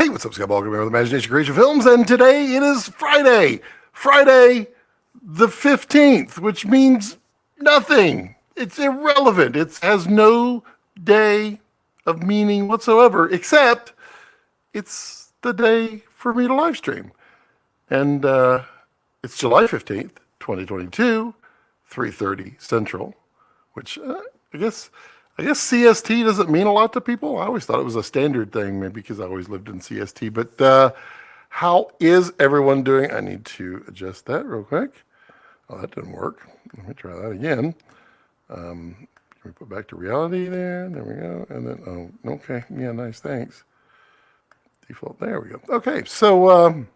Hey, what's up, Scott Ball, with Imagination Creation Films, and today it is Friday the 15th, which means nothing. It's irrelevant. It has no day of meaning whatsoever, except it's the day for me to live stream. And it's July 15th, 2022, 3:30 Central, which I guess CST doesn't mean a lot to people. I always thought it was a standard thing, maybe because I always lived in CST. But how is everyone doing? I need to adjust that real quick. Oh, that didn't work. Let me try that again. Can we put back to reality there? There we go. And then, oh, okay. Yeah, nice. Thanks. Default. There we go. Okay. So,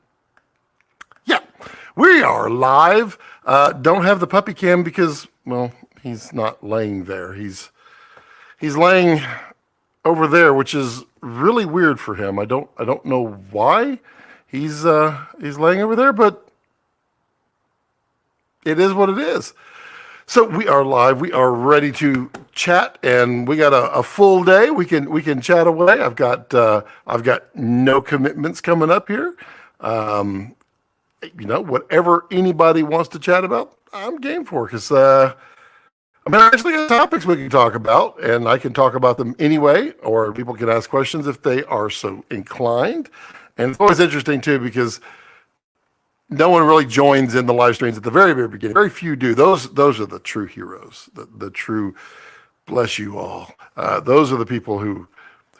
yeah, we are live. Don't have the puppy cam because, well, he's not laying there. He's laying over there, which is really weird for him. I don't know why he's laying over there, but it is what it is. So we are live. We are ready to chat, and we got a full day. We can chat away. I've got no commitments coming up here. Whatever anybody wants to chat about, I'm game for, because I actually got topics we can talk about, and I can talk about them anyway, or people can ask questions if they are so inclined. And it's always interesting too, because no one really joins in the live streams at the very, very beginning. Very few do. Those are the true heroes, the true bless you all. Those are the people who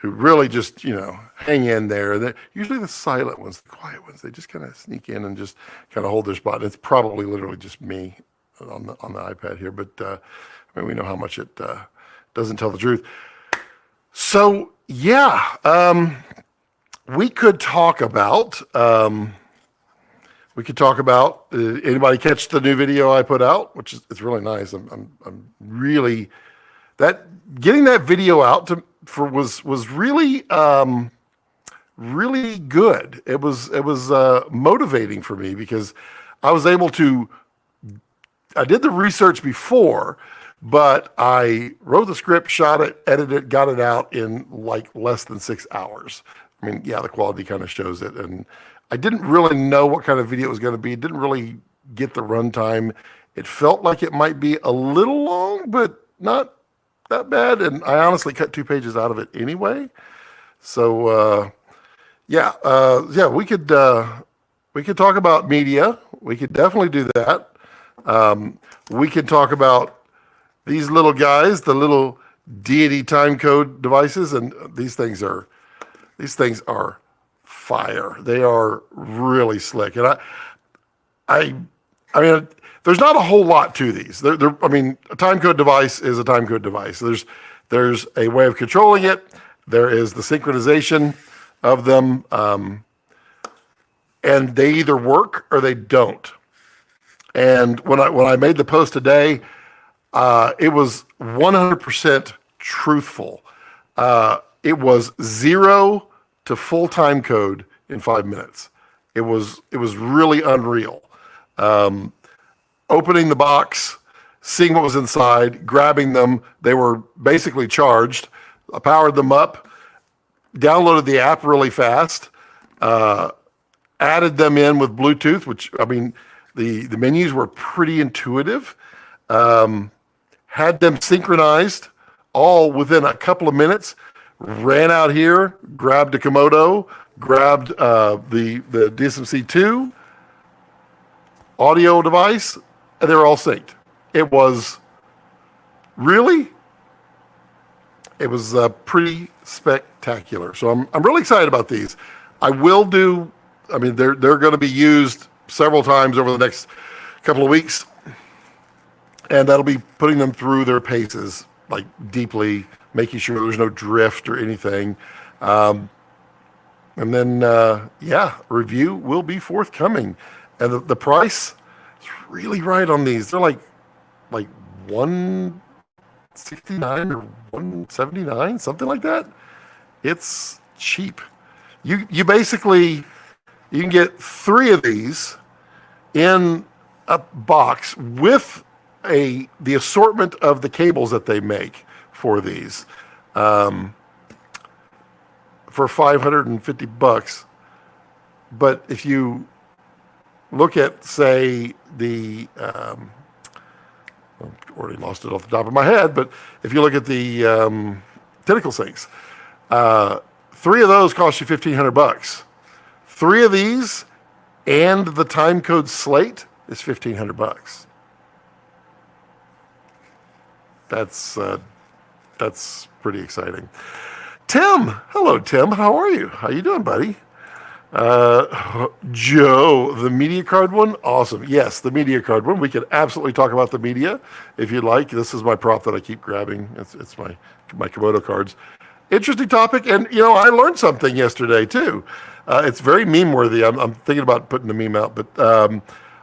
really just, hang in there. They're usually the silent ones, the quiet ones. They just kind of sneak in and just kind of hold their spot. It's probably literally just me on the iPad here, but we know how much it doesn't tell the truth. So yeah, we could talk about anybody catch the new video I put out, which is, it's really nice. I'm really getting that video out was really really good. It was motivating for me, because I was able to. I did the research before, but I wrote the script, shot it, edited it, got it out in like less than 6 hours. I mean, yeah, the quality kind of shows it. And I didn't really know what kind of video it was going to be. It didn't really get the runtime. It felt like it might be a little long, but not that bad. And I honestly cut 2 pages out of it anyway. So, we could talk about media. We could definitely do that. We can talk about these little guys, the little deity timecode devices, and these things are fire. They are really slick, and I mean, there's not a whole lot to these. I mean, a timecode device is a timecode device. There's a way of controlling it. There is the synchronization of them, and they either work or they don't. And when I made the post today, it was 100% truthful. It was 0 to full time code in 5 minutes. It was really unreal. Opening the box, seeing what was inside, grabbing them. They were basically charged. I powered them up, downloaded the app really fast, added them in with Bluetooth, which, I mean, the menus were pretty intuitive. Had them synchronized all within a couple of minutes. Ran out here, grabbed a Komodo, grabbed the DSMC2 audio device, and they were all synced. It was pretty spectacular. So I'm really excited about these. I will do. I mean, they're going to be used several times over the next couple of weeks, and that'll be putting them through their paces, like deeply, making sure there's no drift or anything. And then, review will be forthcoming. And the price is really right on these. They're like $169 or $179, something like that. It's cheap. You basically, you can get 3 of these in a box with the assortment of the cables that they make for these. for $550. But if you look at, say, the I already lost it off the top of my head, but if you look at the tentacle sinks, 3 of those cost you $1,500. 3 of these and the time code slate is $1,500. That's pretty exciting. Tim, hello Tim, how are you? How you doing, buddy? Joe, the media card one, awesome. Yes, the media card one. We can absolutely talk about the media if you'd like. This is my prop that I keep grabbing. It's my Komodo cards. Interesting topic, and I learned something yesterday too. It's very meme worthy. I'm thinking about putting the meme out, but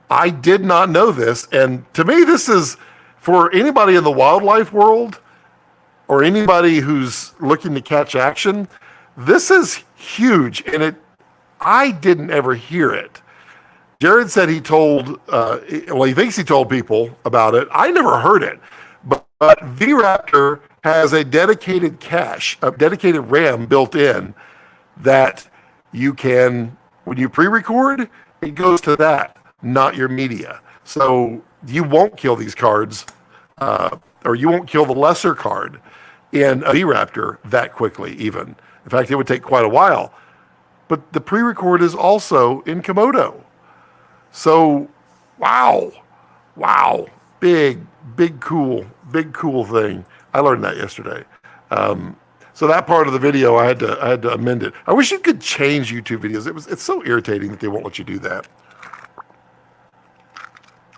I did not know this, and to me, this is for anybody in the wildlife world or anybody who's looking to catch action. This is huge, and I didn't ever hear it. Jared said he told, he thinks he told people about it. I never heard it, but Vraptor has a dedicated cache, a dedicated RAM built in that you can, when you pre-record, it goes to that, not your media. So you won't kill these cards, or you won't kill the lesser card in a Vraptor that quickly even. In fact, it would take quite a while. But the pre-record is also in Komodo. So, wow, big cool thing. I learned that yesterday. So that part of the video, I had to amend it. I wish you could change YouTube videos. It's so irritating that they won't let you do that.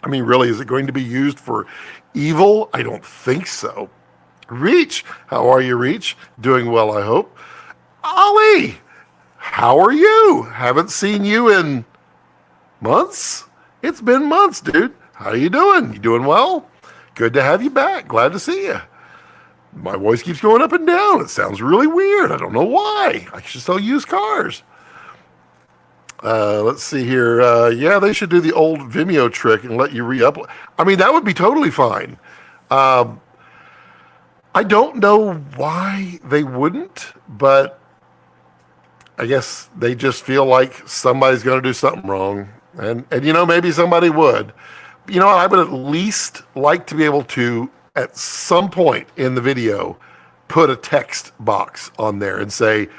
I mean, really, is it going to be used for evil? I don't think so. Reach, how are you, Reach? Doing well, I hope. Ollie, how are you? Haven't seen you in months? It's been months, dude. How you doing? You doing well? Good to have you back. Glad to see you. My voice keeps going up and down. It sounds really weird. I don't know why. I should sell used cars. Let's see here. Yeah, they should do the old Vimeo trick and let you re-upload. I mean, that would be totally fine. I don't know why they wouldn't, but I guess they just feel like somebody's going to do something wrong. And maybe somebody would. I would at least like to be able to, at some point in the video, put a text box on there and say,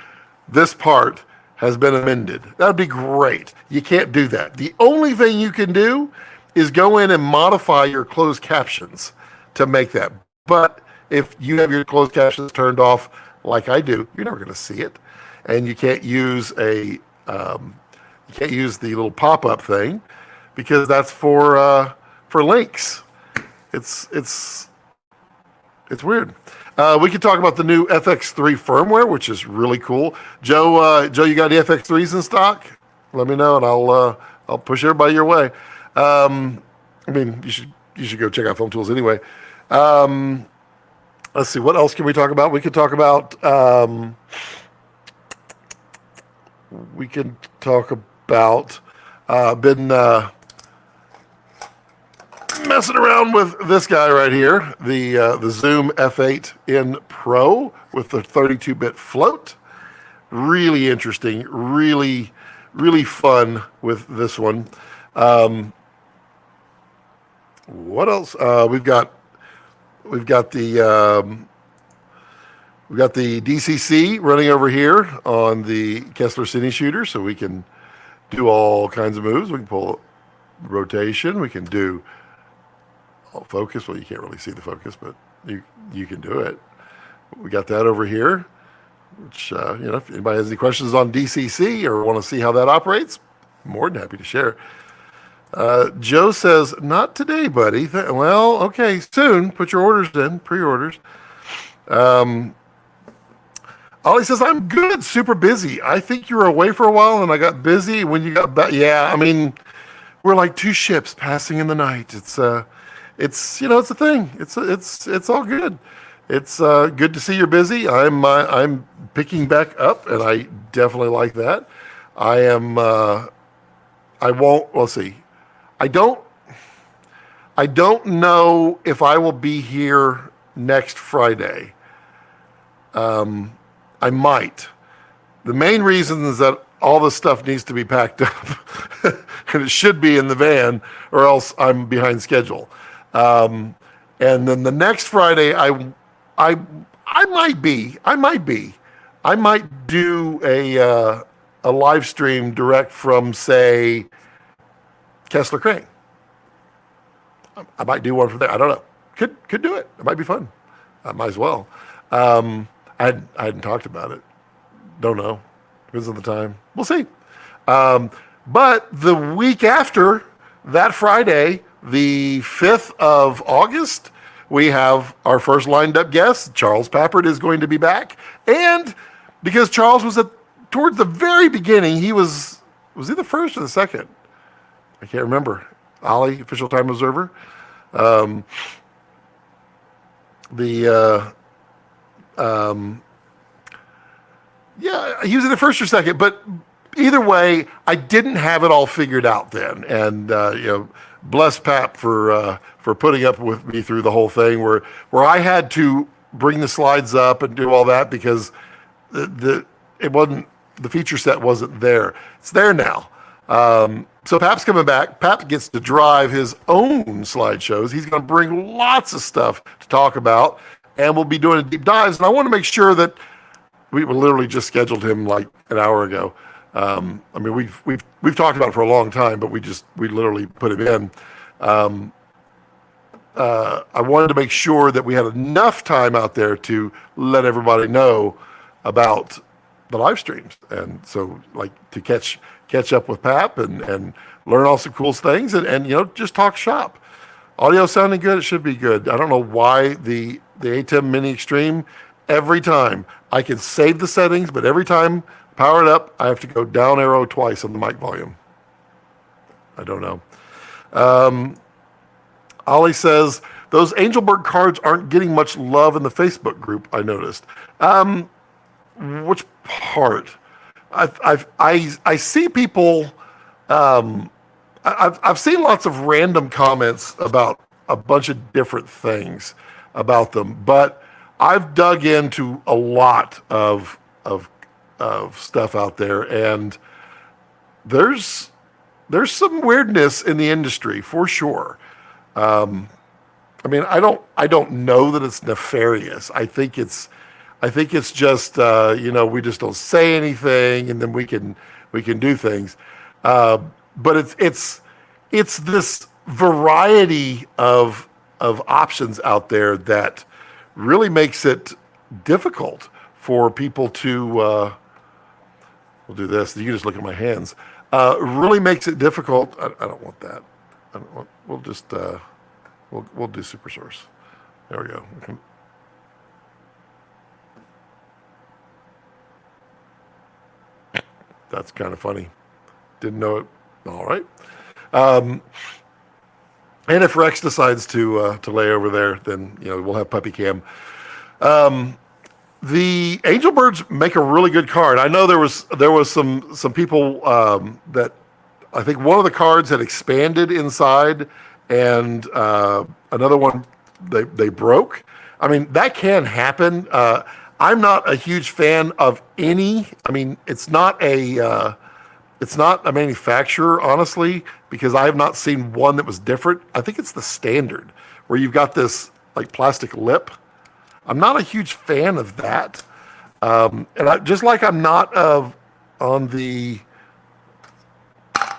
this part has been amended. That would be great. You can't do that. The only thing you can do is go in and modify your closed captions to make that. But if you have your closed captions turned off like I do, you're never going to see it. And you can't use the little pop-up thing because that's for links. It's weird. We could talk about the new FX3 firmware, which is really cool. Joe, you got any FX3s in stock? Let me know, and I'll push everybody your way. You should go check out Film Tools anyway. Let's see, what else can we talk about? We could talk about been messing around with this guy right here, the Zoom F8N Pro with the 32-bit float. Really interesting, really fun with this one. What else? We've got the DCC running over here on the Kessler Cine Shooter, so we can do all kinds of moves. We can pull rotation. We can do focus. Well, you can't really see the focus, but you can do it. We got that over here, which, if anybody has any questions on DCC or want to see how that operates, I'm more than happy to share. Joe says, not today, buddy. Well, okay, soon. Put your orders in, pre-orders. Ollie says, I'm good, super busy. I think you were away for a while and I got busy when you got back. Yeah, I mean, we're like two ships passing in the night. It's a thing. It's all good. It's good to see you're busy. I'm picking back up, and I definitely like that. Let's see. I don't know if I will be here next Friday. I might. the main reason is that all this stuff needs to be packed up, and it should be in the van, or else I'm behind schedule. Um, and then the next Friday, I, I might do a live stream direct from, say, Kessler Crane. I might do one from there. I don't know. Could do it. It might be fun. I might as well. I hadn't talked about it. Don't know. Depends on the time. We'll see. But the week after that Friday, the 5th of August, we have our first lined up guest. Charles Papert is going to be back. And because Charles was towards the very beginning, was he the first or the second? I can't remember. Ollie, official time observer. Yeah, he was in the first or second, but either way, I didn't have it all figured out then. And bless Pap for putting up with me through the whole thing, where I had to bring the slides up and do all that because the feature set wasn't there. It's there now. So Pap's coming back. Pap gets to drive his own slideshows. He's going to bring lots of stuff to talk about, and we'll be doing deep dives. And I want to make sure that we literally just scheduled him like an hour ago. I mean, we've talked about it for a long time, but we literally put him in. I wanted to make sure that we had enough time out there to let everybody know about the live streams, and so like to catch up with Pap and learn all some cool things and just talk shop. Audio sounding good, it should be good. I don't know why the ATEM Mini Extreme, every time I can save the settings, but every time power it up, I have to go down arrow twice on the mic volume. I don't know. Ollie says those Angelberg cards aren't getting much love in the Facebook group, I noticed. Which part? I see people. I've seen lots of random comments about a bunch of different things about them, but I've dug into a lot of stuff out there, and there's some weirdness in the industry for sure. I mean, I don't know that it's nefarious. I think it's just we just don't say anything, and then we can do things. But it's this variety of options out there that really makes it difficult for people to. We'll do this. You can just look at my hands. Really makes it difficult. I don't want that. We'll just we'll do super source. There we go. That's kind of funny. Didn't know it. All right. And if Rex decides to lay over there, then we'll have puppy cam. The Angelbirds make a really good card. I know there was some people that I think one of the cards had expanded inside, and another one they broke. I mean, that can happen. I'm not a huge fan of any. I mean, it's not a manufacturer, honestly, because I have not seen one that was different. I think it's the standard where you've got this like plastic lip. I'm not a huge fan of that. And just like I'm not on the, I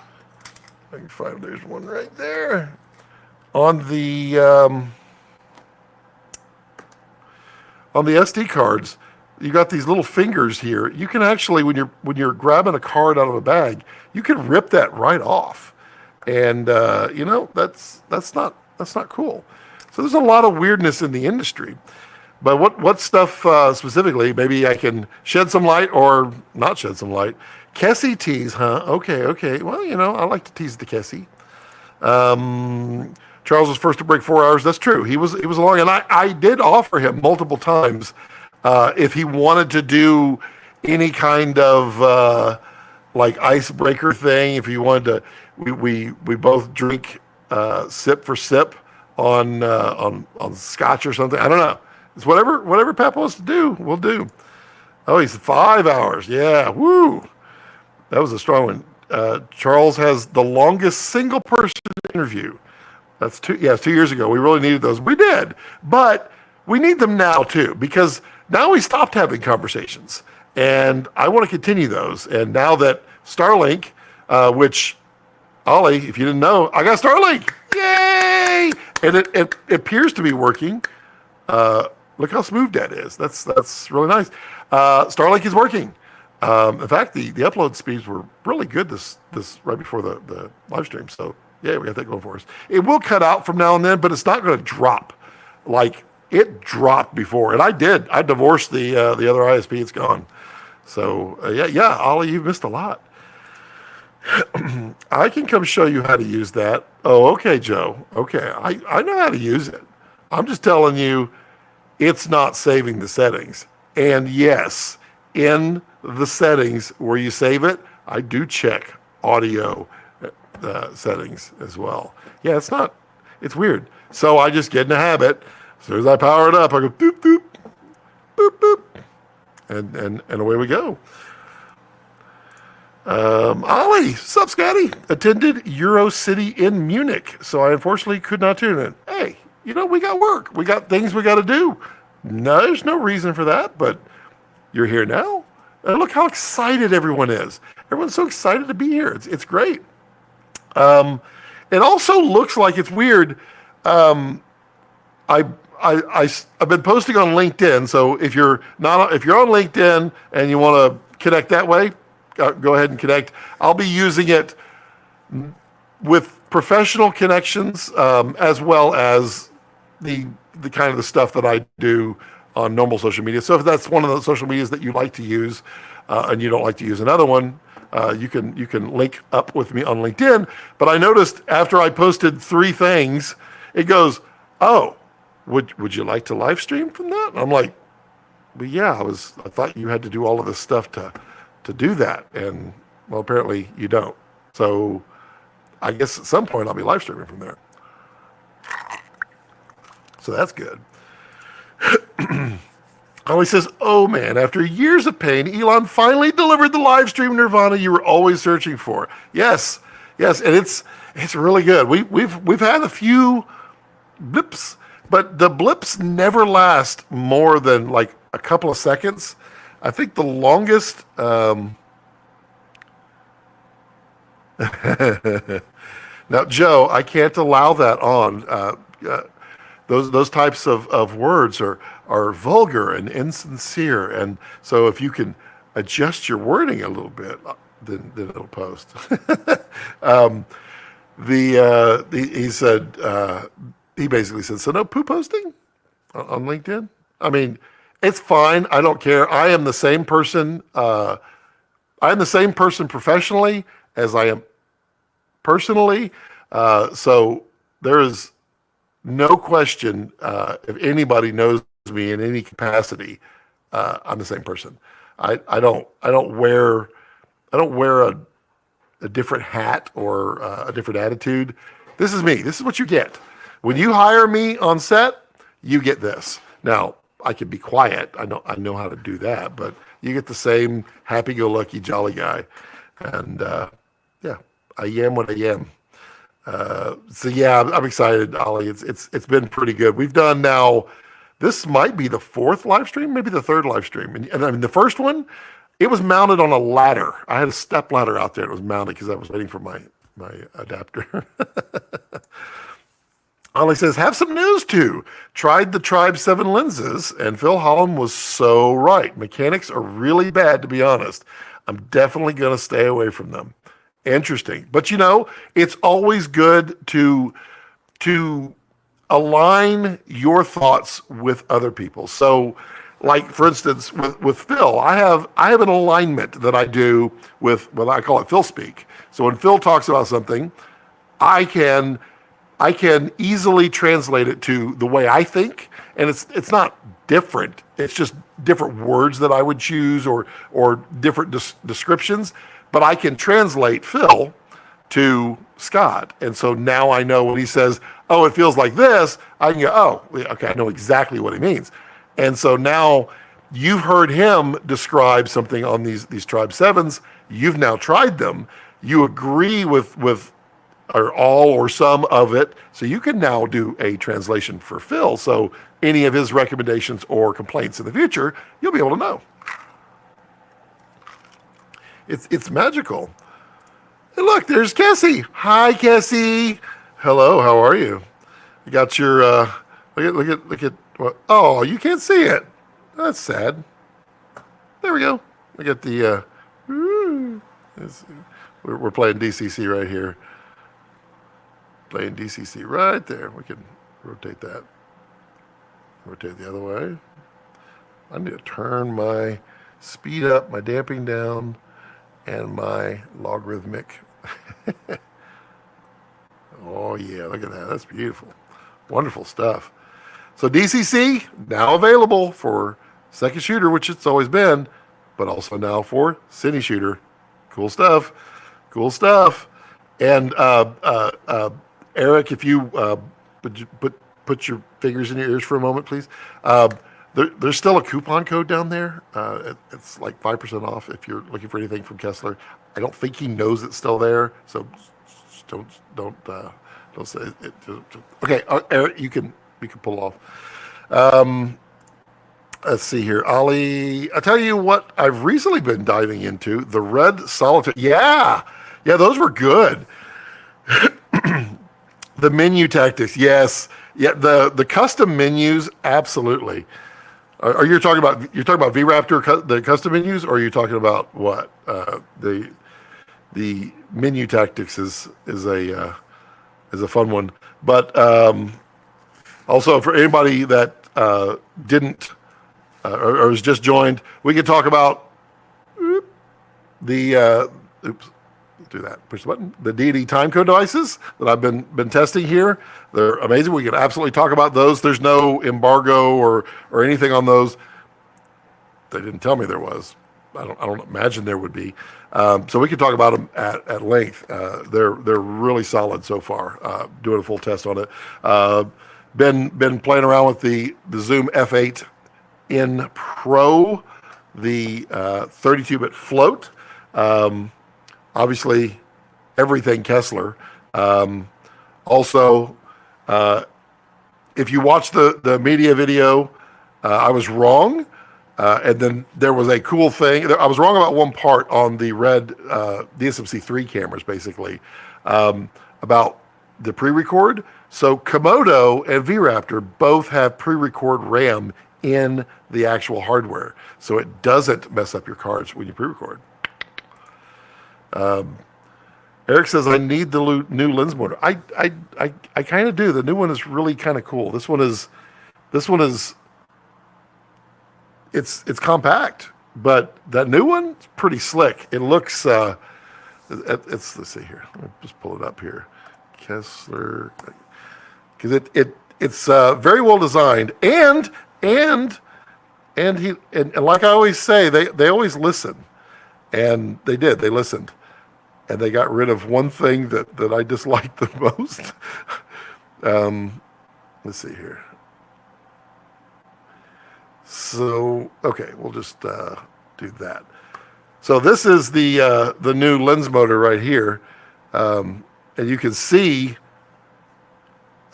can find, there's one right there. On the SD cards, you got these little fingers here. You can actually, when you're grabbing a card out of a bag, you can rip that right off, and that's not cool. So there's a lot of weirdness in the industry. But what stuff specifically? Maybe I can shed some light or not shed some light. Kessie tease, huh? Okay. Well, I like to tease the Kessie. Charles was first to break 4 hours. That's true. He was along, and I did offer him multiple times if he wanted to do any kind of like icebreaker thing. If he wanted to, we both drink sip for sip on scotch or something. I don't know. It's whatever Pap wants to do, we'll do. Oh, he's 5 hours. Yeah, woo. That was a strong one. Charles has the longest single person interview. That's 2 years ago. We really needed those. We did, but we need them now too because now we stopped having conversations, and I want to continue those. And now that StarLink, which Ollie, if you didn't know, I got StarLink. Yay! And it appears to be working. Look how smooth that is. That's really nice. Starlink is working. In fact, the upload speeds were really good this right before the live stream. So yeah, we got that going for us. It will cut out from now and then, but it's not going to drop like it dropped before. And I did. I divorced the other ISP. It's gone. So yeah, Ollie, you've missed a lot. I can come show you how to use that. Oh, okay, Joe. Okay, I know how to use it. I'm just telling you, it's not saving the settings. And yes, in the settings where you save it, I do check audio settings as well. Yeah, it's weird. So I just get in a habit. As soon as I power it up, I go doop, doop, boop, boop. And away we go. Ollie, sup, Scotty? Attended EuroCity in Munich, so I unfortunately could not tune in. Hey, we got work. We got things we got to do. No, there's no reason for that, but you're here now. And look how excited everyone is. Everyone's so excited to be here. It's great. It also looks like it's weird. I've been posting on LinkedIn, so if you're on LinkedIn and you want to connect that way, go ahead and connect. I'll be using it with professional connections as well as the kind of the stuff that I do on normal social media. So if that's one of the social medias that you like to use and you don't like to use another one, you can link up with me on LinkedIn. But I noticed after I posted 3 things, it goes, "Oh, would you like to live stream from that?" And I'm like, "Well, yeah, I thought you had to do all of this stuff to do that." And well, apparently you don't. So I guess at some point I'll be live streaming from there. So that's good. Ollie says, "Oh man, after years of pain, Elon finally delivered the live stream nirvana you were always searching for." Yes, and it's really good. We've had a few blips, but the blips never last more than like a couple of seconds. I think the longest. Now, Joe, I can't allow that on. Those types of words are vulgar and insincere, and so if you can adjust your wording a little bit, then it'll post. He said he basically said, "So no poo posting on LinkedIn." I mean, it's fine. I don't care. I am the same person. I am the same person professionally as I am personally. So there is no question, if anybody knows me in any capacity, I'm the same person. I don't wear a different hat or a different attitude. This is me. This is what you get. When you hire me on set, you get this. Now, I can be quiet. I know how to do that, but you get the same happy-go-lucky, jolly guy. And yeah, I am what I am. So yeah, I'm excited, Ollie. It's been pretty good. We've done now. This might be the 4th live stream, maybe the 3rd live stream. And I mean, the first one, it was mounted on a ladder. I had a step ladder out there. It was mounted because I was waiting for my adapter. Ollie says, "Have some news too. Tried the Tribe 7 lenses, and Phil Holland was so right. Mechanics are really bad, to be honest. I'm definitely going to stay away from them." Interesting. But it's always good to align your thoughts with other people. So like for instance with Phil, I have an alignment that I do with I call it Phil speak. So when Phil talks about something, I can easily translate it to the way I think, and it's not different. It's just different words that I would choose or different descriptions. But I can translate Phil to Scott. And so now I know when he says, "Oh, it feels like this," I can go, "Oh, okay, I know exactly what he means." And so now you've heard him describe something on these Tribe 7s. You've now tried them. You agree with or all or some of it. So you can now do a translation for Phil. So any of his recommendations or complaints in the future, you'll be able to know. It's magical. And look, there's Cassie. Hi, Cassie. Hello, how are you? You got your, look at what, oh, you can't see it. That's sad. There we go. We got the, we're playing DCC right here. Playing DCC right there. We can rotate that. Rotate the other way. I need to turn my speed up, my damping down, and my logarithmic. Oh yeah, look at that. That's beautiful. Wonderful stuff. So DCC, now available for second shooter, which it's always been, but also now for cine shooter. Cool stuff. Cool stuff. And Eric, if you put your fingers in your ears for a moment, please. There's still a coupon code down there. It's like 5% off if you're looking for anything from Kessler. I don't think he knows it's still there, so don't say it. Okay, Eric, you can pull off. Let's see here, Ollie. I tell you what, I've recently been diving into the Red Solitaire. Yeah, those were good. The menu tactics, yes. Yeah, the custom menus, absolutely. Are you talking about Vraptor, the custom menus, or are you talking about what? The menu tactics is a fun one. But also for anybody that didn't or has just joined, we can talk about the do that. Push the button. The D&D timecode devices that I've been testing here. They're amazing. We can absolutely talk about those. There's no embargo or anything on those. They didn't tell me there was. I don't imagine there would be. So we can talk about them at length. They're really solid so far. Doing a full test on it. Been playing around with the Zoom F8 in Pro, the 32-bit float. Obviously, everything Kessler. Also, if you watch the media video, I was wrong. And then there was a cool thing. I was wrong about one part on the red DSMC3 cameras, basically, about the pre-record. So Komodo and Vraptor both have pre-record RAM in the actual hardware. So it doesn't mess up your cards when you pre-record. Eric says, I need the new lens motor. I kind of do. The new one is really kind of cool. This one is it's compact, but that new one is pretty slick. It looks, let's see here. Let me just pull it up here. Kessler, because it's very well designed, and like I always say, they always listen, and they did. They listened. And they got rid of one thing that I disliked the most. Let's see here. So, okay, we'll just do that. So this is the new lens motor right here. And you can see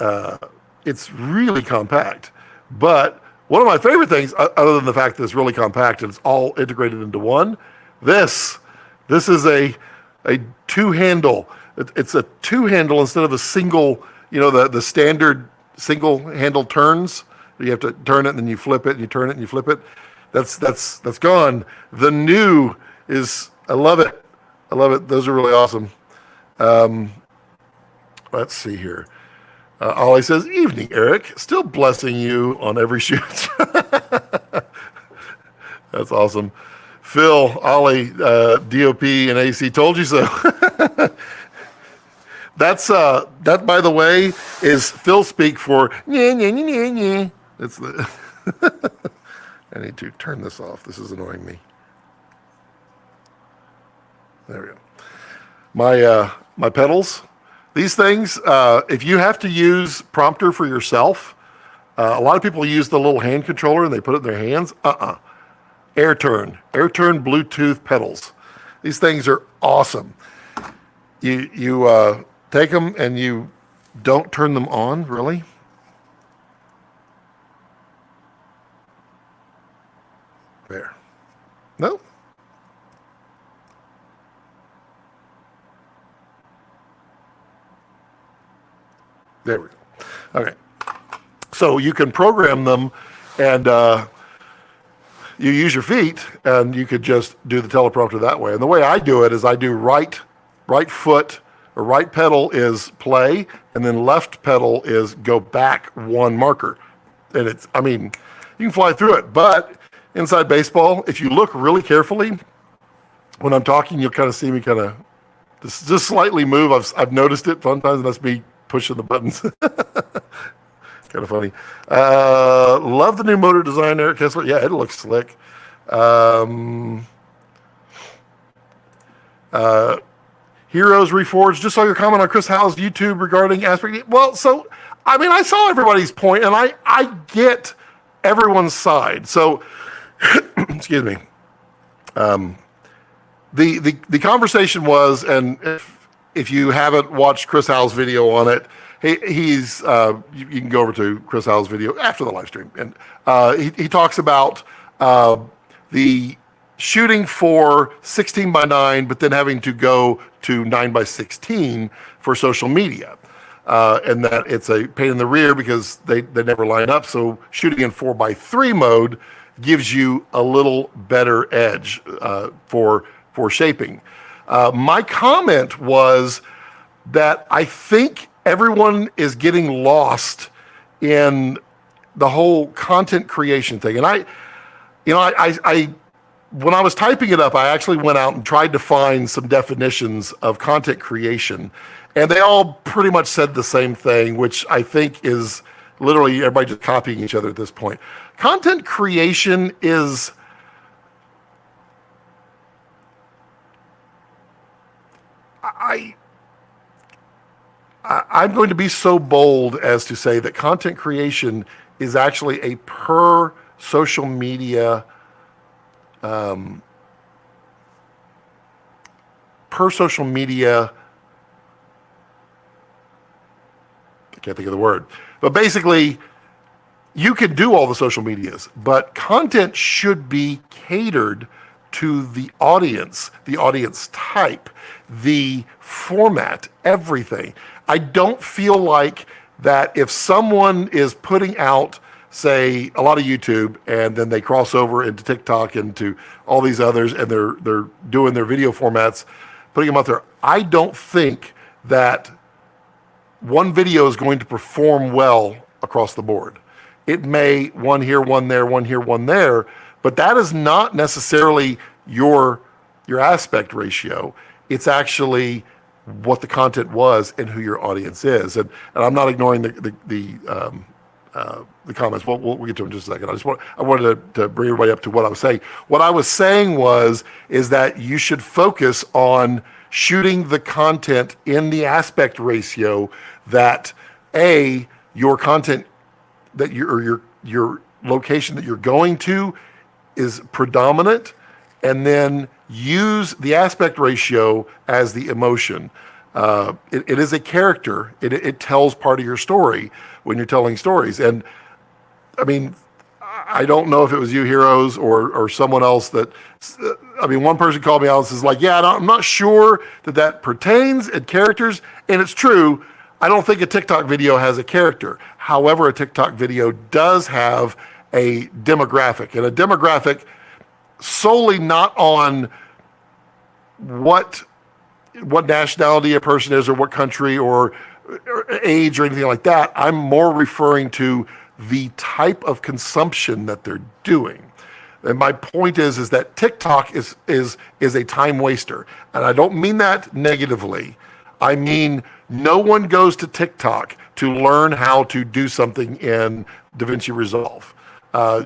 it's really compact. But one of my favorite things, other than the fact that it's really compact and it's all integrated into one, this is a two-handle. It's a two-handle instead of a single, the standard single-handle turns. You have to turn it and then you flip it and you turn it and you flip it. That's gone. The new is, I love it. I love it. Those are really awesome. Let's see here. Ollie says, evening, Eric. Still blessing you on every shoot. That's awesome. Phil, Ollie, DOP, and AC told you so. That, by the way, is Phil speak for nye, nye, nye, nye, nye. It's the I need to turn this off. This is annoying me. There we go. My pedals. These things, if you have to use prompter for yourself, a lot of people use the little hand controller and they put it in their hands. air turn Bluetooth pedals. These things are awesome. You take them and you don't turn them on, really? There. No? There we go. Okay. So you can program them, and you use your feet, and you could just do the teleprompter that way. And the way I do it is I do right foot or right pedal is play, and then left pedal is go back one marker. And it's, I mean, you can fly through it. But inside baseball, if you look really carefully, when I'm talking, you'll kind of see me kind of just slightly move. I've noticed it. Sometimes, and that's me pushing the buttons. Kind of funny. Love the new motor design, Eric Kessler. Yeah, it looks slick. Heroes Reforged. Just saw your comment on Chris Howe's YouTube regarding aspect. Well, so I mean, I saw everybody's point, and I get everyone's side. So, excuse me. The conversation was, and if you haven't watched Chris Howe's video on it, he's you can go over to Chris Howe's video after the live stream, and he talks about the shooting for 16:9, but then having to go to 9:16 for social media, and that it's a pain in the rear because they never line up. So shooting in 4:3 mode gives you a little better edge for shaping. My comment was that I think everyone is getting lost in the whole content creation thing. And I when I was typing it up, I actually went out and tried to find some definitions of content creation, and they all pretty much said the same thing, which I think is literally everybody just copying each other at this point. Content creation is I'm going to be so bold as to say that content creation is actually a per social media I can't think of the word, but basically you can do all the social medias, but content should be catered to the audience type, the format, everything. I don't feel like that if someone is putting out, say, a lot of YouTube, and then they cross over into TikTok and to all these others, and they're doing their video formats, putting them out there, I don't think that one video is going to perform well across the board. It may one here, one there, one here, one there, but that is not necessarily your aspect ratio. It's actually what the content was and who your audience is. And I'm not ignoring the comments. We'll get to it in just a second. I wanted to bring everybody up to what I was saying. What I was saying is that you should focus on shooting the content in the aspect ratio that your content that your location that you're going to is predominant, and then use the aspect ratio as the emotion. It is a character. It tells part of your story when you're telling stories. And I mean, I don't know if it was you, Heroes, or someone else that, one person called me out and says like, yeah, I'm not sure that pertains at characters. And it's true. I don't think a TikTok video has a character. However, a TikTok video does have a demographic, and a demographic solely not on what nationality a person is or what country or age or anything like that. I'm more referring to the type of consumption that they're doing. And my point is that TikTok is a time waster. And I don't mean that negatively. I mean, no one goes to TikTok to learn how to do something in DaVinci Resolve.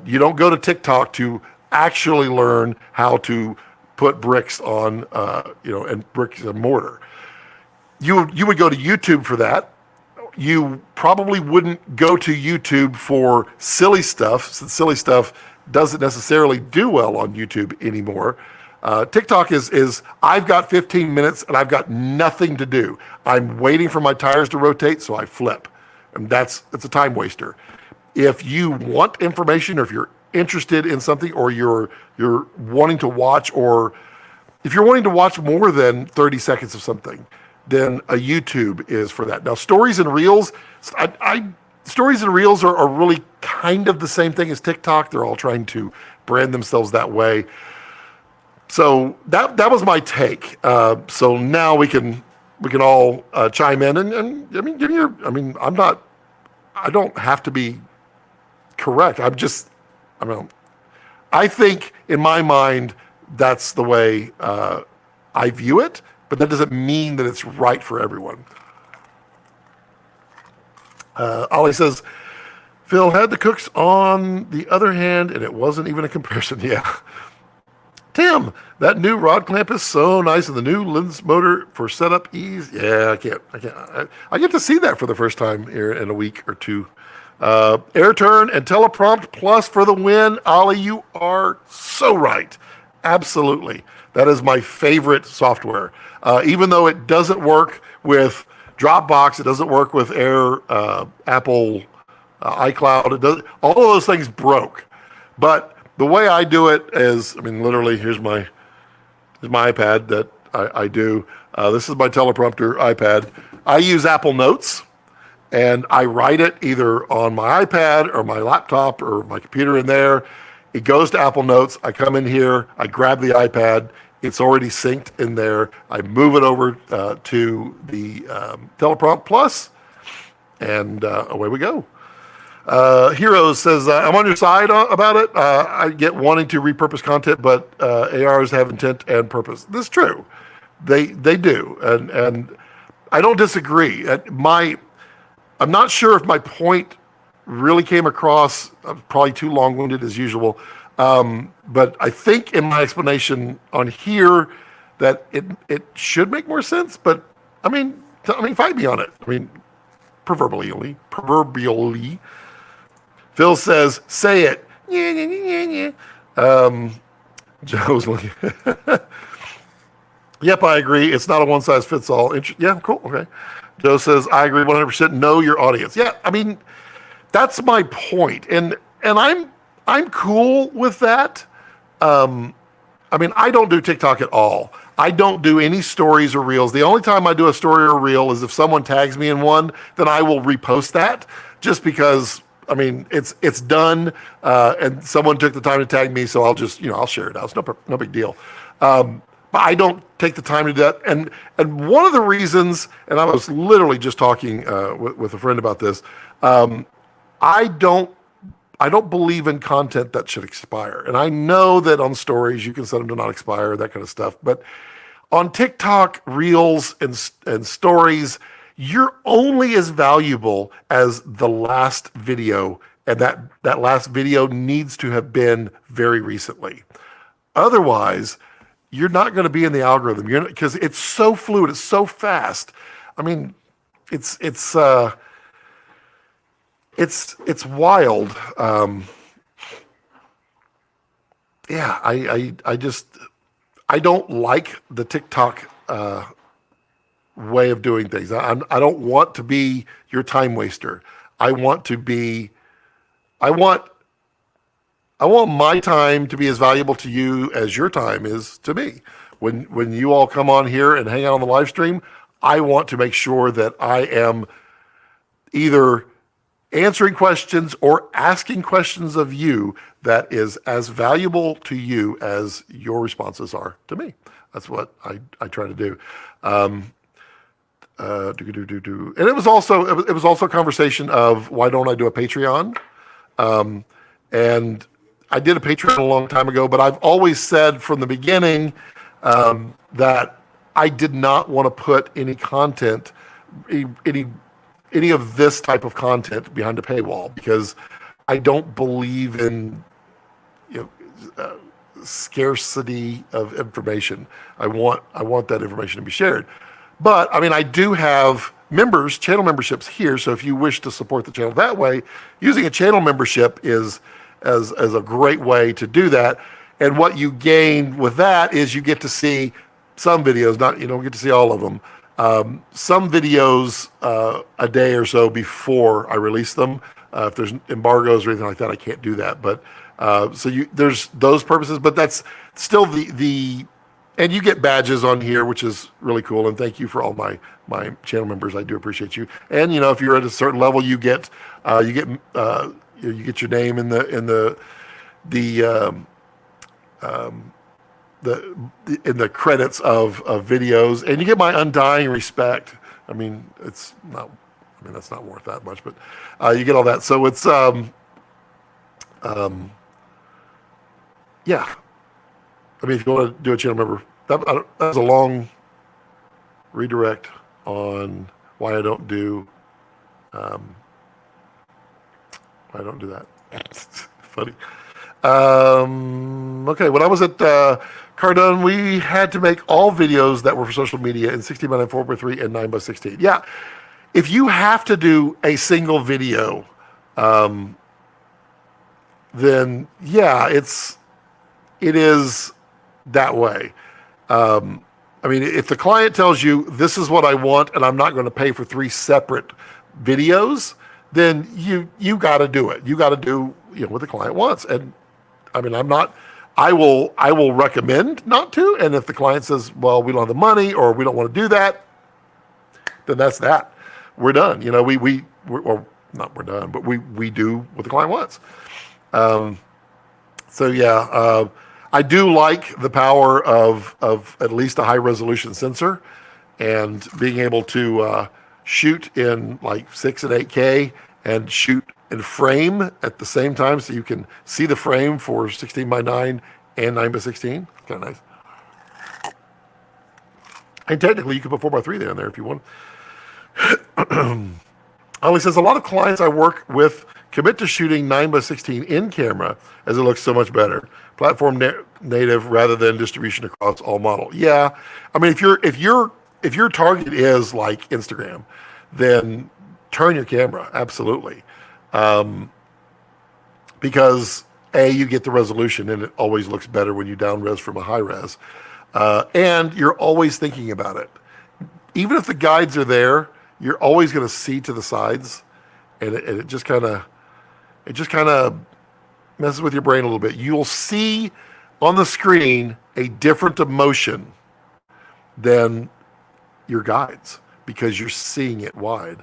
You don't go to TikTok to actually learn how to put bricks on, and bricks and mortar. You would go to YouTube for that. You probably wouldn't go to YouTube for silly stuff. Since silly stuff doesn't necessarily do well on YouTube anymore. TikTok is I've got 15 minutes and I've got nothing to do. I'm waiting for my tires to rotate, so I flip. And it's a time waster. If you want information, or if you're interested in something, or you're wanting to watch, or if you're wanting to watch more than 30 seconds of something, then a YouTube is for that. Now, stories and reels, stories and reels are really kind of the same thing as TikTok. They're all trying to brand themselves that way. So that was my take. So now we can all chime in and I mean, give me your. I mean, I don't have to be correct. I think in my mind that's the way I view it, but that doesn't mean that it's right for everyone. Ollie says, Phil had the cooks on the other hand, and it wasn't even a comparison. Yeah. Tim, that new rod clamp is so nice, and the new lens motor for setup ease. Yeah, I get to see that for the first time here in a week or two. Air turn and teleprompt plus for the win. Ollie, you are so right. Absolutely. That is my favorite software. Even though it doesn't work with Dropbox, it doesn't work with Apple iCloud. All of those things broke. But the way I do it is, I mean, literally, here's my iPad that I do. This is my teleprompter iPad. I use Apple Notes, and I write it either on my iPad or my laptop or my computer in there. It goes to Apple Notes. I come in here. I grab the iPad. It's already synced in there. I move it over to the Teleprompt Plus, and away we go. Heroes says, I'm on your side about it. I get wanting to repurpose content, but ARs have intent and purpose. This is true. They do. And I don't disagree. I'm not sure if my point really came across. I'm probably too long-winded as usual. But I think in my explanation on here that it should make more sense. But I mean, fight me on it. I mean, proverbially. Phil says, say it. Joe's looking. Yep, I agree. It's not a one-size-fits-all. Yeah, cool. Okay. Joe says, I agree 100%. Know your audience. Yeah, I mean, that's my point. And I'm cool with that. I mean, I don't do TikTok at all. I don't do any stories or reels. The only time I do a story or reel is if someone tags me in one, then I will repost that just because, I mean, it's done, and someone took the time to tag me, so I'll just, I'll share it out. It's no big deal. But I don't take the time to do that. And one of the reasons, and I was literally just talking with a friend about this, I don't believe in content that should expire. And I know that on stories you can set them to not expire, that kind of stuff. But on TikTok, reels, and stories, you're only as valuable as the last video, and that last video needs to have been very recently. Otherwise, you're not going to be in the algorithm. Because it's so fluid, it's so fast. I mean, it's wild. Yeah, I don't like the TikTok way of doing things. I don't want to be your time waster. I want my time to be as valuable to you as your time is to me. When you all come on here and hang out on the live stream, I want to make sure that I am either answering questions or asking questions of you that is as valuable to you as your responses are to me. That's what I try to do. And it was also a conversation of why don't I do a Patreon? And I did a Patreon a long time ago, but I've always said from the beginning that I did not want to put any content, any of this type of content behind a paywall, because I don't believe in scarcity of information. I want that information to be shared. But I mean, I do have channel memberships here. So if you wish to support the channel that way, using a channel membership is as a great way to do that. And what you gain with that is you get to see some videos, not, you don't get to see all of them. Some videos a day or so before I release them. If there's embargoes or anything like that, I can't do that. But there's those purposes, but that's still and you get badges on here, which is really cool. And thank you for all my channel members. I do appreciate you. And if you're at a certain level, you get your name in the credits of videos, and you get my undying respect. I mean, that's not worth that much, but you get all that. So it's yeah. I mean, if you want to do a channel member, that was a long redirect on why I don't do that. Funny. Okay, when I was at Cardone, we had to make all videos that were for social media in 16:9, 4:3, and 9:16. Yeah, if you have to do a single video, then yeah, it is that way. I mean, if the client tells you this is what I want and I'm not going to pay for 3 separate videos, then you got to do it. You got to do what the client wants. And I mean, I will recommend not to. And if the client says, well, we don't have the money or we don't want to do that, then that's that. We're done. We're done, but we do what the client wants. So yeah, I do like the power of at least a high resolution sensor and being able to shoot in like 6 and 8K and shoot and frame at the same time, so you can see the frame for 16:9 and 9:16. Kind of nice. And technically, you could put 4:3 there in there if you want. Ali says, a lot of clients I work with commit to shooting 9:16 in camera as it looks so much better. Platform native rather than distribution across all model. Yeah, I mean, if your target is like Instagram, then turn your camera, absolutely. Because you get the resolution and it always looks better when you down res from a high res. And you're always thinking about it. Even if the guides are there, you're always going to see to the sides, and it just kind of messes with your brain a little bit. You'll see on the screen a different emotion than your guides because you're seeing it wide.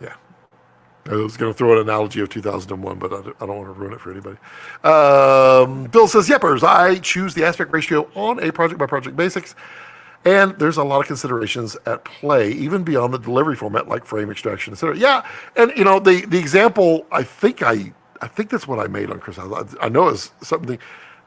Yeah. I was going to throw an analogy of 2001, but I don't want to ruin it for anybody. Bill says, Yeppers, I choose the aspect ratio on a project-by-project basis, and there's a lot of considerations at play, even beyond the delivery format, like frame extraction, etc. Yeah, and the example, I think that's what I made on Chris House. I know it's something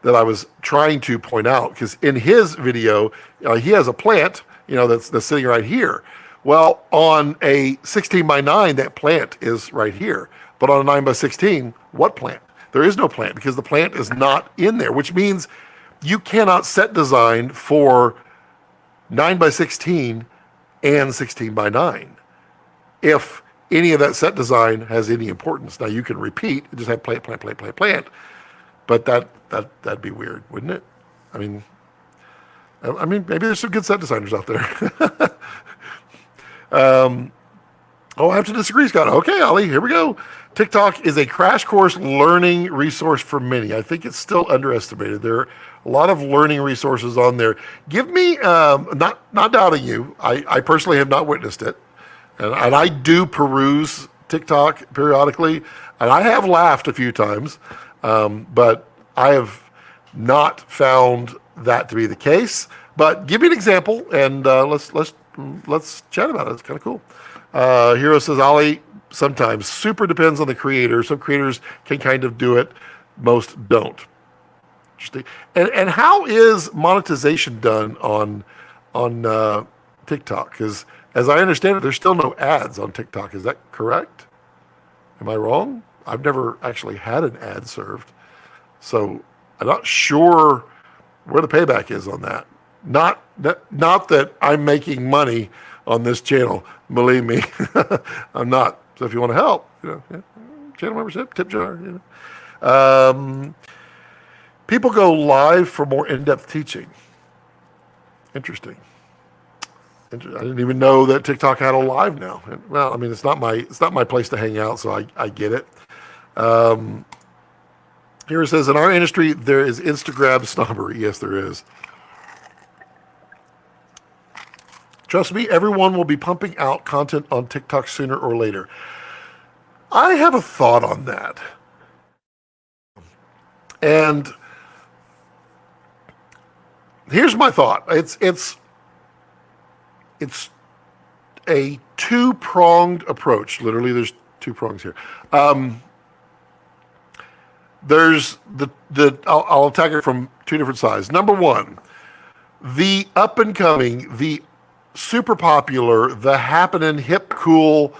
that I was trying to point out, because in his video, he has a plant, that's sitting right here. Well, on a 16:9, that plant is right here. But on a 9:16, what plant? There is no plant because the plant is not in there, which means you cannot set design for 9:16 and 16:9 if any of that set design has any importance. Now you can repeat, just have plant, but that'd be weird, wouldn't it? I mean, maybe there's some good set designers out there. I have to disagree, Scott. Okay, Ali, here we go. TikTok is a crash course learning resource for many. I think it's still underestimated. There are a lot of learning resources on there. Give me, not doubting you, I personally have not witnessed it. And I do peruse TikTok periodically, and I have laughed a few times, but I have not found that to be the case. But give me an example, and let's chat about it. It's kind of cool. Hero says, Ali, sometimes super depends on the creator. Some creators can kind of do it, most don't. Interesting. And how is monetization done on TikTok? Because as I understand it, there's still no ads on TikTok. Is that correct? Am I wrong? I've never actually had an ad served, so I'm not sure where the payback is on that. Not that I'm making money on this channel. Believe me, I'm not. So if you want to help, channel membership, tip jar. You know. People go live for more in-depth teaching. Interesting. I didn't even know that TikTok had a live now. Well, I mean, it's not my place to hang out, so I get it. Here it says, in our industry, there is Instagram snobbery. Yes, there is. Trust me, everyone will be pumping out content on TikTok sooner or later. I have a thought on that. And here's my thought. It's a two-pronged approach. Literally, there's two prongs here. There's I'll attack it from two different sides. Number one, the up and coming, the super popular, the happening, hip, cool,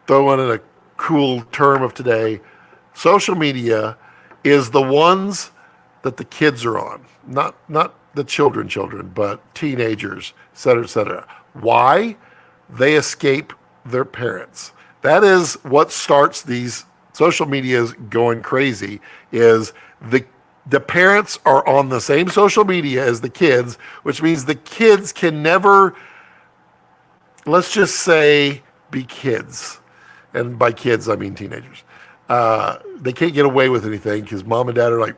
throw in a cool term of today, social media is the ones that the kids are on, not the children, but teenagers, et cetera, et cetera. Why? They escape their parents. That is what starts these social medias going crazy, is the parents are on the same social media as the kids, which means the kids can never, let's just say, be kids. And by kids, I mean teenagers. They can't get away with anything because mom and dad are like,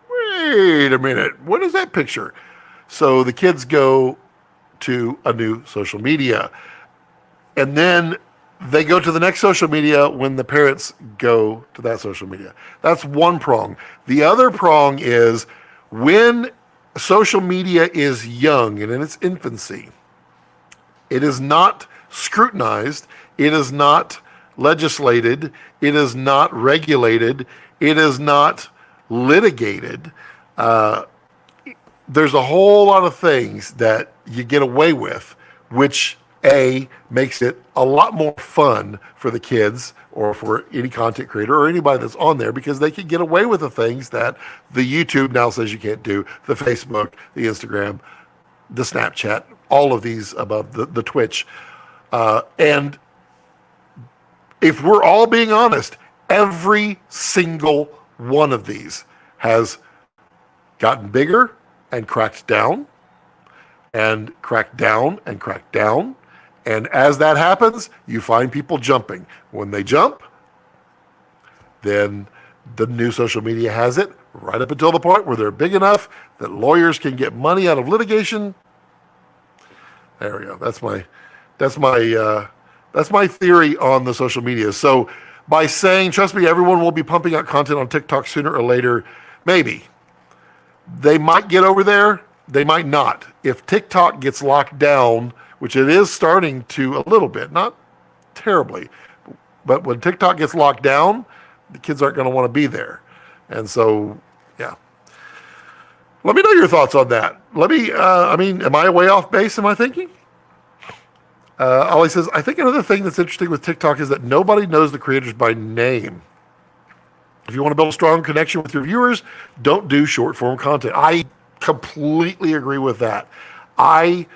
wait a minute, what is that picture? So the kids go to a new social media. And then they go to the next social media when the parents go to that social media. That's one prong. The other prong is when social media is young and in its infancy, it is not scrutinized, it is not legislated, it is not regulated, it is not litigated. There's a whole lot of things that you get away with, which makes it a lot more fun for the kids or for any content creator or anybody that's on there, because they can get away with the things that the YouTube now says you can't do, the Facebook, the Instagram, the Snapchat, all of these above, the Twitch. And if we're all being honest, every single one of these has gotten bigger and cracked down and cracked down and cracked down. And as that happens, you find people jumping. When they jump, then the new social media has it right up until the point where they're big enough that lawyers can get money out of litigation. There we go. That's my theory on the social media. So by saying, trust me, everyone will be pumping out content on TikTok sooner or later, maybe. They might get over there. They might not. If TikTok gets locked down, which it is starting to a little bit, not terribly, but when TikTok gets locked down, the kids aren't going to want to be there. And so, yeah. Let me know your thoughts on that. Am I way off base in my thinking? Ollie says, I think another thing that's interesting with TikTok is that nobody knows the creators by name. If you want to build a strong connection with your viewers, don't do short form content. I completely agree with that. I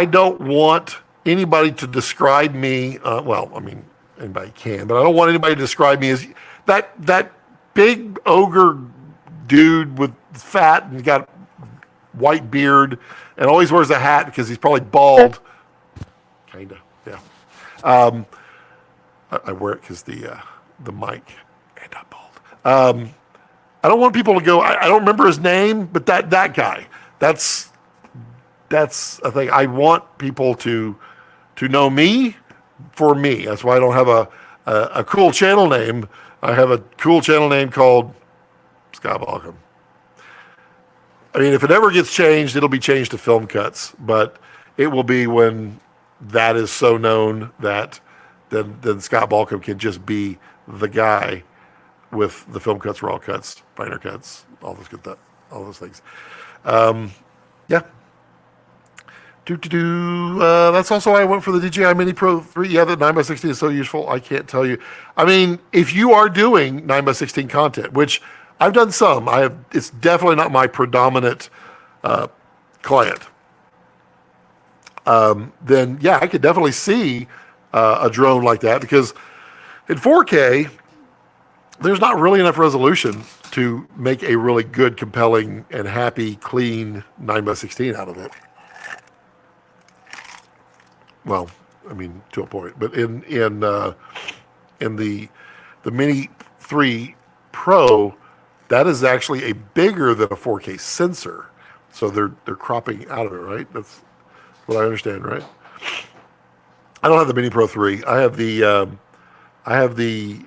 don't want anybody to describe me, anybody can, but I don't want anybody to describe me as that big ogre dude with fat and got white beard and always wears a hat because he's probably bald. Kinda, yeah. I wear it because the mic, and I'm bald. I don't want people to go, I don't remember his name, but that guy, that's a thing. I want people to know me for me. That's why I don't have a cool channel name. I have a cool channel name called Scott Balcom. I mean, if it ever gets changed, it'll be changed to Film Cuts, but it will be when that is so known that then Scott Balcom can just be the guy with the Film Cuts, Raw Cuts, Finer Cuts, all those things. Yeah. That's also why I went for the DJI Mini Pro 3. Yeah, the 9x16 is so useful, I can't tell you. I mean, if you are doing 9x16 content, which I've done some, it's definitely not my predominant client. Then yeah, I could definitely see a drone like that, because In 4K, there's not really enough resolution to make a really good, compelling, and happy, clean 9x16 out of it. Well, I mean, to a point. But in the Mini 3 Pro, that is actually a bigger than a 4K sensor. So they're cropping out of it, right? That's what I understand, right? I don't have the Mini Pro 3. I have the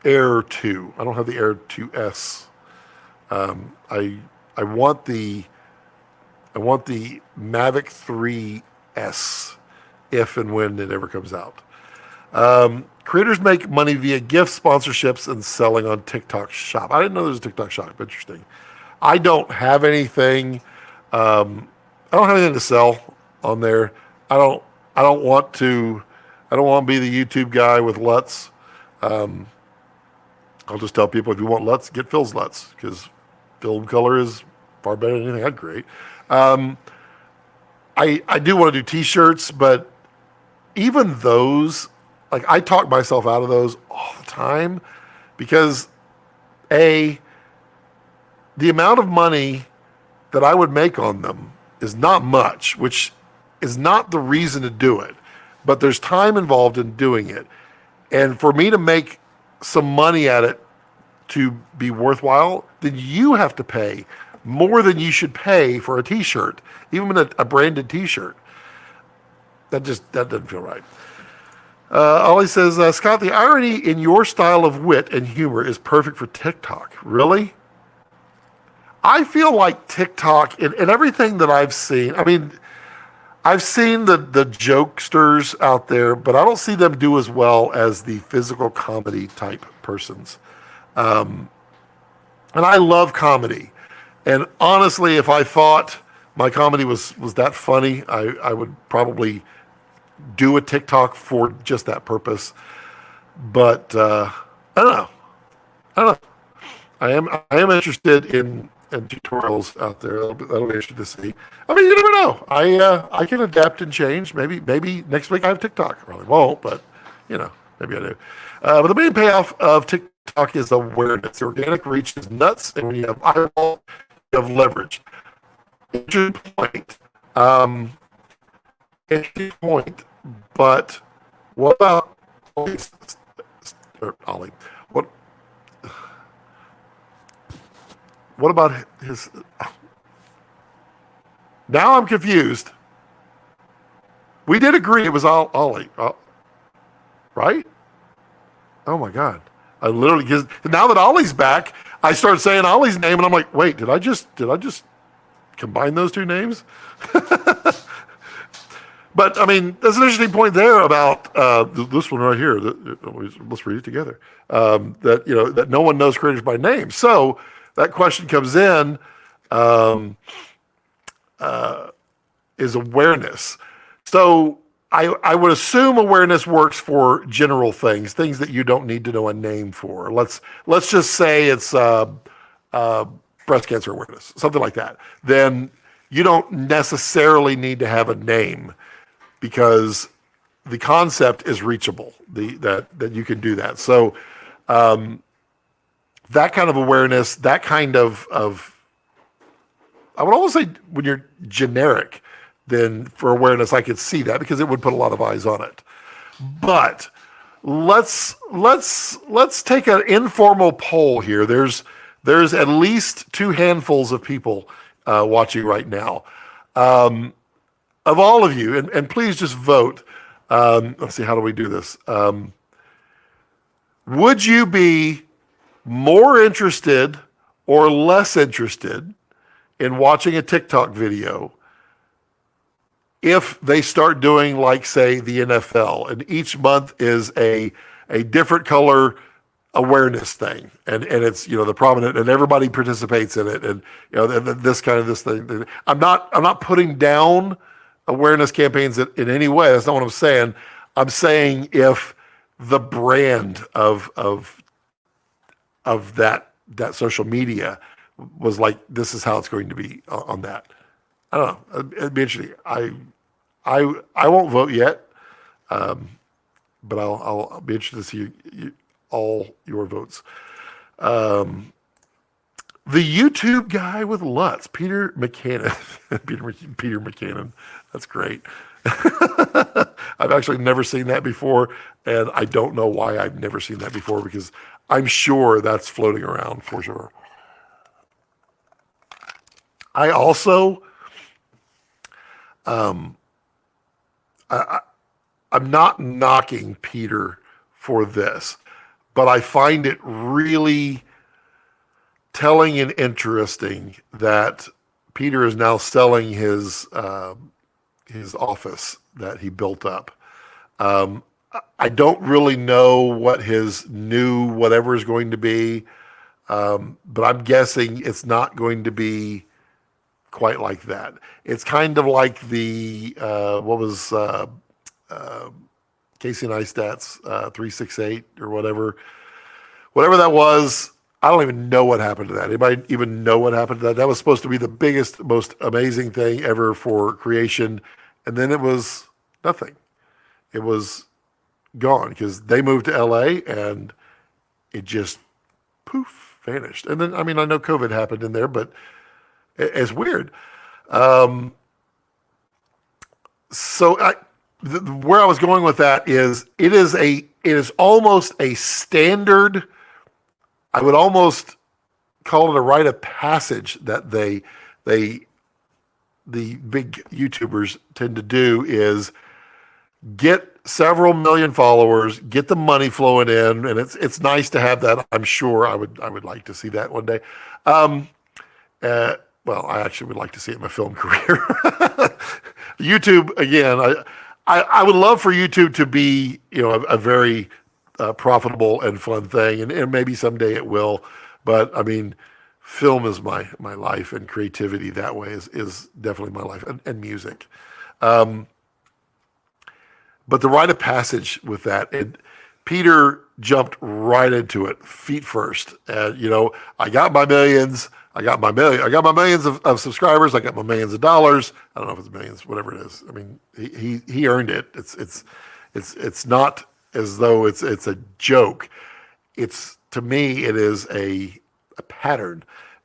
Air 2. I don't have the Air 2S. I want the Mavic 3S if and when it ever comes out. Creators make money via gift sponsorships and selling on TikTok Shop. I didn't know there was a TikTok Shop. Interesting. I don't have anything. I don't have anything to sell on there. I don't want to. I don't want to be the YouTube guy with LUTs. I'll just tell people, if you want LUTs, get Phil's LUTs, because film color is far better than anything I'd create. I do want to do T-shirts, but even those, like, I talk myself out of those all the time, because the amount of money that I would make on them is not much, which is not the reason to do it, but there's time involved in doing it. And for me to make some money at it to be worthwhile, then you have to pay more than you should pay for a T-shirt, even a branded T-shirt. That doesn't feel right. Ollie says, Scott, the irony in your style of wit and humor is perfect for TikTok. Really? I feel like TikTok, and everything that I've seen, I mean, I've seen the jokesters out there, but I don't see them do as well as the physical comedy type persons. And I love comedy. And honestly, if I thought my comedy was that funny, I would probably do a TikTok for just that purpose. But I don't know. I am interested in tutorials out there. That'll be interesting to see. I mean, you never know. I can adapt and change. Maybe next week I have TikTok. I probably won't, but maybe I do. But the main payoff of TikTok is awareness. The organic reach is nuts, and when you have eyeball, you have leverage. Interesting point. Interesting point. But what about Ollie? What about his? Now I'm confused. We did agree it was Ollie, right? Oh my God! I literally, because now that Ollie's back, I start saying Ollie's name, and I'm like, wait, did I just combine those two names? But I mean, there's an interesting point there about this one right here. Let's read it together. That no one knows creators by name. So that question comes in, is awareness. So I would assume awareness works for general things that you don't need to know a name for. Let's just say it's breast cancer awareness, something like that. Then you don't necessarily need to have a name, because the concept is reachable, that you can do that. So that kind of awareness, that kind of I would almost say, when you're generic, then for awareness, I could see that, because it would put a lot of eyes on it. But let's take an informal poll here. There's at least 2 handfuls of people watching right now. Of all of you, and please just vote. Let's see, how do we do this? Would you be more interested or less interested in watching a TikTok video if they start doing, like, say, the NFL, and each month is a different color awareness thing, and it's the prominent, and everybody participates in it, and this thing. I'm not putting down awareness campaigns in any way. That's not what I'm saying. I'm saying if the brand of that social media was like, this is how it's going to be on that. I don't know. It'd be interesting. I won't vote yet, but I'll be interested to see all your votes. The YouTube guy with Lutz, Peter McCannon. Peter McCannon. That's great. I've actually never seen that before, and I don't know why I've never seen that before, because I'm sure that's floating around for sure. I also, I'm not knocking Peter for this, but I find it really telling and interesting that Peter is now selling his office that he built up. I don't really know what his new whatever is going to be, but I'm guessing it's not going to be quite like that. It's kind of like the what was Casey Neistat's 368 or whatever that was. I don't even know what happened to that. Anybody even know what happened to that? That was supposed to be the biggest, most amazing thing ever for creation, and then it was nothing. It was gone because they moved to LA and it just poof vanished. And then, I mean, I know COVID happened in there, but it's weird. Where I was going with that is it is almost a standard. I would almost call it a rite of passage that the big YouTubers tend to do is get several million followers, get the money flowing in, and it's nice to have that. I'm sure I would like to see that one day. Well, I actually would like to see it in my film career. YouTube, again, I would love for YouTube to be, a very profitable and fun thing, and maybe someday it will. But I mean, film is my life, and creativity that way is definitely my life, and music. But the rite of passage with that, and Peter jumped right into it, feet first. And I got my millions. I got my millions of subscribers. I got my millions of dollars. I don't know if it's millions, whatever it is. I mean, he earned it. It's not as though it's a joke. It's, to me, it is a pattern.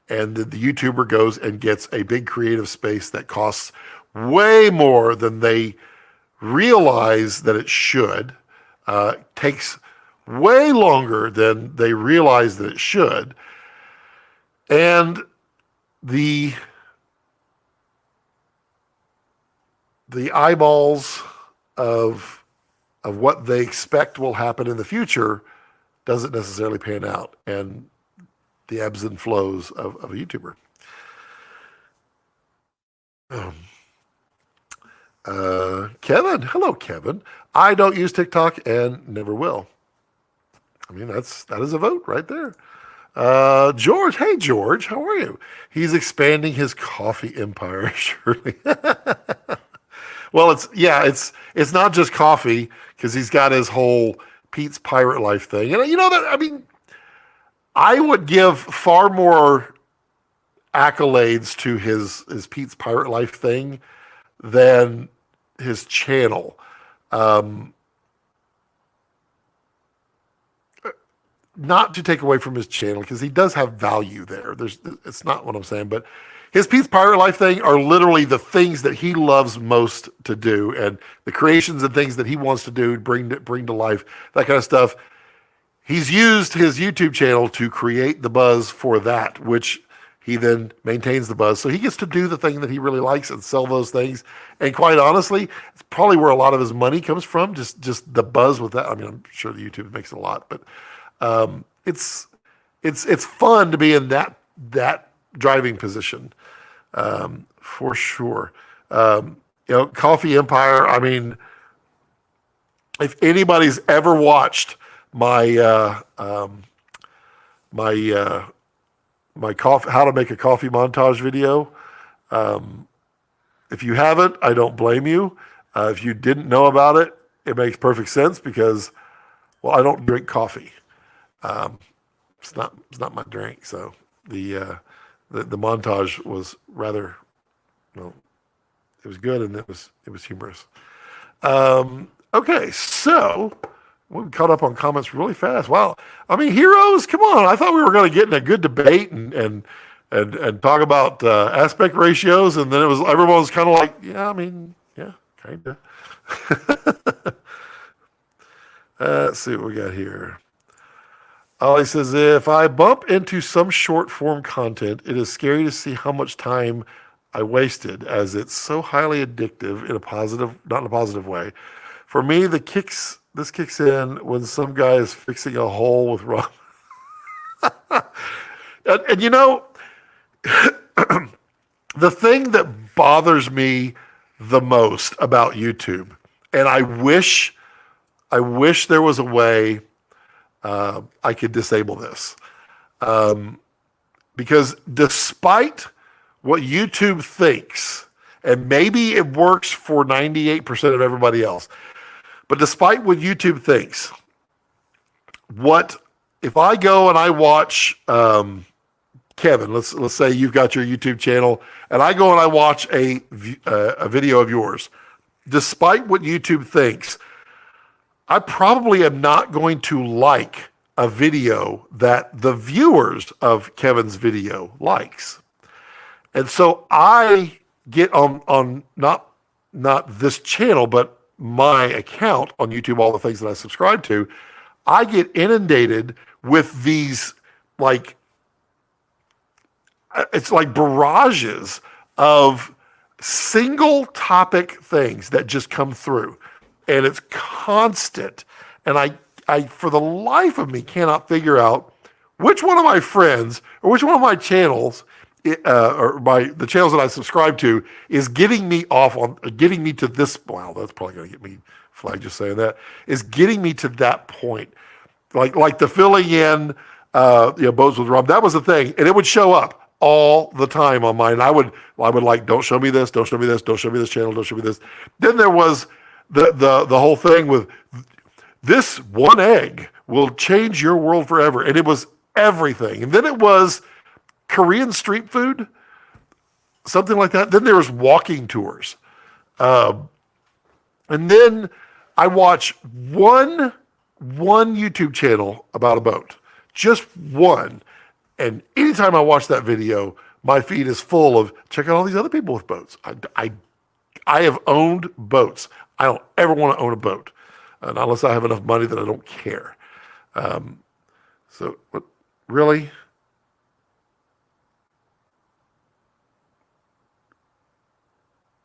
And the YouTuber goes and gets a big creative space that costs way more than they realize that it should, takes way longer than they realize that it should. And the eyeballs of what they expect will happen in the future doesn't necessarily pan out, and the ebbs and flows of a YouTuber. Kevin, hello, Kevin. I don't use TikTok and never will. I mean, that is a vote right there. George, hey George, how are you? He's expanding his coffee empire, surely. Well, it's not just coffee, because he's got his whole Pete's Pirate Life thing. And I mean, I would give far more accolades to his Pete's Pirate Life thing than his channel. Not to take away from his channel, because he does have value there. It's not what I'm saying, but his Pete's Pirate Life thing are literally the things that he loves most to do, and the creations and things that he wants to do, bring to life, that kind of stuff. He's used his YouTube channel to create the buzz for that, which he then maintains the buzz. So he gets to do the thing that he really likes and sell those things. And quite honestly, it's probably where a lot of his money comes from, just the buzz with that. I mean, I'm sure the YouTube makes a lot, but it's fun to be in that driving position, for sure. Coffee Empire. I mean, if anybody's ever watched my coffee, how to make a coffee montage video, if you haven't, I don't blame you. If you didn't know about it, it makes perfect sense, because, well, I don't drink coffee. It's not my drink. So the montage was rather, well, it was good, and it was humorous. Okay, so We caught up on comments really fast. Wow. I mean, heroes, come on. I thought we were going to get in a good debate and talk about aspect ratios, and then everyone was kind of like, yeah, I mean, yeah, kind of. Let's see what we got here. Ollie says, if I bump into some short form content, it is scary to see how much time I wasted, as it's so highly addictive in a positive, not in a positive way. For me, this kicks in when some guy is fixing a hole with rum. and you know, the thing that bothers me the most about YouTube, and I wish there was a way I could disable this. Because despite what YouTube thinks, and maybe it works for 98% of everybody else, but despite what YouTube thinks, if I go and I watch Kevin, let's say you've got your YouTube channel, and I go and I watch a video of yours, despite what YouTube thinks, I probably am not going to like a video that the viewers of Kevin's video likes. And so I get on not this channel, but my account on YouTube, all the things that I subscribe to, I get inundated with these, like, it's like barrages of single topic things that just come through. And it's constant. And I, for the life of me, cannot figure out which one of my friends or which one of my channels, the channels that I subscribe to, is getting me to this. Wow, that's probably going to get me flagged just saying that. Is getting me to that point, like the filling in, boats with rum. That was the thing, and it would show up all the time on mine. And I would like, don't show me this, don't show me this, don't show me this channel, don't show me this. Then there was the whole thing with this one egg will change your world forever. And it was everything. And then it was Korean street food, something like that. Then there was walking tours. And then I watch one YouTube channel about a boat, just one. And anytime I watch that video, my feed is full of, check out all these other people with boats. I have owned boats. I don't ever want to own a boat, unless I have enough money that I don't care. Really?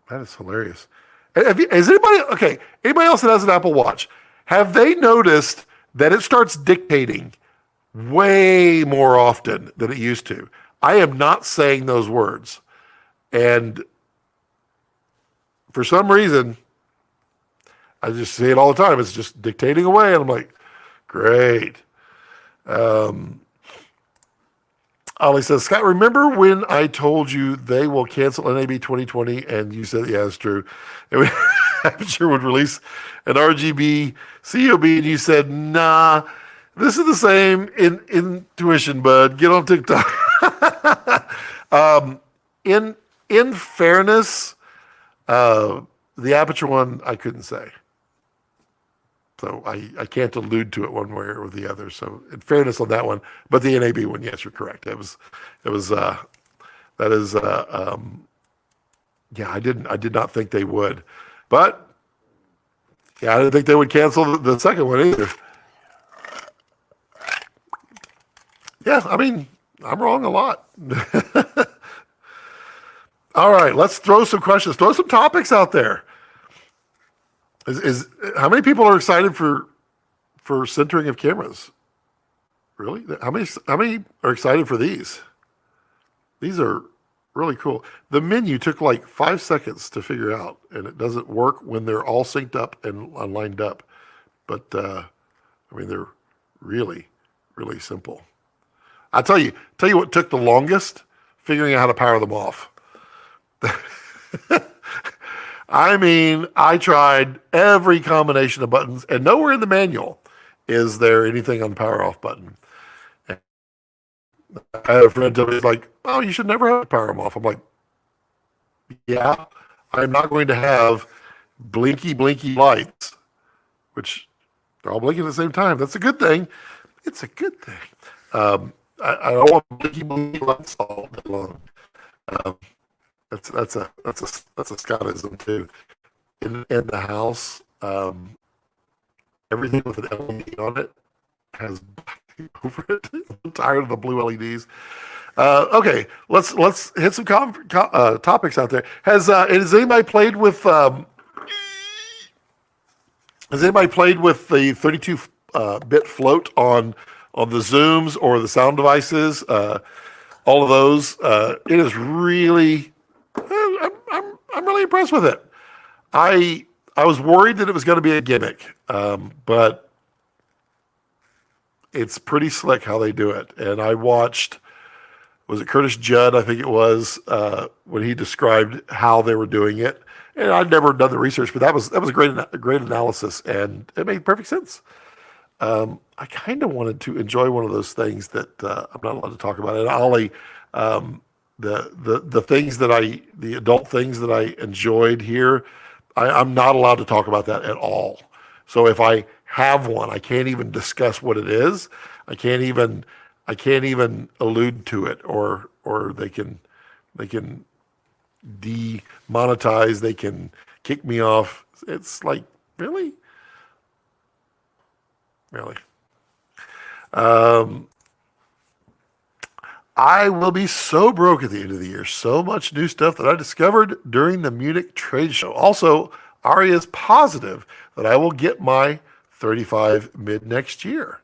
That is hilarious. Is anybody else that has an Apple Watch, have they noticed that it starts dictating way more often than it used to? I am not saying those words. And for some reason, I just say it all the time. It's just dictating away. And I'm like, great. Ollie says, Scott, remember when I told you they will cancel NAB 2020? And you said, yeah, it's true. Aperture would release an RGB COB. And you said, nah, this is the same intuition, bud. Get on TikTok. In fairness, the Aperture one, I couldn't say. So I can't allude to it one way or the other. So in fairness on that one, but the NAB one, yes, you're correct. I did not think they would, but yeah, I didn't think they would cancel the second one either. Yeah, I mean, I'm wrong a lot. All right, let's throw some questions, throw some topics out there. Is how many people are excited for centering of cameras? Really? How many are excited for these? These are really cool. The menu took like 5 seconds to figure out, and it doesn't work when they're all synced up and lined up. But I mean, they're really, really simple. I'll tell you what took the longest, figuring out how to power them off. I mean, I tried every combination of buttons, and nowhere in the manual is there anything on the power off button. And I had a friend tell me, like, oh, you should never have to power them off. I'm like, yeah, I'm not going to have blinky lights, which They're all blinking at the same time. That's a good thing. It's a good thing. I don't want blinky lights all day long. Um, that's a Scottism too. In the house, everything with an LED on it has black over it. I'm tired of the blue LEDs. Okay, let's hit some topics out there. Has anybody played with the 32 bit float on the Zooms or the sound devices? All of those. It is really. I'm really impressed with it. I was worried that it was going to be a gimmick, but it's pretty slick how they do it. And I watched, was it Curtis Judd? I think it was, when he described how they were doing it. And I'd never done the research, but that was a great analysis, and it made perfect sense. I kind of wanted to enjoy one of those things that I'm not allowed to talk about. And Ollie, the things the adult things that I enjoyed here, I'm not allowed to talk about that at all. So if I have one, I can't even discuss what it is. I can't even allude to it, or they can demonetize. They can kick me off. It's like, really. I will be so broke at the end of the year. So much new stuff that I discovered during the Munich trade show. Also, Ari is positive that I will get my 35 mid next year.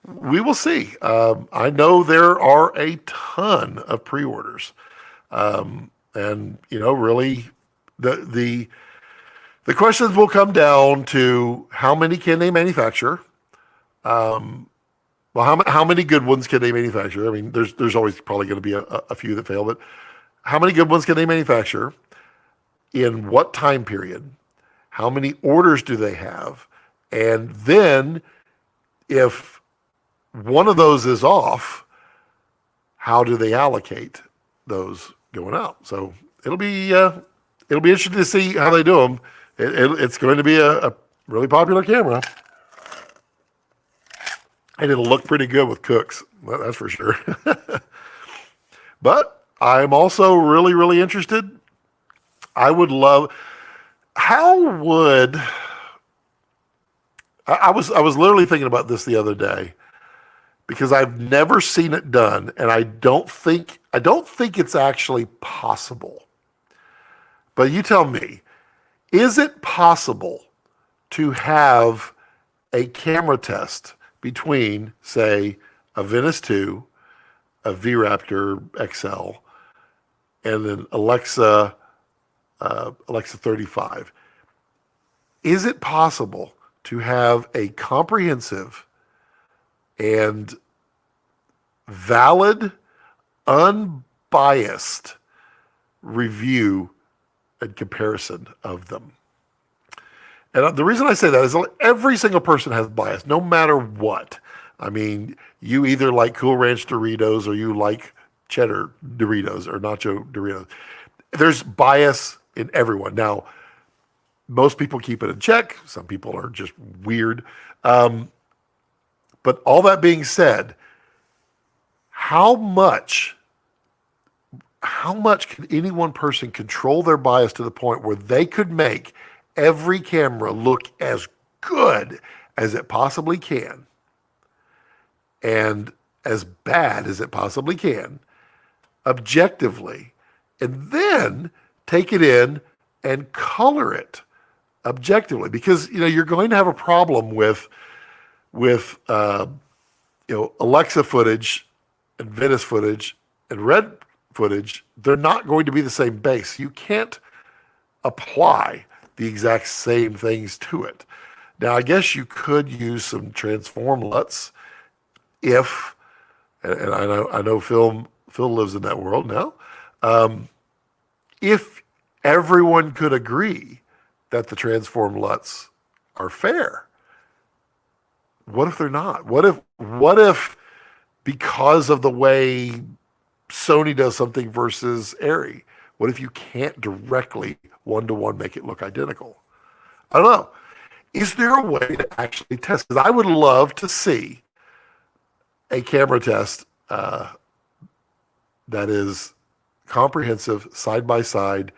We will see. I know there are a ton of pre-orders. And, really the questions will come down to how many can they manufacture? Well, how many good ones can they manufacture? I mean, there's always probably going to be a few that fail, but how many good ones can they manufacture? In what time period? How many orders do they have? And then if one of those is off, how do they allocate those going out? So it'll be interesting to see how they do them. It's going to be a really popular camera. And it'll look pretty good with cooks, that's for sure. But I'm also really, really interested. I was literally thinking about this the other day, because I've never seen it done, and I don't think it's actually possible. But you tell me, is it possible to have a camera test between, say, a Venice 2, a Vraptor XL, and an Alexa 35? Is it possible to have a comprehensive and valid, unbiased review and comparison of them? And the reason I say that is every single person has bias, no matter what. I mean, you either like Cool Ranch Doritos or you like cheddar Doritos or nacho Doritos. There's bias in everyone. Now, most people keep it in check. Some people are just weird. But all that being said, how much can any one person control their bias to the point where they could make every camera look as good as it possibly can and as bad as it possibly can, objectively, and then take it in and color it objectively? Because you're going to have a problem with Alexa footage and Venice footage and Red footage. They're not going to be the same base. You can't apply the exact same things to it. Now, I guess you could use some transform LUTs if, and I know Phil lives in that world now, if everyone could agree that the transform LUTs are fair. What if they're not? What if because of the way Sony does something versus Arri, what if you can't directly one-to-one make it look identical? I don't know. Is there a way to actually test? Because I would love to see a camera test that is comprehensive, side by side,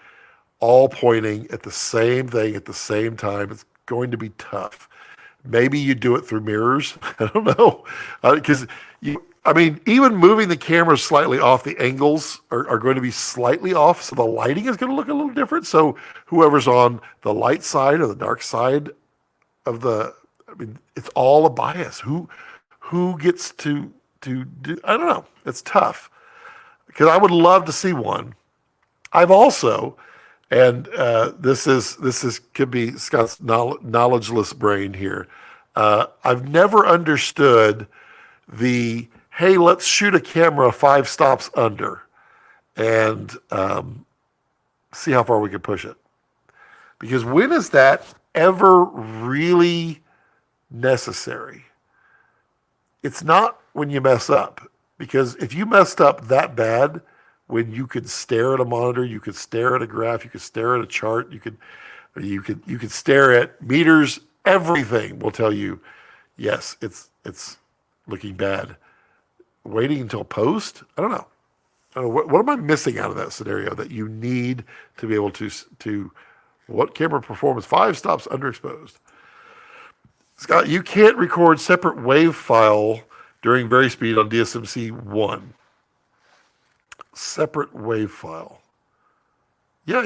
all pointing at the same thing at the same time. It's going to be tough. Maybe you do it through mirrors. I don't know. Because, I mean, even moving the camera slightly off, the angles are going to be slightly off. So the lighting is going to look a little different. So whoever's on the light side or the dark side of I mean, it's all a bias. Who gets to do, I don't know. It's tough. Because I would love to see one. I've also, and this is could be Scott's knowledgeless brain here. I've never understood the hey, let's shoot a camera 5 stops under, and see how far we can push it. Because when is that ever really necessary? It's not when you mess up. Because if you messed up that bad, when you could stare at a monitor, you could stare at a graph, you could stare at a chart, you could stare at meters, everything will tell you, yes, it's looking bad. Waiting until post? I don't know. What am I missing out of that scenario that you need to be able to what camera performance 5 stops underexposed? Scott, you can't record separate wave file during vary speed on DSMC1. Separate wave file. Yeah,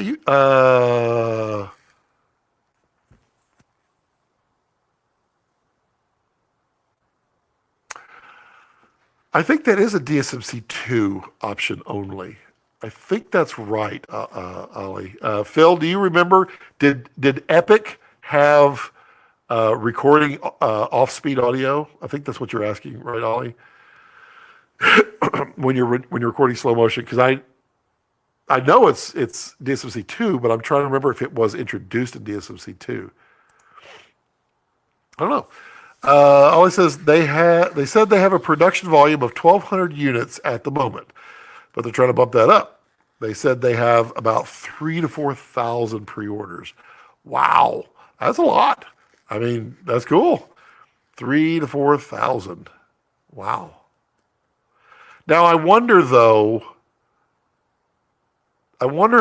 I think that is a DSMC2 option only. I think that's right, Ollie. Phil, do you remember, did Epic have recording off-speed audio? I think that's what you're asking, right, Ollie? when you're recording slow motion, because I know it's DSMC2, but I'm trying to remember if it was introduced in DSMC2. I don't know. Ollie says they said they have a production volume of 1,200 units at the moment, but they're trying to bump that up. They said they have about 3,000 to 4,000 pre-orders. Wow, that's a lot. I mean, that's cool. 3,000 to 4,000. Wow. Now, I wonder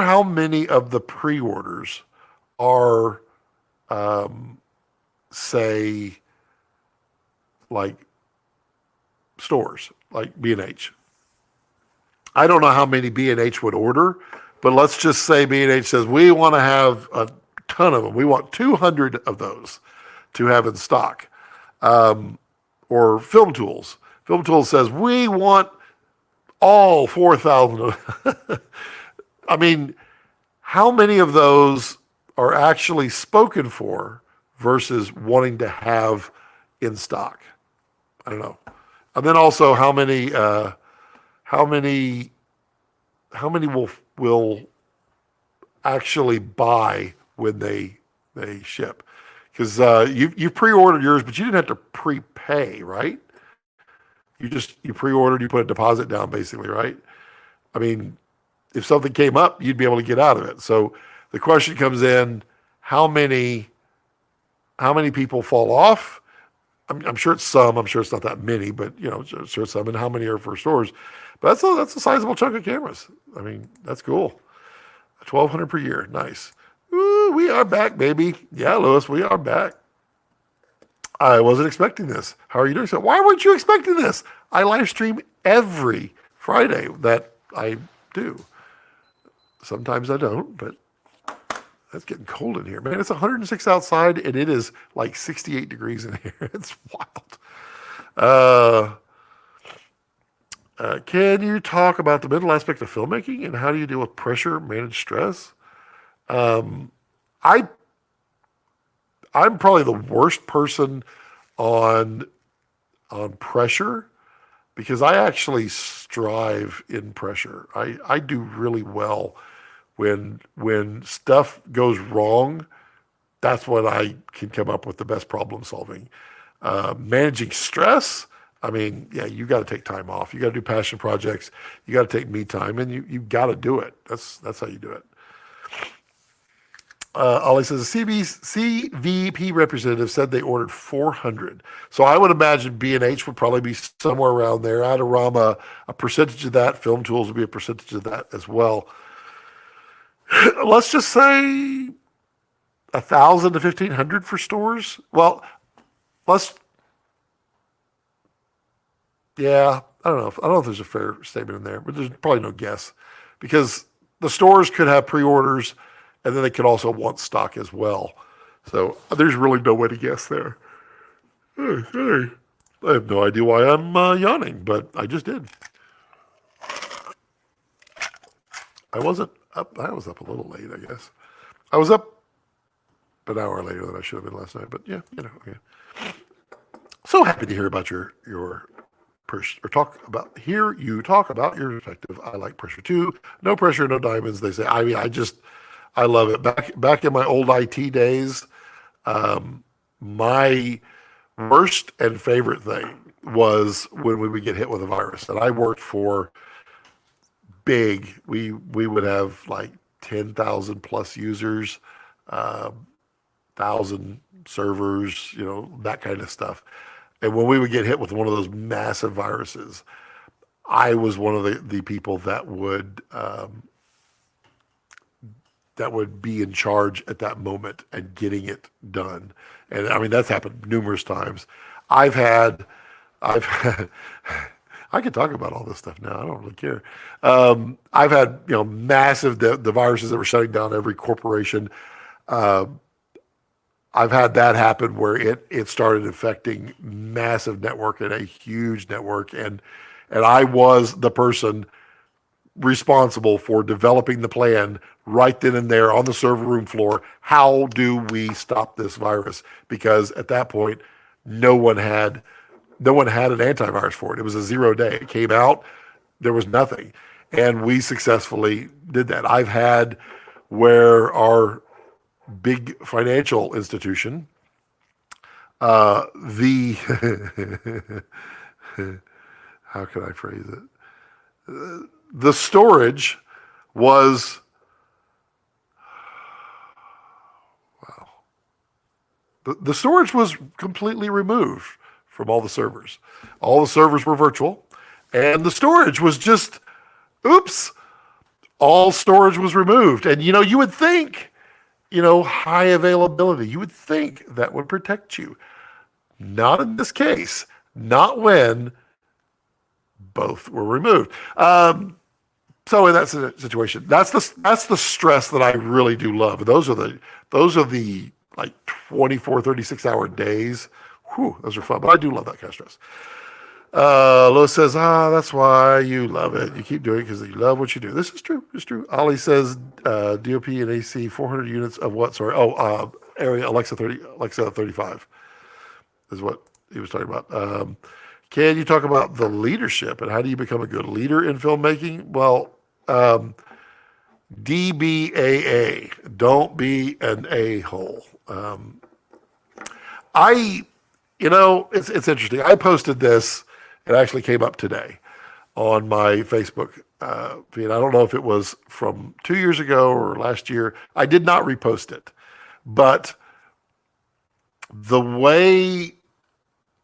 how many of the pre-orders are, say, like stores, like B&H. I don't know how many B&H would order, but let's just say B&H says, we want to have a ton of them. We want 200 of those to have in stock. Or Film Tools. Film Tools says, we want all 4,000. I mean, how many of those are actually spoken for versus wanting to have in stock? I don't know. And then also how many will actually buy when they ship? Because you pre-ordered yours, but you didn't have to prepay, right? You pre-ordered, you put a deposit down, basically, right? I mean, if something came up, you'd be able to get out of it. So the question comes in: how many people fall off? I'm sure it's some. I'm sure it's not that many, but I'm sure it's some. And how many are for stores? But that's a sizable chunk of cameras. I mean, that's cool. 1,200 per year, nice. Ooh, we are back, baby. Yeah, Lewis, we are back. I wasn't expecting this. How are you doing? So why weren't you expecting this? I live stream every Friday that I do. Sometimes I don't, but it's getting cold in here. Man, it's 106 outside, and it is like 68 degrees in here. It's wild. Can you talk about the mental aspect of filmmaking, and how do you deal with pressure, manage stress? I'm probably the worst person on pressure, because I actually strive in pressure. I do really well when stuff goes wrong. That's when I can come up with the best problem solving. Managing stress, I mean, yeah, you got to take time off. You got to do passion projects. You got to take me time, and you got to do it. That's how you do it. Ollie says a CVP representative said they ordered 400. So I would imagine B&H would probably be somewhere around there. Adorama, a percentage of that. Film Tools would be a percentage of that as well. Let's just say 1,000 to 1,500 for stores. Well, let's. Yeah, I don't know. I don't know if there's a fair statement in there, but there's probably no guess because the stores could have pre-orders, and then they could also want stock as well. So there's really no way to guess there. Hey, I have no idea why I'm yawning, but I just did. I wasn't up. I was up a little late, I guess. I was up an hour later than I should have been last night, but yeah, okay. So happy to hear about your or talk about hear you talk about your perspective. I like pressure too. No pressure, no diamonds. They say. I mean, I love it. Back in my old IT days, my worst and favorite thing was when we would get hit with a virus. And I worked for big. We would have like 10,000 plus users, 1,000 servers, that kind of stuff. And when we would get hit with one of those massive viruses, I was one of the people that would be in charge at that moment and getting it done. And I mean, that's happened numerous times. I've had, I could talk about all this stuff now. I don't really care. I've had, massive, the viruses that were shutting down every corporation. I've had that happen where it started affecting massive network and a huge network. And I was the person responsible for developing the plan right then and there on the server room floor. How do we stop this virus? Because at that point, no one had an antivirus for it. It was a 0 day. It came out, there was nothing. And we successfully did that. I've had where our big financial institution, how can I phrase it? The storage was, wow. The storage was completely removed from all the servers. All the servers were virtual, and the storage was just, oops, all storage was removed. And, you would think, high availability, you would think that would protect you. Not in this case. Not when both were removed. So in that situation, that's the stress that I really do love. Those are the like 24, 36-hour days. Whew, those are fun. But I do love that kind of stress. Lois says, that's why you love it. You keep doing it because you love what you do. This is true. It's true. Ollie says, DOP and AC, 400 units of what? Sorry. Area Alexa 35 is what he was talking about. Can you talk about the leadership and how do you become a good leader in filmmaking? Well, DBAA, don't be an a-hole. It's interesting. I posted this. It actually came up today on my Facebook feed. I don't know if it was from 2 years ago or last year. I did not repost it, but the way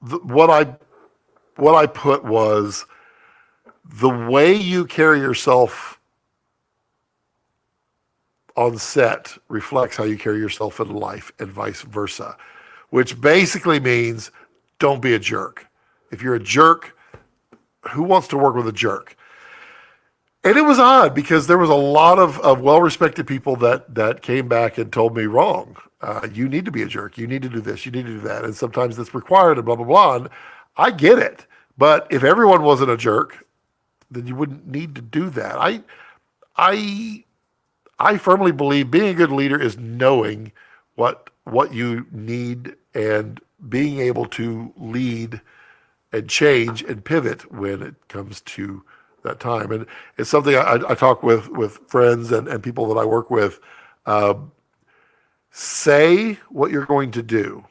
what I put was the way you carry yourself on set reflects how you carry yourself in life and vice versa, which basically means don't be a jerk. If you're a jerk, who wants to work with a jerk? And it was odd because there was a lot of well-respected people that came back and told me wrong. You need to be a jerk. You need to do this. You need to do that. And sometimes that's required and blah, blah, blah. And I get it. But if everyone wasn't a jerk, then you wouldn't need to do that. I firmly believe being a good leader is knowing what you need and being able to lead and change and pivot when it comes to that time. And it's something I talk with friends and people that I work with. Say what you're going to do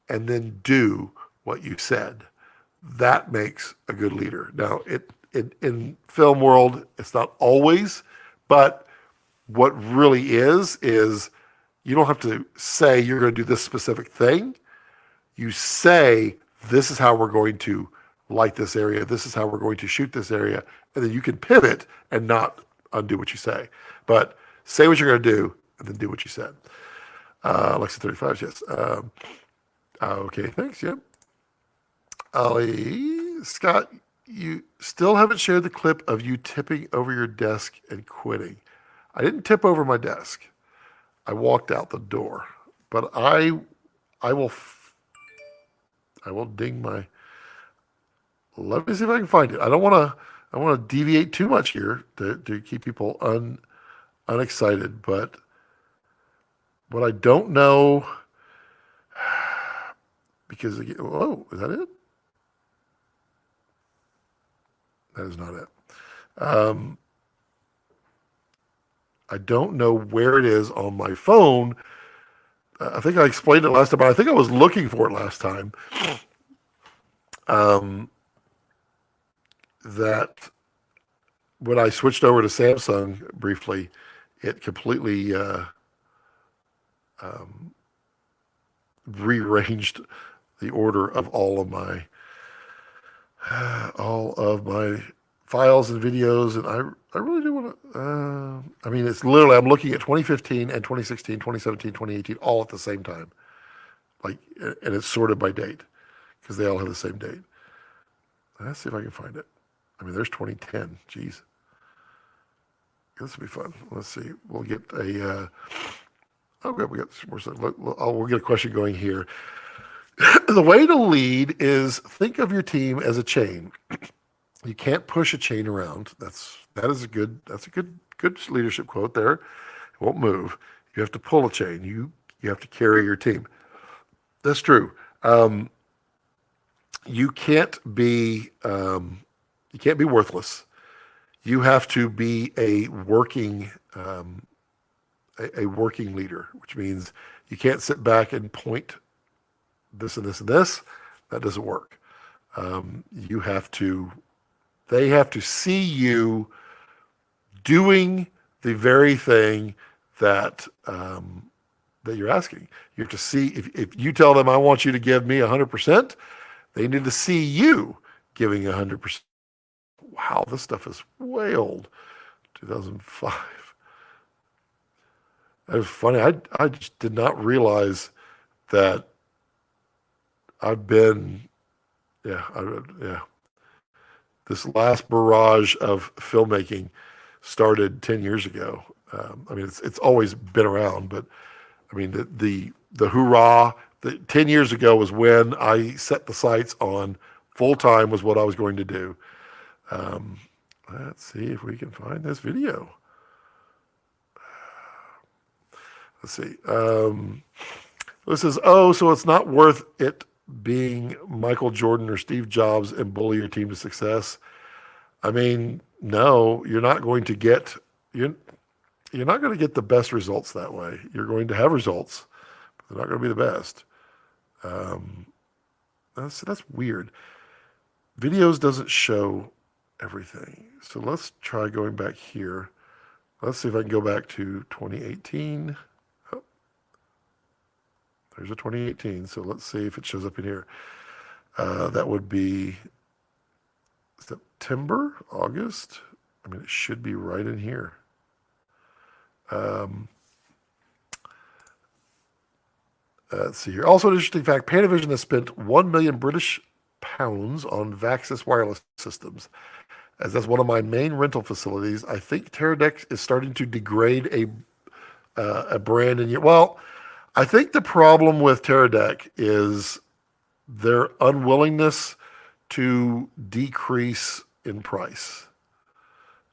and then do what you said. That makes a good leader. Now, in film world, it's not always, but what really is You don't have to say you're going to do this specific thing. You say, this is how we're going to light this area. This is how we're going to shoot this area. And then you can pivot and not undo what you say. But say what you're going to do and then do what you said. Alexa 35, yes. Okay, thanks. Yep. Ali, Scott, you still haven't shared the clip of you tipping over your desk and quitting. I didn't tip over my desk. I walked out the door. But I will ding my. Let me see if I can find it. I don't want to. I want to deviate too much here to keep people unexcited. But what I don't know, because whoa, is that it? That is not it. I don't know where it is on my phone. I think I explained it last time, but I think I was looking for it last time. That when I switched over to Samsung briefly, it completely rearranged the order of all of my files and videos, and I really do want to. I mean, it's literally I'm looking at 2015 and 2016, 2017, 2018, all at the same time, like, and it's sorted by date because they all have the same date. Let's see if I can find it. I mean, there's 2010. Jeez. This will be fun. Let's see. We'll get a. Okay, we got some more stuff. We'll get a question going here. The way to lead is think of your team as a chain. You can't push a chain around. That is a good leadership quote there. It won't move. You have to pull a chain. You have to carry your team. That's true. You can't be worthless. You have to be a working leader, which means you can't sit back and point this and this and this. That doesn't work. They have to see you doing the very thing that that you're asking. You have to see if you tell them, I want you to give me 100%, they need to see you giving 100%. Wow, this stuff is way old. 2005. It was funny. I just did not realize that I've been, yeah. This last barrage of filmmaking started 10 years ago. I mean, it's always been around, but I mean, the hoorah, 10 years ago was when I set the sights on full time was what I was going to do. Let's see if we can find this video. Let's see. This is, so it's not worth it being Michael Jordan or Steve Jobs and bully your team to success. I mean, no, you're not going to get the best results that way. You're going to have results, but they're not going to be the best. That's weird. Videos doesn't show everything. So let's try going back here. Let's see if I can go back to 2018. Oh, there's a 2018. So let's see if it shows up in here. That would be September, August. I mean, it should be right in here. Let's see here. Also, an interesting fact, Panavision has spent 1 million British pounds on Vaxis wireless systems. As that's one of my main rental facilities. I think Teradek is starting to degrade a brand. I think the problem with Teradek is their unwillingness to decrease in price.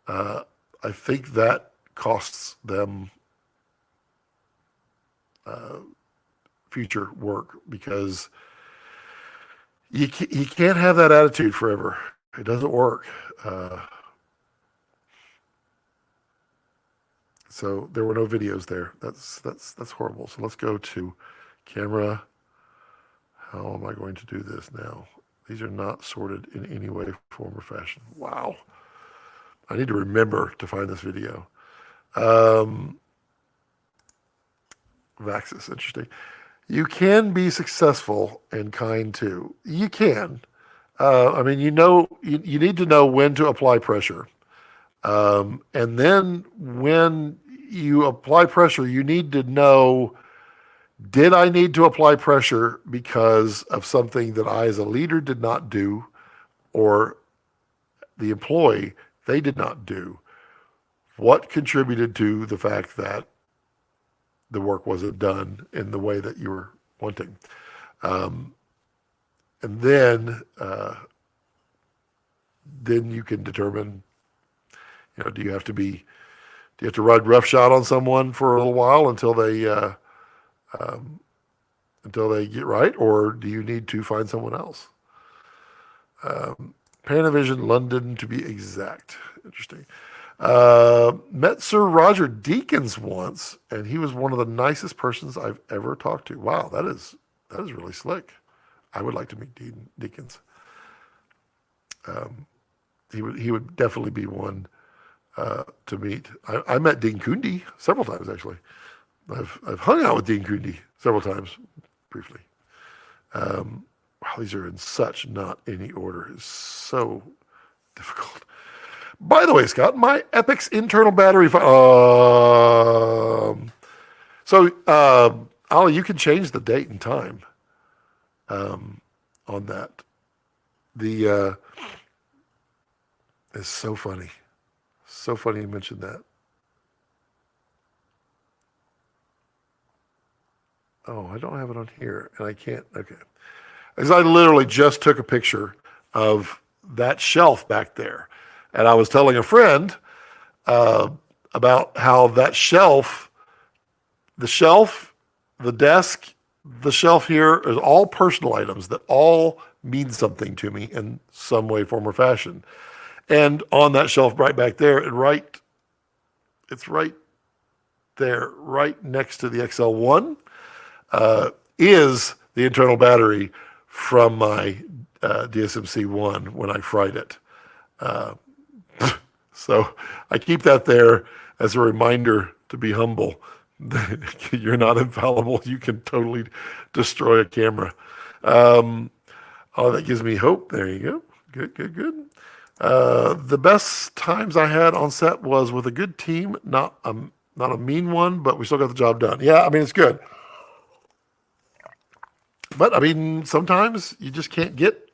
I think that costs them future work because you can't have that attitude forever. It doesn't work. So there were no videos there. That's horrible. So let's go to camera. How am I going to do this now? These are not sorted in any way, form, or fashion. Wow. I need to remember to find this video. Vaxis, interesting. You can be successful and kind too. You can. I mean, you need to know when to apply pressure. And then when you apply pressure, you need to know, did I need to apply pressure because of something that I as a leader did not do, or the employee, they did not do? What contributed to the fact that the work wasn't done in the way that you were wanting? And then you can determine, do you have to ride roughshod on someone for a little while until they get right, or do you need to find someone else? Panavision, London, to be exact. Interesting. Met Sir Roger Deakins once, and he was one of the nicest persons I've ever talked to. Wow, that is really slick. I would like to meet Deakins. He would definitely be one to meet. I met Dean Kundi several times, actually. I've hung out with Dean Kundi several times, briefly. Wow, these are in such not any order. It's so difficult. By the way, Scott, my Epic's internal battery. Ollie, you can change the date and time on that. It's so funny. So funny you mentioned that. Oh, I don't have it on here, and I can't. Okay. Because I literally just took a picture of that shelf back there. And I was telling a friend about how that shelf, the desk, the shelf here is all personal items that all mean something to me in some way, form, or fashion. And on that shelf right back there, it's right there, right next to the XL1, is the internal battery from my DSMC-1 when I fried it. So I keep that there as a reminder to be humble. You're not infallible. You can totally destroy a camera. Oh, that gives me hope. There you go. Good. The best times I had on set was with a good team, not a mean one, but we still got the job done. Yeah, I mean, it's good. But I mean, sometimes you just can't get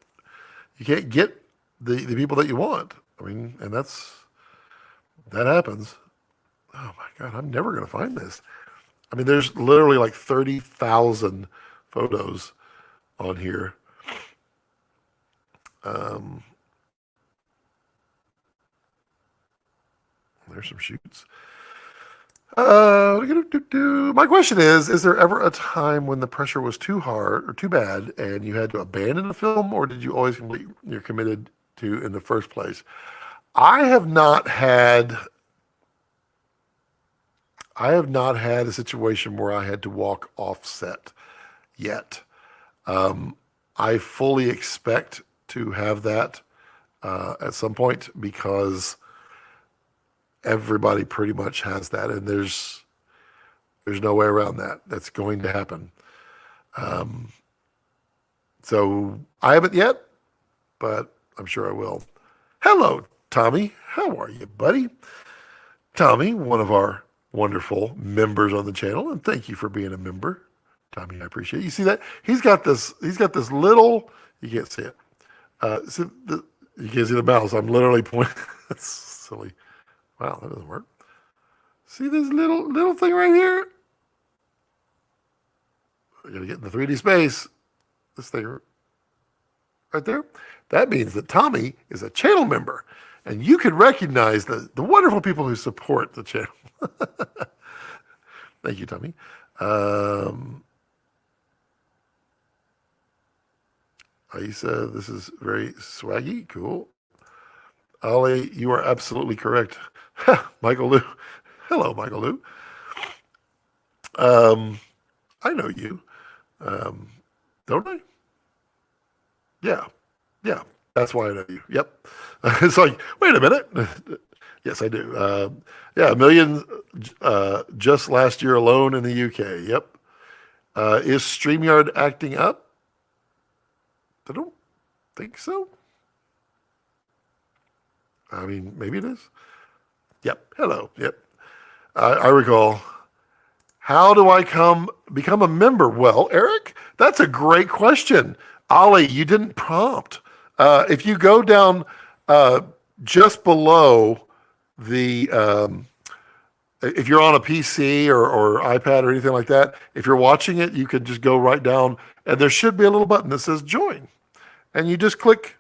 the people that you want. I mean, and that happens. Oh my God, I'm never going to find this. I mean, there's literally like 30,000 photos on here. There's some shoots. My question is there ever a time when the pressure was too hard or too bad and you had to abandon the film, or did you always complete you're committed to in the first place? I have not had a situation where I had to walk off set yet. I fully expect to have that at some point, because everybody pretty much has that, and there's no way around that. That's going to happen. So I haven't yet, but I'm sure I will. Hello, Tommy. How are you, buddy? Tommy, one of our wonderful members on the channel, and thank you for being a member. Tommy, I appreciate it. You see that? He's got this little, you can't see it. You can't see the mouse. I'm literally pointing. That's silly. Wow, that doesn't work. See this little thing right here? I gotta get in the 3D space. This thing right there. That means that Tommy is a channel member, and you can recognize the wonderful people who support the channel. Thank you, Tommy. Aisa, this is very swaggy. Cool. Ollie, you are absolutely correct. Michael Lou. Hello, Michael Lou. I know you. Don't I? Yeah. That's why I know you. Yep. It's like, wait a minute. Yes, I do. Yeah, $1 million just last year alone in the UK. Yep. Is StreamYard acting up? I don't think so. I mean, maybe it is. Yep. Hello. Yep. I recall. How do I become a member? Well, Eric, that's a great question. Ollie, you didn't prompt. If you go down just below the, if you're on a PC or iPad or anything like that, if you're watching it, you can just go right down and there should be a little button that says join. And you just click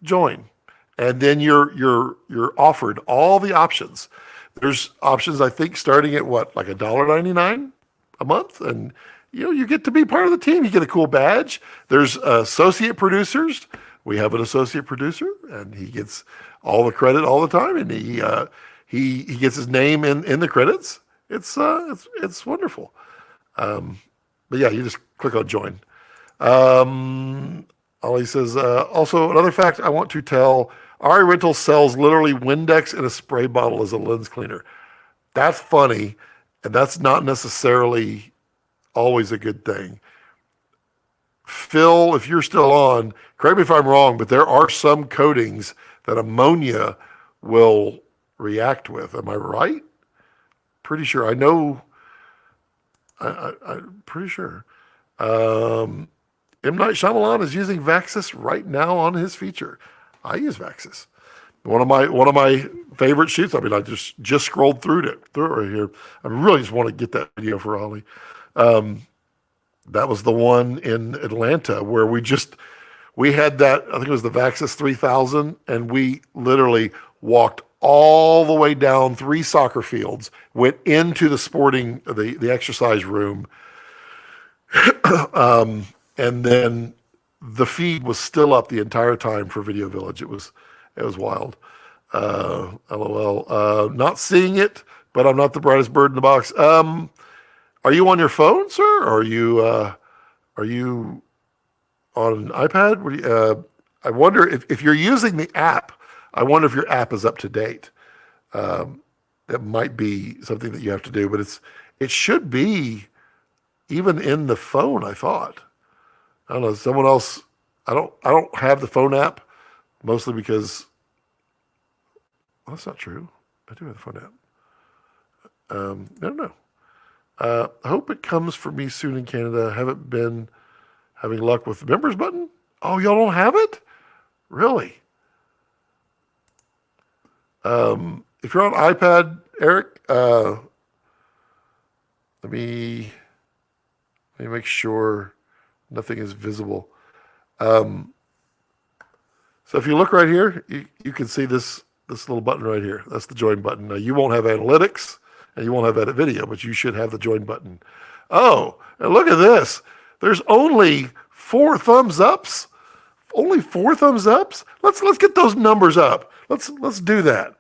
join. And then you're offered all the options. There's options, I think, starting at what, like $1.99 a month, and you get to be part of the team. You get a cool badge. There's associate producers. We have an associate producer, and he gets all the credit all the time, and he gets his name in the credits. It's wonderful. But yeah, you just click on join. Ollie says, also another fact I want to tell, RE Rental sells literally Windex in a spray bottle as a lens cleaner. That's funny, and that's not necessarily always a good thing. Phil, if you're still on, correct me if I'm wrong, but there are some coatings that ammonia will react with. Am I right? Pretty sure. I know. I'm pretty sure. M. Night Shyamalan is using Vaxxis right now on his feature. I use Vaxxis. One of my favorite shoots. I mean, I just scrolled through it right here. I really just want to get that video for Ollie. That was the one in Atlanta where we had that. I think it was the Vaxxis 3000, and we literally walked all the way down 3 soccer fields, went into the exercise room, and then the feed was still up the entire time for Video Village. It was wild. LOL. Not seeing it, but I'm not the brightest bird in the box. Are you on your phone, sir? Or are you on an iPad? I wonder if you're using the app. I wonder if your app is up to date. That might be something that you have to do, but it should be even in the phone. I thought. I don't know. Someone else. I don't have the phone app, mostly because. Well, that's not true. I do have the phone app. No. I hope it comes for me soon in Canada. I haven't been having luck with the members button. Oh, y'all don't have it? Really? If you're on iPad, Eric, let me make sure nothing is visible. So if you look right here, you can see this little button right here. That's the join button. Now, you won't have analytics and you won't have edit video, but you should have the join button. Oh, and look at this. There's only 4 thumbs ups. Only 4 thumbs ups. Let's get those numbers up. Let's do that.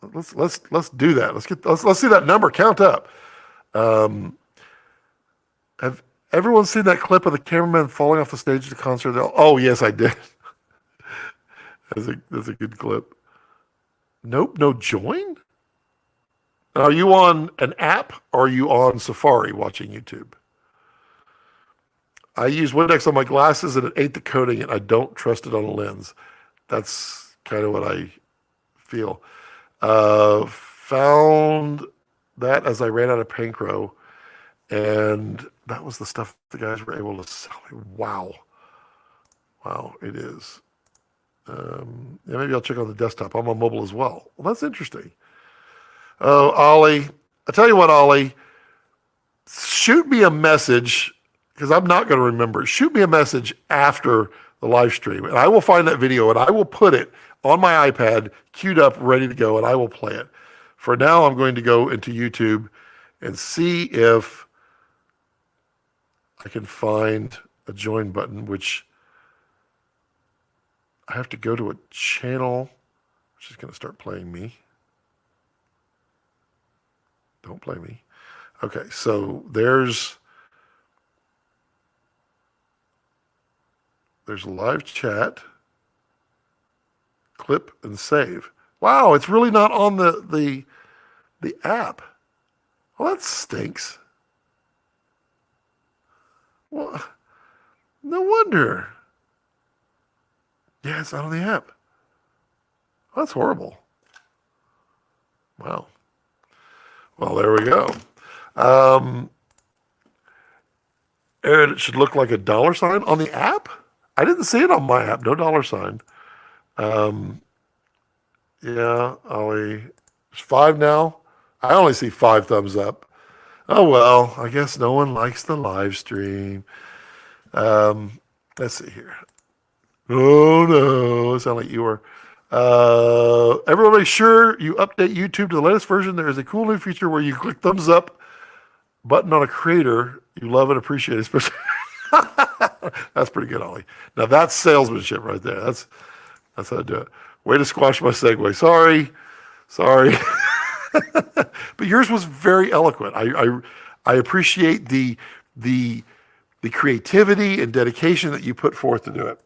Let's do that. Let's see that number count up. Have everyone seen that clip of the cameraman falling off the stage at the concert? Oh yes, I did. That's a good clip. Nope, no join. Are you on an app or are you on Safari watching YouTube? I use Windex on my glasses and it ate the coating and I don't trust it on a lens. That's kind of what I feel. Found that as I ran out of Pancro, and that was the stuff the guys were able to sell. Wow, it is. Yeah, maybe I'll check on the desktop. I'm on mobile as well. Well, that's interesting. Oh, Ollie, I tell you what, Ollie, shoot me a message because I'm not going to remember. Shoot me a message after the live stream, and I will find that video and I will put it on my iPad, queued up, ready to go, and I will play it. For now, I'm going to go into YouTube and see if I can find a join button, which I have to go to a channel, which is going to start playing me. Don't play me. Okay, so there's live chat, clip and save. Wow, it's really not on the app. Well, that stinks. Well, no wonder. Yeah, it's not on the app. Well, that's horrible. Wow. Well, there we go. And it should look like a dollar sign on the app. I didn't see it on my app. No dollar sign. Yeah, Ollie. It's 5 now. I only see 5 thumbs up. Oh, well, I guess no one likes the live stream. Let's see here. Oh, no. It sounded like you were. Everybody, sure you update YouTube to the latest version. There is a cool new feature where you click thumbs up button on a creator you love and appreciate, especially. That's pretty good, Ollie. Now that's salesmanship right there. That's how I do it. Way to squash my segue. Sorry. But yours was very eloquent. I appreciate the creativity and dedication that you put forth to do it.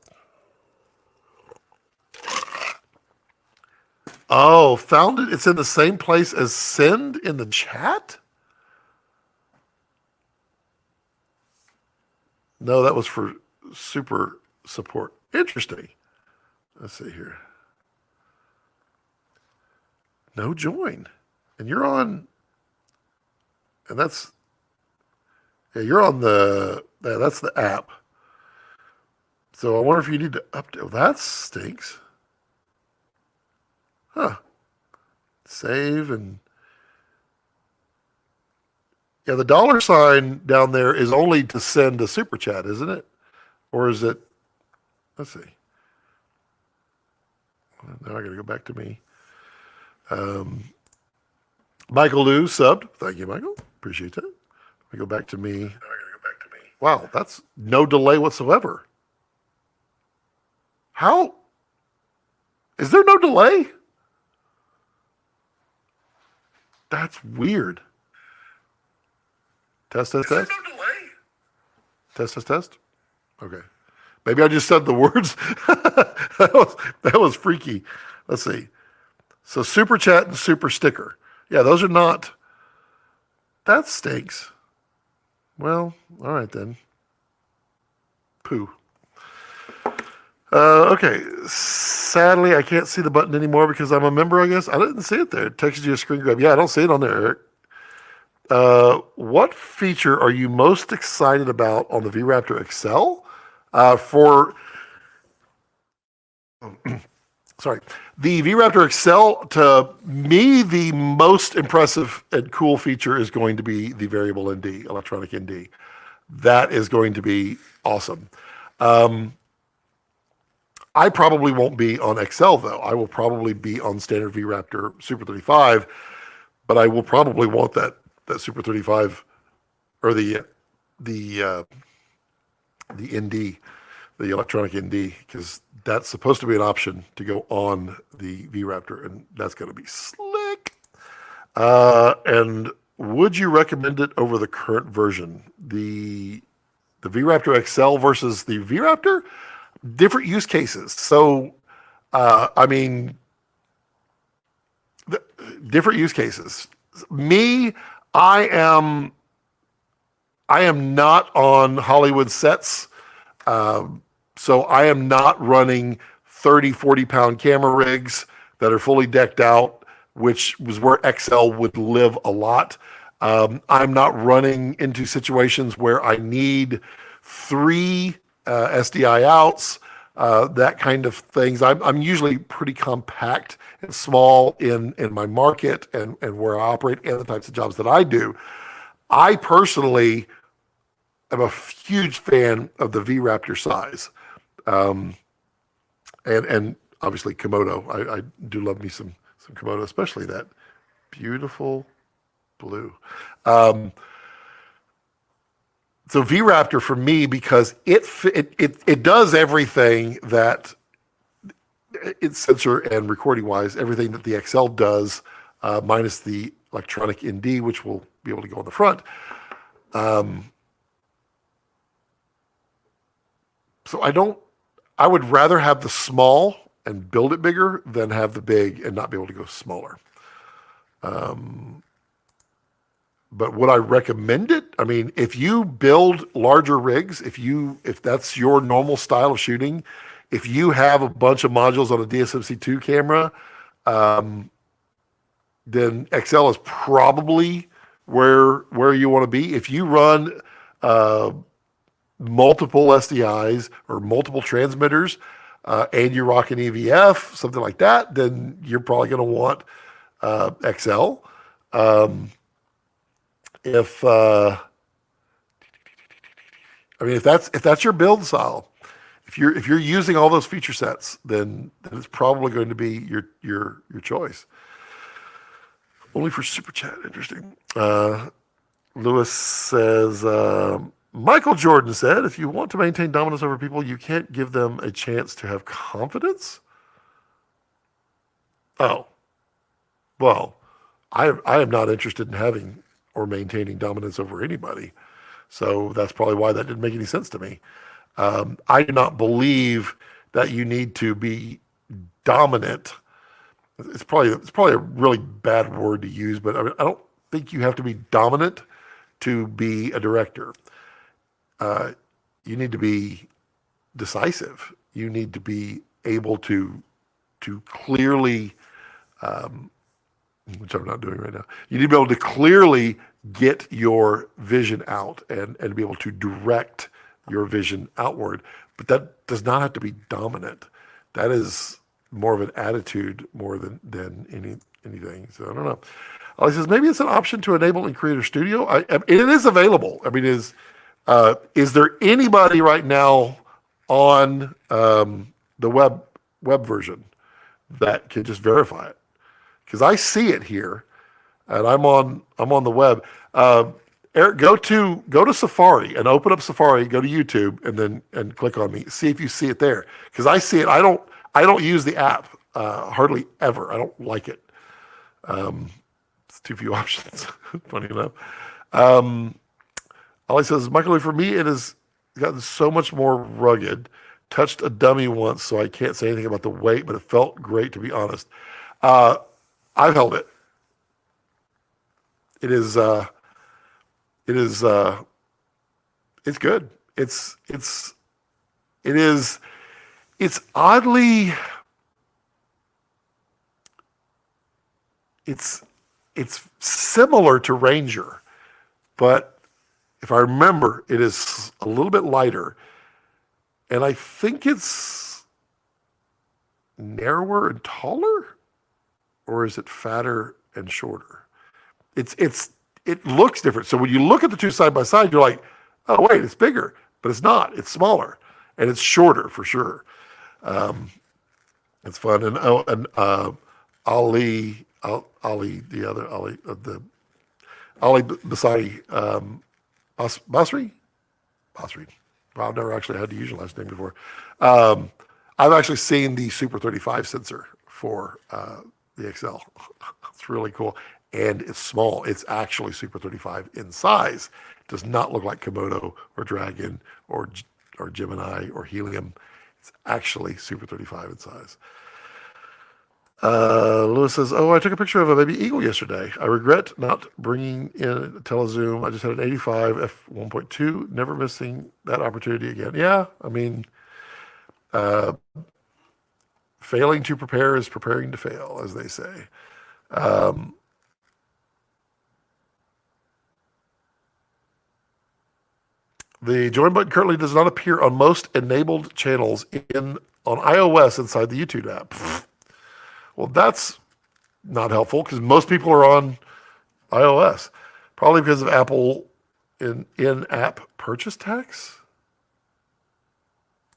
Oh, found it. It's in the same place as send in the chat? No, that was for super support. Interesting. Let's see here. No join. And you're on, and that's, yeah, you're on that's the app. So I wonder if you need to update. Oh, that stinks. Huh. Save and, yeah, the dollar sign down there is only to send a super chat, isn't it? Or is it, let's see. Now I got to go back to me. Michael Lou subbed. Thank you, Michael. Appreciate that. Let me go back to me. Wow, that's no delay whatsoever. How? Is there no delay? That's weird. Test. Is there no delay? Test. Okay. Maybe I just said the words. that was freaky. Let's see. So super chat and super sticker. Yeah, those are not. That stinks. Well, all right then. Poo. Okay. Sadly, I can't see the button anymore because I'm a member, I guess. I didn't see it there. It texted you a screen grab. Yeah, I don't see it on there, Eric. What feature are you most excited about on the Vraptor XL? The Vraptor XL, to me, the most impressive and cool feature is going to be the variable ND, electronic ND. That is going to be awesome. I probably won't be on XL, though. I will probably be on standard Vraptor Super 35, but I will probably want that Super 35 or the ND, the electronic ND, because that's supposed to be an option to go on the Vraptor, and that's going to be slick. And would you recommend it over the current version? The Vraptor XL versus the Vraptor? Different use cases. So, different use cases. Me, I am not on Hollywood sets. So I am not running 30, 40-pound camera rigs that are fully decked out, which was where XL would live a lot. I'm not running into situations where I need 3 SDI outs, that kind of things. I'm usually pretty compact and small in my market and where I operate and the types of jobs that I do. I personally am a huge fan of the Vraptor size. And obviously Komodo. I do love me some Komodo, especially that beautiful blue. So Vraptor for me, because it does everything that it's sensor and recording wise, everything that the XL does, minus the electronic ND, which will be able to go on the front. So I would rather have the small and build it bigger than have the big and not be able to go smaller. but would I recommend it? I mean, if you build larger rigs, if that's your normal style of shooting, if you have a bunch of modules on a DSMC2 camera, then XL is probably where you want to be. If you run multiple SDIs or multiple transmitters, and you rock an EVF, something like that, then you're probably going to want XL. If I mean, if that's your build style, if you're using all those feature sets, then it's probably going to be your choice. Only for super chat, interesting. Lewis says, Michael Jordan said, if you want to maintain dominance over people, you can't give them a chance to have confidence. Oh, well, I am not interested in having or maintaining dominance over anybody. So that's probably why that didn't make any sense to me. I do not believe that you need to be dominant. It's probably a really bad word to use, but I don't think you have to be dominant to be a director. You need to be decisive. You need to be able to clearly, which I'm not doing right now. You need to be able to clearly get your vision out and be able to direct your vision outward. But that does not have to be dominant. That is more of an attitude more than anything. So I don't know. He says maybe it's an option to enable in Creator Studio. It is available. I mean, is there anybody right now on the web version that can just verify it? Because I see it here, and I'm on the web. Eric, go to Safari and open up Safari. Go to YouTube and click on me. See if you see it there. Because I see it. I don't use the app hardly ever. I don't like it. It's too few options. Funny enough. Ollie says, Michael, for me, it has gotten so much more rugged. Touched a dummy once, so I can't say anything about the weight, but it felt great, to be honest. I've held it. It's good. It's oddly, it's similar to Ranger, but if I remember, it is a little bit lighter, and I think it's narrower and taller, or is it fatter and shorter? It looks different. So when you look at the two side by side, you're like, oh wait, it's bigger, but it's not. It's smaller and it's shorter for sure. It's fun. And Ali Basri, Basri. Well, I've never actually had to use your last name before. I've actually seen the Super 35 sensor for the XL. It's really cool. And it's small. It's actually Super 35 in size. It does not look like Komodo or Dragon or Gemini or Helium. It's actually Super 35 in size. Lewis says, I took a picture of a baby eagle yesterday. I regret not bringing in a telezoom. I just had an 85 f1.2, never missing that opportunity again. Yeah, I mean, failing to prepare is preparing to fail, as they say. The join button currently does not appear on most enabled channels on iOS inside the YouTube app. Well, that's not helpful because most people are on iOS, probably because of Apple in-app purchase tax.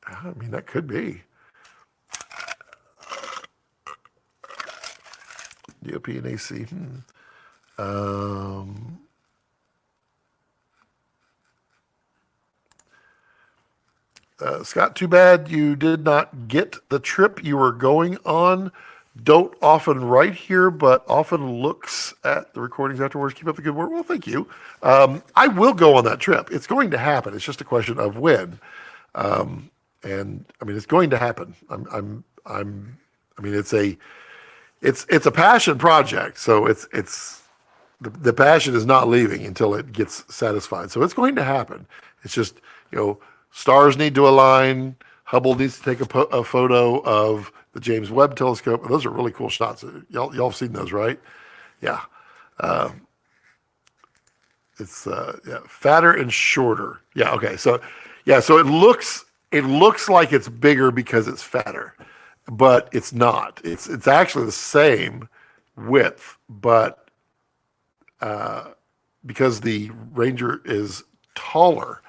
I mean, that could be. DOP and AC. Scott, too bad you did not get the trip you were going on. Don't often write here, but often looks at the recordings afterwards. Keep up the good work. Well, thank you. I will go on that trip. It's going to happen. It's just a question of when. And I mean, it's going to happen. I mean, it's a passion project. So the passion is not leaving until it gets satisfied. So it's going to happen. It's just, stars need to align. Hubble needs to take a photo of the James Webb Telescope. And those are really cool shots. Y'all have seen those, right? Yeah. It's fatter and shorter. Yeah. Okay. So it looks like it's bigger because it's fatter, but it's not. It's actually the same width, but because the Ranger is taller,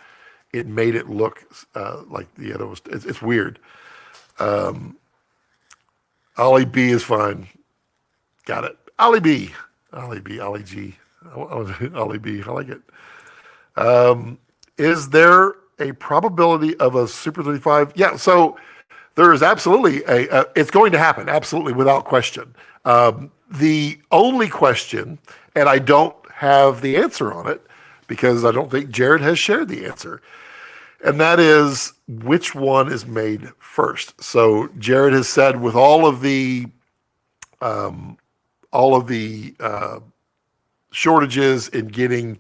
it made it look like the other was. It's weird. Ollie B is fine. Got it. Ollie B. Ollie B. Ollie G. Ollie B. I like it. Is there a probability of a Super 35? Yeah, so there is absolutely it's going to happen, absolutely, without question. The only question, and I don't have the answer on it because I don't think Jared has shared the answer, and that is which one is made first. So Jared has said with all of the shortages in getting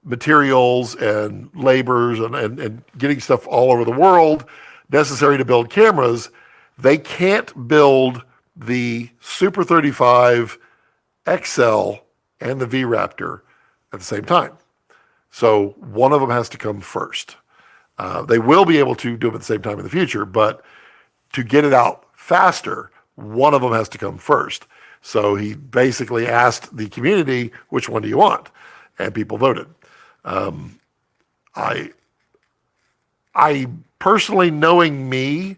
materials and labors and getting stuff all over the world necessary to build cameras, they can't build the Super 35 XL and the Vraptor at the same time. So one of them has to come first. They will be able to do them at the same time in the future, but to get it out faster, one of them has to come first. So he basically asked the community, which one do you want? And people voted. I personally, knowing me,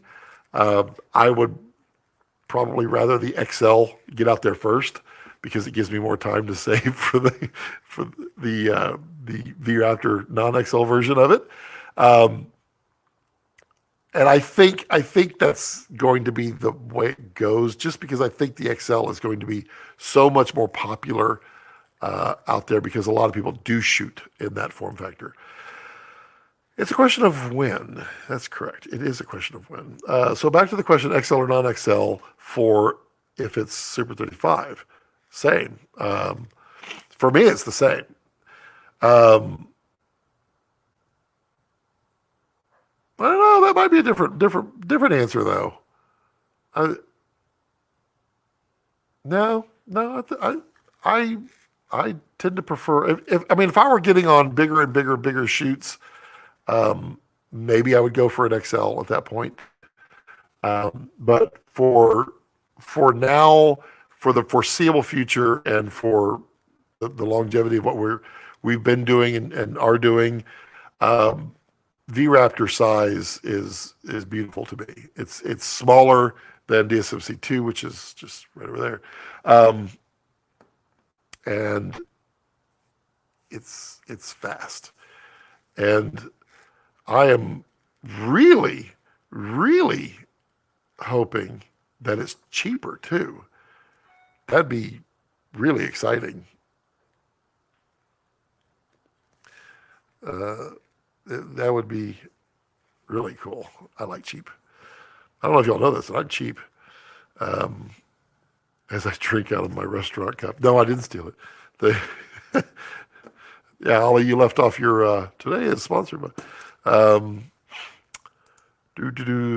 I would probably rather the XL get out there first because it gives me more time to save for the Vraptor non-XL version of it. And I think that's going to be the way it goes, just because I think the XL is going to be so much more popular out there because a lot of people do shoot in that form factor. It's a question of when. That's correct. It is a question of when. So back to the question, XL or non-XL for if it's Super 35. Same. For me, it's the same. I don't know. That might be a different answer, though. No. I tend to prefer. If I were getting on bigger and bigger shoots, maybe I would go for an XL at that point. But for now, for the foreseeable future, and for the longevity of what we've been doing and are doing, Vraptor size is beautiful to me. It's smaller than DSMC2, which is just right over there, and it's fast. And I am really, really hoping that it's cheaper too. That'd be really exciting. That would be really cool. I like cheap. I don't know if y'all know this, but I'm cheap. As I drink out of my restaurant cup. No, I didn't steal it. Yeah, Ollie, you left off your today is sponsored by.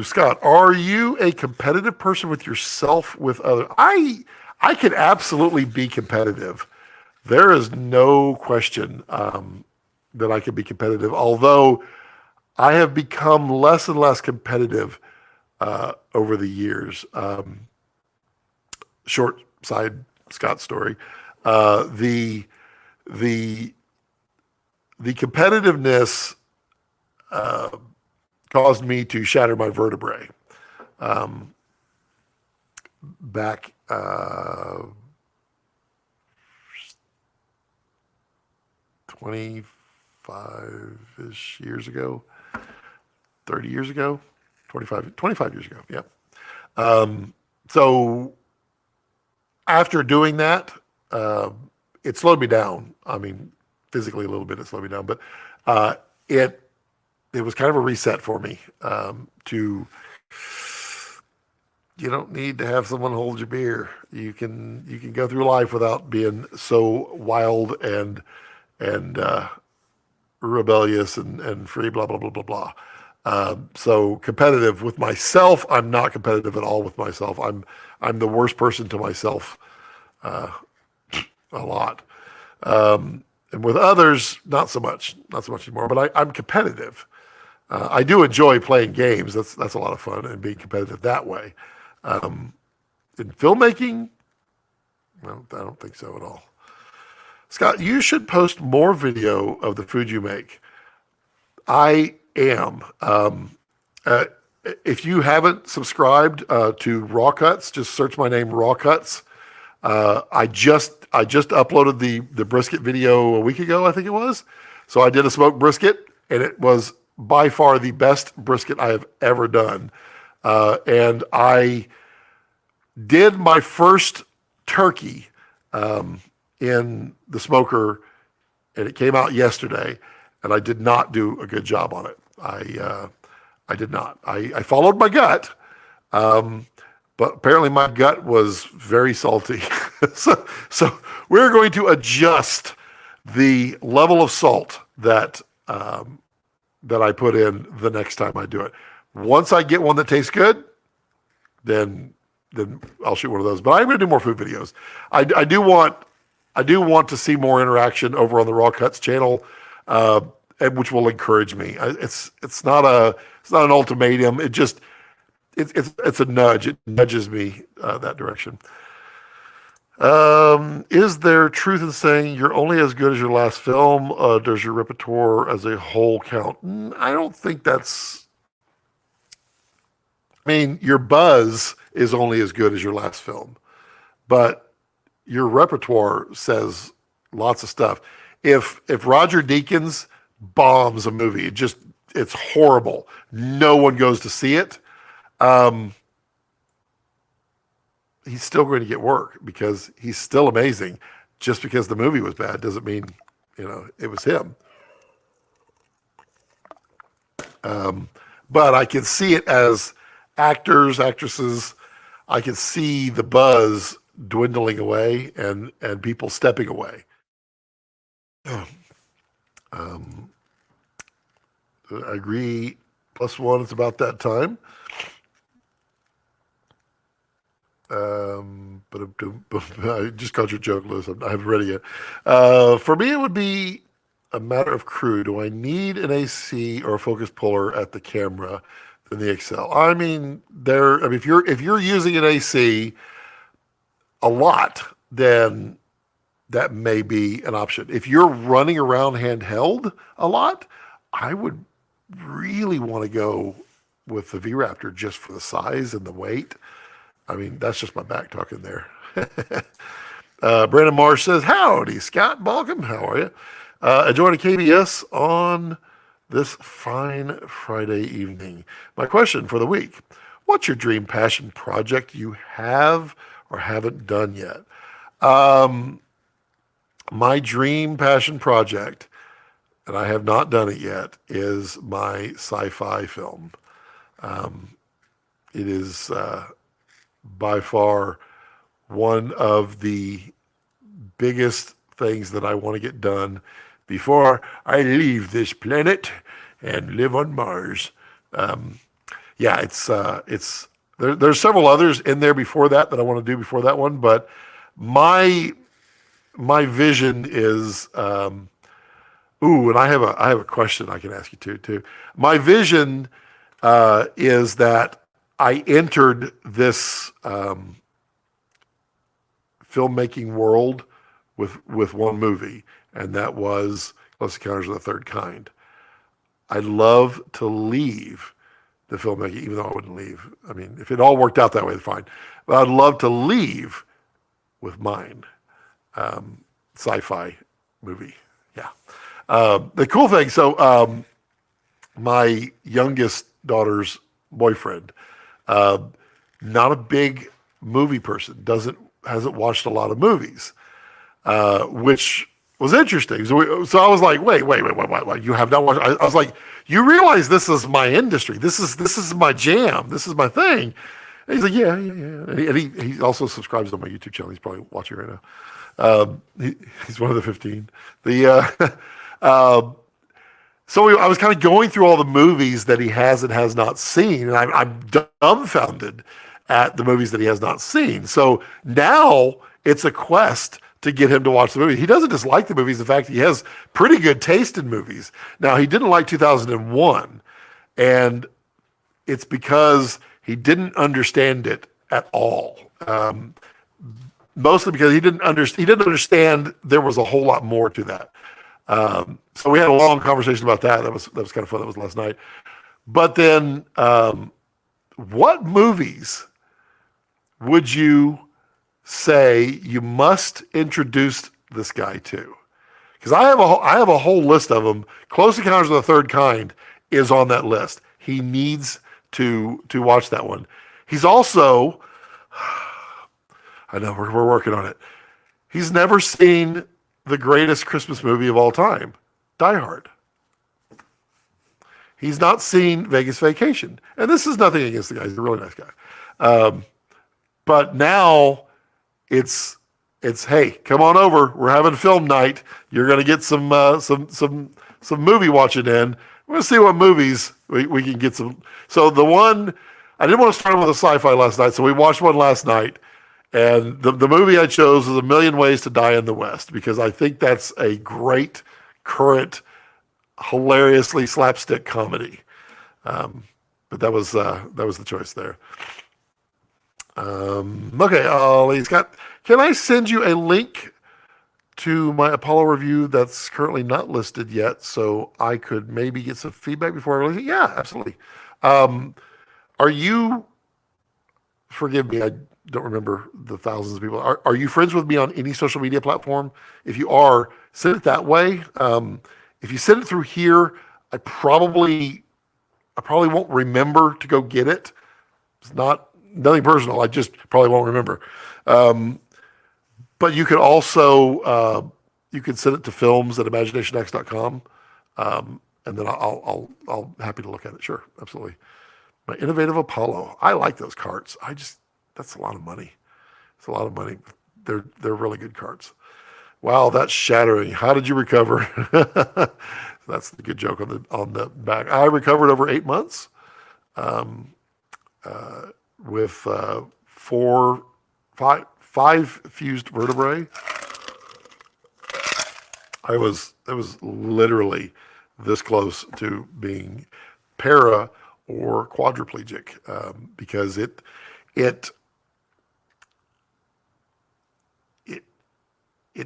Scott, are you a competitive person with yourself, with others? I can absolutely be competitive. There is no question that I can be competitive, although I have become less and less competitive over the years. Short side Scott story. The competitiveness caused me to shatter my vertebrae back 25-ish years ago, 30 years ago, 25 years ago. Yeah. So after doing that, it slowed me down. Physically a little bit, it slowed me down, but it was kind of a reset for me to you don't need to have someone hold your beer. You can go through life without being so wild and rebellious and free, blah blah blah blah blah. So competitive with myself, I'm not competitive at all with myself. I'm the worst person to myself a lot. And with others, not so much anymore. But I'm competitive. I do enjoy playing games. That's a lot of fun and being competitive that way. In filmmaking, well, I don't think so at all. Scott, you should post more video of the food you make. I am. If you haven't subscribed to Raw Cuts, just search my name, Raw Cuts. I just uploaded the brisket video a week ago, I think it was. So I did a smoked brisket, and it was by far the best brisket I have ever done. And I did my first turkey in the smoker, and it came out yesterday, and I did not do a good job on it. I did not. I followed my gut, but apparently my gut was very salty. so we're going to adjust the level of salt that I put in the next time I do it. Once I get one that tastes good, then I'll shoot one of those. But I'm going to do more food videos. I do want to see more interaction over on the Raw Cuts channel, which will encourage me. It's not an ultimatum. It's a nudge. It nudges me that direction. Is there truth in saying you're only as good as your last film? Does your repertoire as a whole count? I don't think that's. I mean, your buzz is only as good as your last film, but your repertoire says lots of stuff. If Roger Deakins bombs a movie, it's horrible. No one goes to see it. He's still going to get work because he's still amazing. Just because the movie was bad doesn't mean, it was him. But I can see it as actors, actresses. I can see the buzz dwindling away and people stepping away. I agree. +1, it's about that time. But I just caught your joke, Liz. I haven't read it yet. For me, it would be a matter of crew. Do I need an AC or a focus puller at the camera than the XL? I mean, if you're using an AC a lot, then that may be an option. If you're running around handheld a lot, I would really want to go with the Vraptor just for the size and the weight. I mean, that's just my back talking there. Brandon Marsh says, howdy, Scott Balcom. How are you? Enjoying KBS on this fine Friday evening. My question for the week: what's your dream passion project you have or haven't done yet? My dream passion project, and I have not done it yet, is my sci-fi film. It is by far one of the biggest things that I want to get done before I leave this planet and live on Mars. There's several others in there before that I want to do before that one, but my vision is and I have a question I can ask you too. My vision is that I entered this filmmaking world with one movie, and that was Close Encounters of the Third Kind. I'd love to leave the filmmaking, even though I wouldn't leave. I mean, if it all worked out that way, fine. But I'd love to leave with mine. Sci-fi movie. Yeah. The cool thing, so my youngest daughter's boyfriend, not a big movie person, hasn't watched a lot of movies, which was interesting. So I was like, wait, you have not watched? I was like, you realize this is my industry. This is my jam. This is my thing. He's like, yeah, yeah, yeah. And he also subscribes to my YouTube channel. He's probably watching right now. He's one of the 15. The So I was kind of going through all the movies that he has and has not seen, and I'm dumbfounded at the movies that he has not seen. So now it's a quest to get him to watch the movie. He doesn't just like the movies. In fact, he has pretty good taste in movies. Now, he didn't like 2001, and it's because he didn't understand it at all. Mostly because he didn't understand there was a whole lot more to that. So we had a long conversation about that. That was kind of fun. That was last night. But then, what movies would you say you must introduce this guy to? Because I have a whole list of them. Close Encounters of the Third Kind is on that list. He needs to watch that one. He's also, I know we're working on it. He's never seen the greatest Christmas movie of all time, Die Hard. He's not seen Vegas Vacation. And this is nothing against the guy. He's a really nice guy. But now it's hey, come on over. We're having film night. You're going to get some movie watching in. We're going to see what movies we can get some. So the one, I didn't want to start with a sci-fi last night, so we watched one last night. And the movie I chose was A Million Ways to Die in the West, because I think that's a great, current, hilariously slapstick comedy. But that was the choice there. Okay, Ollie's got, can I send you a link to my Apollo review that's currently not listed yet, so I could maybe get some feedback before I release it? Yeah, absolutely. Are you, forgive me, I don't remember the thousands of people. Are you friends with me on any social media platform? If you are, send it that way. If you send it through here, I probably won't remember to go get it. It's nothing personal. I just probably won't remember. But you could also you could send it to films@imaginationx.com, and then I'll happy to look at it. Sure, absolutely. My innovative Apollo. I like those carts. That's a lot of money. It's a lot of money. They're really good carts. Wow, that's shattering. How did you recover? That's the good joke on the back. I recovered over 8 months, with five fused vertebrae. I was literally this close to being para or quadriplegic, because it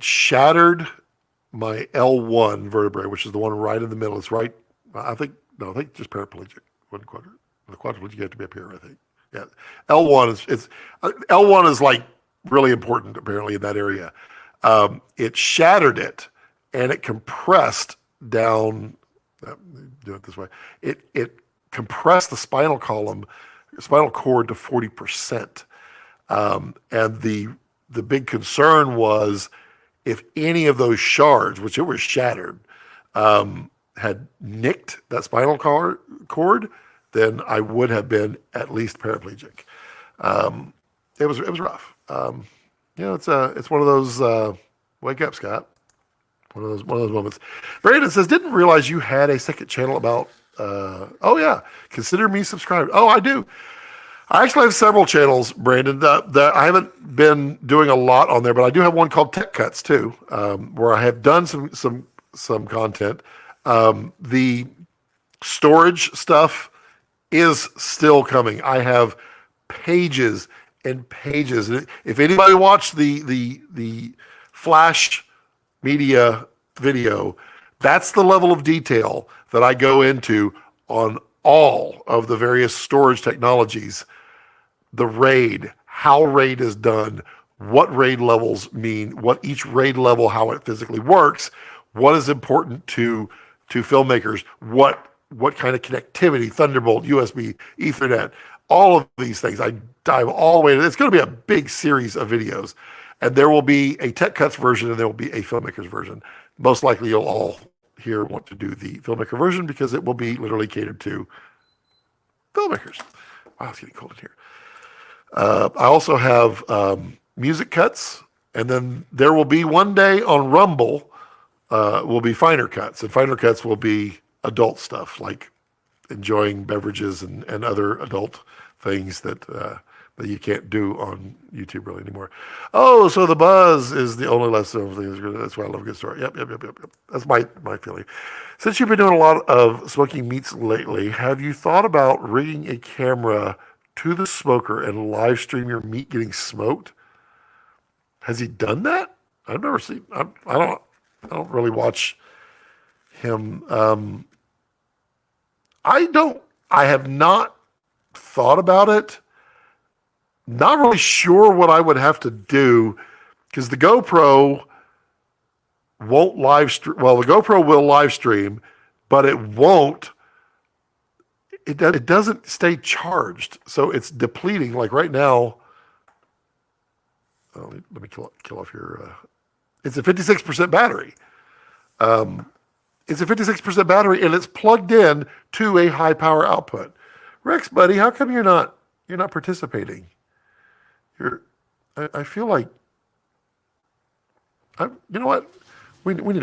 shattered my L1 vertebrae, which is the one right in the middle. It's right. I think just paraplegic. Wasn't the quadriplegic, you have to be up here, I think. Yeah, L1 is like really important apparently in that area. It shattered it, and it compressed down. Do it this way. It compressed the spinal cord to 40%, and the big concern was if any of those shards, which it was shattered, had nicked that spinal cord, then I would have been at least paraplegic. It was rough. It's one of those wake up, Scott. One of those moments. Brandon says, didn't realize you had a second channel about. Oh yeah, consider me subscribed. Oh, I do. I actually have several channels, Brandon. That I haven't been doing a lot on there, but I do have one called Tech Cuts too, where I have done some content. The storage stuff is still coming. I have pages and pages. If anybody watched the Flash Media video, that's the level of detail that I go into on all of the various storage technologies. The RAID, how RAID is done, what RAID levels mean, what each RAID level, how it physically works, what is important to filmmakers, what kind of connectivity, Thunderbolt, USB, Ethernet, all of these things. I dive all the way to. It's going to be a big series of videos, and there will be a Tech Cuts version and there will be a Filmmakers version. Most likely you'll all here want to do the Filmmaker version because it will be literally catered to filmmakers. Wow, it's getting cold in here. I also have music cuts, and then there will be one day on Rumble will be finer cuts, and finer cuts will be adult stuff like enjoying beverages and other adult things that you can't do on YouTube really anymore. Oh, so the buzz is the only lesson of things. That's why I love a good story. Yep. That's my feeling. Since you've been doing a lot of smoking meats lately, have you thought about rigging a camera to the smoker and live stream your meat getting smoked? Has he done that? I've never seen. I don't really watch him. I have not thought about it. Not really sure what I would have to do because the GoPro won't live stream. Well, the GoPro will live stream, but it won't. It doesn't stay charged, so it's depleting. Like right now, let me kill off your. It's a 56% battery. It's a 56% battery, and it's plugged in to a high power output. Rex, buddy, how come you're not participating? I feel like. You know what? We need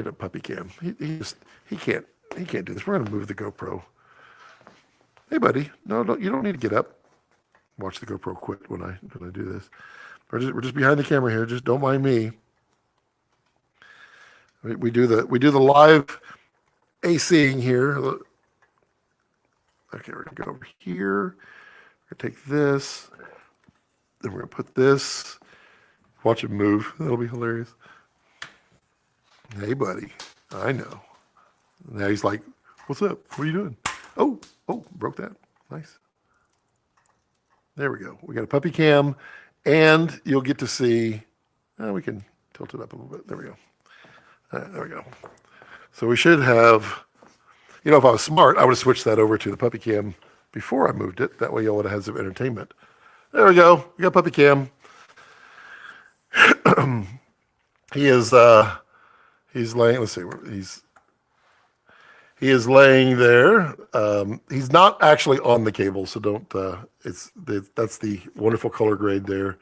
a puppy cam. He can't do this. We're gonna move the GoPro. Hey, buddy, no, you don't need to get up. Watch the GoPro quit when I do this. We're just behind the camera here. Just don't mind me. We do the live ACing here. Okay, we're gonna go over here. We're gonna take this. Then we're gonna put this. Watch it move. That'll be hilarious. Hey, buddy. I know. Now he's like, "What's up? What are you doing?" Oh, broke that. Nice. There we go. We got a puppy cam, and you'll get to see. We can tilt it up a little bit. There we go. There we go. So we should have. If I was smart, I would have switched that over to the puppy cam before I moved it. That way, y'all would have had some entertainment. There we go. We got puppy cam. He's laying. Let's see. He is laying there. He's not actually on the cable, so don't. That's the wonderful color grade there.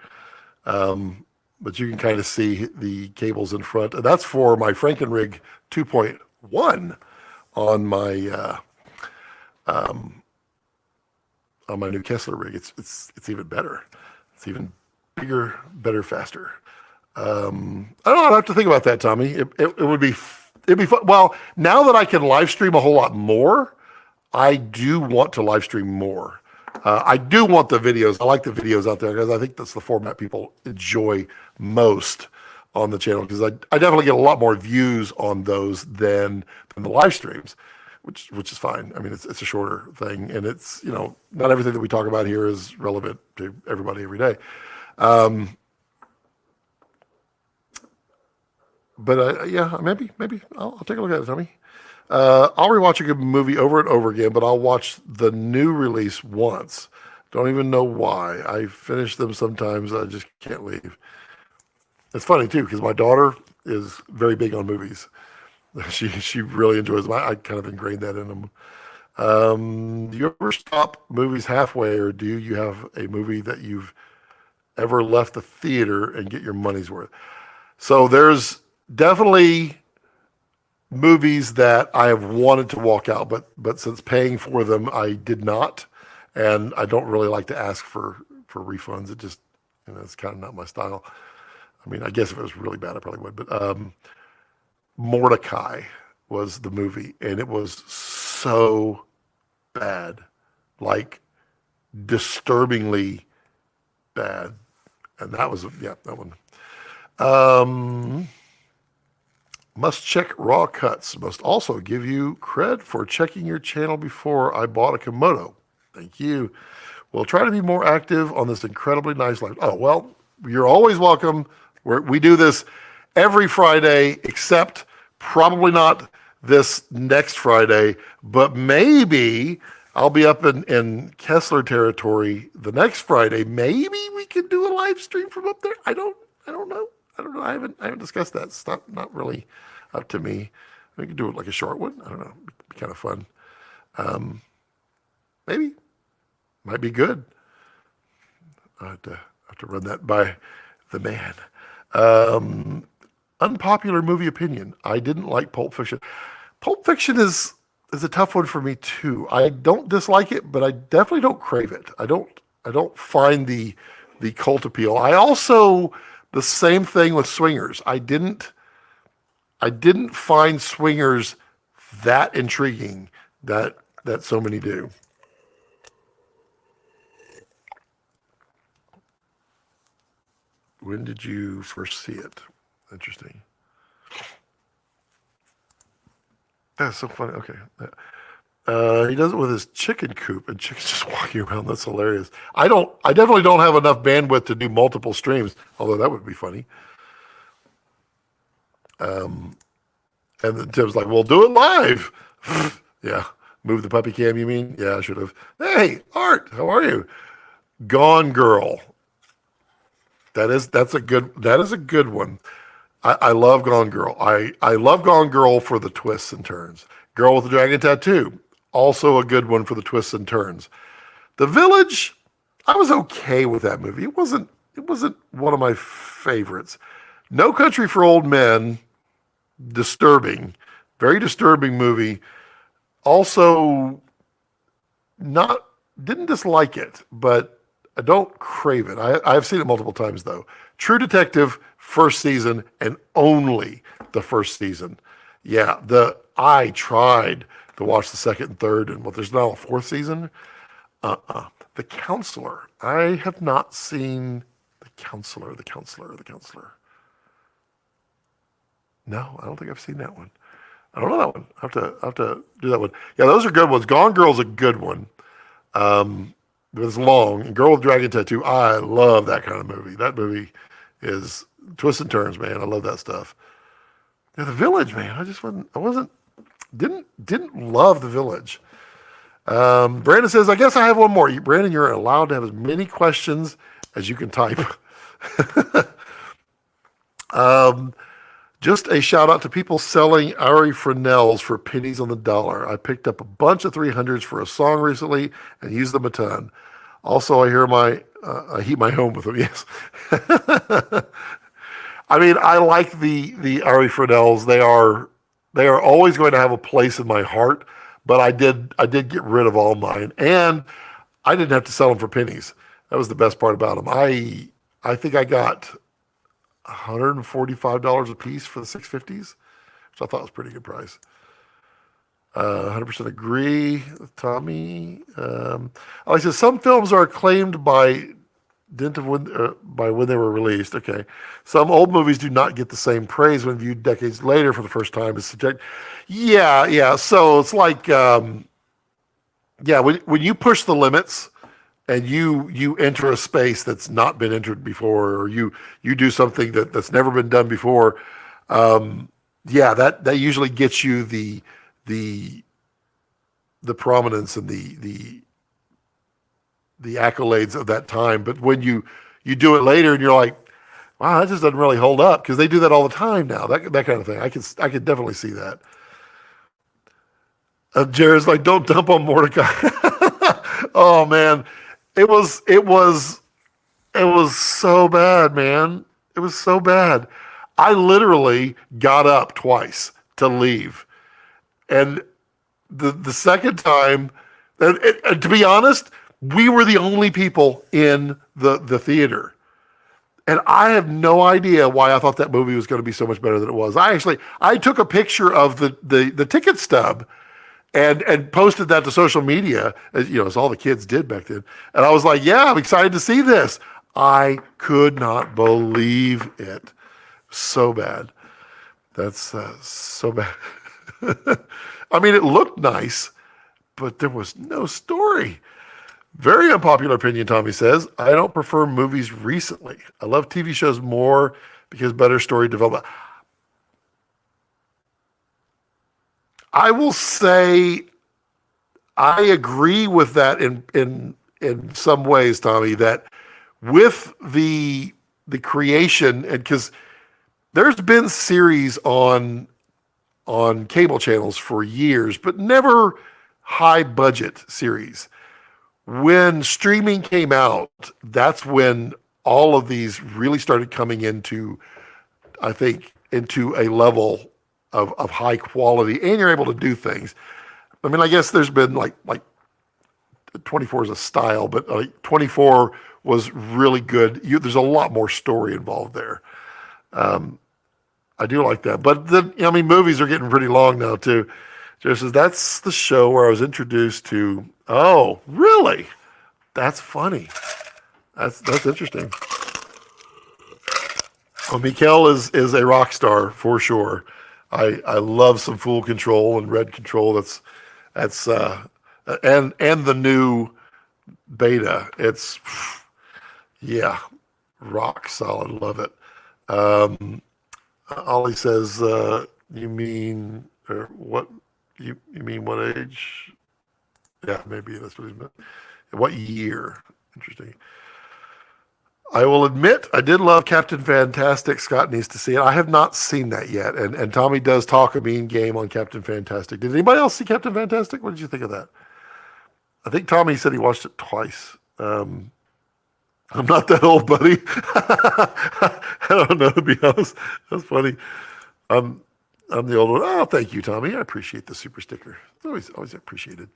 But you can kind of see the cables in front. And that's for my Frankenrig 2.1 on my new Kessler rig. It's even better. It's even bigger, better, faster. I don't know. I'd have to think about that, Tommy. It'd be fun. Well, now that I can live stream a whole lot more, I do want to live stream more. I do want the videos. I like the videos out there because I think that's the format people enjoy most on the channel because I definitely get a lot more views on those than the live streams, which is fine. I mean, it's a shorter thing, and it's not everything that we talk about here is relevant to everybody every day. But yeah, maybe I'll take a look at it, Tommy. I'll rewatch a good movie over and over again, but I'll watch the new release once. Don't even know why. I finish them sometimes. I just can't leave. It's funny too because my daughter is very big on movies. She really enjoys them. I kind of ingrained that in them. Do you ever stop movies halfway, or do you have a movie that you've ever left the theater and get your money's worth? So there's definitely movies that I have wanted to walk out, but since paying for them, I did not, and I don't really like to ask for refunds. It just, it's kind of not my style. I mean, I guess if it was really bad, I probably would. But Mordecai was the movie, and it was so bad, like disturbingly bad, and that was that one. Must check raw cuts. Must also give you cred for checking your channel before I bought a Komodo. Thank you. We'll try to be more active on this incredibly nice live. Oh, well, you're always welcome. We do this every Friday, except probably not this next Friday, but maybe I'll be up in Kessler territory the next Friday. Maybe we can do a live stream from up there. I don't know. I haven't discussed that. It's not really up to me. We could do it like a short one. I don't know. It'd be kind of fun. Maybe. Might be good. I have to run that by the man. Um, Unpopular movie opinion. I didn't like Pulp Fiction. Pulp Fiction is a tough one for me too. I don't dislike it, but I definitely don't crave it. I don't find the cult appeal. I also the same thing with Swingers. I didn't find Swingers that intriguing that so many do. When did you first see it? Interesting. That's so funny. Okay. He does it with his chicken coop and chickens just walking around. That's hilarious. I definitely don't have enough bandwidth to do multiple streams, although that would be funny. And then Tim's like, well, do it live. Yeah. Move the puppy cam, you mean? Yeah, I should have. Hey, Art, how are you? Gone Girl. That is a good one. I love Gone Girl. I love Gone Girl for the twists and turns. Girl with the Dragon Tattoo, also a good one for the twists and turns. The Village, I was okay with that movie. It wasn't one of my favorites. No Country for Old Men, disturbing, very disturbing movie. Also, not didn't dislike it, but I don't crave it. I've seen it multiple times though. True Detective, first season and only the first season. Yeah, I tried to watch the second and third, and there's now a fourth season. The Counselor. I have not seen The Counselor. The Counselor. The Counselor. No, I don't think I've seen that one. I don't know that one. I have to do that one. Yeah, those are good ones. Gone Girl's a good one. It's long. And Girl with Dragon Tattoo. I love that kind of movie. That movie is twists and turns, man. I love that stuff. Yeah, The Village, man. Didn't love The Village. Brandon says, I guess I have one more. Brandon, you're allowed to have as many questions as you can type. Just a shout out to people selling Ari Fresnels for pennies on the dollar. I picked up a bunch of 300s for a song recently and used them a ton. Also, I heat my home with them. Yes. I mean, I like the Ari Fresnels. They are always going to have a place in my heart, but I did get rid of all mine, and I didn't have to sell them for pennies. That was the best part about them. I think I got $145 a piece for the 650s, which I thought was a pretty good price. 100% agree with Tommy. Like I said, some films are acclaimed by dint of when they were released. Okay, some old movies do not get the same praise when viewed decades later for the first time as subject. Yeah. So it's like, when you push the limits and you enter a space that's not been entered before, or you do something that's never been done before, that usually gets you the prominence and the accolades of that time. But when you do it later and you're like, wow, that just doesn't really hold up, because they do that all the time now. That kind of thing. I can definitely see that. Jared's like, don't dump on Mordecai. Oh man, it was so bad, man. It was so bad. I literally got up twice to leave, and the second time, and to be honest, we were the only people in the theater. And I have no idea why I thought that movie was going to be so much better than it was. I took a picture of the ticket stub and posted that to social media, as all the kids did back then. And I was like, yeah, I'm excited to see this. I could not believe it. So bad. That's so bad. I mean, it looked nice, but there was no story. Very unpopular opinion, Tommy says. I don't prefer movies recently. I love TV shows more because better story development. I will say I agree with that in some ways, Tommy, that with the creation, and because there's been series on cable channels for years, but never high budget series. when streaming came out, that's when all of these really started coming into, I think, into a level of high quality, and you're able to do things. I mean, I guess there's been like 24 is a style, but 24 was really good. There's a lot more story involved there. I do like that. But I mean, movies are getting pretty long now too. Just says that's the show where I was introduced to. Oh, really? That's funny. That's interesting. Well, Mikkel is a rock star for sure. I love some Fool Control and Red Control. That's and the new beta. It's yeah, rock solid. Love it. Ollie says, you mean, or what, you mean what age? Yeah, maybe that's what he meant. What year? Interesting. I will admit, I did love Captain Fantastic. Scott needs to see it. I have not seen that yet. And Tommy does talk a mean game on Captain Fantastic. Did anybody else see Captain Fantastic? What did you think of that? I think Tommy said he watched it twice. I'm not that old, buddy. I don't know, to be honest. That's funny. I'm the old one. Oh, thank you, Tommy. I appreciate the super sticker. It's always appreciated.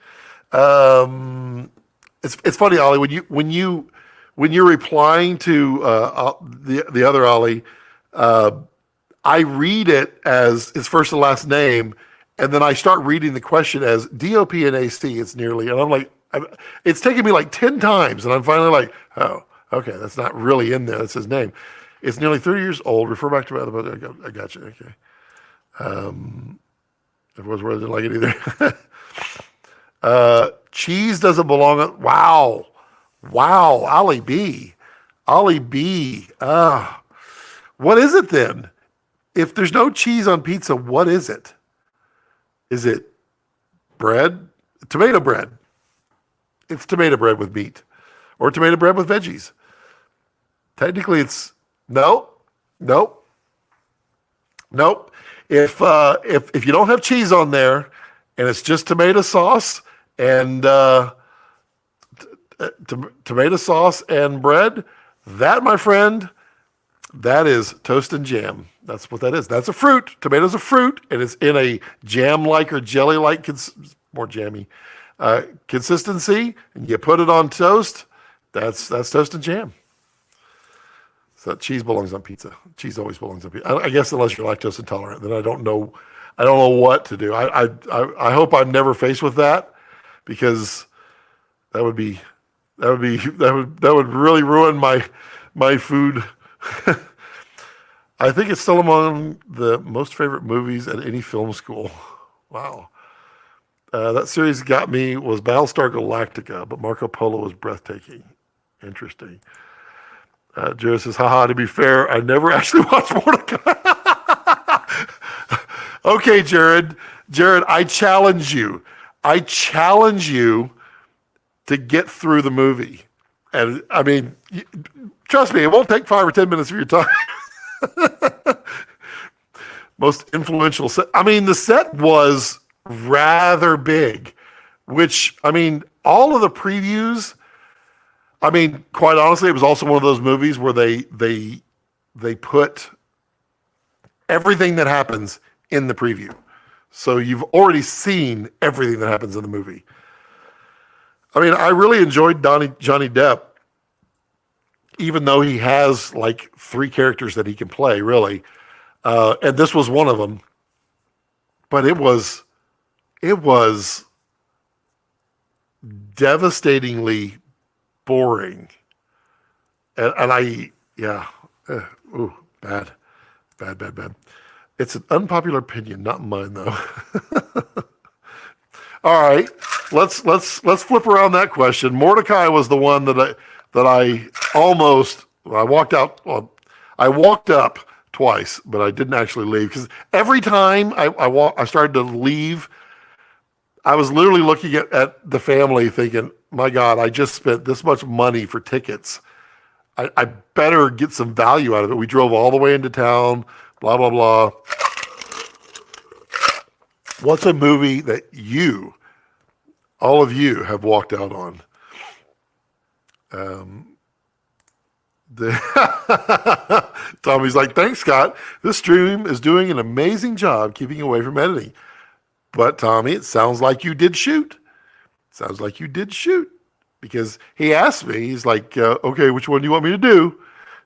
It's funny, Ollie, when you're replying to the other Ollie, I read it as his first and last name, and then I start reading the question as DOP and AC. It's nearly, and I'm like, it's taken me like 10 times, and I'm finally like, oh, okay, that's not really in there. That's his name. It's nearly 30 years old. Refer back to other. I got you. Okay. Everyone's where I didn't like it either. Cheese doesn't belong on. Wow. Ollie B. What is it then? If there's no cheese on pizza, what is it? Is it bread? Tomato bread. It's tomato bread with meat, or tomato bread with veggies. Technically, it's nope. If you don't have cheese on there, and it's just tomato sauce and tomato sauce and bread, that, my friend, that is toast and jam. That's what that is. That's a fruit. Tomato's a fruit, and it's in a jam-like or jelly-like, more jammy consistency, and you put it on toast. That's toast and jam. So cheese belongs on pizza. Cheese always belongs on pizza. I guess unless you're lactose intolerant, then I don't know what to do. I hope I'm never faced with that, because that would really ruin my food. I think it's still among the most favorite movies at any film school. Wow. That series got me was Battlestar Galactica, but Marco Polo was breathtaking. Interesting. Jared says, haha, to be fair, I never actually watched Mordecai. Okay, Jared, I challenge you to get through the movie. And I mean, trust me, it won't take 5 or 10 minutes of your time. Most influential set. I mean, the set was rather big, which, I mean, all of the previews, I mean, quite honestly, it was also one of those movies where they put everything that happens in the preview. So you've already seen everything that happens in the movie. I mean, I really enjoyed Johnny Depp, even though he has like 3 characters that he can play, really. And this was one of them. But it was devastatingly boring. Bad. It's an unpopular opinion, not mine though. All right, let's flip around that question. Mordecai was the one that I almost, I walked out. Well, I walked up twice, but I didn't actually leave, because every time I started to leave, I was literally looking at the family thinking, my God, I just spent this much money for tickets. I better get some value out of it. We drove all the way into town, blah, blah, blah. What's a movie that all of you have walked out on? Um, Tommy's like, thanks, Scott. This stream is doing an amazing job keeping away from editing. But Tommy, it sounds like you did shoot. Sounds like you did shoot. Because he asked me, he's like, okay, which one do you want me to do?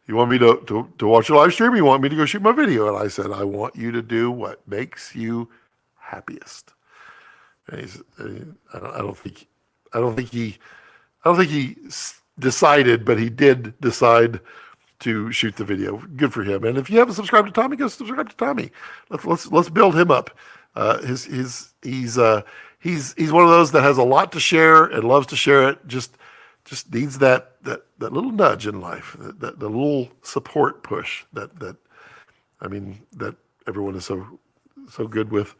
You want me to watch a live stream, or you want me to go shoot my video? And I said, I want you to do what makes you happiest. And I don't think he decided, but he did decide to shoot the video. Good for him. And if you haven't subscribed to Tommy, go subscribe to Tommy. Let's build him up. He's one of those that has a lot to share and loves to share it. Just needs that little nudge in life, that the little support push that everyone is so good with.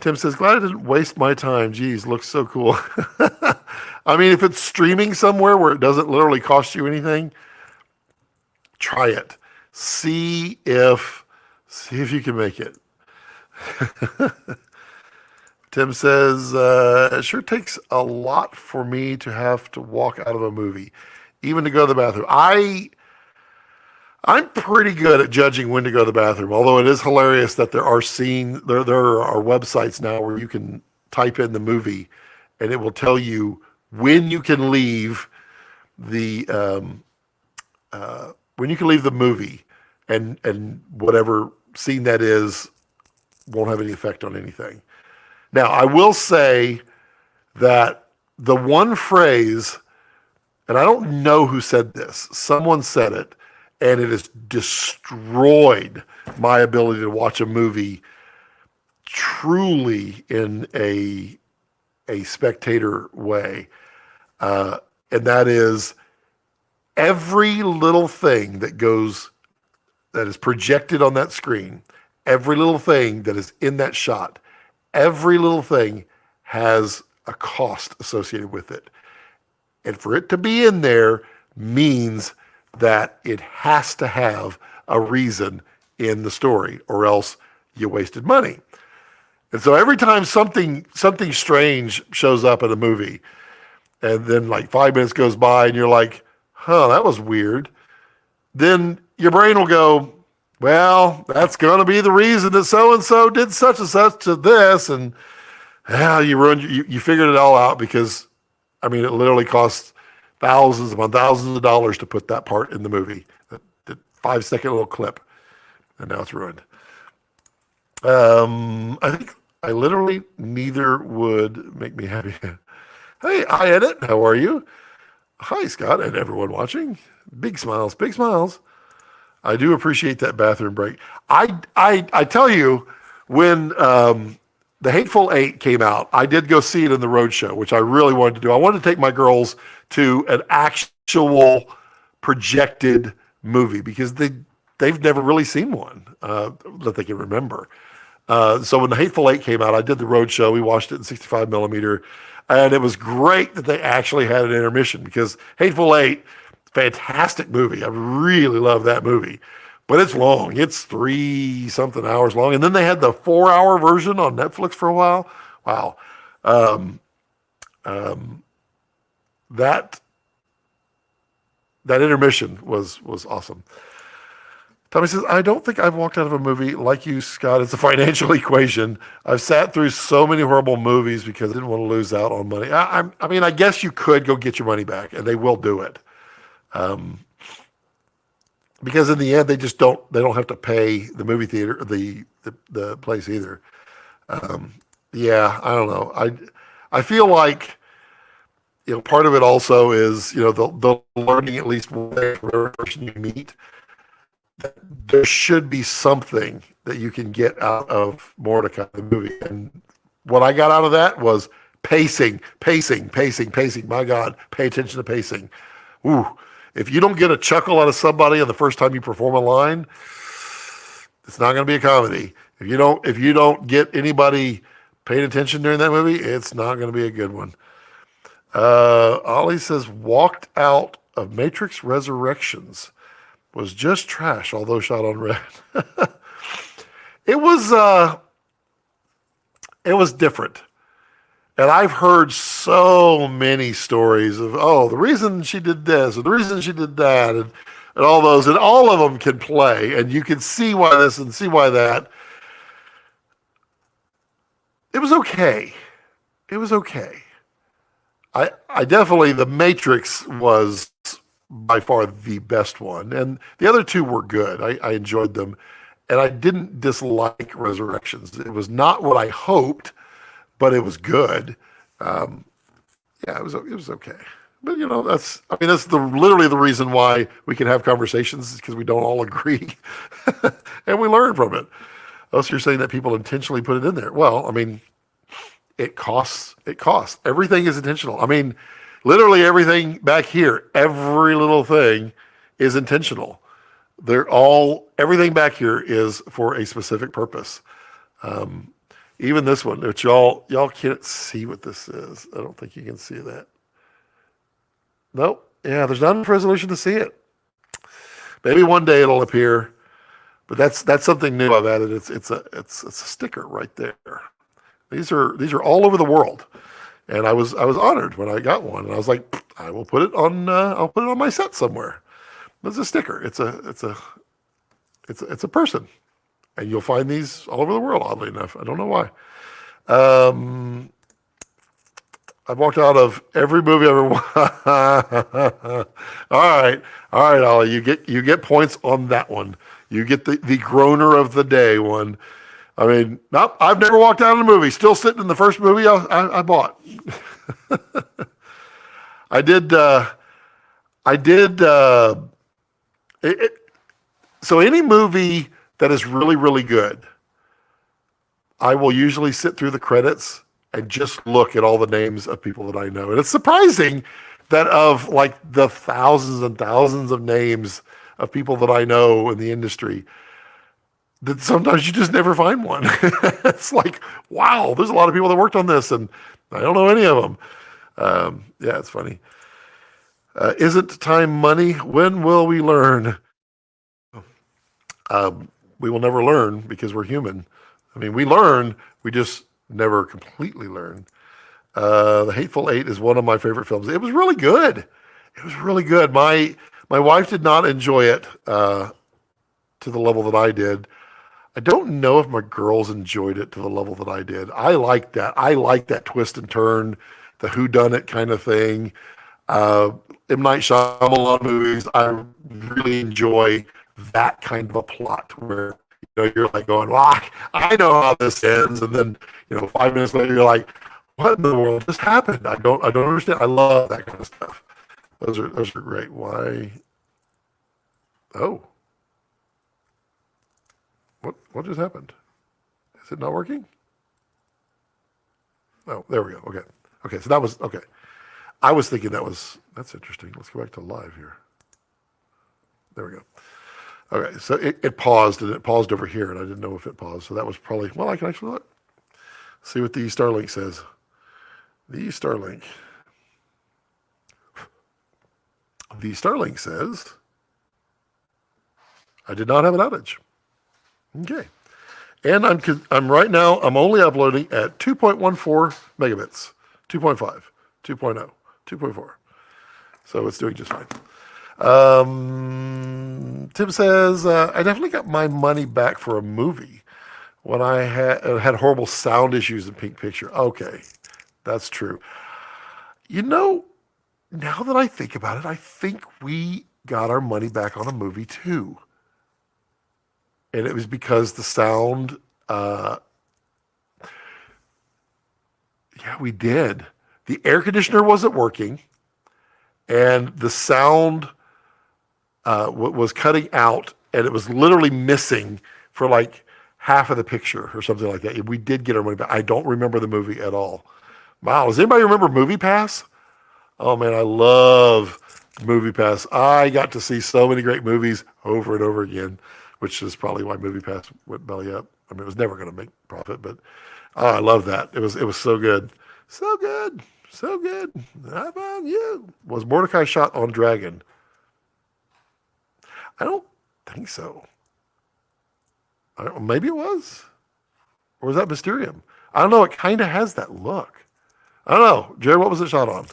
Tim says, glad I didn't waste my time. Geez, looks so cool. I mean, if it's streaming somewhere where it doesn't literally cost you anything, try it. See if you can make it. Tim says, it sure takes a lot for me to have to walk out of a movie, even to go to the bathroom. I'm pretty good at judging when to go to the bathroom, although it is hilarious that there are websites now where you can type in the movie and it will tell you when you can leave the movie, and whatever scene that is won't have any effect on anything. Now, I will say that the one phrase, and I don't know who said this, someone said it, and it has destroyed my ability to watch a movie truly in a spectator way. And that is every little thing that is projected on that screen, every little thing that is in that shot, every little thing has a cost associated with it. And for it to be in there means that it has to have a reason in the story, or else you wasted money. And so every time something strange shows up in a movie, and then like 5 minutes goes by and you're like, that was weird, then your brain will go, well, that's going to be the reason that so-and-so did such and such to this. And you figured it all out because, I mean, it literally costs thousands upon thousands of dollars to put that part in the movie, that 5-second little clip. And now it's ruined. I think literally neither would make me happy. Hey, I edit. How are you? Hi, Scott, and everyone watching. Big smiles, big smiles. I do appreciate that bathroom break. I tell you, when The Hateful Eight came out, I did go see it in the roadshow, which I really wanted to do. I wanted to take my girls to an actual projected movie because they've never really seen one that they can remember. So when The Hateful Eight came out, I did the roadshow. We watched it in 65 millimeter, and it was great that they actually had an intermission because Hateful Eight, fantastic movie. I really love that movie, but it's long. It's 3-something hours long. And then they had the 4-hour version on Netflix for a while. Wow. That intermission was awesome. Tommy says, I don't think I've walked out of a movie like you, Scott. It's a financial equation. I've sat through so many horrible movies because I didn't want to lose out on money. I mean, I guess you could go get your money back, and they will do it. Because in the end, they don't have to pay the movie theater, the place either. Yeah, I don't know. I feel like, part of it also is, the learning, at least for every person you meet, that there should be something that you can get out of Mordecai, the movie. And what I got out of that was pacing. My God, pay attention to pacing. Ooh. If you don't get a chuckle out of somebody on the first time you perform a line, it's not going to be a comedy. If you don't get anybody paying attention during that movie, it's not going to be a good one. Ollie says, walked out of Matrix Resurrections. Was just trash, although shot on red. It was different. And I've heard so many stories of, oh, the reason she did this or the reason she did that, and all those, and all of them can play, and you can see why this and see why that. It was okay. It was okay. I definitely, The Matrix was by far the best one, and the other two were good. I enjoyed them, and I didn't dislike Resurrections. It was not what I hoped, but it was good. Um, yeah, it was okay. But that's literally the reason why we can have conversations is because we don't all agree, and we learn from it. Unless you're saying that people intentionally put it in there. Well, I mean, it costs. It costs. Everything is intentional. I mean, literally everything back here, every little thing is intentional. Everything back here is for a specific purpose. Um, Even this one, which y'all can't see what this is. I don't think you can see that. Nope. Yeah, there's not enough resolution to see it. Maybe one day it'll appear, but that's something new I've added. It's a sticker right there. These are all over the world, and I was honored when I got one, and I was like, I will put it on. I'll put it on my set somewhere. It's a sticker. It's a person, and you'll find these all over the world. Oddly enough, I don't know why. Um, I've walked out of every movie I've ever watched. All right, Ollie, you get points on that one. You get the groaner of the day one. I mean, nope, I've never walked out of a movie. Still sitting in the first movie I bought. I did. I did. It, it, so any movie that is really, really good, I will usually sit through the credits and just look at all the names of people that I know. And it's surprising that of like the thousands and thousands of names of people that I know in the industry, that sometimes you just never find one. It's like, wow, there's a lot of people that worked on this, and I don't know any of them. Yeah, it's funny. Isn't time money? When will we learn? We will never learn because we're human. I mean, we learn, we just never completely learn. The Hateful Eight is one of my favorite films. It was really good. It was really good. My wife did not enjoy it to the level that I did. I don't know if my girls enjoyed it to the level that I did. I like that. I like that twist and turn, the whodunit kind of thing. M. Night Shyamalan movies, I really enjoy that kind of a plot where you're like going, well, I know how this ends, and then 5 minutes later you're like, what in the world just happened? I don't understand. I love that kind of stuff. Those are great. Why? Oh, what just happened? Is it not working? Oh, there we go. Okay. So that was okay. I was thinking that's interesting. Let's go back to live here. There we go. Okay, so it paused, and it paused over here, and I didn't know if it paused. So that was probably, well, I can actually look. See what the StarLink says. The StarLink. The StarLink says, I did not have an outage. Okay. And I'm right now, I'm only uploading at 2.14 megabits, 2.5, 2.0, 2.4. So it's doing just fine. Tim says, I definitely got my money back for a movie when I had horrible sound issues in Pink Picture. Okay, that's true. Now that I think about it, I think we got our money back on a movie too. And it was because the sound, yeah, we did. The air conditioner wasn't working, and the sound was cutting out, and it was literally missing for like half of the picture or something like that. We did get our money back. I don't remember the movie at all. Wow, does anybody remember Movie Pass? Oh man, I love Movie Pass. I got to see so many great movies over and over again, which is probably why Movie Pass went belly up. I mean, it was never going to make profit, but I love that. It was so good, so good, so good. How about you? Was Mordecai shot on Dragon? I don't think so. Maybe it was, or was that Mysterium? I don't know. It kind of has that look. I don't know. Jared, what was it shot on?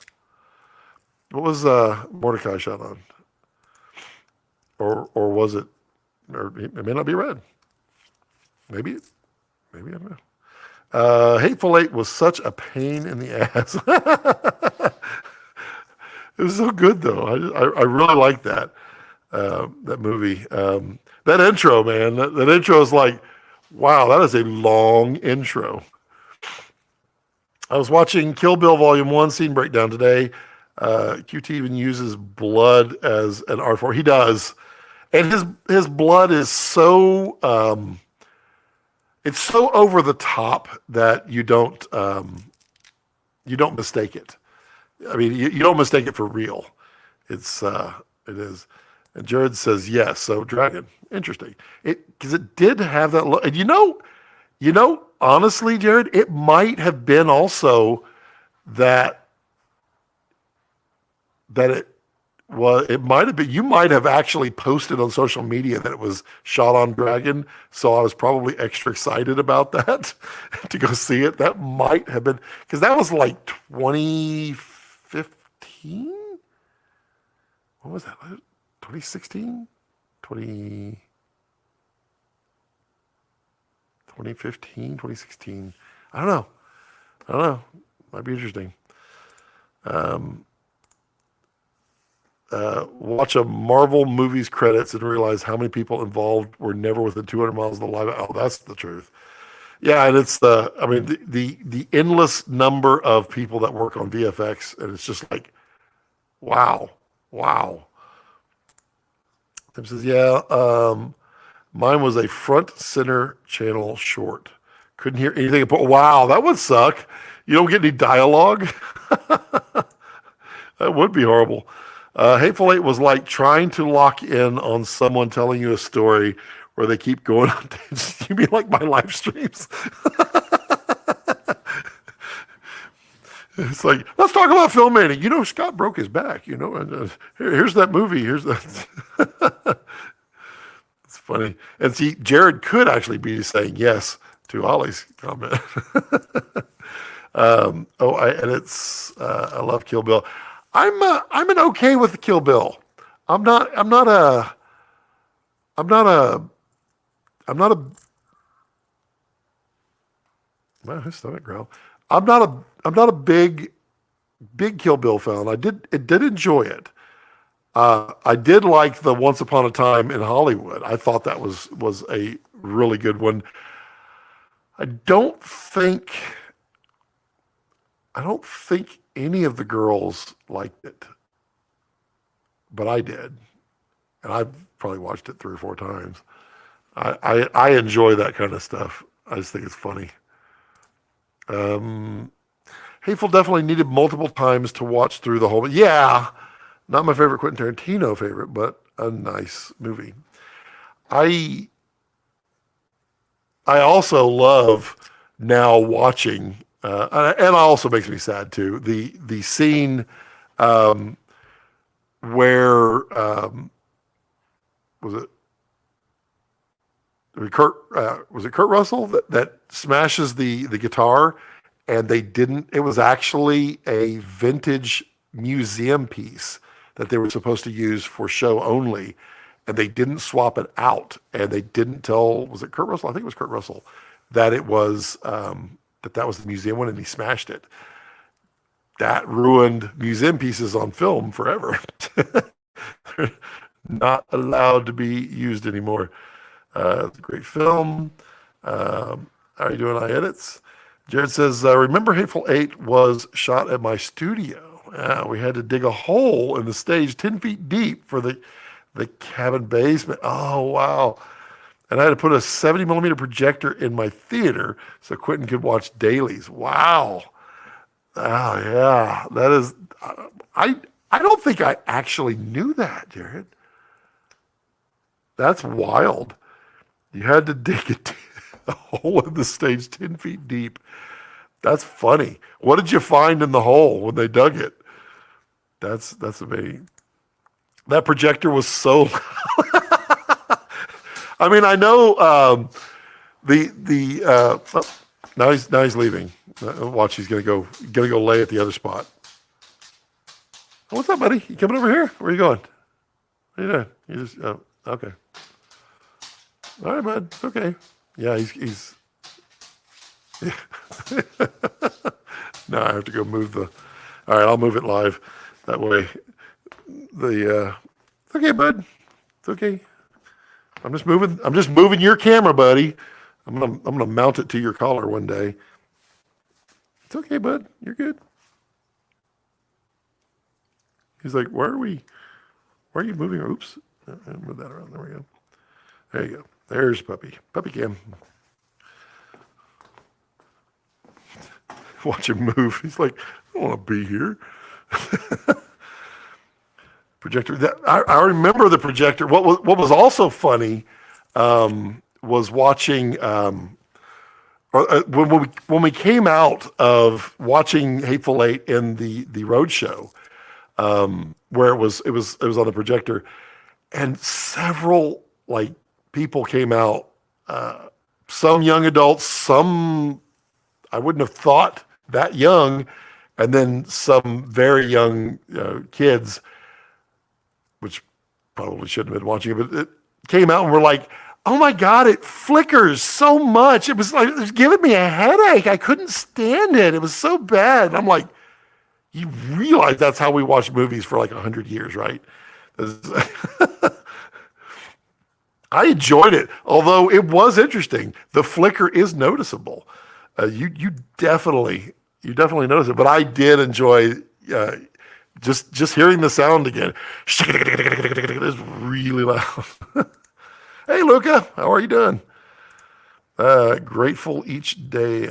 What was Mordecai shot on? Or was it, or it may not be red. Maybe, maybe, I don't know. Hateful Eight was such a pain in the ass. It was so good though. I really like that movie. That intro, man. That intro is like, wow, that is a long intro. I was watching Kill Bill Volume 1 scene breakdown today. QT even uses blood as an art form. He does. And his blood is so it's so over the top that you don't mistake it. I mean, you don't mistake it for real. It is. And Jared says yes. So Dragon, interesting. Because it did have that look. And honestly, Jared, it might have been also that it might have been, you might have actually posted on social media that it was shot on Dragon. So I was probably extra excited about that to go see it. That might have been, because that was like 2015. What was that? 2016? 2015, 2016. I don't know. Might be interesting. Watch a Marvel movies credits and realize how many people involved were never within 200 miles of the live. Oh, that's the truth. Yeah, and it's the endless number of people that work on VFX, and it's just like, wow. Tim says, yeah, mine was a front center channel short. Couldn't hear anything. Wow, that would suck. You don't get any dialogue. That would be horrible. Hateful Eight was like trying to lock in on someone telling you a story where they keep going on. You mean like my live streams? It's like, let's talk about filmmaking. Scott broke his back, and here's that movie. Here's that. It's funny. And see, Jared could actually be saying yes to Ollie's comment. I love Kill Bill. I'm an okay with the Kill Bill. I'm not a well, his stomach growl. I'm not a big Kill Bill fan. I did enjoy it. I did like the Once Upon a Time in Hollywood. I thought that was a really good one. I don't think any of the girls liked it, but I did, and I've probably watched it 3 or 4 times. I enjoy that kind of stuff. I just think it's funny. Hateful definitely needed multiple times to watch through the whole. Yeah, not my favorite Quentin Tarantino favorite, but a nice movie. I also love now watching, and it also makes me sad too. The scene where was it Kurt Russell that smashes the guitar, and they didn't. It was actually a vintage museum piece that they were supposed to use for show only, and they didn't swap it out, and they didn't tell. Was it Kurt Russell? I think it was Kurt Russell that it was that was the museum one, and he smashed it. That ruined museum pieces on film forever. They're not allowed to be used anymore. It's a great film. How are you doing, edits? Jared says, remember Hateful Eight was shot at my studio. We had to dig a hole in the stage 10 feet deep for the cabin basement. Oh, wow. And I had to put a 70 millimeter projector in my theater so Quentin could watch dailies. Wow. Oh, yeah. That is, I don't think I actually knew that, Jared. That's wild. You had to dig a hole in the stage 10 feet deep. That's funny. What did you find in the hole when they dug it? That's amazing. That projector was so loud. I mean, I know Now he's leaving. Watch, he's gonna go lay at the other spot. Oh, what's up, buddy? You coming over here? Where are you going? What are you doing? You just okay. All right, bud. It's okay. Yeah, he's. Yeah. Now I have to go move the. All right, I'll move it live. That way, it's okay, bud. It's okay. I'm just moving your camera, buddy. I'm gonna mount it to your collar one day. It's okay, bud. You're good. He's like, why are you moving? Oops. I'll move that around. There we go. There you go. There's puppy. Puppy cam. Watch him move. He's like, I don't want to be here. Projector. I remember the projector. What was also funny was watching when we came out of watching Hateful Eight in the road show, where it was on the projector, and several like people came out. Some young adults, some I wouldn't have thought that young, and then some very young kids, which probably shouldn't have been watching it, but it came out and were like, oh my God, it flickers so much. It was giving me a headache. I couldn't stand it. It was so bad. And I'm like, you realize that's how we watch movies for like 100 years, right? I enjoyed it, although it was interesting. The flicker is noticeable. You definitely notice it, but I did enjoy just hearing the sound again. It's really loud. Hey, Luca, how are you doing? Grateful each day.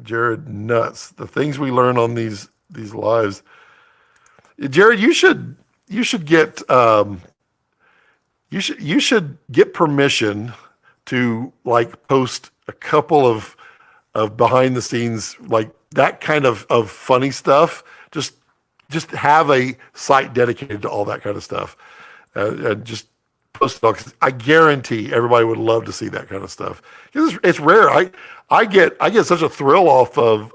Jared, nuts. The things we learn on these lives. Jared, you should get you should get permission to like post a couple of behind the scenes, like that kind of funny stuff. Just have a site dedicated to all that kind of stuff, and just post it all. 'Cause I guarantee everybody would love to see that kind of stuff. It's rare. I get such a thrill off of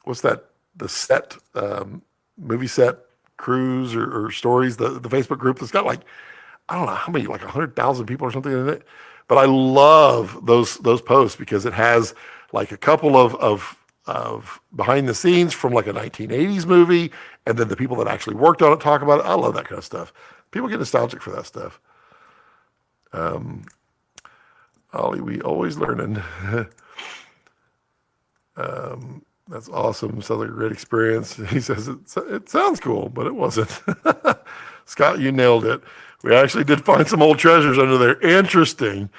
what's that? The set movie set cruise or stories. The Facebook group that's got like I don't know how many, like 100,000 people or something in it. But I love those posts because it has like a couple of behind the scenes from like a 1980s movie, and then the people that actually worked on it talk about it. I love that kind of stuff. People get nostalgic for that stuff. Ollie, we always learning. That's awesome. Sounds like a great experience. He says it sounds cool, but it wasn't. Scott, you nailed it. We actually did find some old treasures under there. Interesting.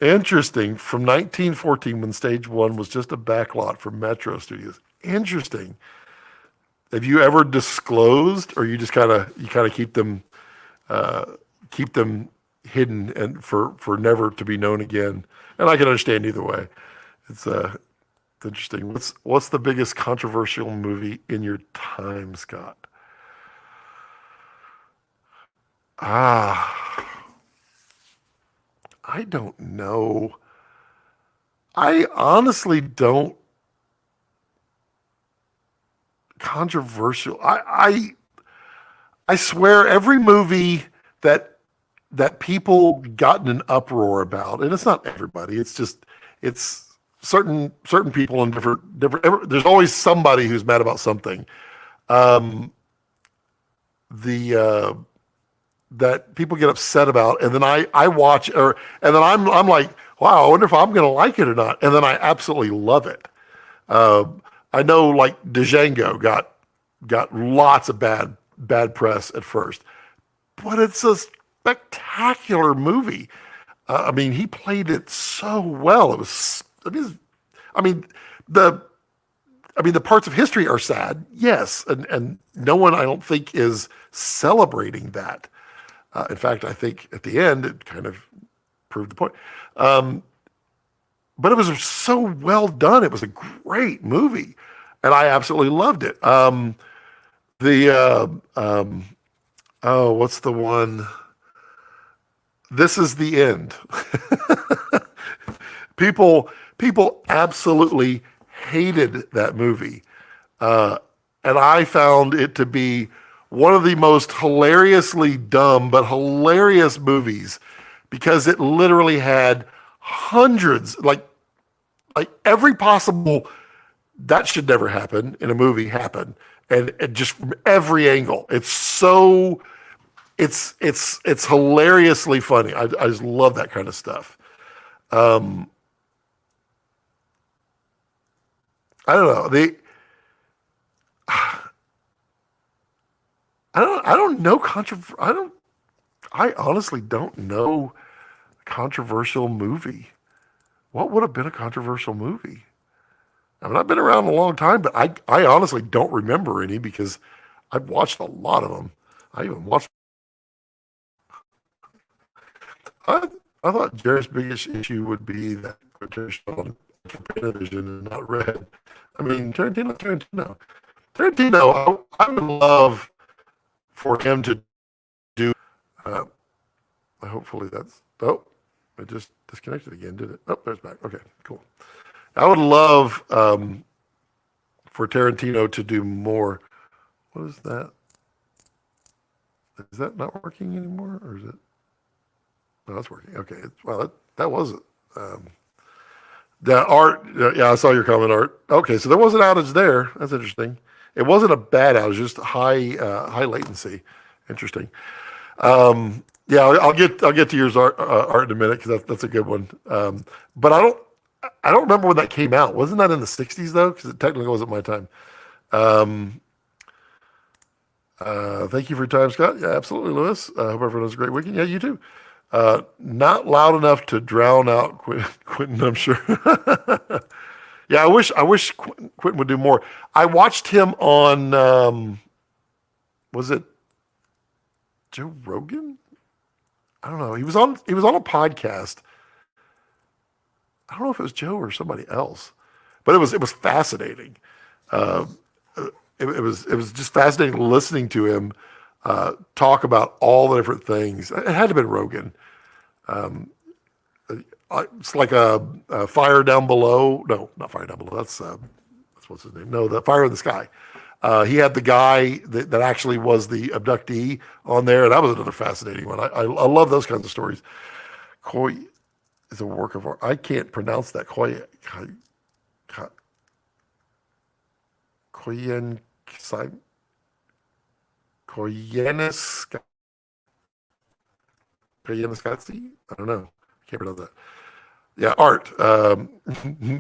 From 1914, when Stage One was just a backlot for Metro Studios. Interesting. Have you ever disclosed, or you just kind of keep them hidden and for never to be known again? And I can understand either way. It's interesting. What's the biggest controversial movie in your time, Scott? I don't know. I honestly don't. Controversial. I swear every movie that people got in an uproar about, and it's not everybody. It's certain people in different. There's always somebody who's mad about something. That people get upset about, and then I watch, and then I'm like, wow, I wonder if I'm going to like it or not, and then I absolutely love it. I know, like Django got lots of bad press at first, but it's a spectacular movie. I mean, he played it so well. It was, the parts of history are sad, yes, and no one, I don't think, is celebrating that. In fact, I think at the end, it kind of proved the point. But it was so well done. It was a great movie, and I absolutely loved it. What's the one? This Is the End. People People absolutely hated that movie. And I found it to be one of the most hilariously dumb but hilarious movies because it literally had hundreds, like every possible that should never happen in a movie happen, and just from every angle. It's hilariously funny. I just love that kind of stuff. I don't know. I don't know I honestly don't know a controversial movie. What would have been a controversial movie? I mean, I've been around a long time, but I honestly don't remember any because I've watched a lot of them. I even watched. I, I thought Jared's biggest issue would be that British on Panavision and not red. I mean, Tarantino. I would love for him to do. Uh, hopefully that's. Oh, it just disconnected again, did it? Oh, there's back. Okay, cool. I would love for Tarantino to do more. What is that? Is that not working anymore, or is it? No, that's working. Okay. Well, that was it. The art. Yeah, I saw your comment, Art. Okay, so there was an outage there. That's interesting. It wasn't a bad outage, just high latency. Interesting. Yeah, I'll get to yours, Art, in a minute because that's a good one. But I don't remember when that came out. Wasn't that in the '60s though? Because it technically wasn't my time. Thank you for your time, Scott. Yeah, absolutely, Lewis. Hope everyone has a great weekend. Yeah, you too. Not loud enough to drown out Quentin, I'm sure. Yeah, I wish Quentin would do more. I watched him on, was it Joe Rogan? I don't know. He was on a podcast. I don't know if it was Joe or somebody else, but it was fascinating. Uh, it was just fascinating listening to him talk about all the different things. It had to have been Rogan. It's like a Fire Down Below. No, not Fire Down Below. That's what's his name. No, the Fire in the Sky. He had the guy that actually was the abductee on there. That was another fascinating one. I love those kinds of stories. Koi is a work of art. I can't pronounce that. Koyeniskatsi? I don't know. I can't pronounce that. Yeah, Art.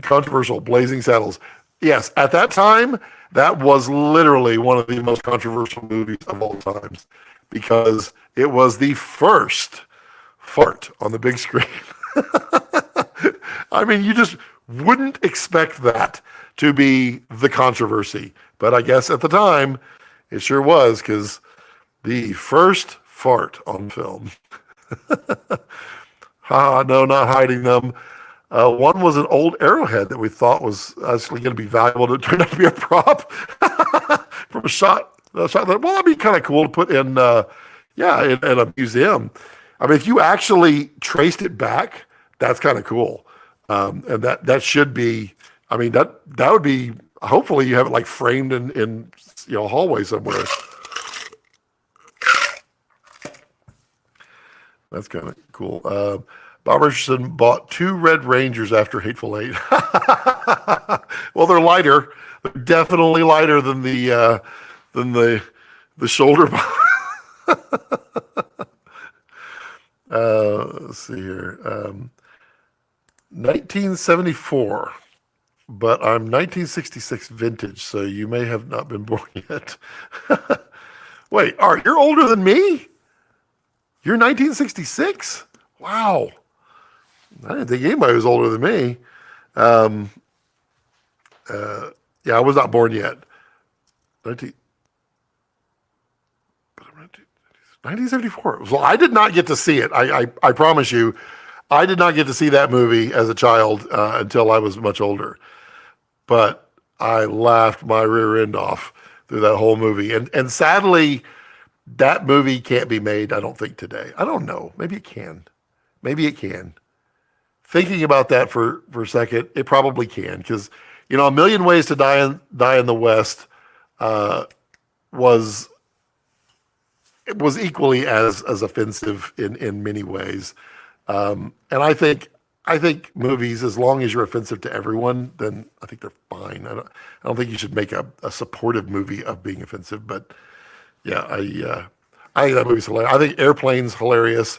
Controversial. Blazing Saddles. Yes, at that time, that was literally one of the most controversial movies of all times because it was the first fart on the big screen. I mean, you just wouldn't expect that to be the controversy. But I guess at the time, it sure was because the first fart on film. No, not hiding them. One was an old arrowhead that we thought was actually going to be valuable. It turned out to be a prop from a shot. Well, that'd be kind of cool to put in, in a museum. I mean, if you actually traced it back, that's kind of cool. And that should be. I mean, that would be. Hopefully, you have it like framed in a hallway somewhere. That's kind of cool. Bob Richardson bought 2 Red Rangers after Hateful Eight. Well, they're lighter. They're definitely lighter than the shoulder. Let's see here. 1974, but I'm 1966 vintage, so you may have not been born yet. Wait, Art, you're older than me? You're 1966? Wow. I didn't think anybody was older than me. Yeah, I was not born yet. 1974. Well, I did not get to see it. I promise you, I did not get to see that movie as a child until I was much older. But I laughed my rear end off through that whole movie. And sadly, that movie can't be made, I don't think, today. I don't know. Maybe it can. Maybe it can. thinking about that for a second, it probably can, because A Million Ways to Die in the West was equally as offensive in many ways. And I think movies, as long as you're offensive to everyone, then I think they're fine. I don't think you should make a supportive movie of being offensive. But yeah, I think that movie's hilarious. I think Airplane's hilarious.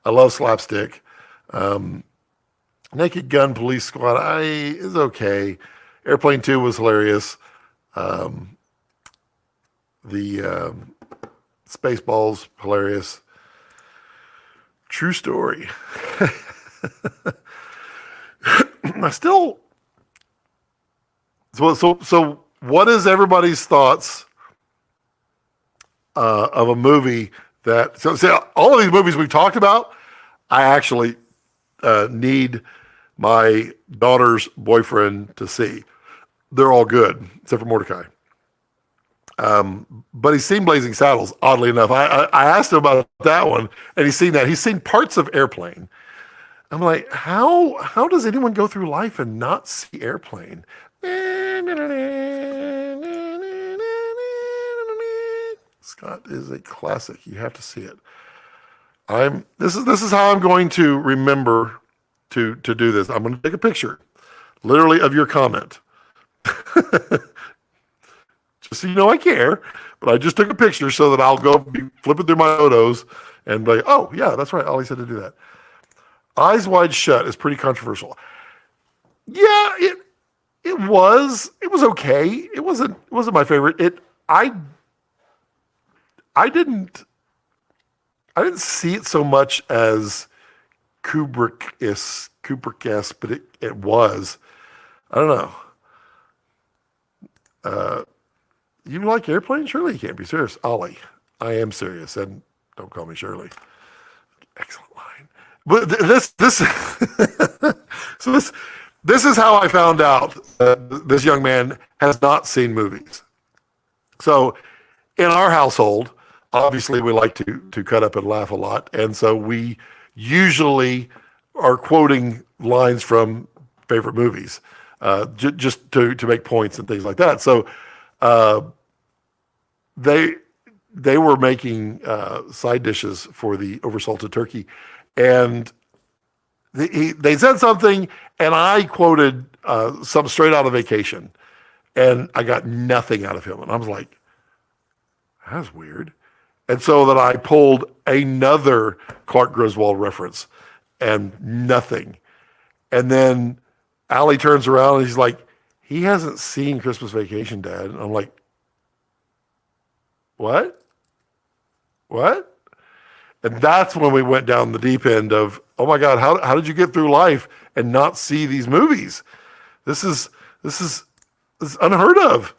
I love slapstick. Naked Gun Police Squad is okay. Airplane 2 was hilarious. The Spaceballs, hilarious. True story. I still. So what is everybody's thoughts of a movie that? So all of these movies we've talked about, I actually need my daughter's boyfriend to see. They're all good except for Mordecai. But he's seen Blazing Saddles, oddly enough. I asked him about that one, and he's seen that. He's seen parts of Airplane. I'm like, how does anyone go through life and not see Airplane? Scott is a classic. You have to see it. This is how I'm going to remember to do this. I'm going to take a picture, literally, of your comment. Just so you know I care, but I just took a picture so that I'll go be flipping through my photos and be like, oh, yeah, that's right. Ollie said to do that. Eyes Wide Shut is pretty controversial. Yeah, it was okay. It wasn't my favorite. I didn't see it so much as Kubrick-esque, but it was. I don't know. You like Airplane? Surely you can't be serious. Ollie, I am serious, and don't call me Shirley. Excellent line. But this is how I found out this young man has not seen movies. So in our household, obviously we like to cut up and laugh a lot, and so we usually are quoting lines from favorite movies, just to make points and things like that. So they were making side dishes for the oversalted turkey, and they said something, and I quoted some straight out of Vacation, and I got nothing out of him, and I was like, that's weird. And so that I pulled another Clark Griswold reference, and nothing. And then Allie turns around and he's like, he hasn't seen Christmas Vacation, Dad. And I'm like, what? And that's when we went down the deep end of, oh my God, how did you get through life and not see these movies? This is unheard of.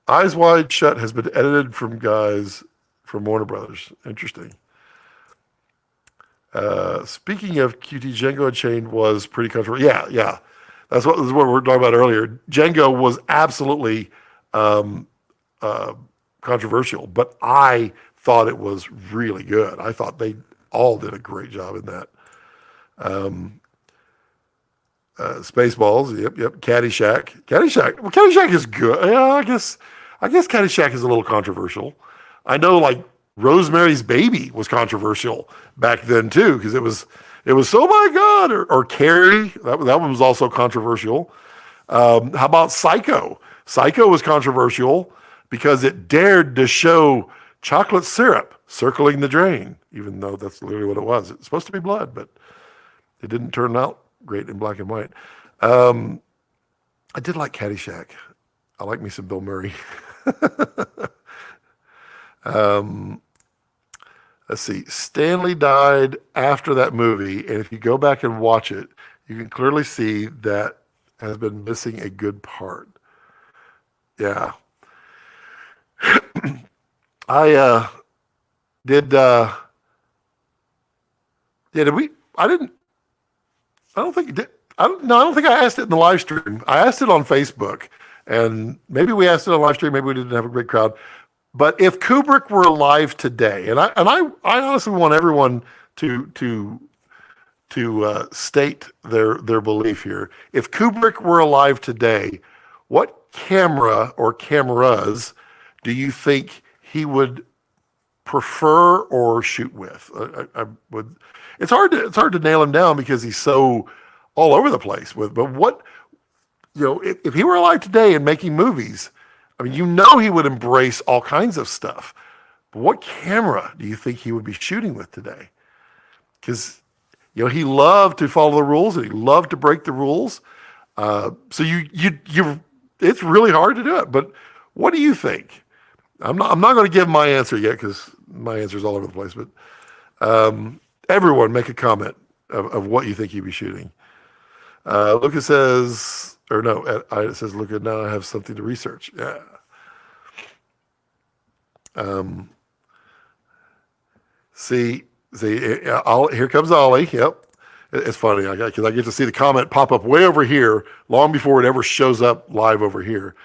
Eyes Wide Shut has been edited from guys from Warner Brothers. Interesting. Speaking of QT, Django Unchained was pretty controversial. Yeah. This is what we were talking about earlier. Django was absolutely controversial, but I thought it was really good. I thought they all did a great job in that. Spaceballs, yep. Caddyshack. Well, Caddyshack is good. Yeah, I guess Caddyshack is a little controversial. I know, like, Rosemary's Baby was controversial back then too, because it was oh my God, or Carrie. That one was also controversial. How about Psycho? Psycho was controversial because it dared to show chocolate syrup circling the drain, even though that's literally what it was. It's supposed to be blood, but it didn't turn out great in black and white. I did like Caddyshack. I like me some Bill Murray. Let's see. Stanley died after that movie, and if you go back and watch it, you can clearly see that has been missing a good part. Yeah. I did. Did we? I didn't. I don't think it did. I don't think I asked it in the live stream. I asked it on Facebook, and maybe we asked it on live stream. Maybe we didn't have a great crowd. But if Kubrick were alive today, and I honestly want everyone to state their belief here. If Kubrick were alive today, what camera or cameras do you think he would prefer or shoot with? I would. It's hard to nail him down because he's so all over the place with. But what, if he were alive today and making movies, I mean, he would embrace all kinds of stuff. But what camera do you think he would be shooting with today? Because he loved to follow the rules and he loved to break the rules. So it's really hard to do it. But what do you think? I'm not going to give my answer yet because my answer is all over the place. But everyone make a comment of what you think he'd be shooting. Lucas says, or no, it says, look at now I have something to research. Yeah. See, here comes Ollie. Yep. It's funny because I get to see the comment pop up way over here long before it ever shows up live over here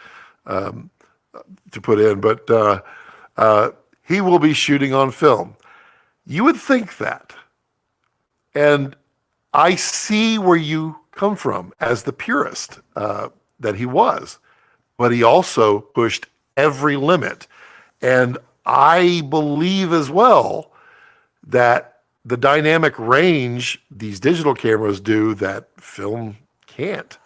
to put in. But he will be shooting on film. You would think that. And I see where you come from as the purist that he was. But he also pushed every limit. And I believe as well that the dynamic range these digital cameras do that film can't.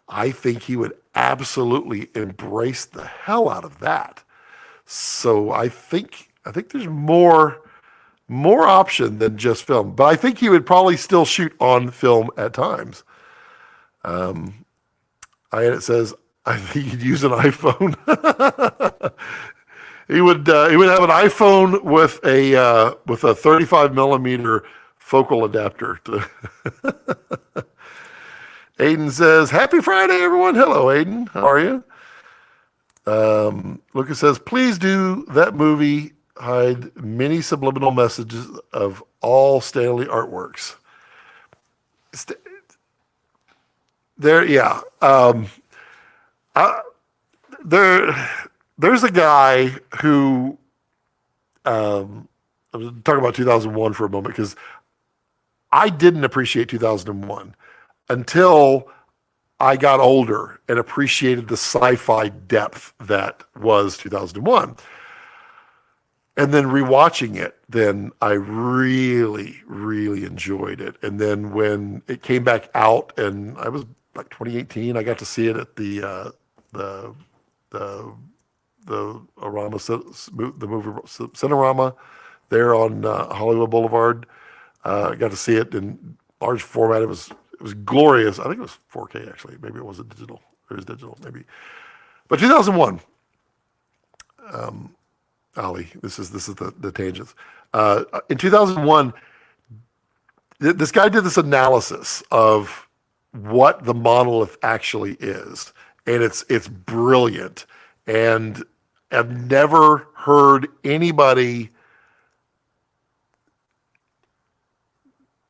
I think he would absolutely embrace the hell out of that. So I think there's more option than just film, but I think he would probably still shoot on film at times. It says I think he'd use an iPhone. He would have an iPhone with a 35 millimeter focal adapter. Aiden says, "Happy Friday, everyone." Hello, Aiden. How are you? Lucas says, "Please do that movie hide many subliminal messages of all Stanley artworks." There's a guy who, I'm talking about 2001 for a moment because I didn't appreciate 2001 until I got older and appreciated the sci-fi depth that was 2001. And then rewatching it, then I really, really enjoyed it. And then when it came back out, and I was like 2018, I got to see it at the Arama, the movie Cinerama there on Hollywood Boulevard. Got to see it in large format. It was glorious. I think it was 4K actually. Maybe it wasn't digital. It was digital maybe. But 2001. Ali, this is the tangents. In 2001, this guy did this analysis of what the monolith actually is, and it's brilliant. And I've never heard anybody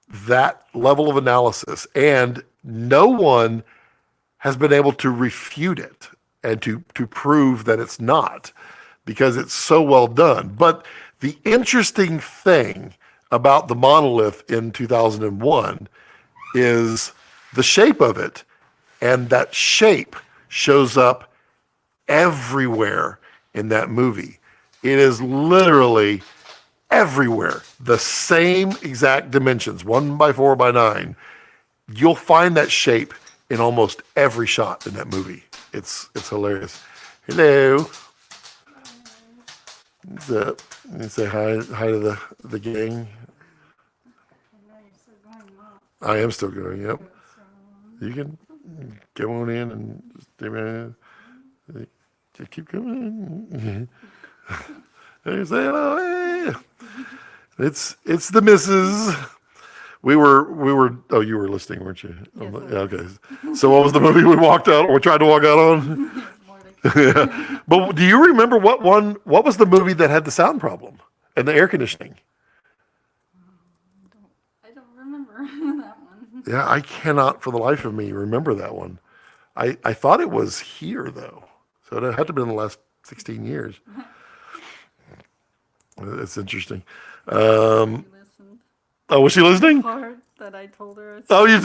that level of analysis, and no one has been able to refute it and to prove that it's not, because it's so well done. But the interesting thing about the monolith in 2001 is the shape of it, and that shape shows up everywhere in that movie. It is literally everywhere. The same exact dimensions, 1x4x9. You'll find that shape in almost every shot in that movie. It's hilarious. Hello. What's up? You say hi to the gang. I am still going. Yep. You can go on in and just keep coming. Hey, say hello. Hey. It's the missus. We were. Oh, you were listening, weren't you? Yes, okay. So what was the movie we walked out or tried to walk out on? Yeah. But do you remember what was the movie that had the sound problem and the air conditioning? I don't remember that one. Yeah, I cannot for the life of me remember that one. I thought it was here though. So it had to have been in the last 16 years. It's interesting. Oh, was she listening? Hard. that I told her. Oh, you.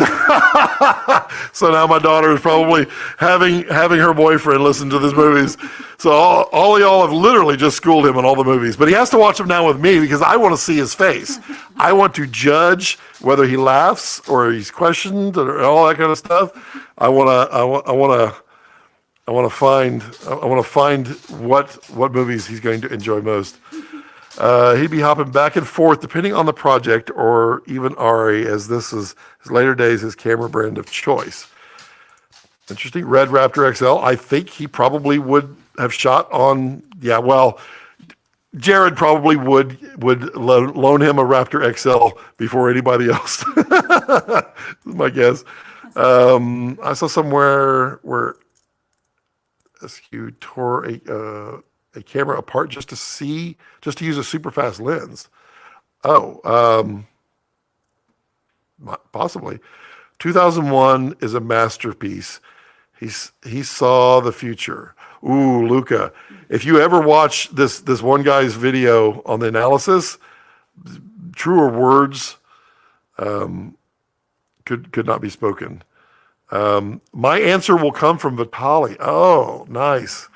So now my daughter is probably having her boyfriend listen to these movies. So all of y'all have literally just schooled him on all the movies, but he has to watch them now with me because I want to see his face. I want to judge whether he laughs or he's questioned or all that kind of stuff. I want to find what movies he's going to enjoy most. He'd be hopping back and forth depending on the project or even Ari, as this is his later days his camera brand of choice. Interesting. Red Raptor XL. I think he probably would have shot on. Yeah, well, Jared probably would loan him a Raptor XL before anybody else. My guess. I saw somewhere where SQ tore a camera apart just to use a super fast lens. Oh, possibly. 2001 is a masterpiece. He saw the future. Ooh, Luca. If you ever watch this one guy's video on the analysis, truer words could not be spoken. My answer will come from Vitali. Oh, nice.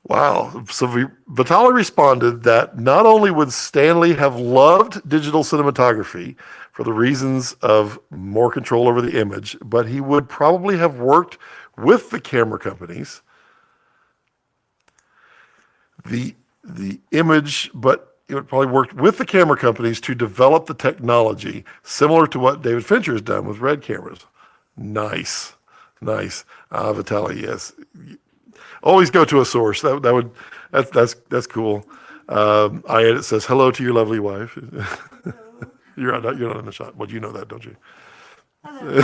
Wow. So Vitali responded that not only would Stanley have loved digital cinematography for the reasons of more control over the image, but he would probably have worked with the camera companies, the image, but it would probably work with the camera companies to develop the technology similar to what David Fincher has done with Red cameras. Nice. Vitali, yes. Always go to a source. That's cool. It says hello to your lovely wife. You're not in the shot. Well, you know that, don't you? Hello.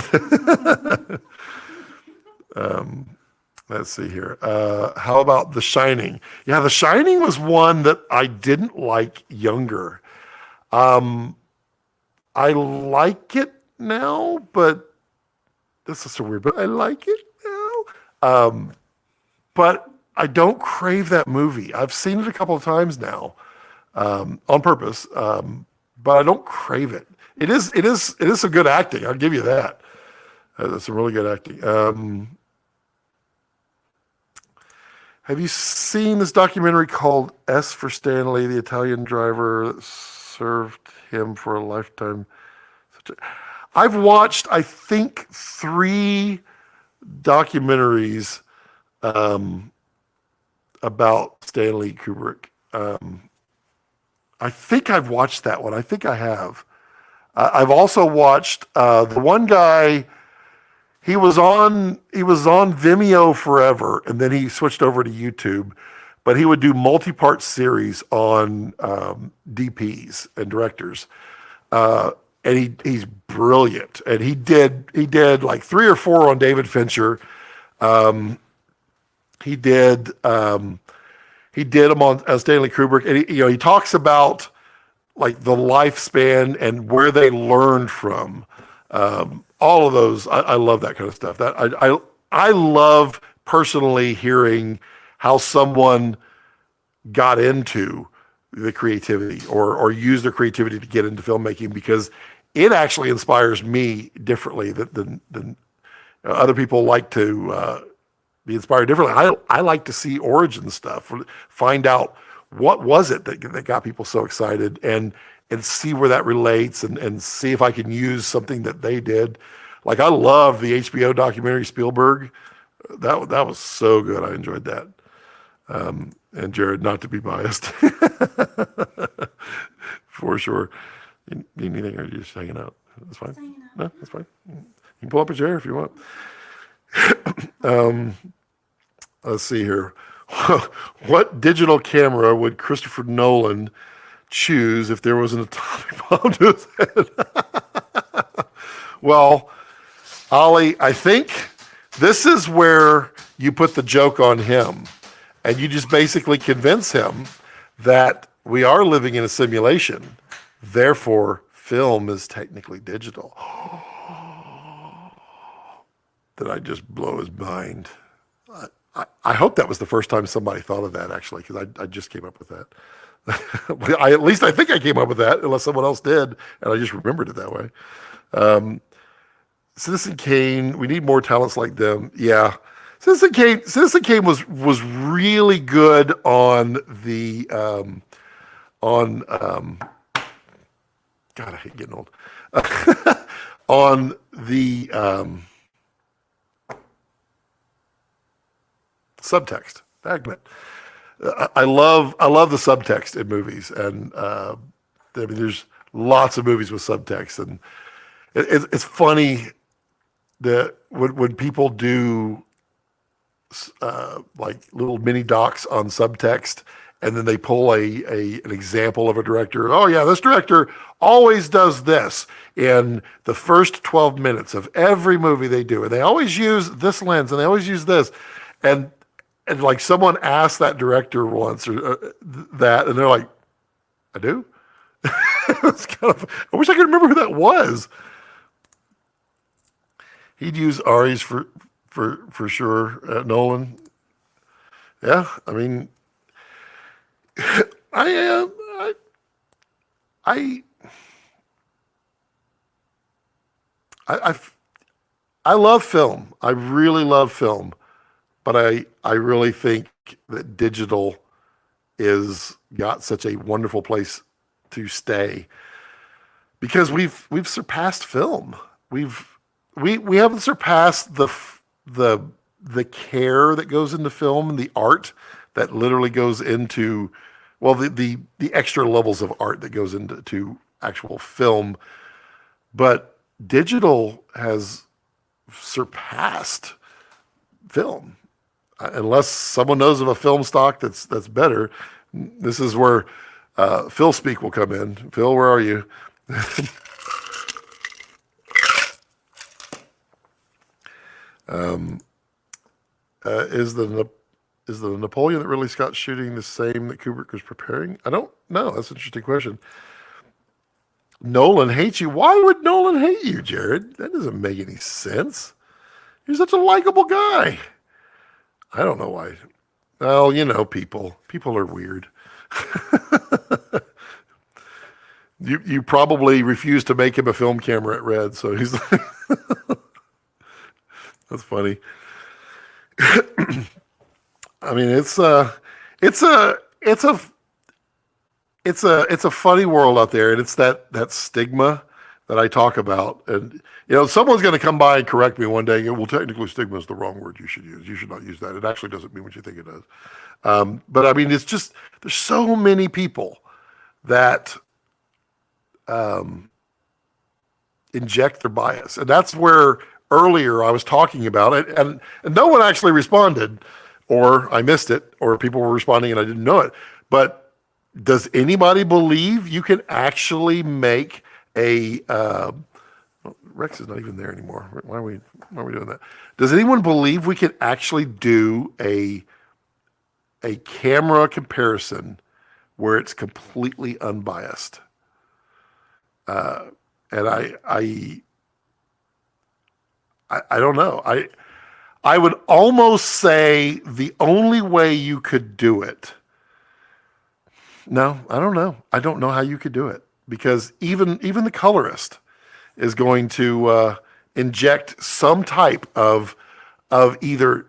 Let's see here. How about The Shining? Yeah, The Shining was one that I didn't like younger. I like it now, but this is so weird. But I like it now. But I don't crave that movie. I've seen it a couple of times now, on purpose. But I don't crave it. It is some good acting. I'll give you that. That's some really good acting. Have you seen this documentary called S for Stanley, the Italian driver that served him for a lifetime? I've watched, I think, 3 documentaries about Stanley Kubrick. I think I've watched that one. I think I have. I've also watched the one guy. He was on Vimeo forever, and then he switched over to YouTube. But he would do multi-part series on DPs and directors, and he's brilliant. And he did like 3 or 4 on David Fincher. He did them on Stanley Kubrick, and he talks about like the lifespan and where they learned from. All of those, I love that kind of stuff. That I love personally hearing how someone got into the creativity or used their creativity to get into filmmaking, because it actually inspires me differently than other people like to be inspired differently. I like to see origin stuff, find out what was it that got people so excited, and see where that relates, and see if I can use something that they did. Like I love the HBO documentary Spielberg. That was so good. I enjoyed that. And Jared, not to be biased, for sure. You need anything, or are you just hanging out? That's fine. Hanging out. No, that's fine. You can pull up a chair if you want. Let's see here. What digital camera would Christopher Nolan choose if there was an atomic bomb to his head? Well, Ollie, I think this is where you put the joke on him, and you just basically convince him that we are living in a simulation. Therefore, film is technically digital. Did I just blow his mind? I hope that was the first time somebody thought of that, actually, because I just came up with that. At least I think I came up with that, unless someone else did, and I just remembered it that way. Citizen Kane, we need more talents like them. Yeah. Citizen Kane was really good on the on God, I hate getting old. On the subtext. Dagnabbit. I love the subtext in movies, and I mean, there's lots of movies with subtext, and it's funny that when people do like little mini docs on subtext, and then they pull an example of a director. Oh yeah, this director always does this in the first 12 minutes of every movie they do, and they always use this lens, and they always use this, and like someone asked that director once or that, and they're like, I do. It's kind of. I wish I could remember who that was. He'd use Ari's for sure. Nolan. Yeah, I mean, I I I I love film. I really love film, but I really think that digital is got such a wonderful place to stay because we've surpassed film. We haven't surpassed the care that goes into film and the art that literally goes into, well, the extra levels of art that goes into actual film, but digital has surpassed film. Unless someone knows of a film stock that's better, this is where Phil speak will come in. Phil, where are you? Is the Napoleon that Ridley Scott's shooting the same that Kubrick was preparing? I don't know. That's an interesting question. Nolan hates you. Why would Nolan hate you, Jared? That doesn't make any sense. You're such a likable guy. I don't know why. Well, you know, people are weird. You probably refused to make him a film camera at Red, so he's like, that's funny. I mean, it's a funny world out there, and it's that stigma that I talk about. And someone's going to come by and correct me one day and go, well, technically stigma is the wrong word you should use. You should not use that. It actually doesn't mean what you think it does. But I mean, it's just, there's so many people that inject their bias. And that's where earlier I was talking about it, and no one actually responded, or I missed it, or people were responding and I didn't know it. But does anybody believe you can actually make a Rex is not even there anymore. Why are we doing that? Does anyone believe we can actually do a camera comparison where it's completely unbiased? And I don't know. I would almost say the only way you could do it. No, I don't know. I don't know how you could do it, because even the colorist is going to inject some type of either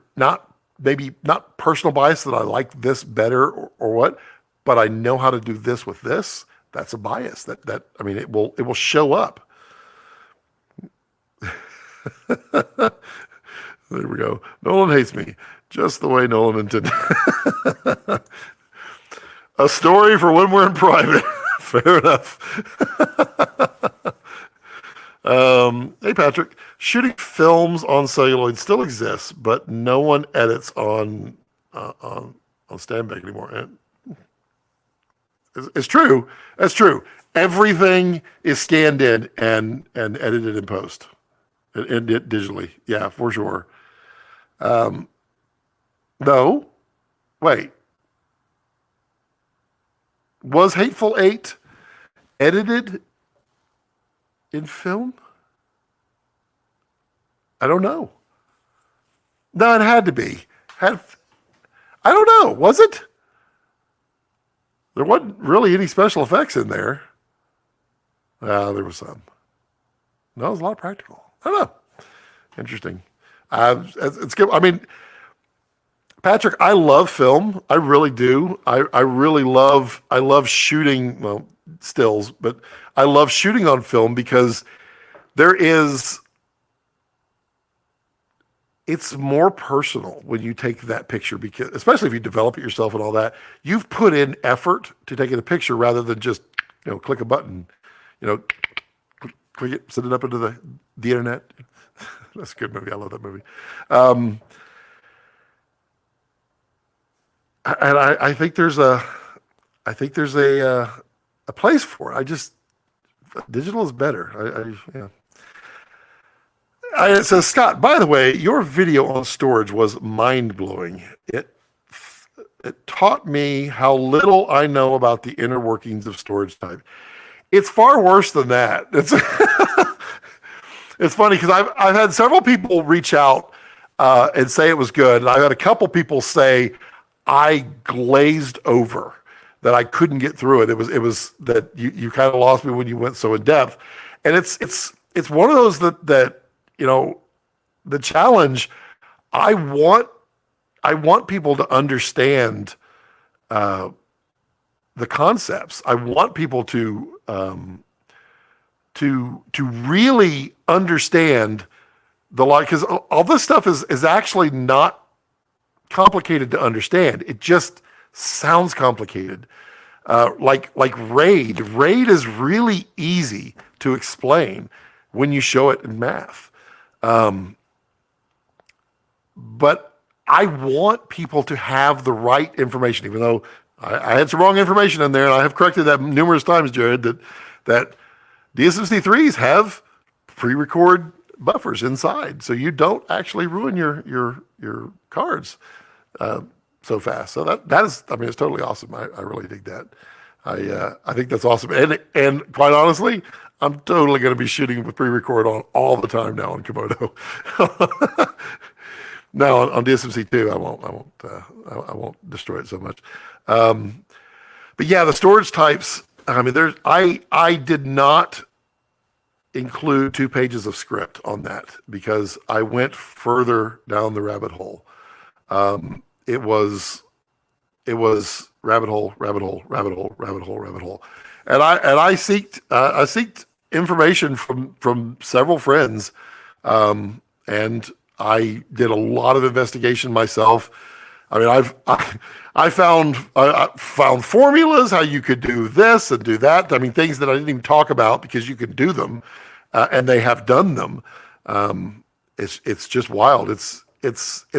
maybe not personal bias that I like this better or what, but I know how to do this with this. That's a bias. That I mean, it will show up. There we go. Nolan hates me just the way Nolan intended. A story for when we're in private. Fair enough. Hey, Patrick. Shooting films on celluloid still exists, but no one edits on Standback anymore. It's true. That's true. Everything is scanned in and edited in post, and digitally. Yeah, for sure. No, wait. Was Hateful Eight edited in film? I don't know. No, it had to be. I don't know. Was it? There wasn't really any special effects in there. There was some. No, it was a lot of practical. I don't know. Interesting. It's good. I mean, Patrick, I love film. I really do. I really love, I love shooting, well, stills, but I love shooting on film because there is, it's more personal when you take that picture, because especially if you develop it yourself and all that, you've put in effort to taking a picture rather than just, click a button, click it, send it up into the internet. That's a good movie. I love that movie. And I think there's a place for it. Digital is better. So Scott, by the way, your video on storage was mind-blowing. It taught me how little I know about the inner workings of storage type. It's far worse than that. It's funny because I've had several people reach out and say it was good, and I've had a couple people say I glazed over, that I couldn't get through it. It was that you kind of lost me when you went so in depth, and it's one of those that the challenge. I want people to understand the concepts. I want people to really understand the law, because all this stuff is actually not complicated to understand. It just sounds complicated. Like RAID. RAID is really easy to explain when you show it in math. But I want people to have the right information, even though I had some wrong information in there, and I have corrected that numerous times, Jared, that DSMC3s have pre-record buffers inside, so you don't actually ruin your cards so fast. So that is, I mean, it's totally awesome. I really dig that. I think that's awesome. And quite honestly, I'm totally going to be shooting with pre-record on all the time now on Komodo. Now on DSMC2, I won't destroy it so much. But yeah, the storage types. I mean, I did not include 2 pages of script on that because I went further down the rabbit hole. It was rabbit hole, rabbit hole, rabbit hole, rabbit hole, rabbit hole, and I seeked information from several friends, and I did a lot of investigation myself. I mean, I found formulas, how you could do this and do that. I mean, things that I didn't even talk about because you can do them, and they have done them. It's just wild. It's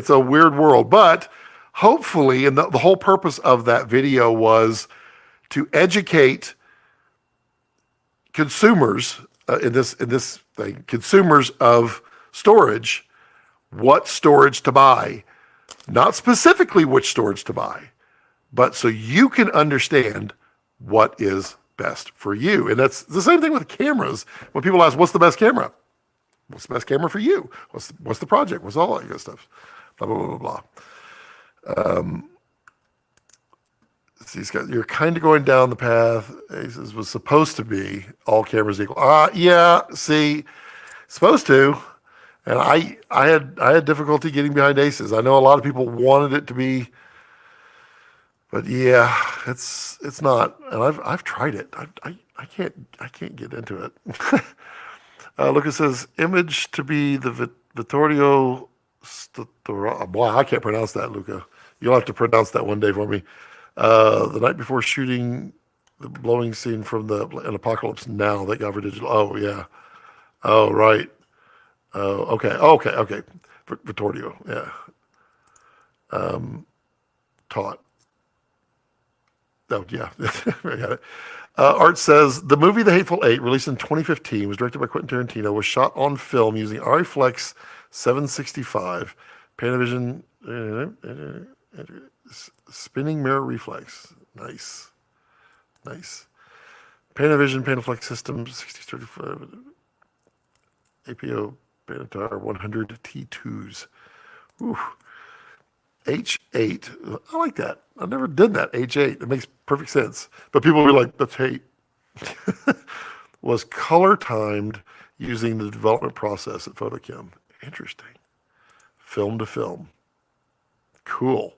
a weird world, but hopefully, and the whole purpose of that video was to educate consumers in this thing, consumers of storage, what storage to buy, not specifically which storage to buy, but so you can understand what is best for you. And that's the same thing with cameras. When people ask, what's the best camera? What's the best camera for you? What's the project? What's all that good stuff? Blah, blah, blah, blah, blah. See, Scott, you're kind of going down the path. He says, was supposed to be all cameras equal. Yeah, see, supposed to. And I had difficulty getting behind Aces. I know a lot of people wanted it to be, but yeah, it's not. And I've tried it. I can't get into it. Lucas says image to be the Vittorio. Boy, I can't pronounce that, Luca. You'll have to pronounce that one day for me. The night before shooting the blowing scene from an Apocalypse Now that got for digital. Oh yeah. Oh right. Okay. Vittorio, yeah. Taught. Oh, yeah. I got it. Art says, the movie The Hateful Eight, released in 2015, was directed by Quentin Tarantino, was shot on film using Reflex 765, Panavision, spinning mirror reflex. Nice. Panavision, Panaflex system, 6035, APO, Panatar 100 T2s. Ooh. H8. I like that. I never did that. H8. It makes perfect sense. But people will be like, that's hate. Was color timed using the development process at Photochem. Interesting. Film to film. Cool.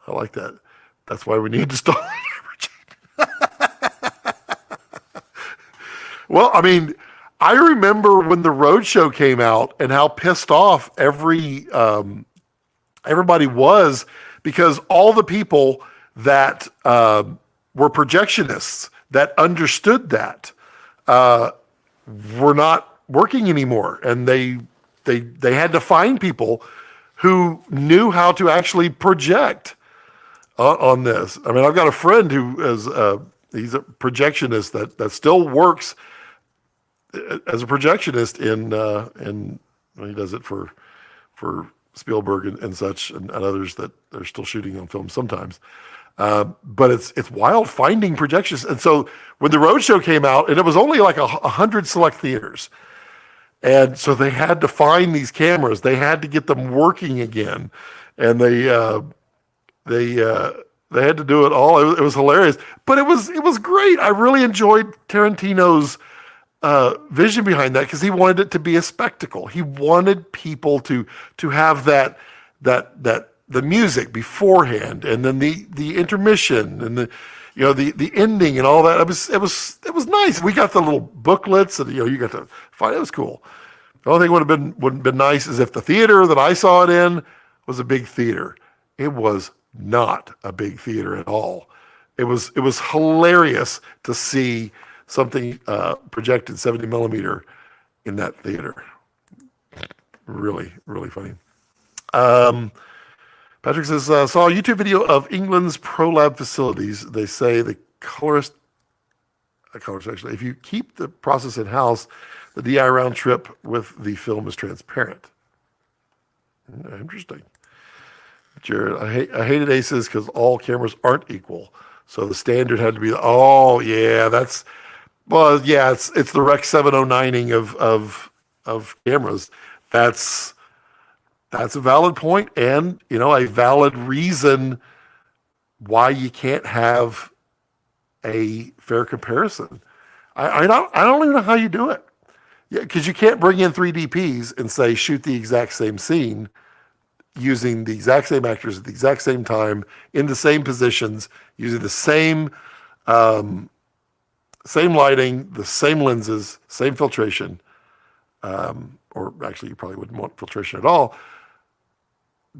I like that. That's why we need to start. Well, I mean, I remember when the Roadshow came out and how pissed off everybody was because all the people that were projectionists that understood that were not working anymore, and they had to find people who knew how to actually project on this. I mean, I've got a friend who is he's a projectionist that still works as a projectionist in well, he does it for Spielberg and such and others that are still shooting on film sometimes. But it's wild finding projections. And so when the Roadshow came out, and it was only like 100 select theaters, and so they had to find these cameras. They had to get them working again, and they had to do it all. It was hilarious, but it was great. I really enjoyed Tarantino's vision behind that because he wanted it to be a spectacle. He wanted people to have that the music beforehand, and then the intermission, and the ending and all that. It was nice. We got the little booklets, and you got to find. It was cool. The only thing would have been nice is if the theater that I saw it in was a big theater. It was not a big theater at all. It was hilarious to see something projected 70 millimeter in that theater. Really, really funny. Patrick says, saw a YouTube video of England's ProLab facilities. They say the colorist actually, if you keep the process in-house, the DI round trip with the film is transparent. Interesting. Jared, I hated ACEs because all cameras aren't equal. So the standard had to be, it's the Rec 709ing of cameras. That's a valid point, and a valid reason why you can't have a fair comparison. I don't even know how you do it. Yeah, because you can't bring in 3DPs and say shoot the exact same scene using the exact same actors at the exact same time in the same positions using the same lighting, the same lenses, same filtration. Or actually, you probably wouldn't want filtration at all,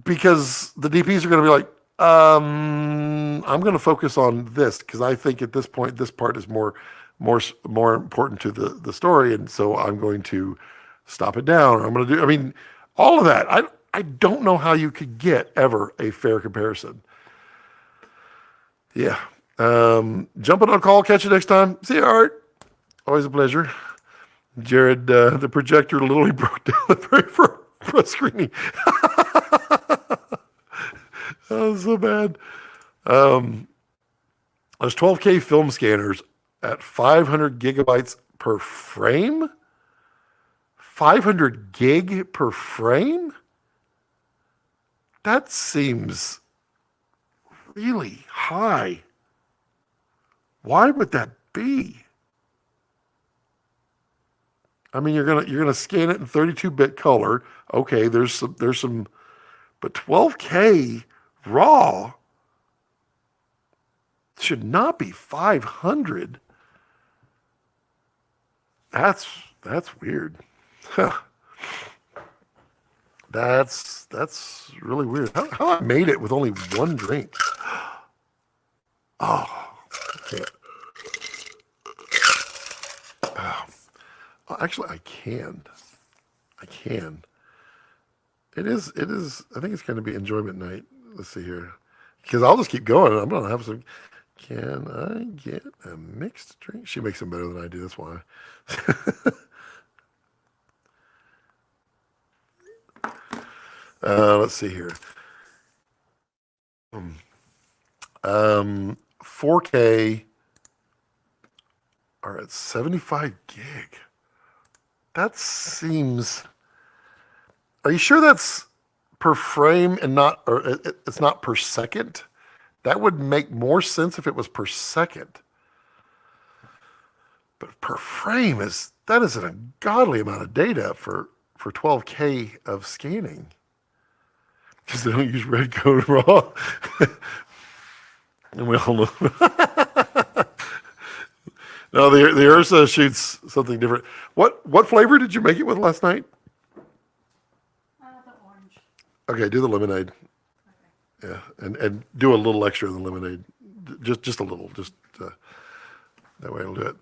because the DPs are going to be like, I'm going to focus on this because I think at this point this part is more important to the story, and so I'm going to stop it down. Or I'm going to do. I mean, all of that. I don't know how you could get ever a fair comparison. Yeah. Jumping on call. Catch you next time. See you, Art. Always a pleasure. Jared, the projector literally broke down the very first screening. That was so bad. There's 12K film scanners at 500 gigabytes per frame. 500 gig per frame? That seems really high. Why would that be? I mean, you're gonna scan it in 32-bit color. Okay, there's some, but 12K raw should not be 500. That's weird. Huh. That's really weird. How I made it with only one drink. Oh, I can't. Actually, I can. It is. I think it's going to be enjoyment night. Let's see here. Because I'll just keep going. I'm going to have some. Can I get a mixed drink? She makes them better than I do. That's why. Let's see here. 4K are at 75 gig. That seems... Are you sure that's per frame and not, or it's not per second. That would make more sense if it was per second. But per frame that is an ungodly amount of data for 12K of scanning. Because they don't use red code raw. And we all know. No, the Ursa shoots something different. What flavor did you make it with last night? The orange. Okay, do the lemonade. Okay. Yeah, and do a little extra in the lemonade. Just a little. Just that way it'll do it.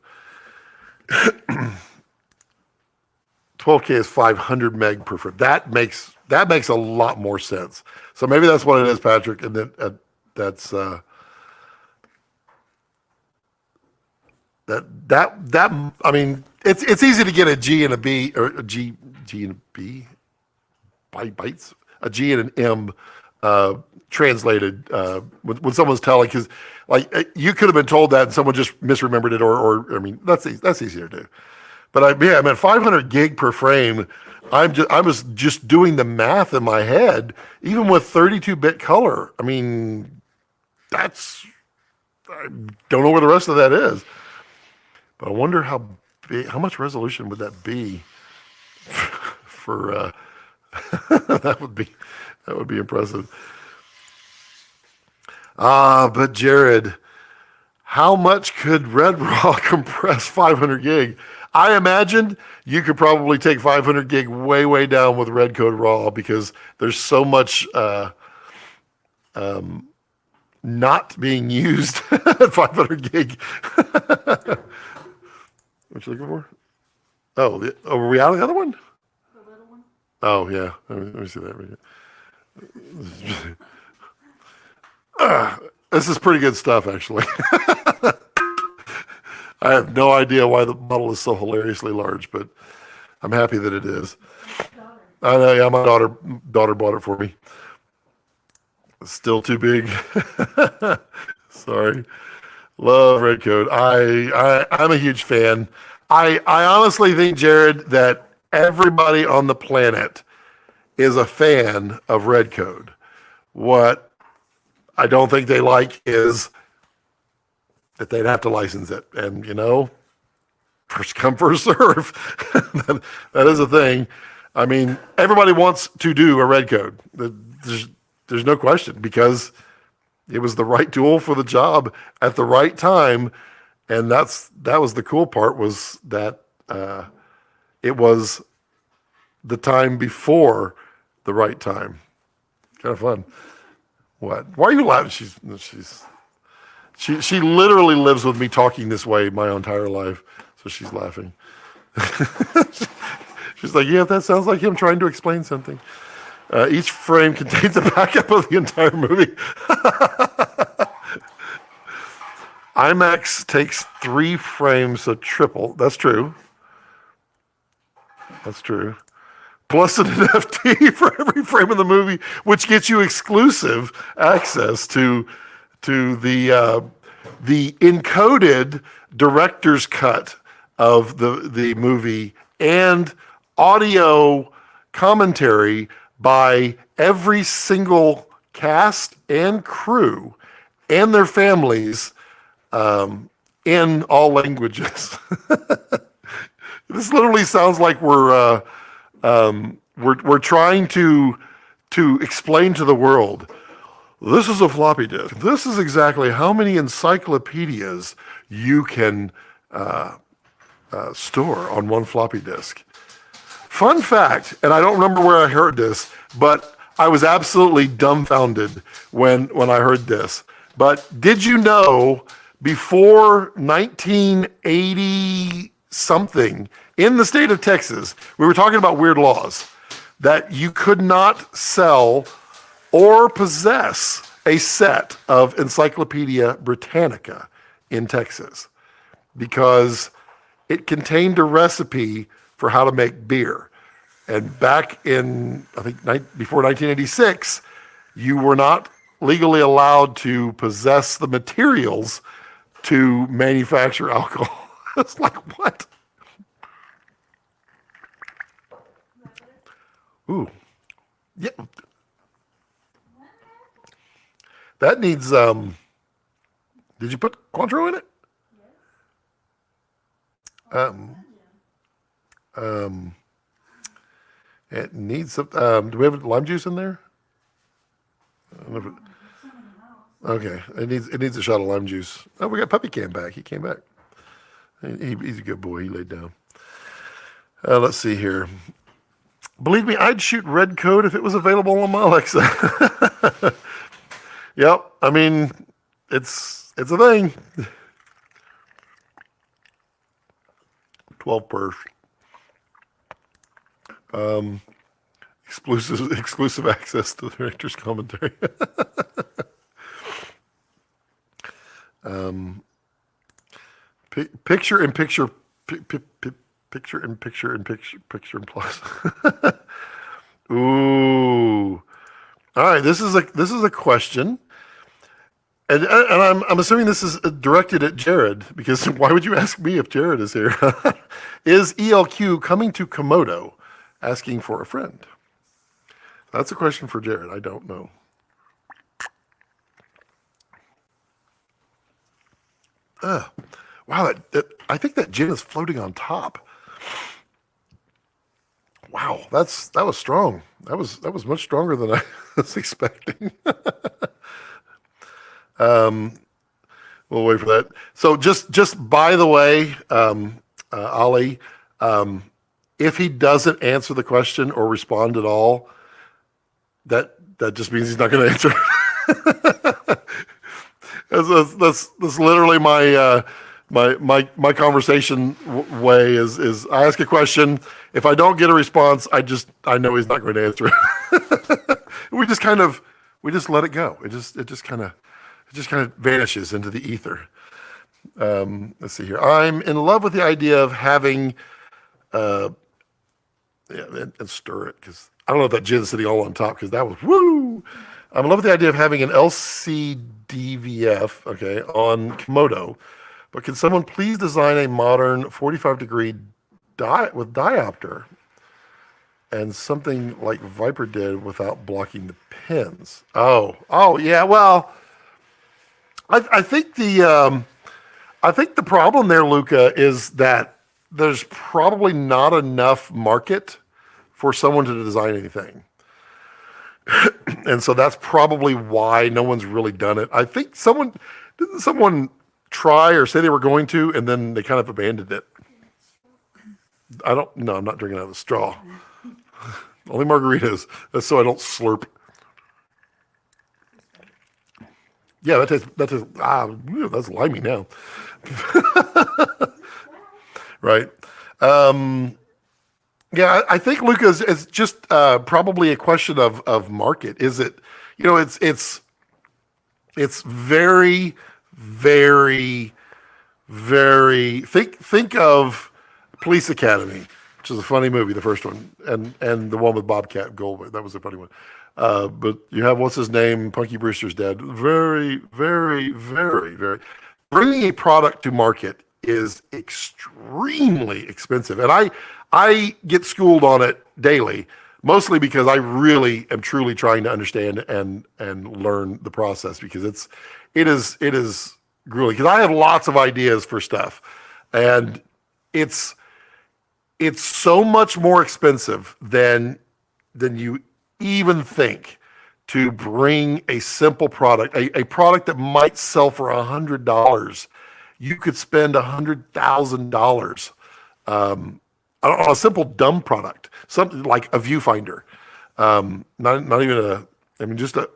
12K is 500 meg per frame. That makes a lot more sense. So maybe that's what it is, Patrick, and then that's that. I mean, it's easy to get a G and a B, or a G and a B, bytes, a G and an M translated when someone's telling, because like you could have been told that and someone just misremembered it, or I mean that's easier to do. But I mean 500 gig per frame. I was just doing the math in my head, even with 32-bit color. I mean, I don't know where the rest of that is. But I wonder how much resolution would that be for that would be impressive. But Jared, how much could Red Raw compress 500 gig? I imagine you could probably take 500 gig way down with Red Code Raw, because there's so much not being used at 500 gig. What you looking for? Oh, were we out of the other one? The little one? Oh, yeah. Let me see that. This is pretty good stuff, actually. I have no idea why the model is so hilariously large, but I'm happy that it is. I know, yeah, my daughter bought it for me. It's still too big. Sorry. Love Red Code. I'm a huge fan. I honestly think, Jared, that everybody on the planet is a fan of Red Code. What I don't think they like is that they'd have to license it. And, first come, first serve. that is a thing. I mean, everybody wants to do a Red Code. There's no question, because it was the right tool for the job at the right time. And that was the cool part, was that it was the time before the right time. Kind of fun. What? Why are you laughing? She literally lives with me talking this way my entire life, so she's laughing. She's like, yeah, that sounds like him trying to explain something. Each frame contains a backup of the entire movie. IMAX takes 3 frames, so triple. That's true. That's true. Plus an NFT for every frame of the movie, which gets you exclusive access to the encoded director's cut of the movie, and audio commentary by every single cast and crew and their families in all languages. This literally sounds like we're trying to explain to the world, this is a floppy disk. This is exactly how many encyclopedias you can store on one floppy disk. Fun fact, and I don't remember where I heard this, but I was absolutely dumbfounded when I heard this. But did you know, before 1980 something, in the state of Texas, we were talking about weird laws, that you could not sell or possess a set of Encyclopedia Britannica in Texas, because it contained a recipe for how to make beer. And back in, I think, before 1986, you were not legally allowed to possess the materials to manufacture alcohol. It's like, what? Ooh. Yeah. That needs, did you put Cointreau in it? It needs some, do we have lime juice in there? I don't know if it- Okay, it needs a shot of lime juice. Oh, we got Puppy Cam back. He came back. He's a good boy. He laid down. Let's see here. Believe me, I'd shoot red code if it was available on my Alexa. Yep. I mean, it's a thing. 12 pers. Exclusive access to the director's commentary. Picture in picture, picture in picture in picture in plus. Ooh. All right, this is a question, and I'm assuming this is directed at Jared, because why would you ask me if Jared is here? Is ELQ coming to Komodo, asking for a friend? That's a question for Jared. I don't know. Wow, I think that gin is floating on top. Wow, that was strong. That was much stronger than I was expecting. We'll wait for that. So just by the way, Ali, if he doesn't answer the question or respond at all, that just means he's not going to answer. That's literally my conversation way is I ask a question. If I don't get a response, I know he's not going to answer it. we just let it go. It just kind of vanishes into the ether. Let's see here. I'm in love with the idea of having, and stir it, because I don't know if that gin's sitting all on top, because that was woo. I'm in love with the idea of having an LCDVF, okay, on Komodo, but can someone please design a modern 45-degree with diopter and something like Viper did without blocking the pins? Oh yeah. Well, I think the problem there, Luca, is that there's probably not enough market for someone to design anything. And so that's probably why no one's really done it. I think didn't someone try or say they were going to, and then they kind of abandoned it. No, I'm not drinking out of a straw. Only margaritas. That's so I don't slurp. Yeah, that tastes, that's limey now. Right. Yeah, I think, Lucas, it's just probably a question of market. Is it, it's very, very, very, think of Police Academy, which is a funny movie, the first one, and the one with Bobcat Goldthwait. That was a funny one. But you have, what's his name? Punky Brewster's dead. Very, very, very, very. Bringing a product to market is extremely expensive. And I get schooled on it daily, mostly because I really am truly trying to understand and learn the process, because it is grueling. Because I have lots of ideas for stuff, and it's so much more expensive than you even think to bring a simple product, a product that might sell for $100. You could spend $100,000 on a simple dumb product, something like a viewfinder, not even just a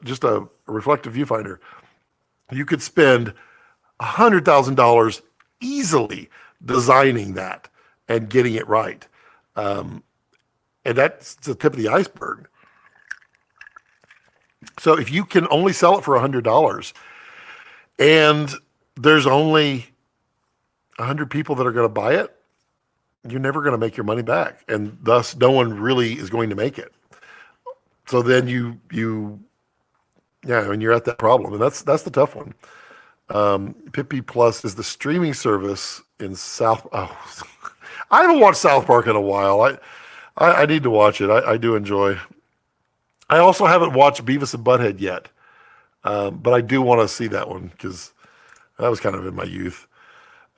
reflective viewfinder. You could spend $100,000 easily designing that and getting it right, and that's the tip of the iceberg. So if you can only sell it for $100, and there's only 100 people that are going to buy it, you're never going to make your money back, and thus no one really is going to make it. So then and you're at that problem, and that's the tough one. Pippi Plus is the streaming service in South. Oh, I haven't watched South Park in a while. I need to watch it. I do enjoy. I also haven't watched Beavis and Butthead yet. But I do want to see that one because that was kind of in my youth.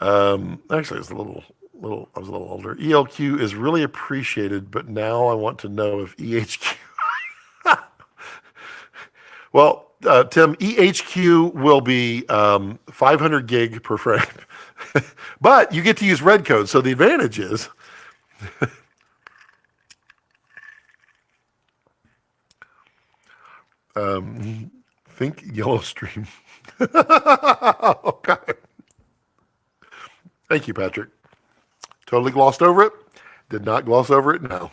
Actually, it was I was a little older. ELQ is really appreciated, but now I want to know if EHQ. Well, Tim, EHQ will be 500 gig per frame, but you get to use red code. So the advantage is think yellow stream. Okay. Thank you, Patrick. Totally glossed over it. Did not gloss over it. No.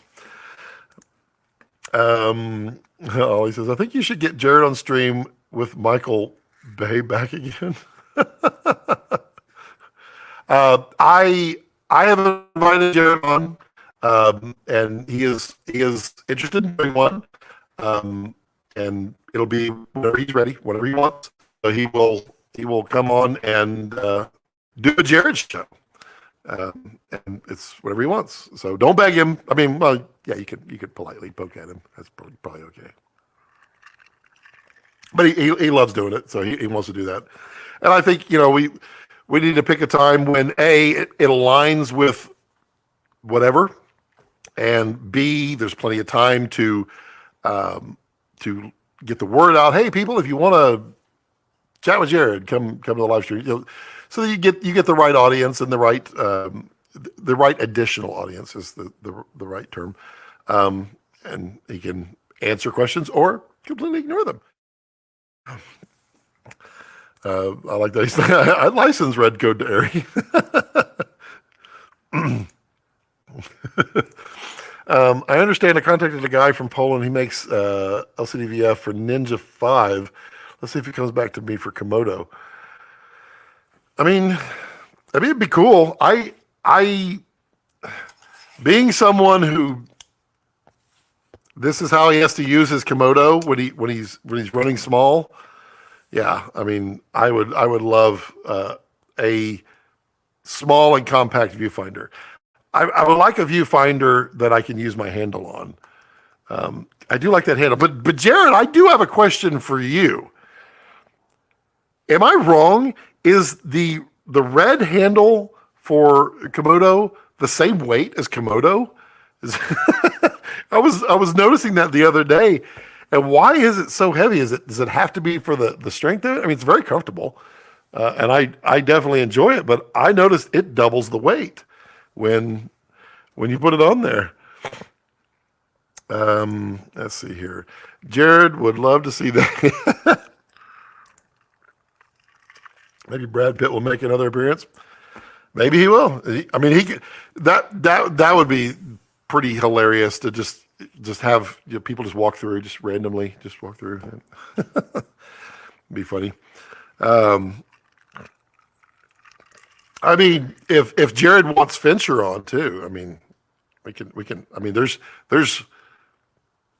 Oh, he says, I think you should get Jared on stream with Michael Bay back again. I have invited Jared on, and he is interested in doing one, and it'll be whenever he's ready, whenever he wants. So he will come on and do a Jared show. And it's whatever he wants. So don't beg him. I mean, well, yeah, you could politely poke at him. That's probably okay. But he loves doing it, so he wants to do that. And I think we need to pick a time when it aligns with whatever, and B, there's plenty of time to get the word out. Hey, people, if you want to chat with Jared, come to the live stream. So that you get the right audience and the right additional audience is the right term, and he can answer questions or completely ignore them. I like that. I license red code to Ari. I understand. I contacted a guy from Poland. He makes LCD VF for Ninja 5. Let's see if he comes back to me for Komodo. I mean, it'd be cool. I being someone who this is how he has to use his Komodo when he's running small. Yeah, I mean, I would love a small and compact viewfinder. I would like a viewfinder that I can use my handle on. I do like that handle, but Jared, I do have a question for you. Am I wrong? Is the red handle for Komodo the same weight as Komodo? I was noticing that the other day, and why is it so heavy? Does it have to be for the strength of it? I mean, it's very comfortable, and I definitely enjoy it. But I noticed it doubles the weight when you put it on there. Let's see here. Jared would love to see that. Maybe Brad Pitt will make another appearance. Maybe he will. I mean, he could, that would be pretty hilarious to just have people just walk through, just randomly just walk through. Be funny. I mean, if Jared wants Fincher on too, I mean, we can. I mean, there's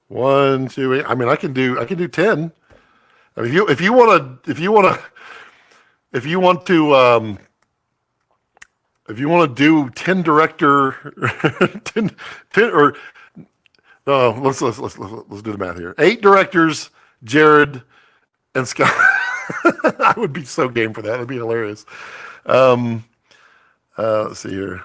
1, 2, 8. I mean, I can do 10. I mean, if you want to do 10 director 10 or no, let's do the math here. 8 directors, Jared and Scott. I would be so game for that. It'd be hilarious. Let's see here.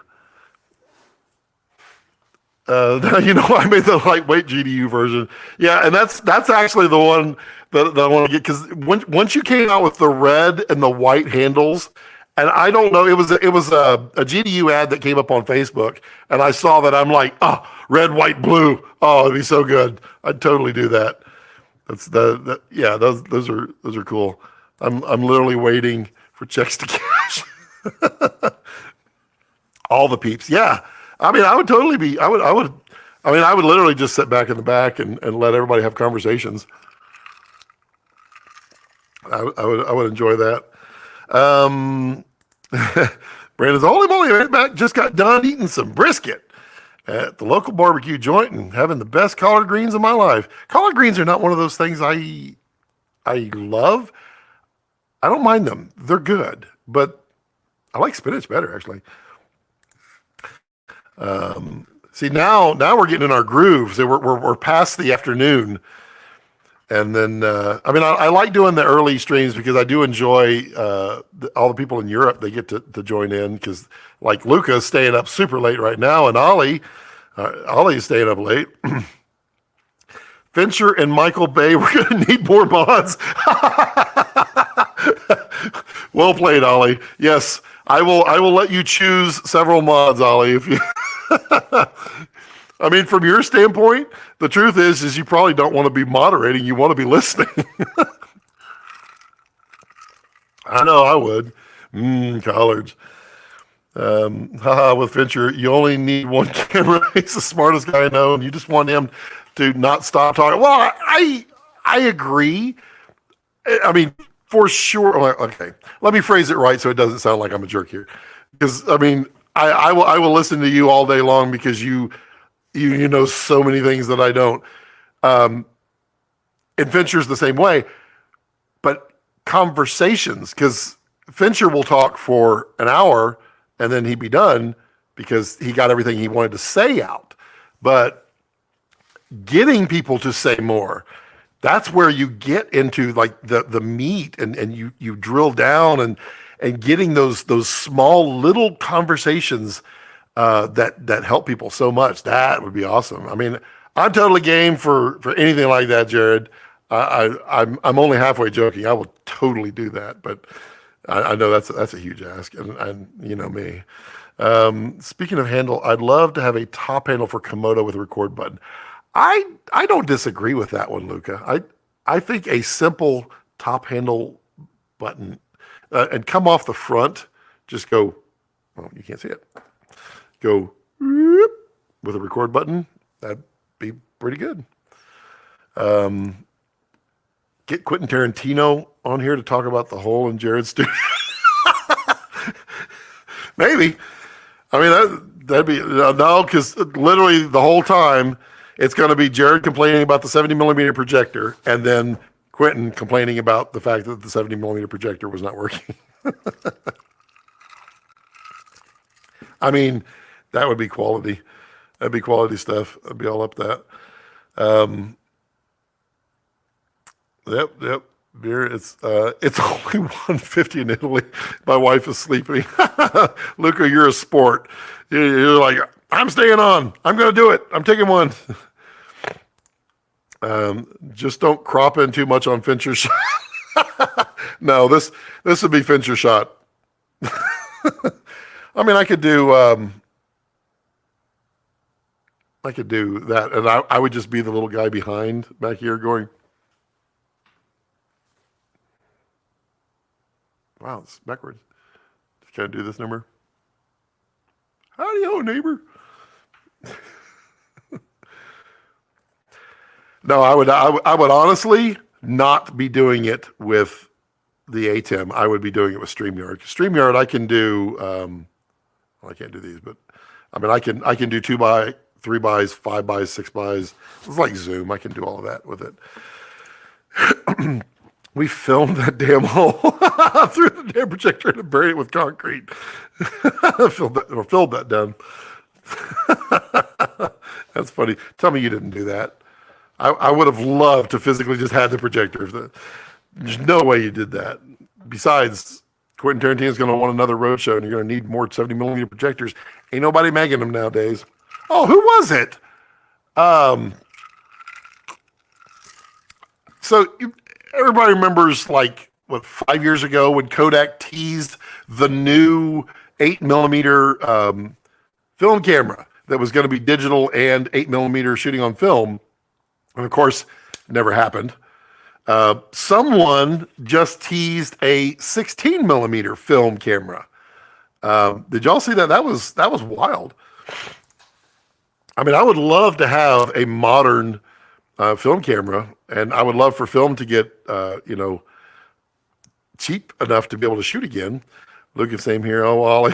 I made the lightweight GDU version. Yeah, and that's actually the one that I want to get, because once you came out with the red and the white handles, and I don't know, it was a GDU ad that came up on Facebook, and I saw that. I'm like, oh, red, white, blue. Oh, it'd be so good. I'd totally do that. That's yeah. Those are cool. I'm literally waiting for checks to cash. All the peeps. Yeah. I mean, I would totally be. I would literally just sit back in the back and let everybody have conversations. I would enjoy that. Brandon's holy moly, right back. Just got done eating some brisket at the local barbecue joint and having the best collard greens of my life. Collard greens are not one of those things I love. I don't mind them. They're good, but I like spinach better, actually. See, now we're getting in our groove. So we're past the afternoon, And then, I mean, I like doing the early streams because I do enjoy all the people in Europe. They get to join in because, like, Luca's staying up super late right now, and Ollie's staying up late. Fincher and Michael Bay, we're going to need more mods. Well played, Ollie. Yes, I will let you choose several mods, Ollie. If you, I mean, from your standpoint, the truth is you probably don't want to be moderating. You want to be listening. I know I would. Collards. With Fincher, you only need one camera. He's the smartest guy I know, and you just want him to not stop talking. Well, I agree. I mean, for sure. Okay, let me phrase it right so it doesn't sound like I'm a jerk here. Because I mean, I will listen to you all day long because you know so many things that I don't. And Fincher's the same way. But conversations, because Fincher will talk for an hour and then he'd be done because he got everything he wanted to say out. But getting people to say more, that's where you get into like the meat and you drill down and getting those small little conversations that help people so much. That would be awesome. I mean, I'm totally game for anything like that, Jared. I'm only halfway joking. I will totally do that, but I know that's a huge ask, and you know me. Speaking of handle, I'd love to have a top handle for Komodo with a record button. I don't disagree with that one, Luca. I think a simple top handle button and come off the front, just go. Well, you can't see it. Go whoop, with a record button. That'd be pretty good. Get Quentin Tarantino on here to talk about the hole in Jared's studio. Maybe. I mean, that'd be, no, because literally the whole time it's going to be Jared complaining about the 70 millimeter projector and then Quentin complaining about the fact that the 70 millimeter projector was not working. I mean, that would be quality. That'd be quality stuff. I'd be all up that. Yep. Beer. It's only 150 in Italy. My wife is sleeping. Luca, you're a sport. You're like, I'm staying on. I'm going to do it. I'm taking one. Just don't crop in too much on Fincher's shot. No, this would be Fincher's shot. I mean, I could do that, and I would just be the little guy behind back here going, wow, it's backwards. Just gotta do this number. Howdy-ho, neighbor. No, I would honestly not be doing it with the ATEM. I would be doing it with StreamYard. StreamYard, I can do. Well, I can't do these, but I mean, I can do 2 by 3 buys, 5 buys, 6 buys. It's like Zoom. I can do all of that with it. We filmed that damn hole through the damn projector and buried it with concrete. Filled that down. That's funny. Tell me you didn't do that. I would have loved to physically just have the projector. There's no way you did that. Besides, Quentin Tarantino's going to want another roadshow, and you're going to need more 70 millimeter projectors. Ain't nobody making them nowadays. Oh, who was it? Everybody remembers, like, 5 years ago when Kodak teased the new 8 millimeter film camera that was going to be digital and 8 millimeter shooting on film. And of course, never happened. Someone just teased a 16 millimeter film camera. Did y'all see that? That was wild. I mean, I would love to have a modern film camera, and I would love for film to get, cheap enough to be able to shoot again. Look at same here. Oh, Ollie,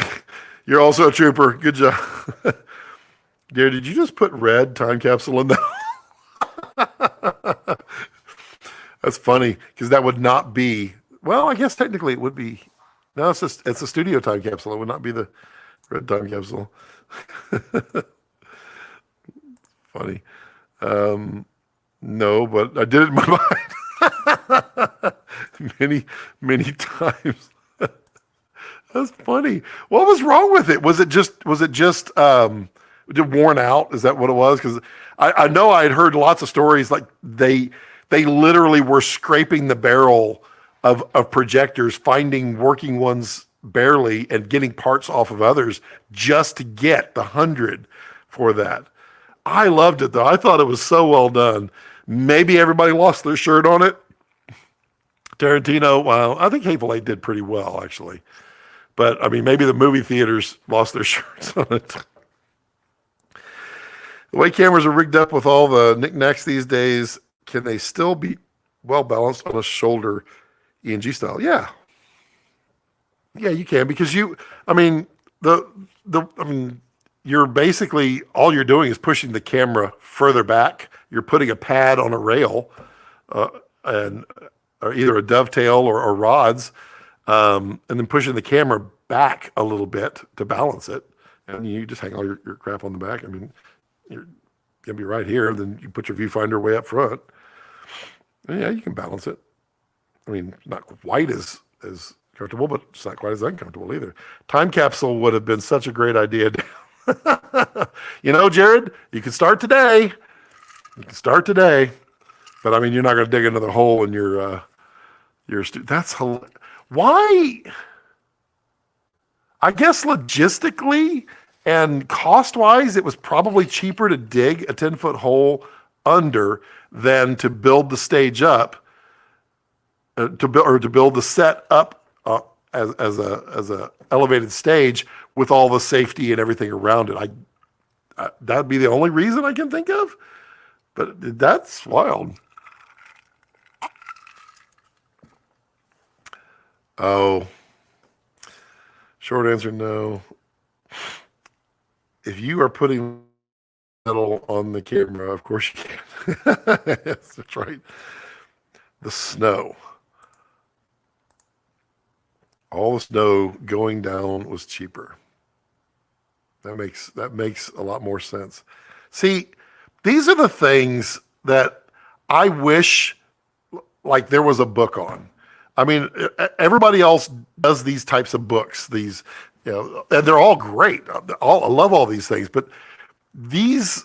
you're also a trooper. Good job. Dear, did you just put red time capsule in there? That's funny because that would not be. Well, I guess technically it would be. No, it's a studio time capsule. It would not be the red time capsule. Funny. No, but I did it in my mind many, many times. That's funny. What was wrong with it? Was it just worn out? Is that what it was? Because I know I had heard lots of stories like they literally were scraping the barrel of projectors, finding working ones barely and getting parts off of others just to get the 100 for that. I loved it though. I thought it was so well done. Maybe everybody lost their shirt on it. Tarantino, well, I think Hateful Eight did pretty well actually. But I mean, maybe the movie theaters lost their shirts on it. The way cameras are rigged up with all the knickknacks these days, can they still be well balanced on a shoulder ENG style? Yeah. Yeah, you can because I mean, I mean, you're basically, all you're doing is pushing the camera further back. You're putting a pad on a rail and or either a dovetail or rods, and then pushing the camera back a little bit to balance it. And you just hang all your crap on the back. I mean, you're going to be right here. Then you put your viewfinder way up front. And yeah, you can balance it. I mean, not quite as comfortable, but it's not quite as uncomfortable either. Time capsule would have been such a great idea. You know, Jared, you can start today. You can start today. But I mean, you're not going to dig another hole in your that's why? I guess logistically and cost-wise, it was probably cheaper to dig a 10-foot hole under than to build the stage up, to build the set up as a elevated stage with all the safety and everything around it. That'd be the only reason I can think of. But that's wild. Oh, short answer, no. If you are putting metal on the camera, of course you can. Yes, that's right. The snow. All the snow going down was cheaper. That makes a lot more sense. See, these are the things that I wish like there was a book on. I mean, everybody else does these types of books. These, you know, and they're all great. I love all these things, but these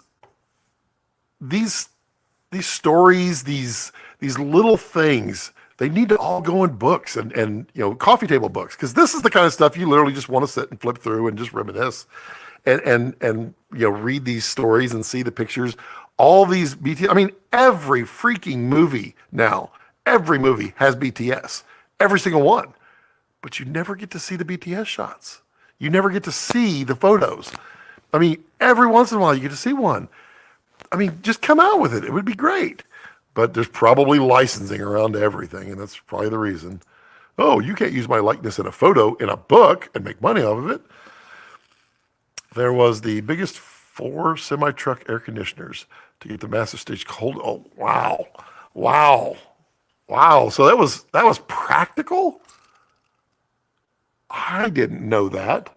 stories, these little things, they need to all go in books and you know, coffee table books, because this is the kind of stuff you literally just want to sit and flip through and just reminisce, and you know, read these stories and see the pictures. All these BTS. I mean, every freaking movie now. Every movie has BTS, every single one, but you never get to see the BTS shots. You never get to see the photos. I mean, every once in a while you get to see one. I mean, just come out with it. It would be great. But there's probably licensing around everything, and that's probably the reason. Oh, you can't use my likeness in a photo in a book and make money off of it. There was the biggest 4 semi-truck air conditioners to get the massive stage cold. Oh, wow. Wow. Wow, so that was practical? I didn't know that.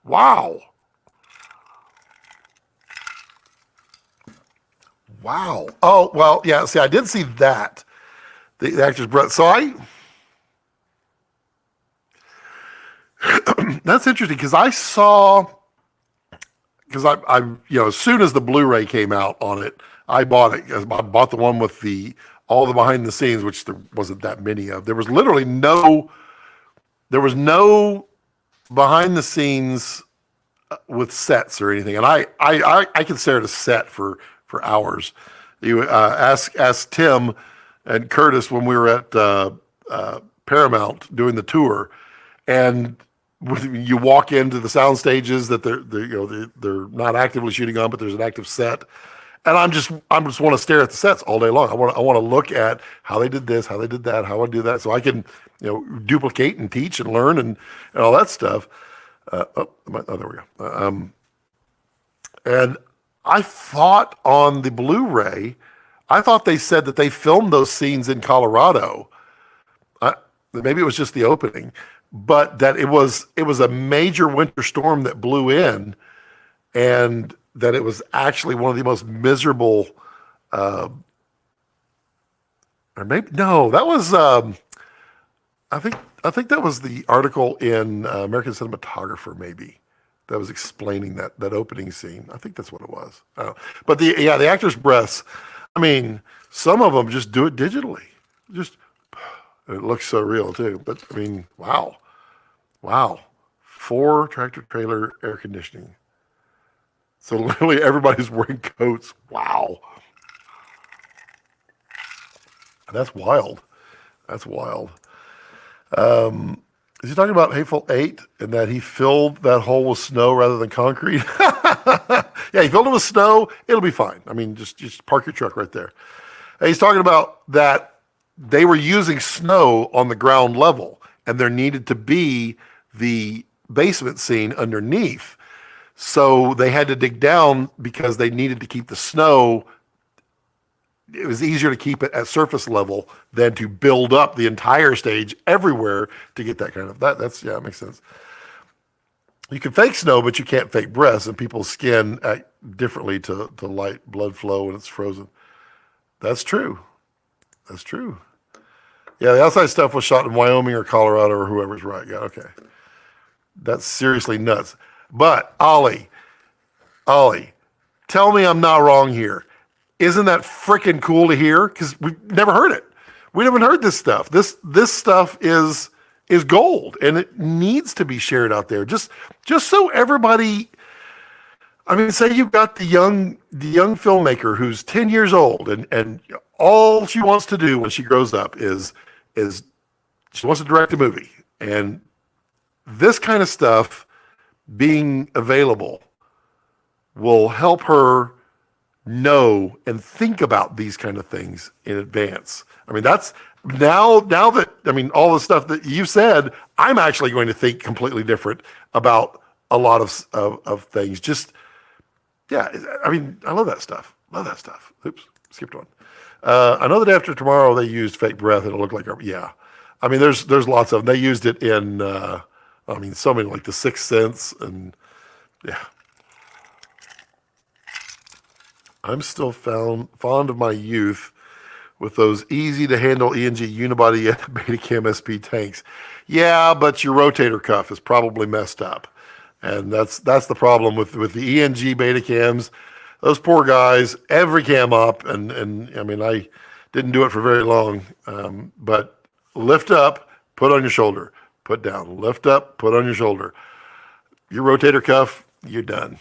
Wow. Wow. Oh, well, yeah, see, I did see that. The actor's breath. So that's interesting because I you know, as soon as the Blu-ray came out on it, I bought it. I bought the one with all the behind the scenes, which there wasn't that many of. There was literally no behind the scenes with sets or anything. And I consider it a set for hours. You ask Tim and Curtis when we were at Paramount doing the tour, and you walk into the sound stages that they're not actively shooting on, but there's an active set. And I just want to stare at the sets all day long. I want to look at how they did this, how they did that, how I do that, so I can, you know, duplicate and teach and learn and all that stuff. There we go. And I thought on the Blu-ray, I thought they said that they filmed those scenes in Colorado. Maybe it was just the opening, but that it was a major winter storm that blew in, and that it was actually one of the most miserable or maybe no, that was I think that was the article in American Cinematographer, maybe, that was explaining that opening scene. I think that's what it was. But the actors' breaths. I mean, some of them just do it digitally. Just it looks so real too. But I mean, wow. 4 tractor trailer air conditioning. So literally everybody's wearing coats. Wow. That's wild. That's wild. Is he talking about Hateful Eight and that he filled that hole with snow rather than concrete? Yeah, he filled it with snow. It'll be fine. I mean, just park your truck right there. And he's talking about that they were using snow on the ground level, and there needed to be the basement scene underneath. So they had to dig down because they needed to keep the snow. It was easier to keep it at surface level than to build up the entire stage everywhere to get that kind of, it makes sense. You can fake snow, but you can't fake breaths, and people's skin act differently to light blood flow when it's frozen. That's true. Yeah, the outside stuff was shot in Wyoming or Colorado or whoever's right. Yeah, okay. That's seriously nuts. But Ollie, tell me I'm not wrong here. Isn't that freaking cool to hear? Because we've never heard it. We haven't heard this stuff. This stuff is gold, and it needs to be shared out there. Just so everybody. I mean, say you've got the young filmmaker who's 10 years old, and all she wants to do when she grows up is she wants to direct a movie, and this kind of stuff being available will help her know and think about these kind of things in advance. I mean, that's now that, I mean, all the stuff that you said, I'm actually going to think completely different about a lot of things. Just, yeah, I mean, I love that stuff. Oops, skipped one. I know that after tomorrow they used fake breath. It'll look like, yeah. I mean, there's lots of them. They used it in, so many, like The Sixth Sense, and yeah. I'm still fond of my youth with those easy-to-handle ENG unibody Betacam SP tanks. Yeah, but your rotator cuff is probably messed up. And that's the problem with the ENG Betacams. Those poor guys, every cam up, and I mean, I didn't do it for very long, but lift up, put on your shoulder, put down, lift up, put on your shoulder. Your rotator cuff, you're done.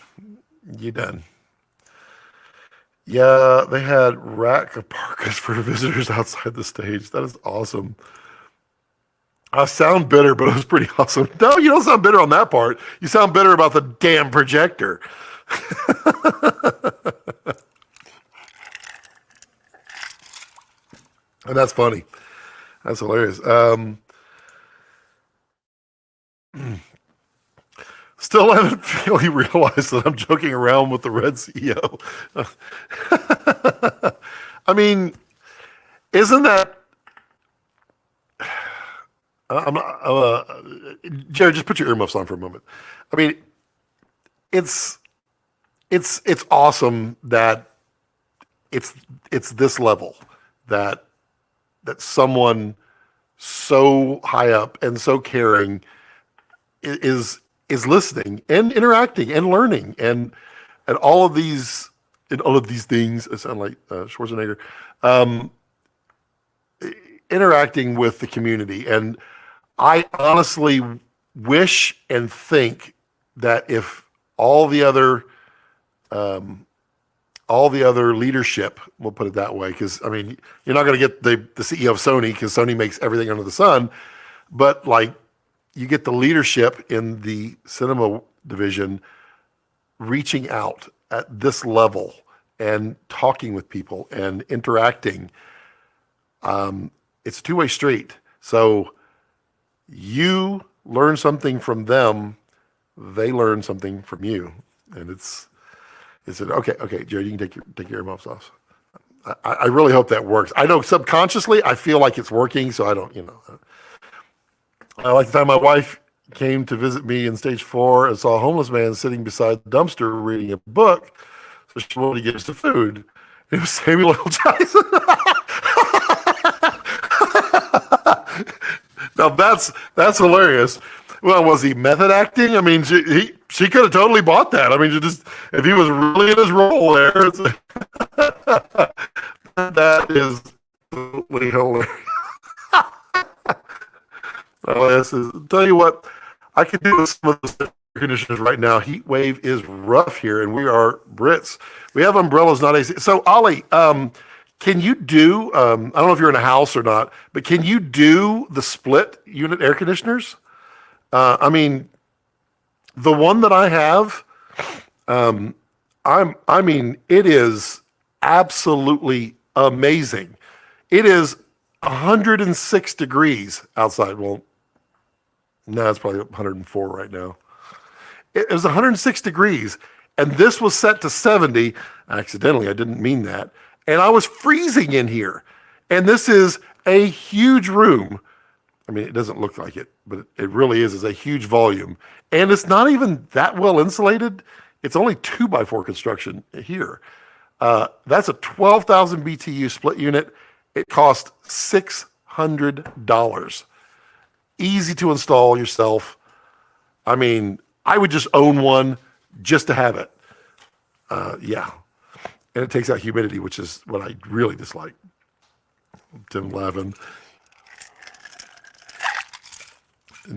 Yeah, they had rack of parkas for visitors outside the stage. That is awesome. I sound bitter, but it was pretty awesome. No, you don't sound bitter on that part. You sound bitter about the damn projector. And that's funny. That's hilarious. Still haven't really realized that I'm joking around with the Red CEO. I mean, isn't that? I'm not, Jared, just put your earmuffs on for a moment. I mean, it's awesome that it's this level that someone so high up and so caring is listening and interacting and learning and all of these things. I sound like Schwarzenegger, interacting with the community. And I honestly wish and think that if all the other leadership, we'll put it that way, because I mean, you're not going to get the CEO of Sony, because Sony makes everything under the sun, but like, you get the leadership in the cinema division reaching out at this level and talking with people and interacting. It's a two-way street. So you learn something from them, they learn something from you, and it's okay, Jared, you can take your earmuffs off. I really hope that works. I know subconsciously I feel like it's working, so I don't, like the time my wife came to visit me in stage 4 and saw a homeless man sitting beside the dumpster reading a book, so she wanted to give us the food. It was Samuel L. Jackson. Now that's hilarious. Well, was he method acting? I mean, she could have totally bought that. I mean, if he was really in his role there, that is totally hilarious. Oh, tell you what, I could do with some of those air conditioners right now. Heat wave is rough here, and we are Brits. We have umbrellas, not AC. So, Ollie, can you do? I don't know if you're in a house or not, but can you do the split unit air conditioners? I mean, the one that I have, I mean, it is absolutely amazing. It is 106 degrees outside. Well, no, it's probably 104 right now. It was 106 degrees, and this was set to 70. Accidentally, I didn't mean that. And I was freezing in here. And this is a huge room. I mean, it doesn't look like it, but it really is. It's a huge volume. And it's not even that well insulated. It's only 2x4 construction here. That's a 12,000 BTU split unit. It cost $600. Easy to install yourself. I mean, I would just own one just to have it. Yeah. And it takes out humidity, which is what I really dislike. Tim laughing.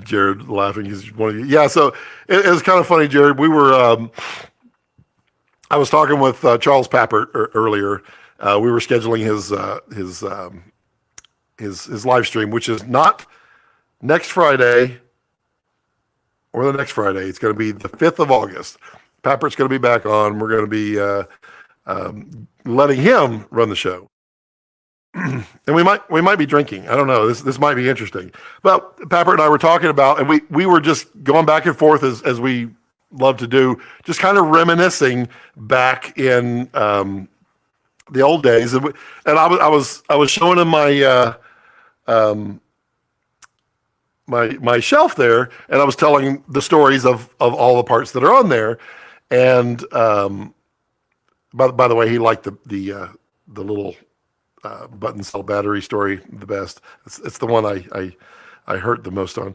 Jared laughing is one of you. Yeah, so it was kind of funny, Jared. We were, I was talking with Charles Papert earlier. We were scheduling his live stream, which is not next Friday or the next Friday. It's going to be the 5th of August. Papert's going to be back on. We're going to be letting him run the show. And we might be drinking. I don't know. This might be interesting. But Papert and I were talking about, and we were just going back and forth as we love to do, just kind of reminiscing back in the old days. And I was showing him my my shelf there, and I was telling the stories of all the parts that are on there. And by the way, he liked the little button cell battery story the best. It's the one I hurt the most on.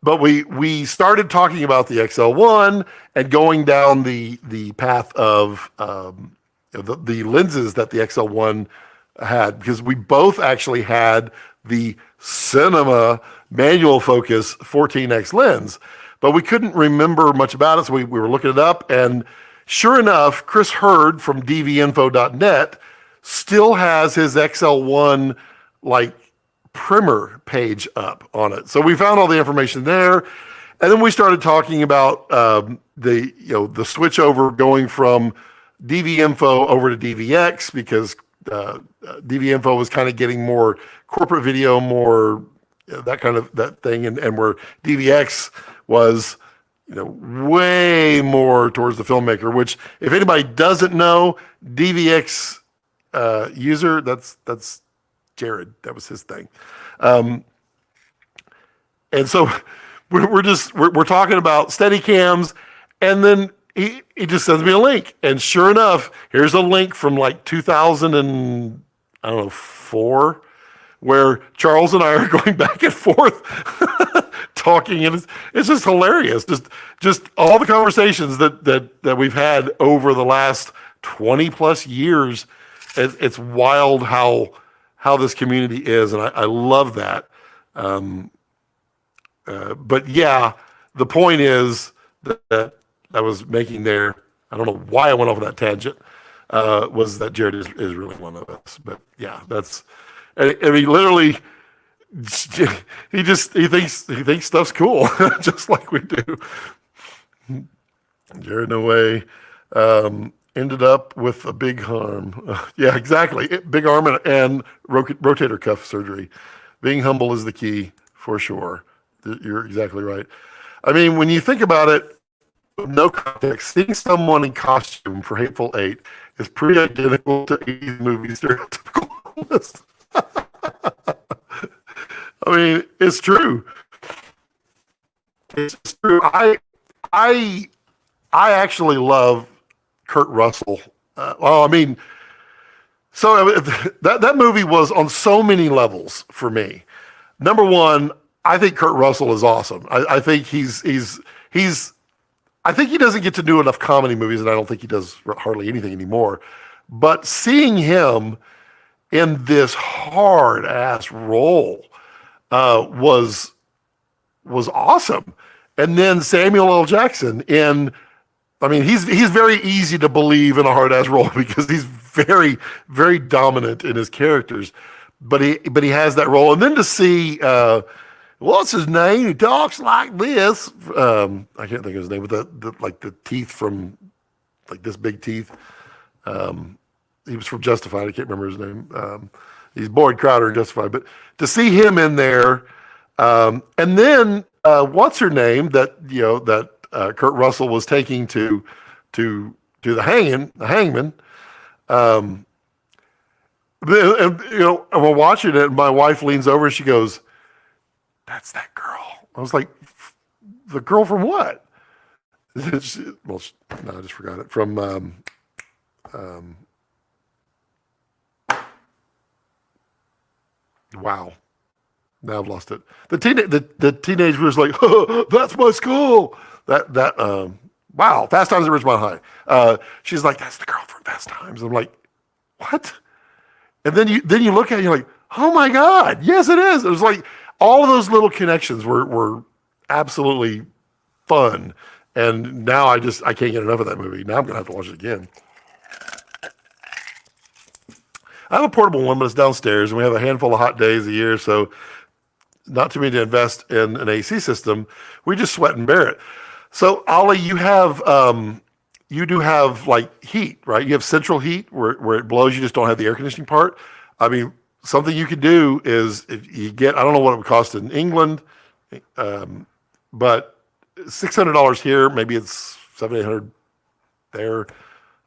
But we started talking about the XL1 and going down the path of the lenses that the XL1 had, because we both actually had the cinema manual focus 14x lens, but we couldn't remember much about it, so we were looking it up, and sure enough, Chris Hurd from dvinfo.net still has his XL1 like primer page up on it. So we found all the information there, and then we started talking about the switch over going from DVinfo over to DVX, because DVinfo was kind of getting more corporate video, more that thing, and where DVX was way more towards the filmmaker, which, if anybody doesn't know, DVX user, that's Jared. That was his thing. And so we're talking about Steadicams, and then he just sends me a link, and sure enough, here's a link from like 2004, where Charles and I are going back and forth talking, and it's just hilarious. Just all the conversations that we've had over the last 20 plus years. It's wild how this community is, and I love that. But yeah, the point is that I was making there, I don't know why I went off on that tangent, was that Jared is really one of us. But yeah, I mean, literally, he thinks stuff's cool, just like we do. Jared, no way. Ended up with a big arm. Yeah, exactly. Big arm and rotator cuff surgery. Being humble is the key, for sure. You're exactly right. I mean, when you think about it, no context, seeing someone in costume for Hateful Eight is pretty identical to 80s movie stereotypicalness. I mean, it's true. It's true. I actually love Kurt Russell. Well, I mean, so that movie was on so many levels for me. Number one, I think Kurt Russell is awesome. I think he's I think he doesn't get to do enough comedy movies, and I don't think he does hardly anything anymore. But seeing him in this hard ass role was awesome. And then Samuel L. Jackson I mean, he's very easy to believe in a hard ass role because he's very, very dominant in his characters. But he has that role. And then to see what's his name? He talks like this. I can't think of his name, with the teeth from like this big teeth. He was from Justified. I can't remember his name. He's Boyd Crowder in Justified. But to see him in there, and then what's her name that Kurt Russell was taking to the hangman. And we're watching it, and my wife leans over and she goes, "That's that girl." I was like, "The girl from what?" No, I just forgot it. From wow. Now I've lost it. The teenager was like, "Oh, that's my school." Wow, Fast Times at Ridgemont High. She's like, "That's the girl from Fast Times." I'm like, "What?" And then you look at it, you're like, "Oh my God, yes it is." It was like all of those little connections were absolutely fun. And now I can't get enough of that movie. Now I'm gonna have to watch it again. I have a portable one, but it's downstairs, and we have a handful of hot days a year, so not too many to invest in an AC system. We just sweat and bear it. So, Ollie, you do have like heat, right? You have central heat where it blows. You just don't have the air conditioning part. I mean, something you could do is if you get, I don't know what it would cost in England, but $600 here, maybe it's $700-800 there.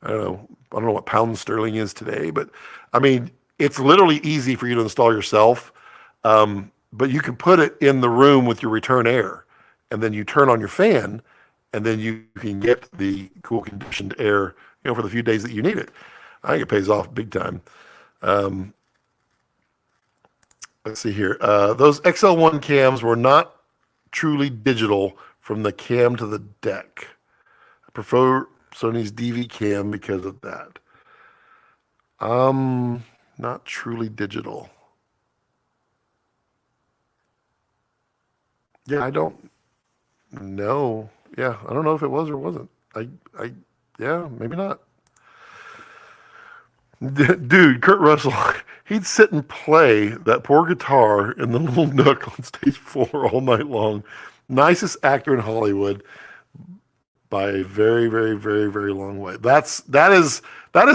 I don't know what pound sterling is today, but I mean, it's literally easy for you to install yourself. But you can put it in the room with your return air, and then you turn on your fan, and then you can get the cool conditioned air, for the few days that you need it. I think it pays off big time. Let's see here. Those XL1 cams were not truly digital from the cam to the deck. I prefer Sony's DV cam because of that. Not truly digital. Yeah, I don't know. Yeah, I don't know if it was or wasn't. Yeah, maybe not. Dude, Kurt Russell, he'd sit and play that poor guitar in the little nook on stage 4 all night long. Nicest actor in Hollywood by a very, very, very, very long way. That is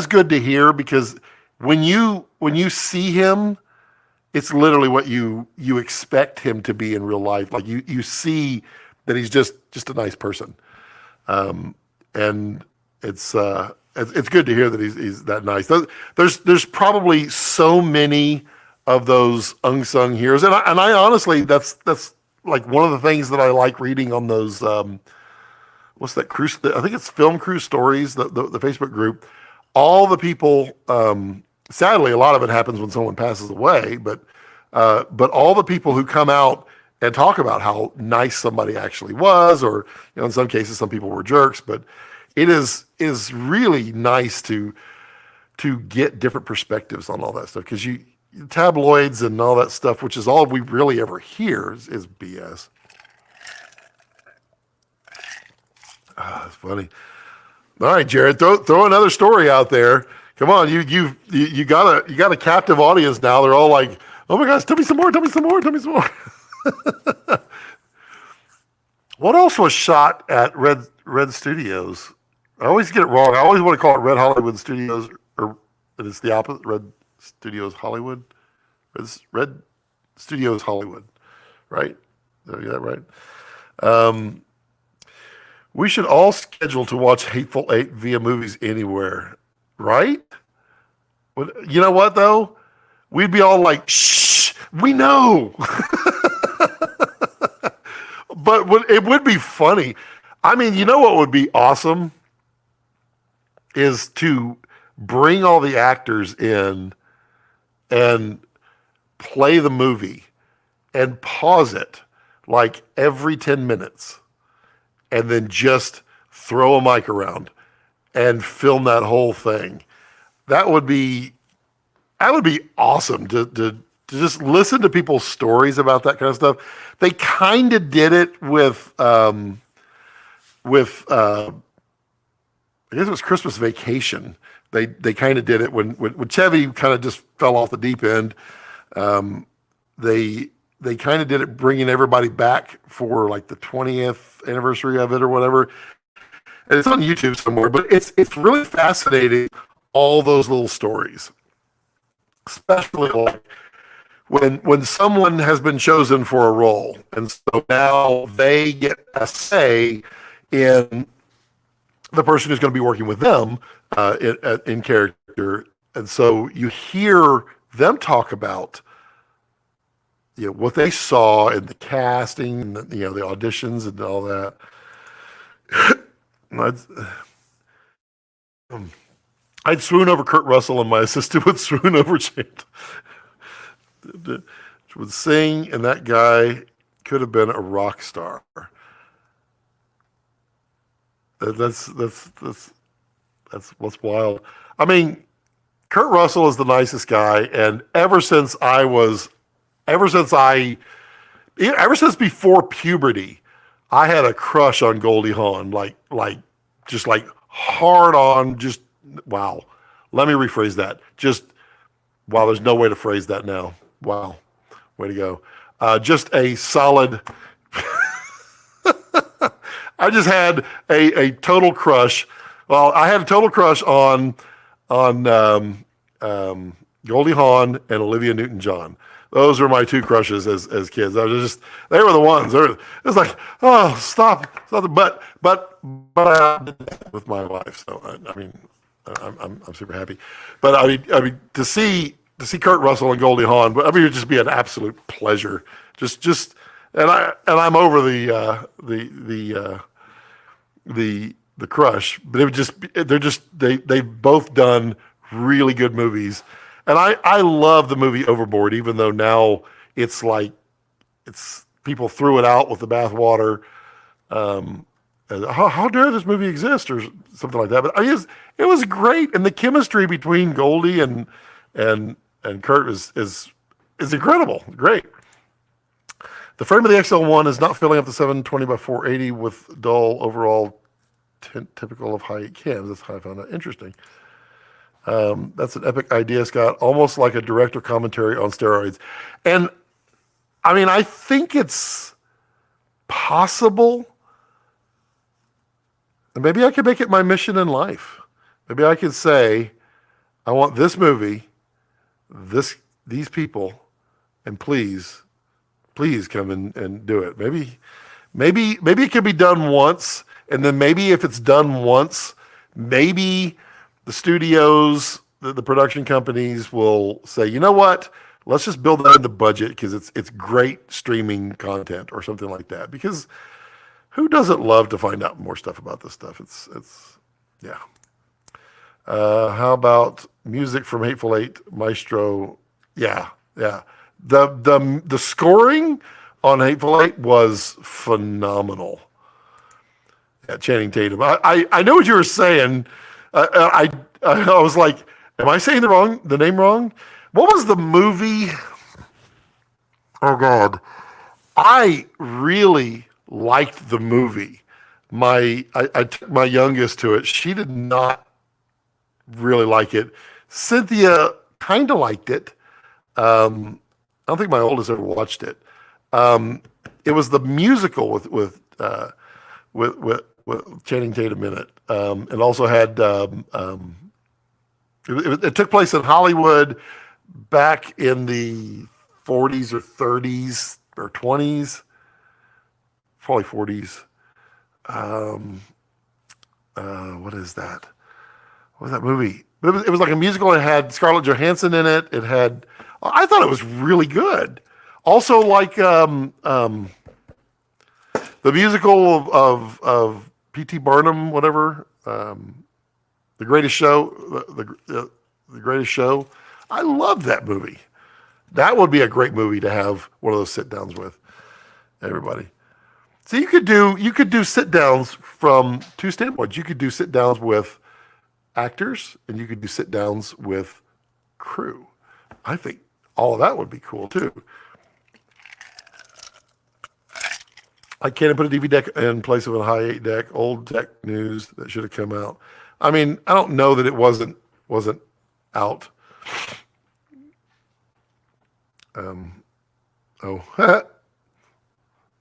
good to hear, because when you see him, it's literally what you expect him to be in real life. Like you see that he's just a nice person, and it's good to hear that he's that nice. There's probably so many of those unsung heroes, and I honestly that's like one of the things that I like reading on those. What's that cruise? I think it's Film Crew Stories, the Facebook group. All the people. Sadly, a lot of it happens when someone passes away, but all the people who come out and talk about how nice somebody actually was, or in some cases, some people were jerks, but it is really nice to get different perspectives on all that stuff, because tabloids and all that stuff, which is all we really ever hear, is BS. That's funny. All right, Jared, throw another story out there. Come on, you got a captive audience now. They're all like, "Oh my gosh, tell me some more, tell me some more, tell me some more." What else was shot at Red Studios? I always get it wrong. I always want to call it Red Hollywood Studios, or it's the opposite. Red Studios Hollywood. Red Studios Hollywood, right? Did I get that right? We should all schedule to watch Hateful Eight via Movies Anywhere. Right? You know what, though? We'd be all like, "Shh, we know." But it would be funny. I mean, you know what would be awesome? is to bring all the actors in and play the movie and pause it like every 10 minutes and then just throw a mic around and film that whole thing. That would be awesome to just listen to people's stories about that kind of stuff. They kind of did it with I guess it was Christmas Vacation. They kind of did it when Chevy kind of just fell off the deep end. They kind of did it, bringing everybody back for like the 20th anniversary of it or whatever. And it's on YouTube somewhere, but it's really fascinating, all those little stories, especially like when someone has been chosen for a role, and so now they get a say in the person who's going to be working with them in character, and so you hear them talk about what they saw in the casting, and the auditions and all that. I'd swoon over Kurt Russell, and my assistant would swoon over Chant. Would sing, and that guy could have been a rock star. That's what's wild. I mean, Kurt Russell is the nicest guy, and ever since before puberty, I had a crush on Goldie Hawn, like hard on, just wow. Let me rephrase that. Just wow, there's no way to phrase that now. Wow. Way to go. Just a solid I just had a total crush. Well, I had a total crush on Goldie Hawn and Olivia Newton-John. Those were my two crushes as kids. They were the ones. It was like, oh, stop. But I did that with my wife. So I'm super happy. But I mean to see Kurt Russell and Goldie Hawn, it would just be an absolute pleasure. And I'm over the crush, but it would just they've both done really good movies. And I love the movie Overboard, even though now it's like people threw it out with the bathwater. How dare this movie exist or something like that? But it was great, and the chemistry between Goldie and Kurt is incredible. Great. The frame of the XL1 is not filling up the 720 by 480 with dull overall, typical of high cams. That's how I found that interesting. That's an epic idea, Scott. Almost like a director commentary on steroids. And I mean, I think it's possible. And maybe I could make it my mission in life. Maybe I could say, I want this movie, these people, and please come and do it. Maybe it can be done once, and then maybe if it's done once, maybe the studios, the production companies will say, you know what? Let's just build that in the budget because it's great streaming content or something like that. Because who doesn't love to find out more stuff about this stuff? It's yeah. How about music from Hateful Eight, Maestro? Yeah. The scoring on Hateful Eight was phenomenal. Yeah, Channing Tatum. I know what you were saying. I was like, am I saying the name wrong? What was the movie? Oh God, I really liked the movie. I took my youngest to it. She did not really like it. Cynthia kind of liked it. I don't think my oldest ever watched it. It was the musical with Channing Tatum in it. It also had it took place in Hollywood back in the 40s or 30s or 20s, probably 40s. What is that? What was that movie? It was like a musical. It had Scarlett Johansson in it. I thought it was really good. Also, like the musical of P.T. Barnum, whatever. The Greatest Show, the Greatest Show. I love that movie. That would be a great movie to have one of those sit downs with everybody. So you could do sit downs from two standpoints. You could do sit downs with actors, and you could do sit downs with crew. I think all of that would be cool too. I can't put a DVD deck in place of a high 8 deck. Old tech news that should have come out. I mean, I don't know that it wasn't out.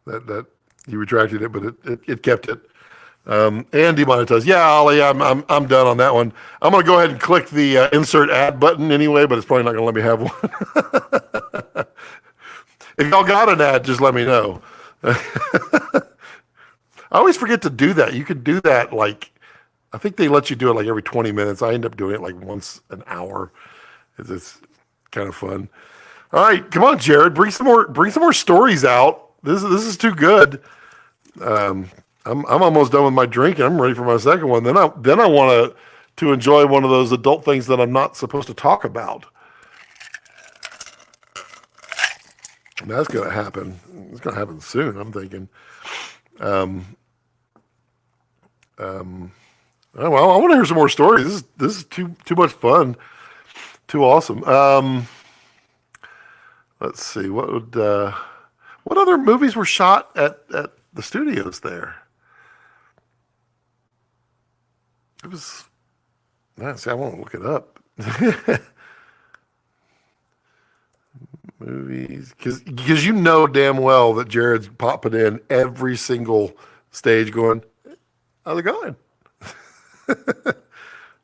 That you retracted it, but it kept it. And demonetized. Yeah, Ollie, I'm done on that one. I'm gonna go ahead and click the insert ad button anyway, but it's probably not gonna let me have one. If y'all got an ad, just let me know. I always forget to do that. You could do that like, I think they let you do it like every 20 minutes. I end up doing it like once an hour. It's kind of fun. All right, come on, Jared, bring some more stories out. This is too good. I'm almost done with my drink, and I'm ready for my second one. Then I want to enjoy one of those adult things that I'm not supposed to talk about. And that's going to happen. It's going to happen soon, I'm thinking. Oh, well, I want to hear some more stories. This is too much fun. Too awesome. Let's see. What other movies were shot at the studios there? It was. See, I want to look it up. Movies, because you know damn well that Jared's popping in every single stage, going, "How's it going?"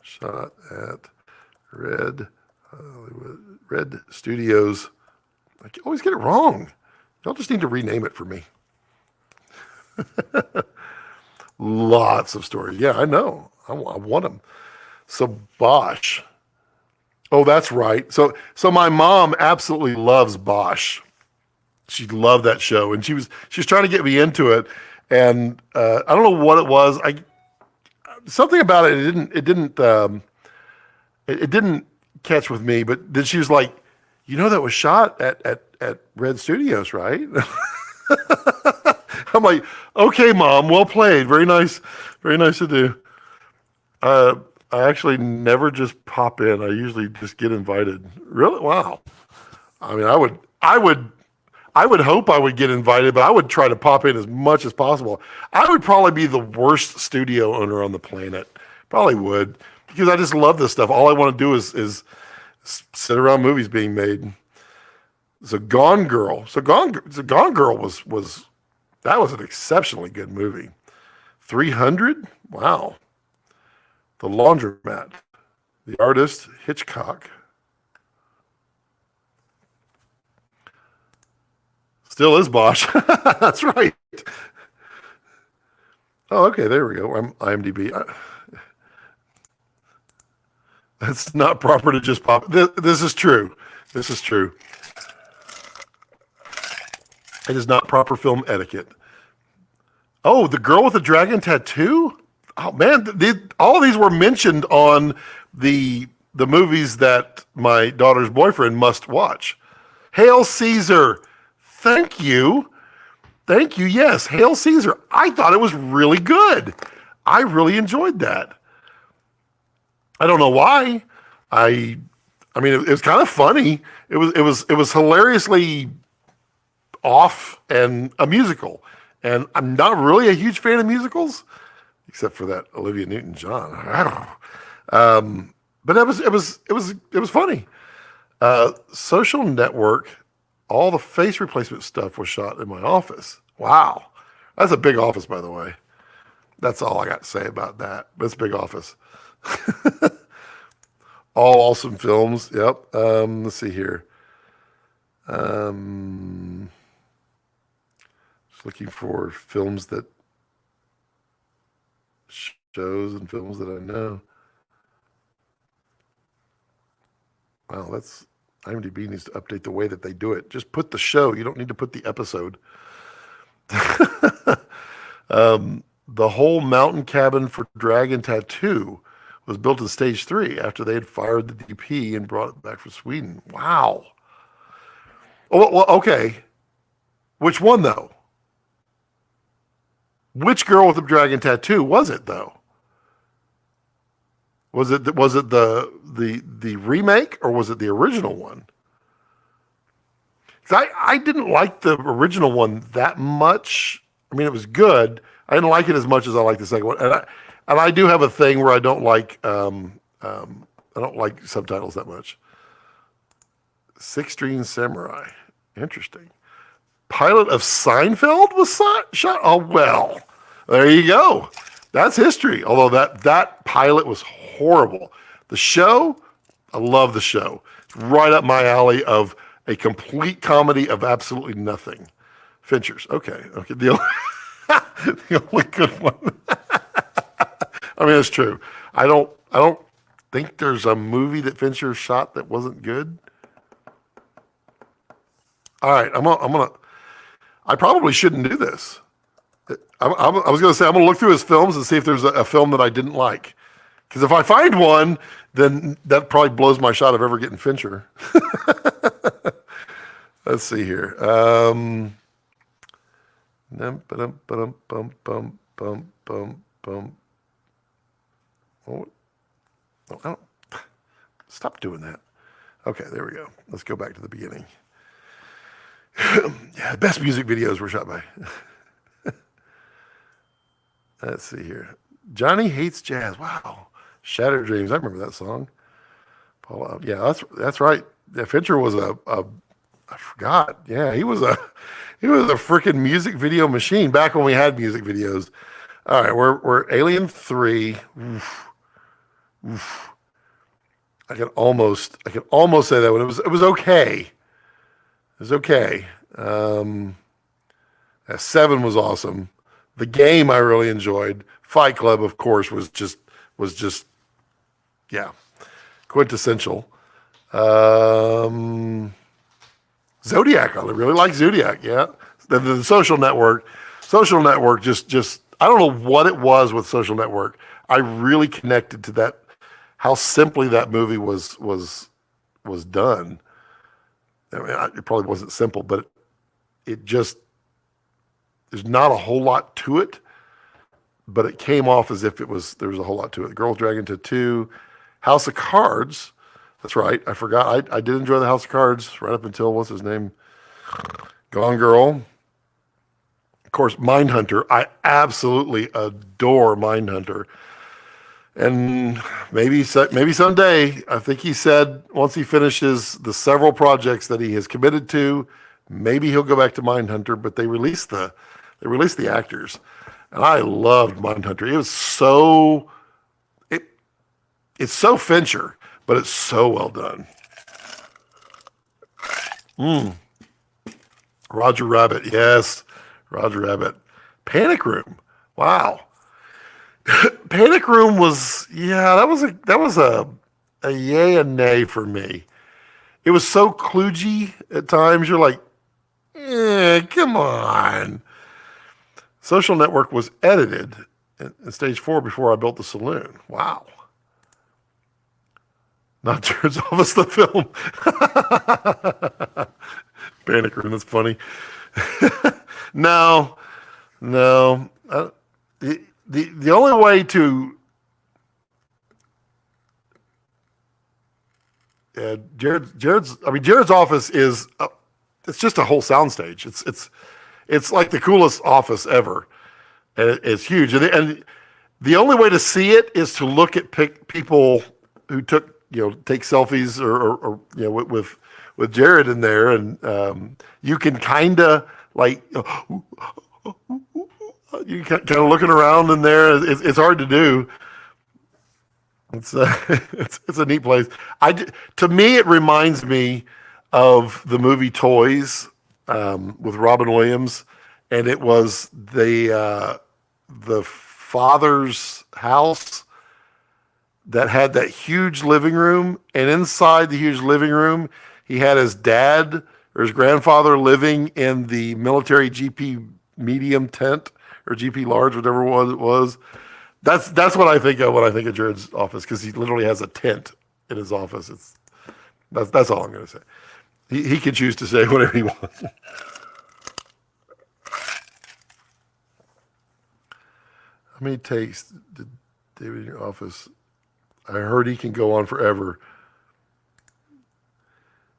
Shot at Red Studios. I always get it wrong. Y'all just need to rename it for me. Lots of stories. Yeah, I know. I want them. So Bosch. Oh, that's right. So my mom absolutely loves Bosch. She loved that show, and she was trying to get me into it. And I don't know what it was. Something about it. It didn't catch with me. But then she was like, that was shot at Red Studios, right? I'm like, okay, Mom, well played. Very nice to do. I actually never just pop in. I usually just get invited. Really? Wow. I mean, I would hope I would get invited, but I would try to pop in as much as possible. I would probably be the worst studio owner on the planet. Probably would, because I just love this stuff. All I want to do is sit around movies being made. So Gone Girl. So Gone Girl was that was an exceptionally good movie. 300? Wow. The Laundromat. The Artist, Hitchcock. Still is Bosch. That's right. Oh, okay, there we go. I'm IMDb. That's not proper to just pop. This is true. This is true. It is not proper film etiquette. Oh, The Girl with the Dragon Tattoo? Oh, man, all of these were mentioned on the movies that my daughter's boyfriend must watch. Hail Caesar. Thank you. Yes, Hail Caesar. I thought it was really good. I really enjoyed that. I don't know why. I mean, it was kind of funny. It was hilariously off and a musical. And I'm not really a huge fan of musicals, except for that Olivia Newton-John. But it was funny. Social Network. All the face replacement stuff was shot in my office. Wow. That's a big office, by the way. That's all I got to say about that. But it's a big office. All awesome films. Yep. Let's see here. Just looking for films that shows and films that I know. Wow, that's IMDb needs to update the way that they do it. Just put the show. You don't need to put the episode. The Whole Mountain Cabin for Dragon Tattoo was built in stage 3 after they had fired the DP and brought it back from Sweden. Wow. Oh, well, okay. Which one though? Which girl with the dragon tattoo was it though? Was it the remake or was it the original one? 'Cause I didn't like the original one that much. I mean, it was good. I didn't like it as much as I like the second one. And I do have a thing where I don't like subtitles that much. Six String Samurai. Interesting. Pilot of Seinfeld was shot? Oh, well, there you go. That's history. Although that pilot was horrible. The show, I love the show. It's right up my alley of a complete comedy of absolutely nothing. Fincher's. Okay. The only good one. I mean, it's true. I don't think there's a movie that Fincher shot that wasn't good. All right, I probably shouldn't do this. I was going to say I'm going to look through his films and see if there's a film that I didn't like. Because if I find one, then that probably blows my shot of ever getting Fincher. Let's see here. Stop doing that. Okay, there we go. Let's go back to the beginning. Yeah, the best music videos were shot by. Let's see here. Johnny Hates Jazz. Wow. Shattered Dreams. I remember that song. Paul, yeah, that's right. Yeah, Fincher was I forgot. Yeah, he was a freaking music video machine back when we had music videos. All right, we're Alien 3. Oof. Oof. I can almost say that one. It was okay. It was okay. 7 was awesome. The Game I really enjoyed. Fight Club, of course, was just yeah, quintessential. Zodiac, I really like Zodiac. Yeah, the Social Network. Social Network just I don't know what it was with Social Network. I really connected to that. How simply that movie was done. I mean, it probably wasn't simple, but it just, there's not a whole lot to it, but it came off as if there was a whole lot to it. Girls Dragon Tattoo, House of Cards. That's right. I forgot. I did enjoy the House of Cards right up until, what's his name? Gone Girl. Of course, Mindhunter. I absolutely adore Mindhunter. And maybe someday, I think he said once he finishes the several projects that he has committed to, maybe he'll go back to Mindhunter. But they released the actors, and I loved Mindhunter. It was it's so Fincher, but it's so well done. Roger Rabbit, yes, Roger Rabbit. Panic Room, wow. Panic Room was, yeah, that was a yay and nay for me. It was so kludgy at times. You're like, come on. Social Network was edited in stage 4 before I built the saloon. Wow. Not Jared's Office, the film. Panic Room, that's funny. No. The only way to Jared's Office is it's just a whole soundstage. It's like the coolest office ever. And it's huge. And the only way to see it is to look at people who take selfies or with Jared in there, and you can kind of like. You kind of looking around in there. It's hard to do. It's a neat place. To me, it reminds me of the movie Toys with Robin Williams, and it was the father's house that had that huge living room, and inside the huge living room, he had his dad or his grandfather living in the military GP medium tent. Or GP large, whatever it was. That's what I think of when I think of Jared's office, because he literally has a tent in his office. That's all I'm going to say. He can choose to say whatever he wants. How many takes did David in your office? I heard he can go on forever.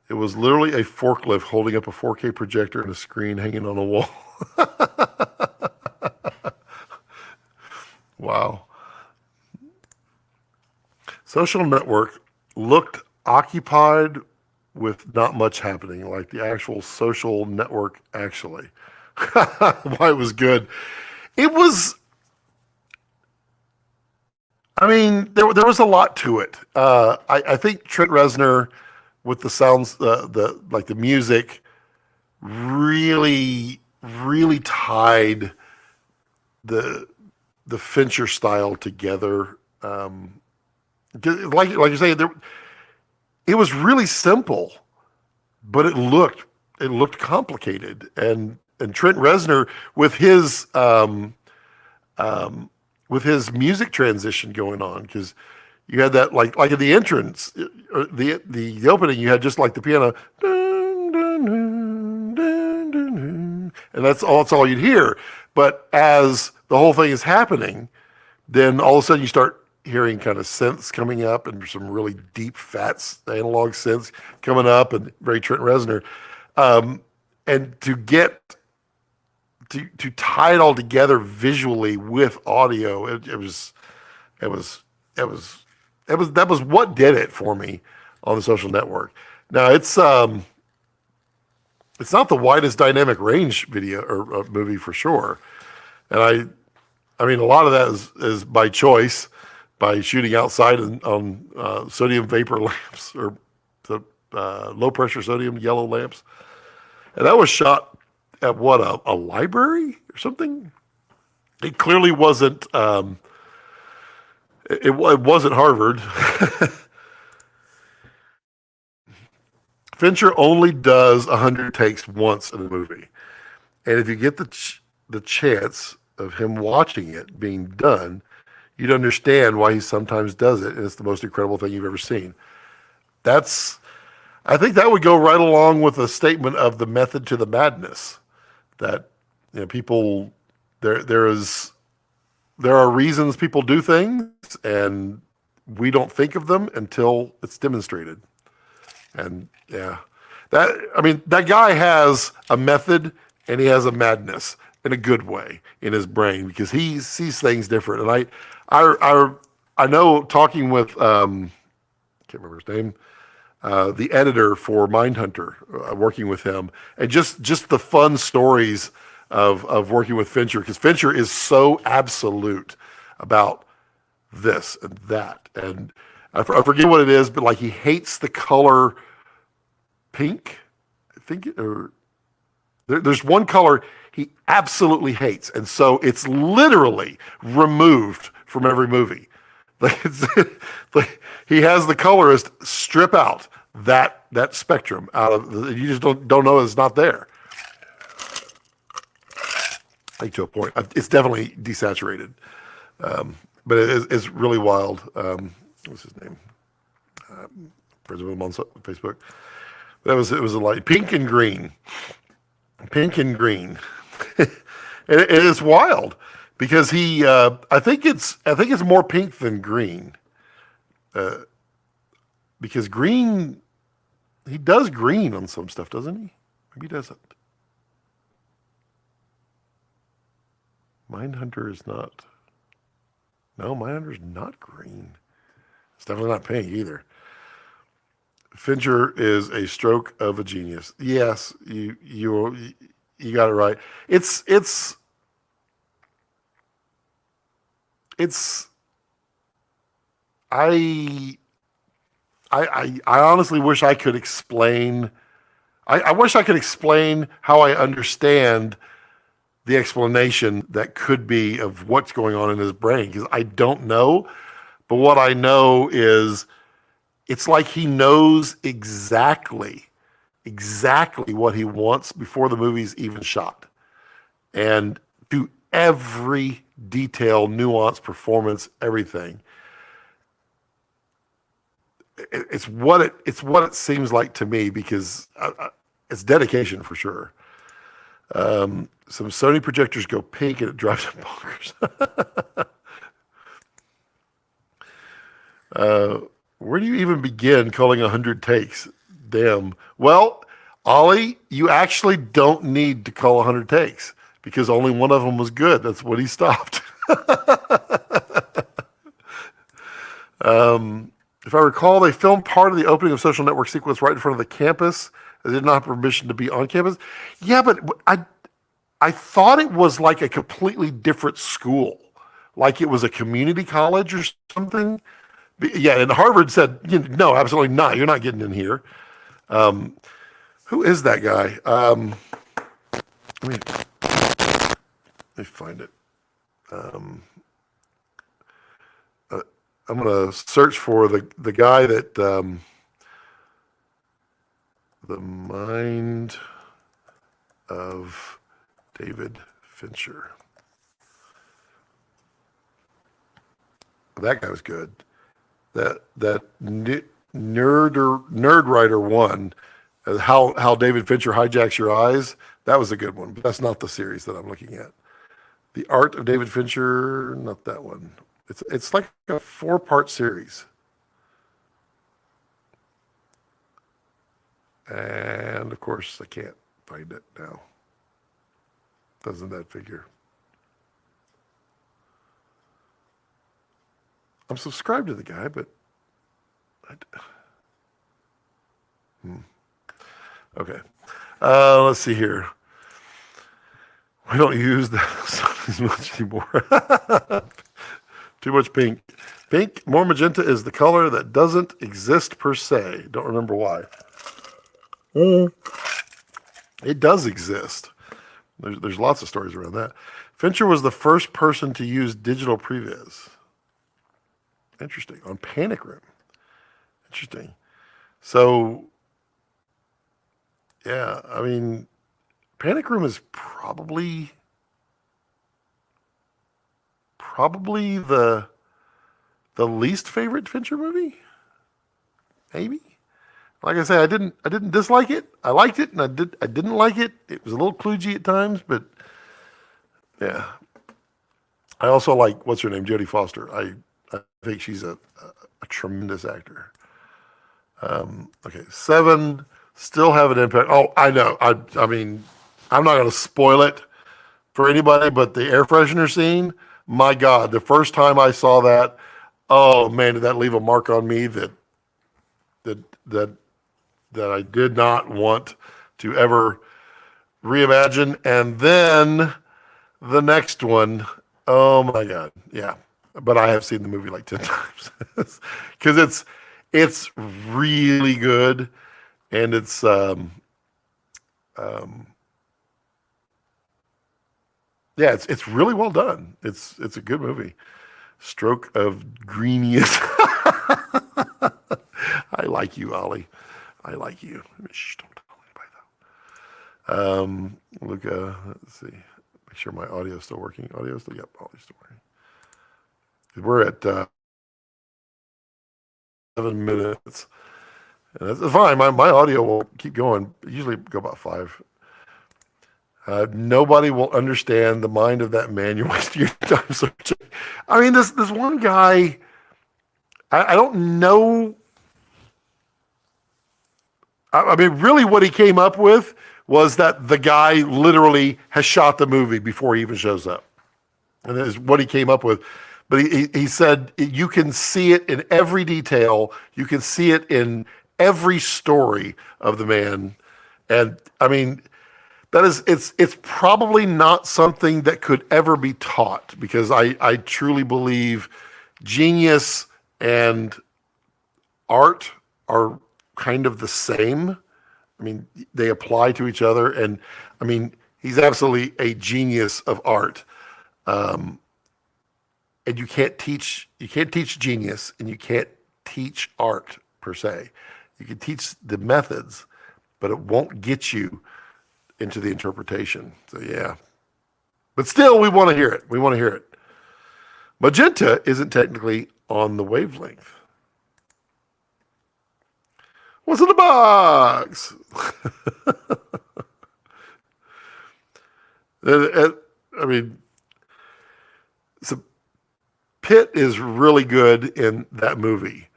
It was literally a forklift holding up a 4K projector and a screen hanging on a wall. Wow. Social network looked occupied with not much happening, like the actual social network actually. Why it was good. It was, I mean, there was a lot to it. I think Trent Reznor with the sounds, the music, really tied the Fincher style together. Like you say, it was really simple, but it looked complicated. And Trent Reznor with his music transition going on, because you had that like at the entrance, or the opening, you had just like the piano, dun, dun, dun, dun, dun, dun, and that's all you'd hear. But as the whole thing is happening, then all of a sudden you start hearing kind of synths coming up, and some really deep, fat analog synths coming up, and very Trent Reznor. And to tie it all together visually with audio, that was what did it for me on The Social Network. Now it's not the widest dynamic range video or movie for sure, and I mean a lot of that is by choice, by shooting outside on sodium vapor lamps, or the low pressure sodium yellow lamps, and that was shot at what, a library or something. It clearly wasn't. It wasn't Harvard. Fincher only does 100 takes once in a movie, and if you get the chance of him watching it being done, you'd understand why he sometimes does it, and it's the most incredible thing you've ever seen. I think that would go right along with a statement of the method to the madness, that people, there are reasons people do things, and we don't think of them until it's demonstrated. And yeah, that guy has a method, and he has a madness in a good way in his brain, because he sees things different. And I know, talking with can't remember his name, the editor for Mindhunter, working with him, and just the fun stories of working with Fincher, because Fincher is so absolute about this and that, and I forget what it is, but like he hates the color pink. I think there's one color he absolutely hates, and so it's literally removed from every movie. Like he has the colorist strip out that spectrum out of you just don't know it's not there. Like, to a point, it's definitely desaturated, but it's really wild. What's his name? Friends with him on Facebook. It was a light pink and green. It is wild, because he I think it's more pink than green, because green, he does green on some stuff, doesn't he? Maybe he doesn't. Mindhunter is not. No, Mindhunter is not green. It's definitely not pink either. Fincher is a stroke of a genius. Yes, you got it right. It's I honestly wish I could explain. I wish I could explain how I understand the explanation that could be of what's going on in his brain, because I don't know. But what I know is it's like he knows exactly what he wants before the movie's even shot. And to every detail, nuance, performance, everything. It's what it seems like to me, because it's dedication for sure. Some Sony projectors go pink and it drives them bonkers. Where do you even begin calling 100 takes? Damn. Well, Ollie, you actually don't need to call 100 takes because only one of them was good. That's when he stopped. If I recall, they filmed part of the opening of Social Network sequence right in front of the campus. They did not have permission to be on campus. Yeah, but I thought it was like a completely different school, like it was a community college or something. Yeah, and Harvard said, no, absolutely not. You're not getting in here. Who is that guy? Let me find it. I'm going to search for the guy that the mind of David Fincher. That guy was good. That nerd writer one, how David Fincher hijacks your eyes. That was a good one, but that's not the series that I'm looking at. The Art of David Fincher, not that one. It's like a 4-part series. And of course, I can't find it now. Doesn't that figure? I'm subscribed to the guy, but okay. Let's see here. We don't use that as much anymore. Too much pink. Pink, more magenta is the color that doesn't exist per se. Don't remember why. It does exist. There's lots of stories around that. Fincher was the first person to use digital previs. Interesting. On Panic Room. Interesting. So, yeah, I mean, Panic Room is probably the least favorite Fincher movie. Maybe. Like I say, I didn't dislike it. I liked it, and I didn't like it. It was a little kludgy at times, but yeah. I also like, what's her name, Jodie Foster. I think she's a tremendous actor. Okay, 7 still have an impact. Oh, I know. I mean, I'm not going to spoil it for anybody, but the air freshener scene, my God, the first time I saw that, oh man, did that leave a mark on me that I did not want to ever reimagine. And then the next one, oh my God, yeah. But I have seen the movie like 10 times because it's really good, and it's yeah, it's really well done. It's a good movie. Stroke of Greenius. I like you, Ollie. I like you. Shh, don't tell anybody though. Luca, let's see. Make sure my audio is still working. Audio still, yep, audio's still working. We're at 7 minutes. And that's fine. My audio will keep going. Usually go about 5. Nobody will understand the mind of that man. You're wasting your time searching. I mean, this one guy, I don't know. I mean, really what he came up with was that the guy literally has shot the movie before he even shows up. And that is what he came up with. But he said you can see it in every detail. You can see it in every story of the man. And I mean, it's probably not something that could ever be taught, because I truly believe genius and art are kind of the same. I mean, they apply to each other. And I mean, he's absolutely a genius of art. And you can't teach genius, and you can't teach art per se. You can teach the methods, but it won't get you into the interpretation. So yeah, but still, we want to hear it. We want to hear it. Magenta isn't technically on the wavelength. What's in the box? I mean, so Pitt is really good in that movie.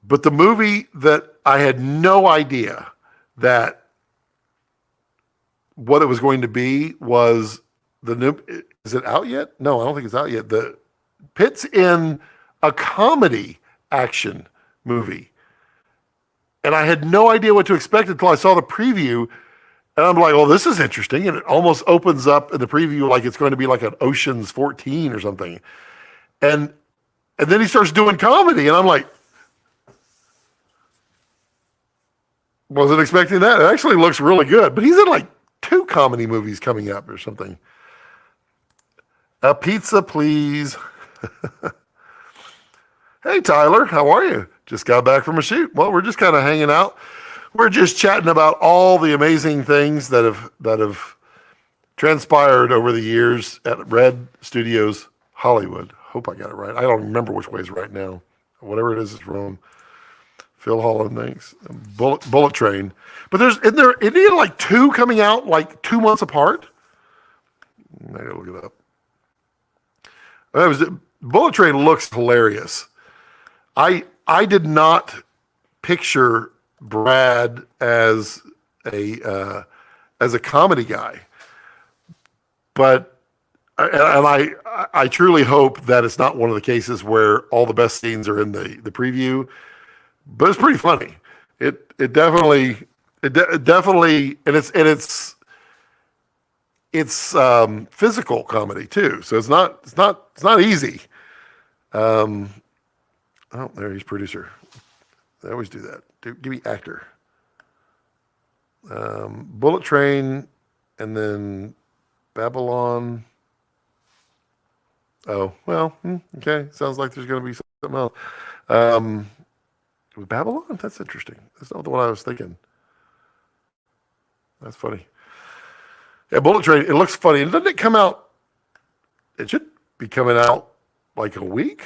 But the movie that I had no idea that what it was going to be was the new. Is it out yet? No, I don't think it's out yet. The Pitt's in a comedy action movie. And I had no idea what to expect until I saw the preview. And I'm like, well, this is interesting. And it almost opens up in the preview like it's going to be like an Ocean's 14 or something. And then he starts doing comedy. And I'm like, wasn't expecting that. It actually looks really good. But he's in like 2 comedy movies coming up or something. A pizza, please. Hey, Tyler, how are you? Just got back from a shoot. Well, we're just kind of hanging out. We're just chatting about all the amazing things that have transpired over the years at Red Studios Hollywood. Hope I got it right. I don't remember which way is right now. Whatever it is wrong. Phil Holland, thanks. Bullet Train. But isn't there like 2 coming out like 2 months apart? I gotta look it up. Bullet Train looks hilarious. I did not picture Brad as a comedy guy, but I truly hope that it's not one of the cases where all the best scenes are in the preview. But it's pretty funny. It definitely, and it's physical comedy too. So it's not easy. Oh, there he's producer. They always do that. Give me actor. Bullet Train, and then Babylon. Oh, well, okay. Sounds like there's going to be something else. Babylon? That's interesting. That's not the one I was thinking. That's funny. Yeah, Bullet Train, it looks funny. And doesn't it come out? It should be coming out like a week.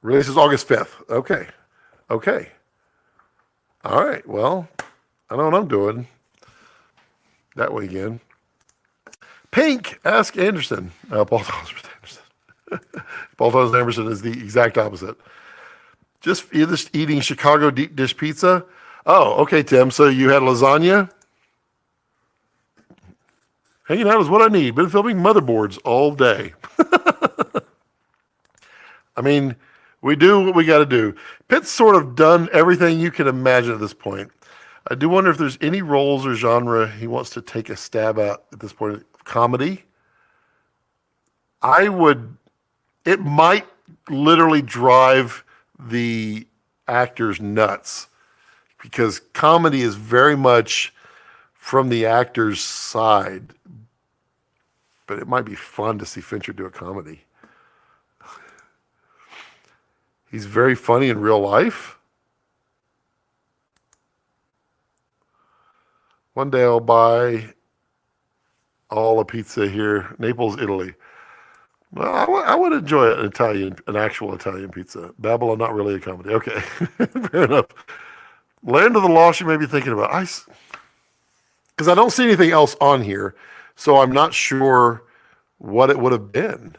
Release is August 5th. Okay. All right. Well, I know what I'm doing that weekend. Pink, ask Anderson. Paul Thomas Anderson. Paul Thomas Anderson is the exact opposite. You're just eating Chicago deep dish pizza. Oh, okay, Tim. So you had lasagna? Hanging out is what I need. Been filming motherboards all day. I mean, we do what we got to do. Pitt's sort of done everything you can imagine at this point. I do wonder if there's any roles or genre he wants to take a stab at this point. Comedy? It might literally drive the actors nuts because comedy is very much from the actor's side. But it might be fun to see Fincher do a comedy. He's very funny in real life. One day I'll buy all a pizza here, Naples, Italy. Well, I would enjoy an actual Italian pizza. Babylon, not really a comedy. Okay, fair enough. Land of the Lost, you may be thinking about. Because I don't see anything else on here, so I'm not sure what it would have been.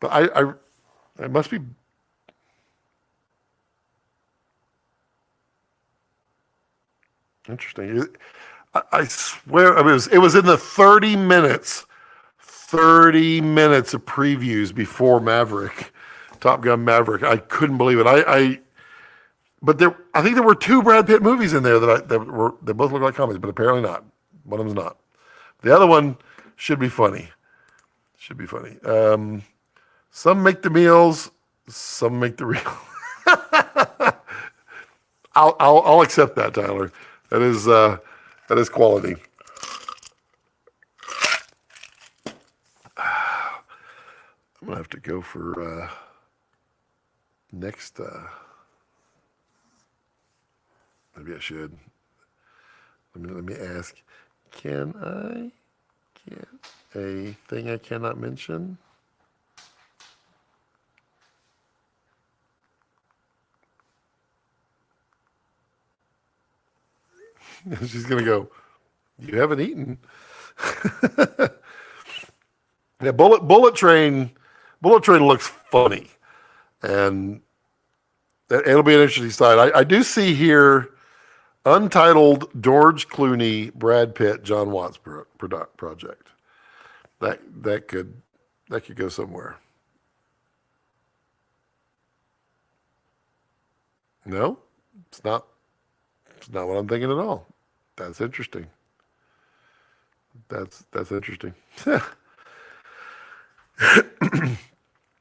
But I must be. Interesting. I swear, it was in the 30 minutes of previews before Maverick, Top Gun Maverick. I couldn't believe it. I think there were 2 Brad Pitt movies in there that both look like comedies, but apparently not. One of them's not. The other one should be funny. Some make the meals, some make the real. I'll accept that, Tyler. That is quality. I'm gonna have to go for next. Maybe I should. Let me ask. Can A thing I cannot mention. She's gonna go, you haven't eaten. Yeah, Bullet Train looks funny, and it'll be an interesting side. I do see here Untitled George Clooney, Brad Pitt, John Watts project. That could go somewhere. No, it's not. It's not what I'm thinking at all. That's interesting. That's interesting. All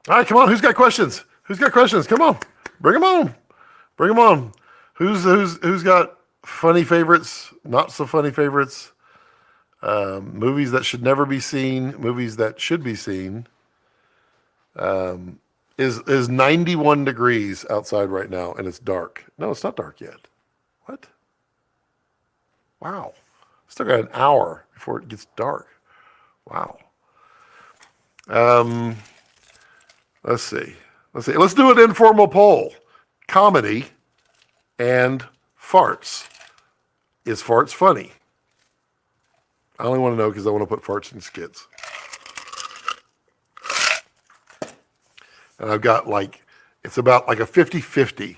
right, come on. Who's got questions? Who's got questions? Come on, bring them on. Bring them on. Who's got funny favorites? Not so funny favorites. Movies that should never be seen. Movies that should be seen. Is 91 degrees outside right now and it's dark. No, it's not dark yet. What? Wow. Still got an hour before it gets dark. Wow. Let's see. Let's do an informal poll. Comedy and farts. Is farts funny? I only want to know because I want to put farts in skits. And I've got it's about like a 50-50.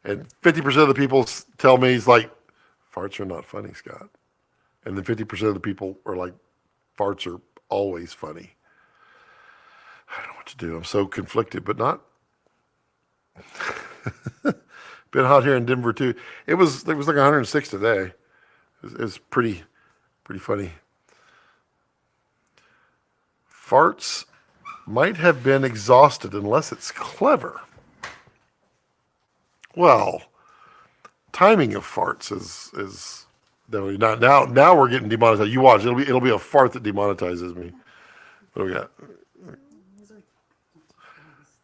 And 50% of the people tell me, it's like, farts are not funny, Scott. And then 50% of the people are like, farts are always funny. I don't know what to do. I'm so conflicted, but not. Been hot here in Denver too. It was like 106 today. It was pretty funny. Farts might have been exhausted unless it's clever. Well, timing of farts is definitely not. Now we're getting demonetized. You watch. It'll be a fart that demonetizes me. What do we got?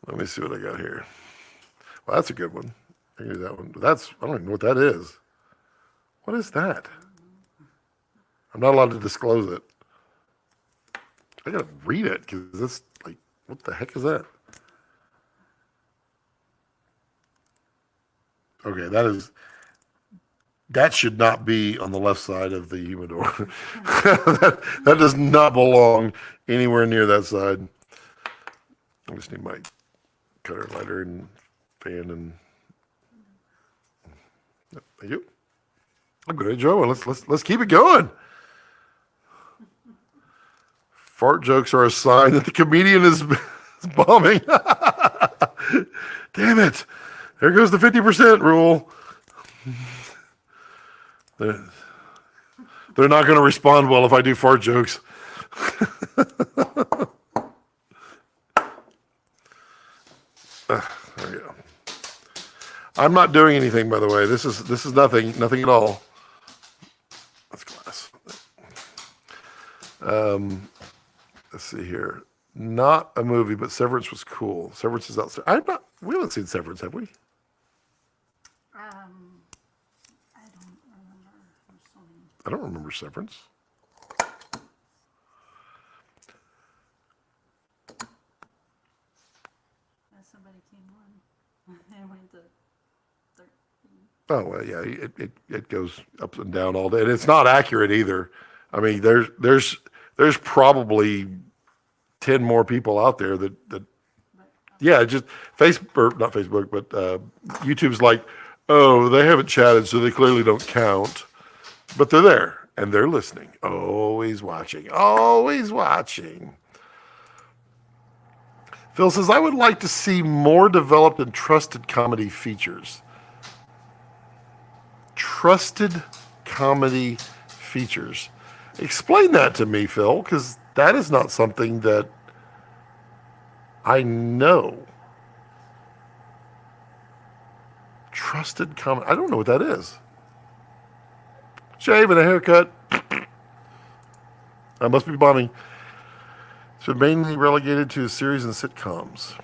Let me see what I got here. Well, that's a good one. I can do that one. I don't even know what that is. What is that? I'm not allowed to disclose it. I gotta read it because it's like, what the heck is that? Okay, that should not be on the left side of the humidor. that does not belong anywhere near that side. I just need my cutter lighter and fan and thank you. I'm good, Joe. Let's keep it going. Fart jokes are a sign that the comedian is bombing. Damn it. There goes the 50% rule. They're not going to respond well if I do fart jokes. There we go. I'm not doing anything, by the way. This is nothing at all. That's glass. Let's see here. Not a movie, but Severance was cool. Severance is outside. We haven't seen Severance, have we? I don't remember. I don't remember Severance. Somebody came on. I went to 13. Oh well, yeah. It goes up and down all day, and it's not accurate either. I mean, there's probably 10 more people out there that yeah, just Facebook, not Facebook, but YouTube's like, oh, they haven't chatted, so they clearly don't count. But they're there, and they're listening. Always watching. Always watching. Phil says, I would like to see more developed and trusted comedy features. Trusted comedy features. Explain that to me, Phil, because that is not something that I know. Trusted comedy. I don't know what that is. Shave and a haircut. I must be bombing. It's been mainly relegated to series and sitcoms.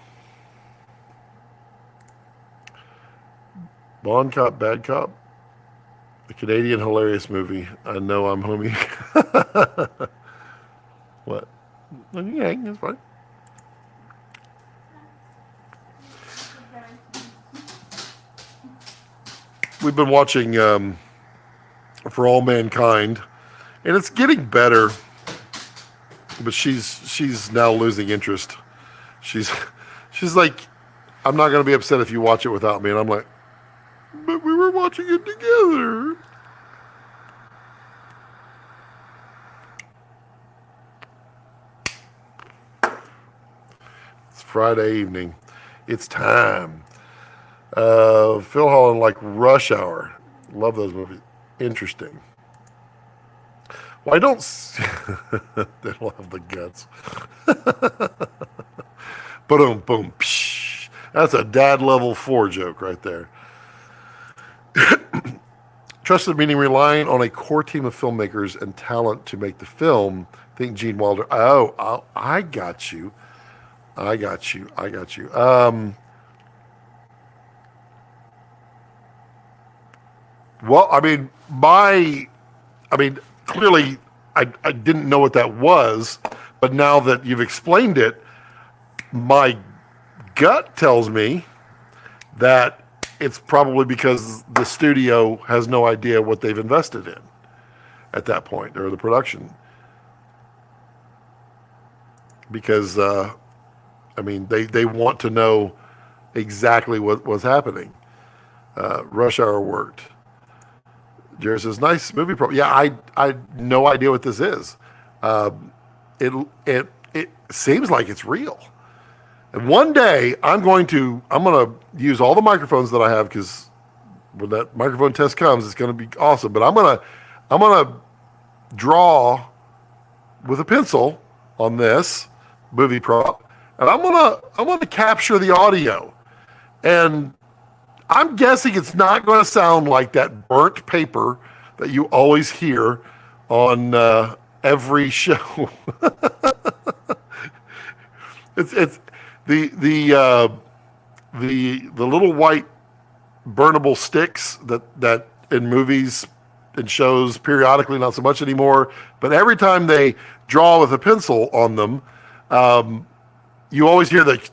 Bond Cop, Bad Cop. The Canadian hilarious movie. I know I'm homie. What? Yeah, that's fine. We've been watching For All Mankind, and it's getting better. But she's now losing interest. She's she's like, I'm not gonna be upset if you watch it without me, and I'm like, but we were watching it together. It's Friday evening. It's time. Phil Holland like Rush Hour. Love those movies. Interesting. Well, I don't. They don't have the guts. Boom, boom. Psh. That's a dad level 4 joke right there. Trusted meaning relying on a core team of filmmakers and talent to make the film. Think Gene Wilder. Oh, I got you. I got you. Well, clearly I didn't know what that was, but now that you've explained it, my gut tells me that it's probably because the studio has no idea what they've invested in at that point, or the production. Because, they want to know exactly what was happening. Rush Hour worked. Jared says, nice movie. Yeah, I had no idea what this is. It seems like it's real. And one day I'm gonna use all the microphones that I have, because when that microphone test comes, it's gonna be awesome. But I'm gonna draw with a pencil on this movie prop, and I'm gonna capture the audio. And I'm guessing it's not going to sound like that burnt paper that you always hear on every show. It's the little white burnable sticks that in movies and shows periodically, not so much anymore. But every time they draw with a pencil on them, you always hear like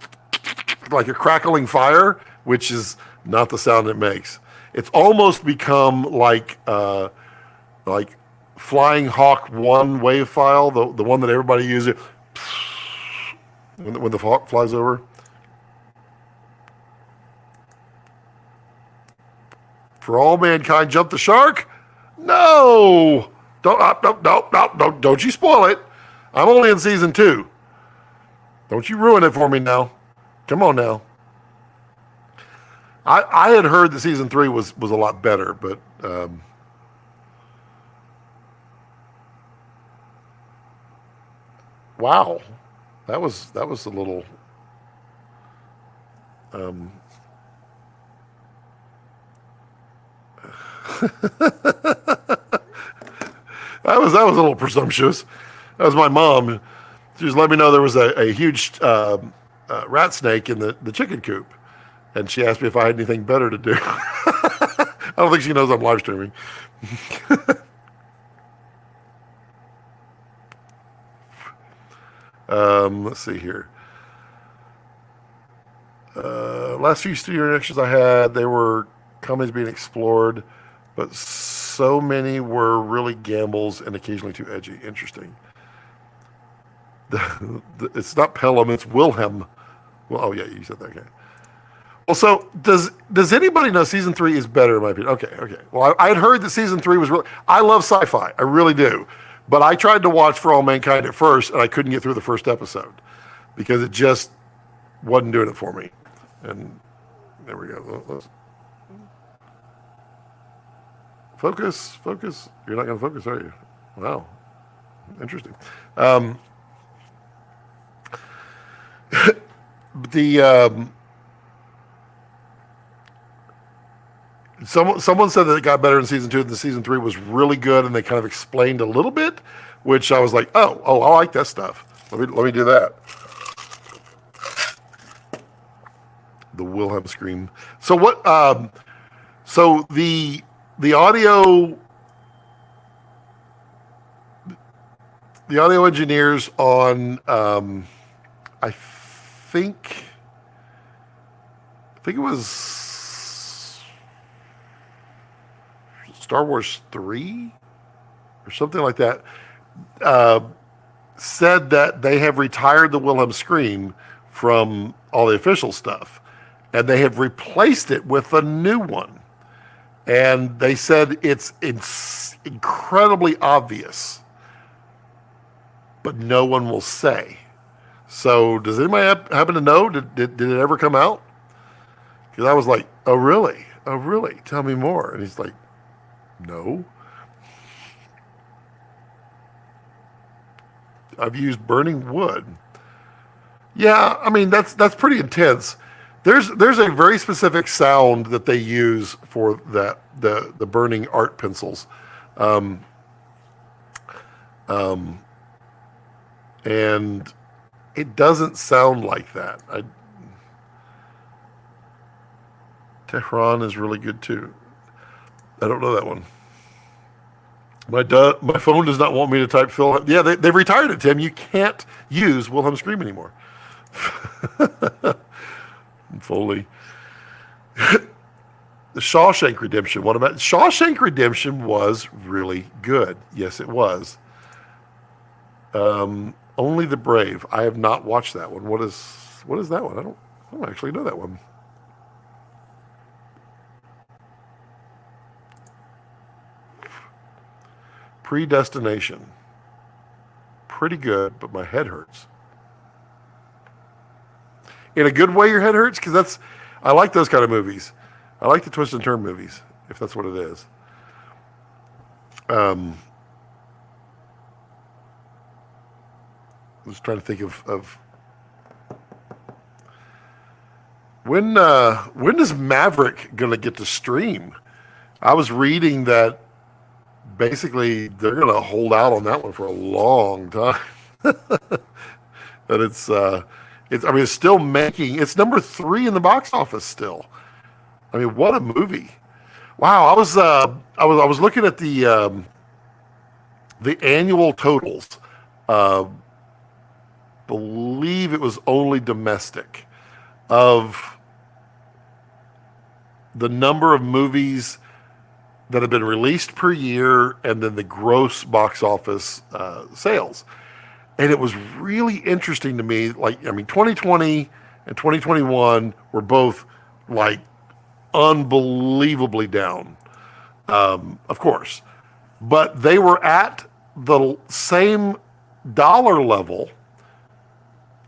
a crackling fire, which is not the sound it makes. It's almost become like Flying Hawk 1 wave file, the one that everybody uses when the hawk flies over. For All Mankind Jump the Shark? No! Don't you spoil it. I'm only in season 2. Don't you ruin it for me now. Come on now. I had heard that season 3 was a lot better, but wow, that was a little that was a little presumptuous. That was my mom. She just let me know there was a huge rat snake in the chicken coop. And she asked me if I had anything better to do. I don't think she knows I'm live streaming. Let's see here. Last few studio interactions I had, they were companies being explored, but so many were really gambles and occasionally too edgy. Interesting. It's not Pelham, it's Wilhelm. Well, oh yeah, you said that. Okay. Well, so does anybody know season 3 is better in my opinion? Okay. Well, I had heard that season 3 was really. I love sci-fi, I really do, but I tried to watch For All Mankind at first, and I couldn't get through the first episode because it just wasn't doing it for me. And there we go. Let's focus. You're not going to focus, are you? Wow, interesting. Someone said that it got better in season 2, and the season 3 was really good, and they kind of explained a little bit, which I was like, oh, I like that stuff. Let me do that. The Wilhelm scream. So what? So the audio. the audio engineers on, I think it was Star Wars 3 or something like that, said that they have retired the Wilhelm scream from all the official stuff, and they have replaced it with a new one. And they said it's incredibly obvious, but no one will say. So does anybody happen to know? Did it ever come out? Because I was like, oh, really? Oh, really? Tell me more. And he's like, no. I've used burning wood. Yeah, I mean, that's pretty intense. There's a very specific sound that they use for that, the burning art pencils. And it doesn't sound like that. Tehran is really good too. I don't know that one. My phone does not want me to type Phil. Yeah, they've retired it, Tim. You can't use Wilhelm Scream anymore. Foley. The Shawshank Redemption. What about Shawshank Redemption? Was really good. Yes, it was. Only the Brave. I have not watched that one. What is that one? I don't actually know that one. Predestination. Pretty good, but my head hurts. In a good way, your head hurts? Because I like those kind of movies. I like the twist and turn movies, if that's what it is. I was trying to think of when is Maverick gonna get to stream? I was reading that basically they're gonna hold out on that one for a long time. But it's still making, it's number 3 in the box office still. I mean, what a movie! Wow, I was looking at the annual totals. Believe it was only domestic of the number of movies that have been released per year, and then the gross box office sales. And it was really interesting to me. 2020 and 2021 were both like unbelievably down, of course, but they were at the same dollar level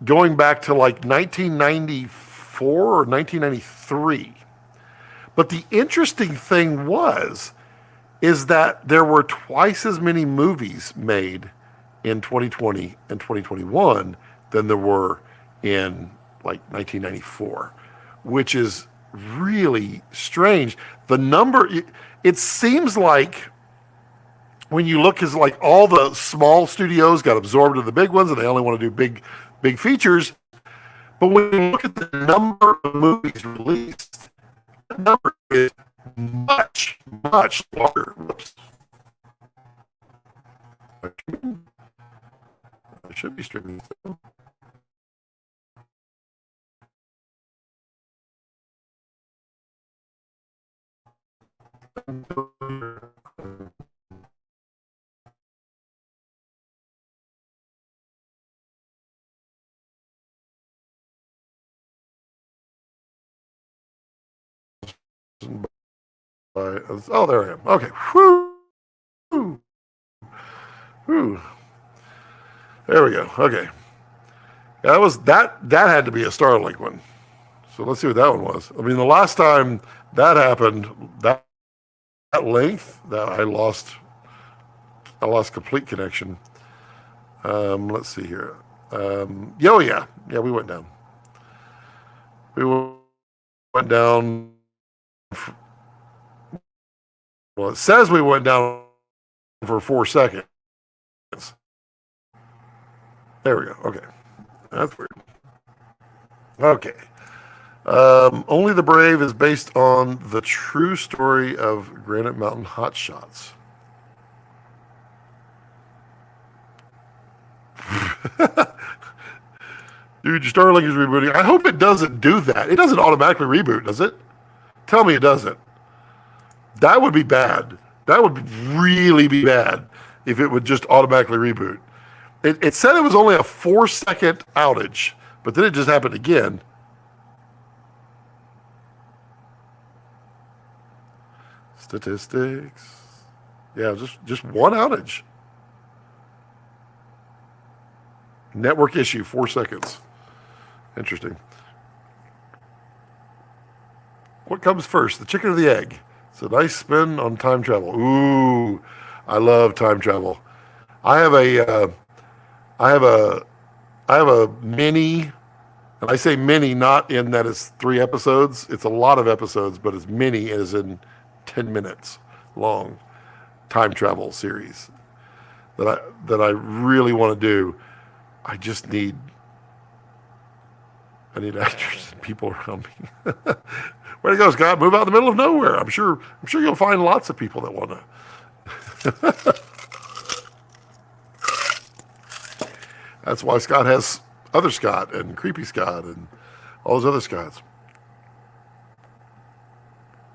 going back to like 1994 or 1993. But the interesting thing is that there were twice as many movies made in 2020 and 2021 than there were in like 1994, which is really strange. The number, it seems like when you look, is like all the small studios got absorbed into the big ones and they only want to do big features. But when you look at the number of movies released, the number is much, much larger. Whoops. I should be streaming. Oh, there I am. Okay. Whew. Whew. There we go. Okay. That had to be a StarLink one. So let's see what that one was. I mean, the last time that happened, that length, that I lost complete connection. Let's see here. Yeah, we went down. We went down. Well, it says we went down for 4 seconds. There we go. Okay. That's weird. Okay. Only the Brave is based on the true story of Granite Mountain Hotshots. Dude, your StarLink is rebooting. I hope it doesn't do that. It doesn't automatically reboot, does it? Tell me it doesn't. That would be bad. That would really be bad if it would just automatically reboot. It said it was only a 4-second outage, but then it just happened again. Statistics. Yeah, just one outage. Network issue, 4 seconds. Interesting. What comes first, the chicken or the egg? It's a nice spin on time travel. Ooh, I love time travel. I have a mini, and I say mini not in that it's 3 episodes. It's a lot of episodes, but it's mini as in 10 minutes long time travel series that I really want to do. I need actors and people around me. Where to go, Scott? Move out in the middle of nowhere. I'm sure you'll find lots of people that want to. That's why Scott has other Scott and Creepy Scott and all those other Scotts.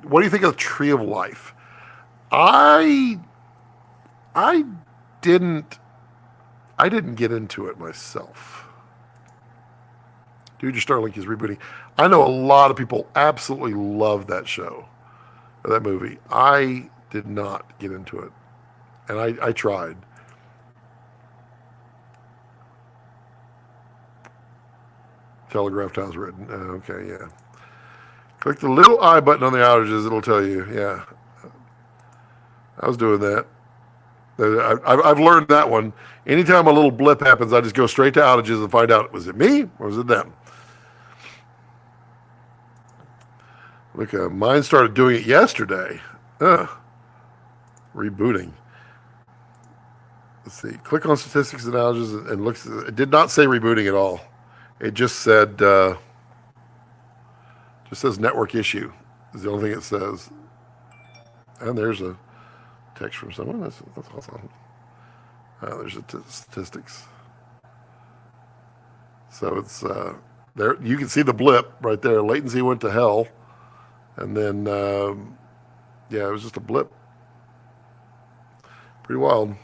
What do you think of the Tree of Life? I didn't get into it myself. Dude, your StarLink is rebooting. I know a lot of people absolutely love that show, or that movie. I did not get into it, and I tried. Telegraph tiles written. Okay, yeah. Click the little I button on the outages. It'll tell you. Yeah, I was doing that. I've learned that one. Anytime a little blip happens, I just go straight to outages and find out, was it me or was it them? Look, mine started doing it yesterday. Rebooting. Let's see. Click on statistics and outages and look. It did not say rebooting at all. It just said, says network issue is the only thing it says. And there's a text from someone. That's awesome. There's statistics. So it's there. You can see the blip right there. Latency went to hell, and then yeah, it was just a blip. Pretty wild.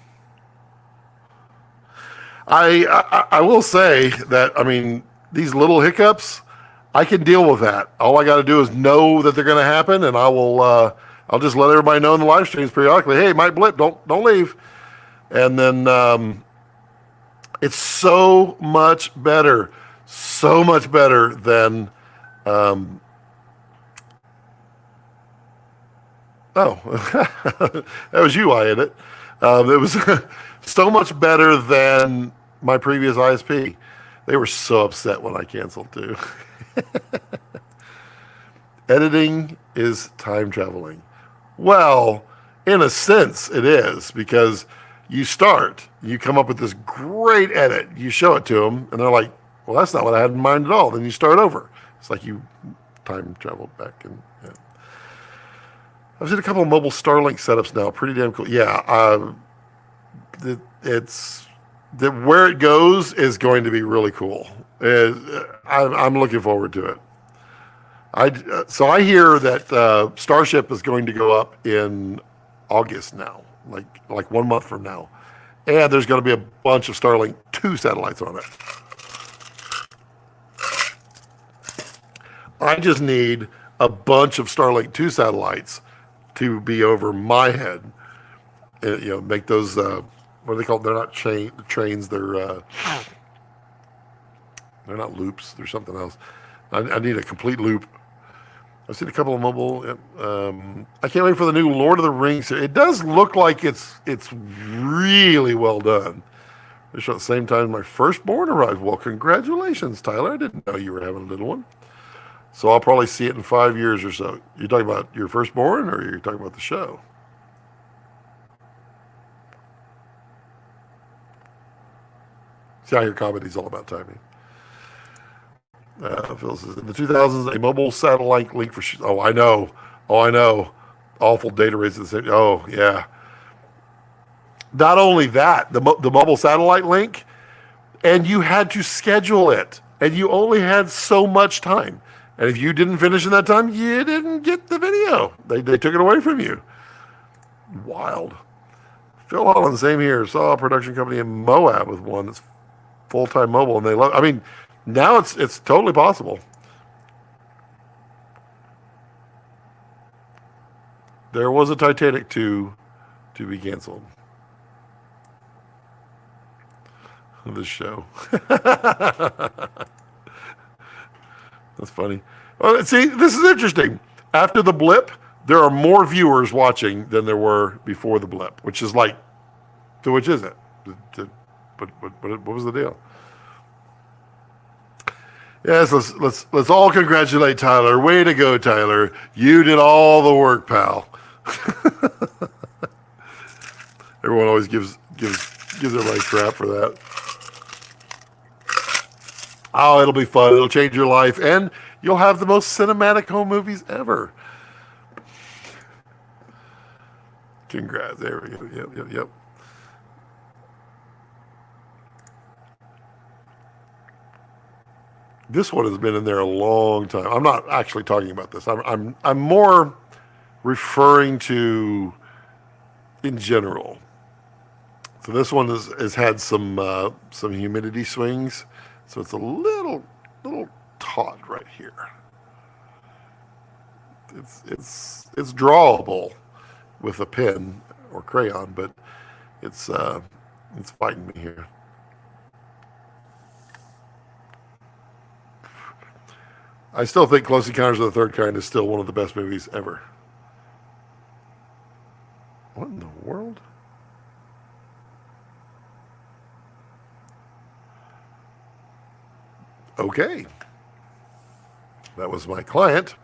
I will say that, I mean, these little hiccups, I can deal with that. All I got to do is know that they're going to happen, and I'll just let everybody know in the live streams periodically, hey, it might blip, don't leave. And then it's so much better than that was you, I hit it. It was so much better than my previous ISP. They were so upset when I canceled too. Editing is time traveling. Well, in a sense it is, because you come up with this great edit, you show it to them, and they're like, well, that's not what I had in mind at all. Then you start over. It's like you time traveled back. And yeah. I've seen a couple of mobile StarLink setups now. Pretty damn cool. Yeah, where it goes is going to be really cool. I'm looking forward to it. So I hear that Starship is going to go up in August now, like 1 month from now, and there's going to be a bunch of StarLink 2 satellites on it. I just need a bunch of StarLink 2 satellites to be over my head. Make those what are they called? They're not trains. They're not loops. They're something else. I need a complete loop. I've seen a couple of mobile. I can't wait for the new Lord of the Rings. It does look like it's really well done. It's at the same time my firstborn arrived. Well, congratulations, Tyler. I didn't know you were having a little one. So I'll probably see it in 5 years or so. You're talking about your firstborn, or you're talking about the show? See, I hear comedy's all about timing. Phil says, in the 2000s, a mobile satellite link for... Oh, I know. Awful data rates. Oh, yeah. Not only that, the mobile satellite link, and you had to schedule it, and you only had so much time. And if you didn't finish in that time, you didn't get the video. They took it away from you. Wild. Phil Holland, same here. Saw a production company in Moab with one that's full-time mobile, and they love. I mean, now it's totally possible. There was a Titanic 2 to be canceled. This show. That's funny. Well, see, this is interesting. After the blip, there are more viewers watching than there were before the blip, which is like, so which is it? What was the deal? Yes, let's all congratulate Tyler. Way to go, Tyler. You did all the work, pal. Everyone always gives everybody crap for that. Oh, it'll be fun. It'll change your life, and you'll have the most cinematic home movies ever. Congrats. There we go. Yep. This one has been in there a long time. I'm not actually talking about this. I'm more referring to in general. So this one has had some humidity swings. So it's a little taut right here. It's drawable with a pen or crayon, but it's fighting me here. I still think Close Encounters of the Third Kind is still one of the best movies ever. What in the world? Okay. That was my client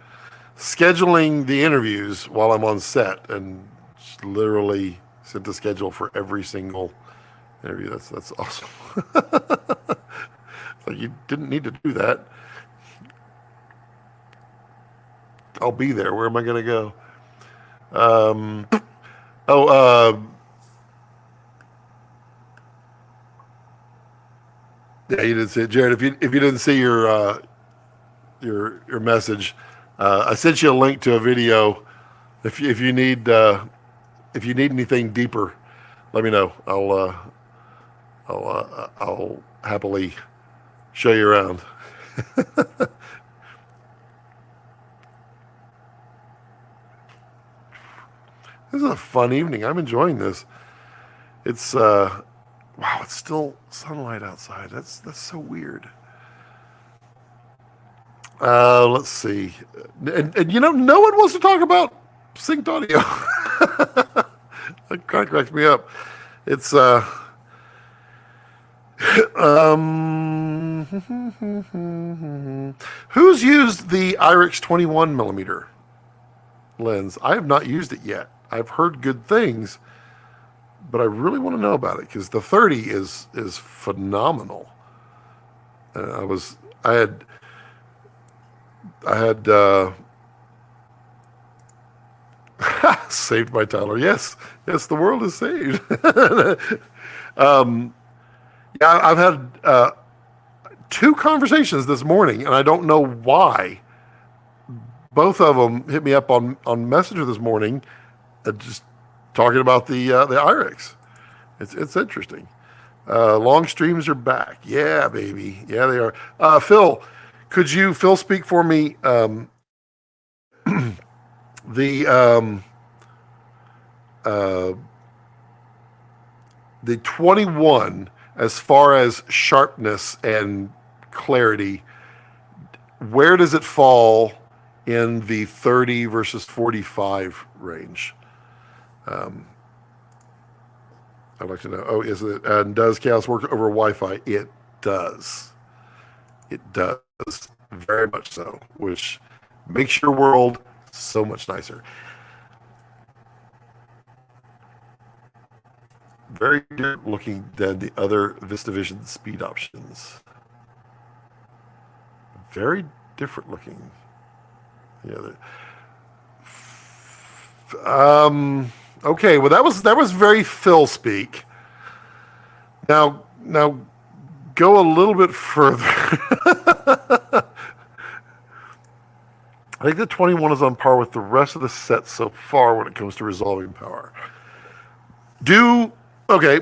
scheduling the interviews while I'm on set, and literally sent the schedule for every single interview. That's awesome. Like, you didn't need to do that. I'll be there. Where am I going to go? Yeah, you didn't see it, Jared. If you didn't see your message, I sent you a link to a video. If you need anything deeper, let me know. I'll happily show you around. This is a fun evening. I'm enjoying this. It's wow, it's still sunlight outside. That's so weird. Let's see. And no one wants to talk about synced audio. That kind of cracks me up. It's who's used the IRIX 21mm lens? I have not used it yet. I've heard good things, but I really want to know about it because the 30 is phenomenal. I had saved by Tyler. Yes, the world is saved. Yeah, I've had 2 conversations this morning, and I don't know why. Both of them hit me up on Messenger this morning, just talking about the IRIX. It's interesting. Long streams are back. Yeah, baby. Yeah, they are. Phil, could you speak for me? The 21, as far as sharpness and clarity, where does it fall in the 30 versus 45 range? I'd like to know. Oh, is it? And does Chaos work over Wi-Fi? It does. It does, very much so, which makes your world so much nicer. Very different looking than the other VistaVision speed options. Very different looking. Yeah. Okay. Well, that was very Phil speak. Now, go a little bit further. I think the 21 is on par with the rest of the set so far when it comes to resolving power. Okay.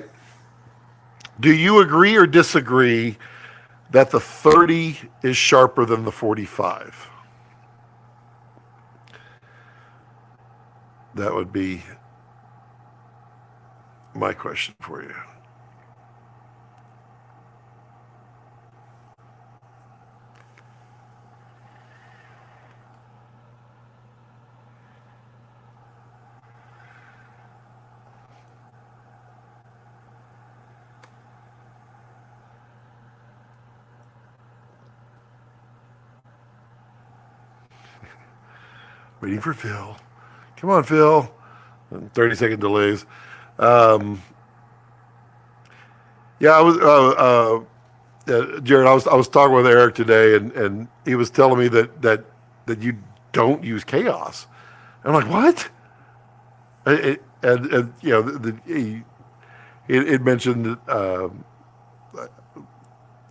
Do you agree or disagree that the 30 is sharper than the 45? That would be my question for you. Waiting for Phil. Come on, Phil. 30-second delays. Yeah, I was Jared. I was talking with Eric today, and he was telling me that you don't use chaos. I'm like, what? And you know, it mentioned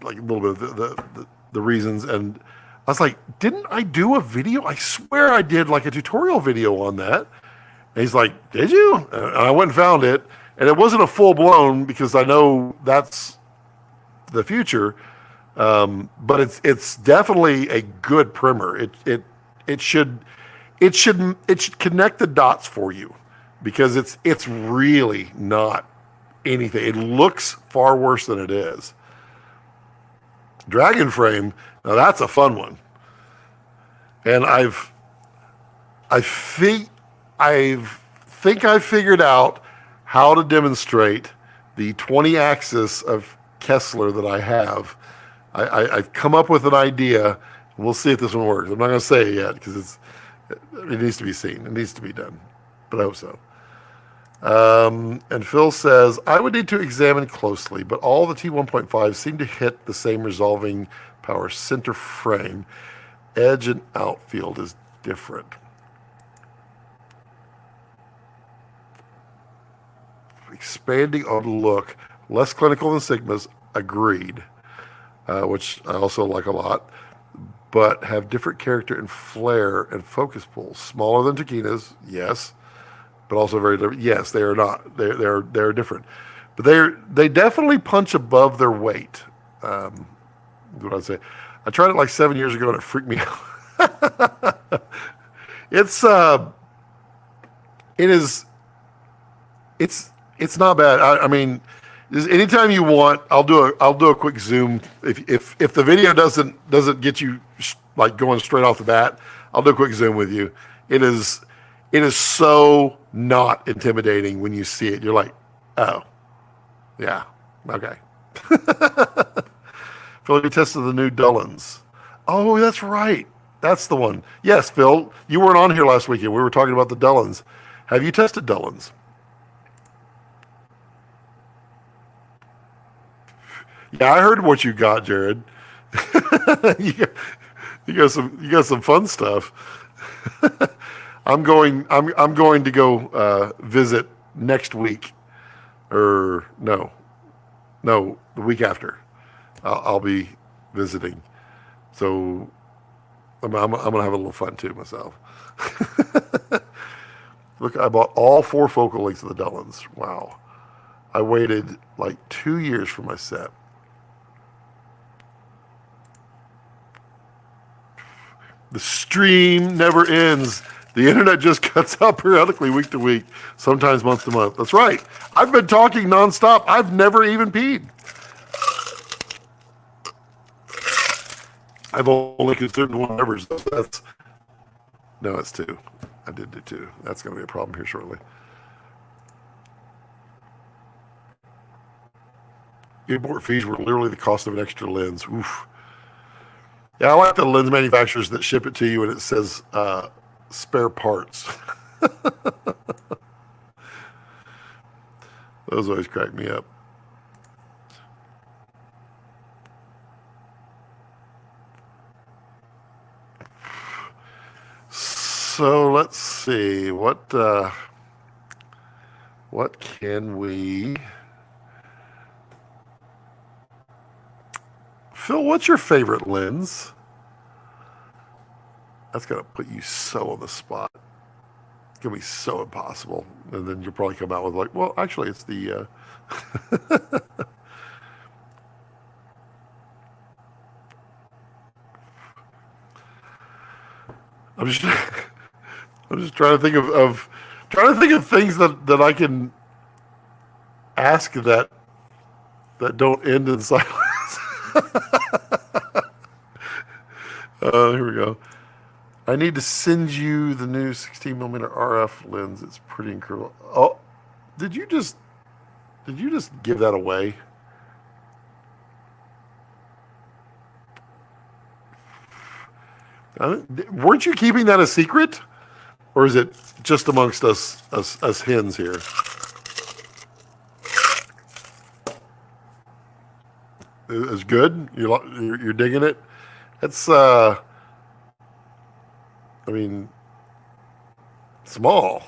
like a little bit of the reasons, and I was like, didn't I do a video? I swear I did like a tutorial video on that. And he's like, did you? And I went and found it, and it wasn't a full blown because I know that's the future, but it's definitely a good primer. It should connect the dots for you because it's really not anything. It looks far worse than it is. Dragon frame, now that's a fun one, and I think I figured out how to demonstrate the 20 axis of Kessler that I have. I've come up with an idea. We'll see if this one works. I'm not going to say it yet because it needs to be seen. It needs to be done, but I hope so. And Phil says, I would need to examine closely, but all the T1.5 seem to hit the same resolving power center frame. Edge and outfield is different. Expanding on look, less clinical than Sigma's, agreed, which I also like a lot, but have different character and flair and focus pulls. Smaller than Taquina's, yes, but also very different. Yes, they are not. They're different, but they definitely punch above their weight. What I'd say. I tried it like 7 years ago and it freaked me out. It's not bad. I mean, anytime you want, I'll do a quick zoom. If the video doesn't get you like going straight off the bat, I'll do a quick zoom with you. It is so not intimidating when you see it. You're like, oh, yeah, okay. Phil, you tested the new Dullins. Oh, that's right. That's the one. Yes, Phil, you weren't on here last weekend. We were talking about the Dullins. Have you tested Dullins? Yeah, I heard what you got, Jared. you got some fun stuff. I'm going to go visit next week, or no, the week after. I'll be visiting, so I'm gonna have a little fun too myself. Look, I bought all 4 focal lengths of the Dullins. Wow, I waited like 2 years for my set. The stream never ends. The internet just cuts out periodically, week to week, sometimes month to month. That's right. I've been talking nonstop. I've never even peed. I've only consumed 1 ever. So no, it's 2. I did do 2. That's going to be a problem here shortly. Import fees were literally the cost of an extra lens. Oof. Yeah, I like the lens manufacturers that ship it to you and it says spare parts. Those always crack me up. So let's see what can we? Phil, what's your favorite lens? That's gonna put you so on the spot. It's gonna be so impossible, and then you'll probably come out with like, well, actually, it's the. I'm just, I'm just trying to think of trying to think of things that I can ask that don't end in silence. Here we go. I need to send you the new 16 millimeter RF lens. It's pretty incredible. Oh, did you just give that away? Weren't you keeping that a secret, or is it just amongst us hens here? It's good. You're digging it. It's I mean, small.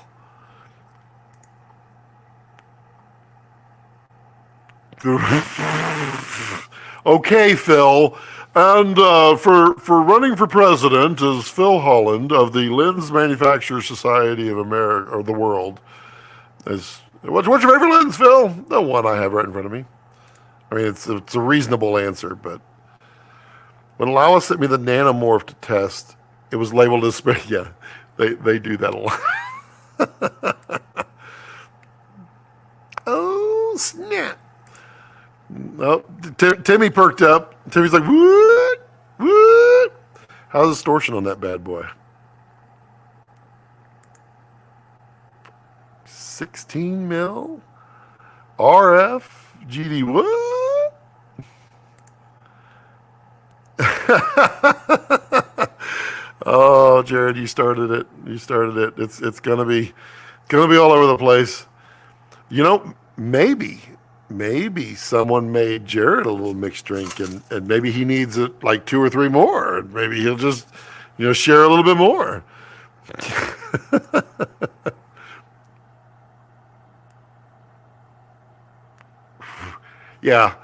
Okay, Phil. And for running for president is Phil Holland of the Lens Manufacturers Society of America or the world. What's your favorite lens, Phil? The one I have right in front of me. I mean, it's a reasonable answer, but when Lawa sent me the nanomorph to test, it was labeled as yeah. They do that a lot. Oh snap! Oh, Timmy perked up. Timmy's like, what? What? How's distortion on that bad boy? 16 mil? RF? GD, what? Oh, Jared, you started it. You started it. It's gonna be all over the place. You know, maybe someone made Jared a little mixed drink, and maybe he needs like 2 or 3 more, and maybe he'll just share a little bit more. Yeah,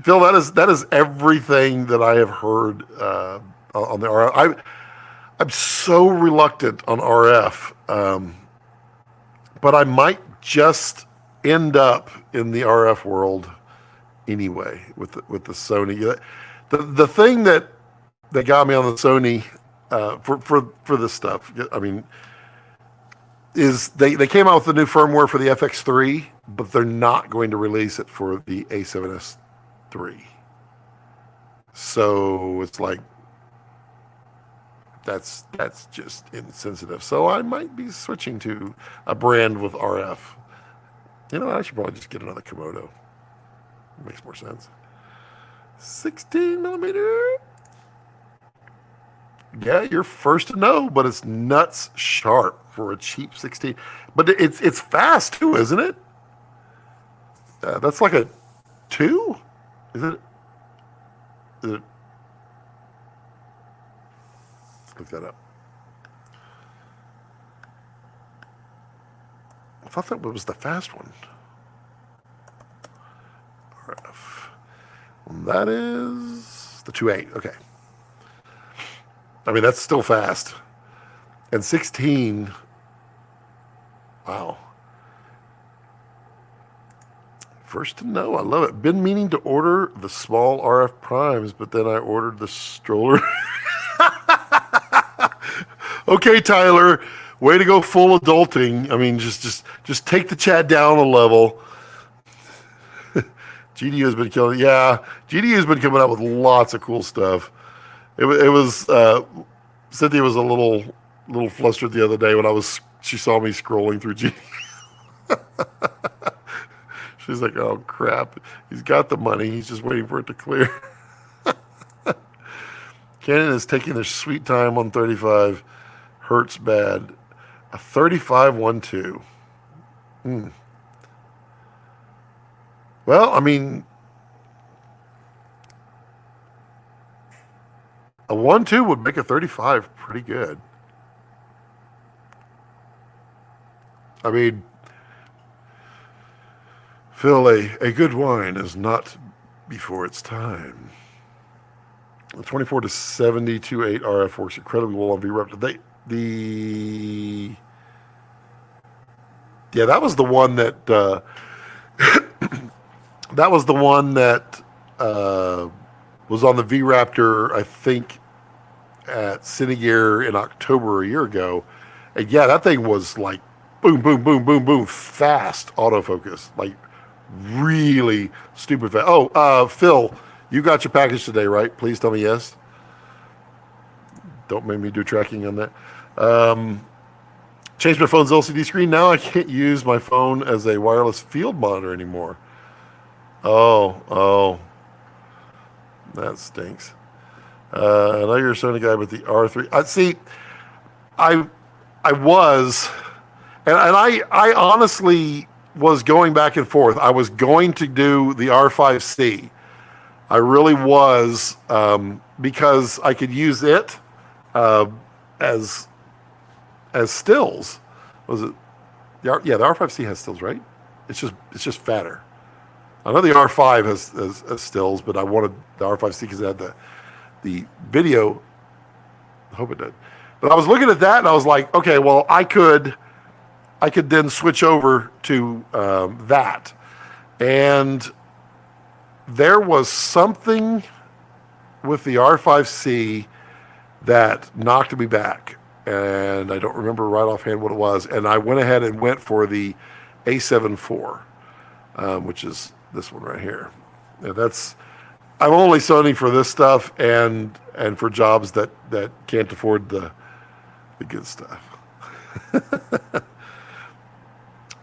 Phil, that is everything that I have heard on the RF. I'm so reluctant on RF, but I might just end up in the RF world anyway with the Sony. The thing that got me on the Sony for this stuff, I mean, is they came out with the new firmware for the FX3, but they're not going to release it for the A7S III. So it's like that's just insensitive. So I might be switching to a brand with RF. I should probably just get another Komodo. It makes more sense. 16 millimeter. Yeah, you're first to know, but it's nuts sharp for a cheap 16. But it's fast too, isn't it? That's like a 2? Is it? Let's look that up. I thought that was the fast one. RF. That is the 2.8. Okay. I mean, that's still fast. And 16, wow. First to know. I love it. Been meaning to order the small RF primes, but then I ordered the stroller. Okay, Tyler. Way to go full adulting. I mean, just take the chat down a level. GDU has been killing. Yeah, GDU has been coming out with lots of cool stuff. It was Cynthia was a little flustered the other day when she saw me scrolling through GDU. She's like, oh crap, he's got the money, he's just waiting for it to clear. Canon is taking their sweet time on 35 hertz bad. A 35-1.2. Well, I mean, a 1.2 would make a 35 pretty good. I mean, Phil, a good wine is not before its time. The 24 to 72.8 RF works incredibly well on Vraptor. Yeah, that was the one that was on the Vraptor, I think, at Cinegear in October a year ago. And yeah, that thing was like boom, boom, boom, boom, boom, fast autofocus, like really stupid fast. Oh, Phil, you got your package today, right? Please tell me yes. Don't make me do tracking on that. Changed my phone's LCD screen. Now I can't use my phone as a wireless field monitor anymore. Oh, that stinks. I know you're a Sony guy, but the R3. I was, and I honestly was going back and forth. I was going to do the R5C. I really was, because I could use it as stills. Was it? Yeah, the R5C has stills, right? It's just fatter. I know the R5 has stills, but I wanted the R5C because it had the video. I hope it did. But I was looking at that and I was like, okay, well, I could then switch over to that. And there was something with the R5C that knocked me back. And I don't remember right offhand what it was. And I went ahead and went for the A7 IV, which is this one right here. And I'm only Sony for this stuff and for jobs that can't afford the good stuff.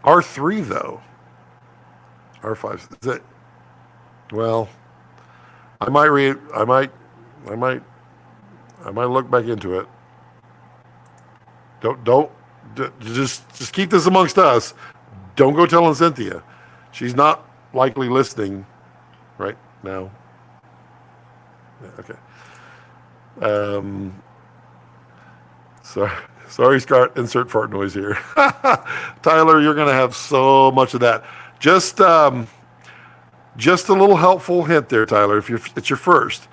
R3 though. R5 is it? Well, I might look back into it. Just keep this amongst us. Don't go telling Cynthia. She's not likely listening right now. Yeah, okay. Sorry, Scott. Insert fart noise here. Tyler, you're going to have so much of that. Just a little helpful hint there, Tyler. If it's your first,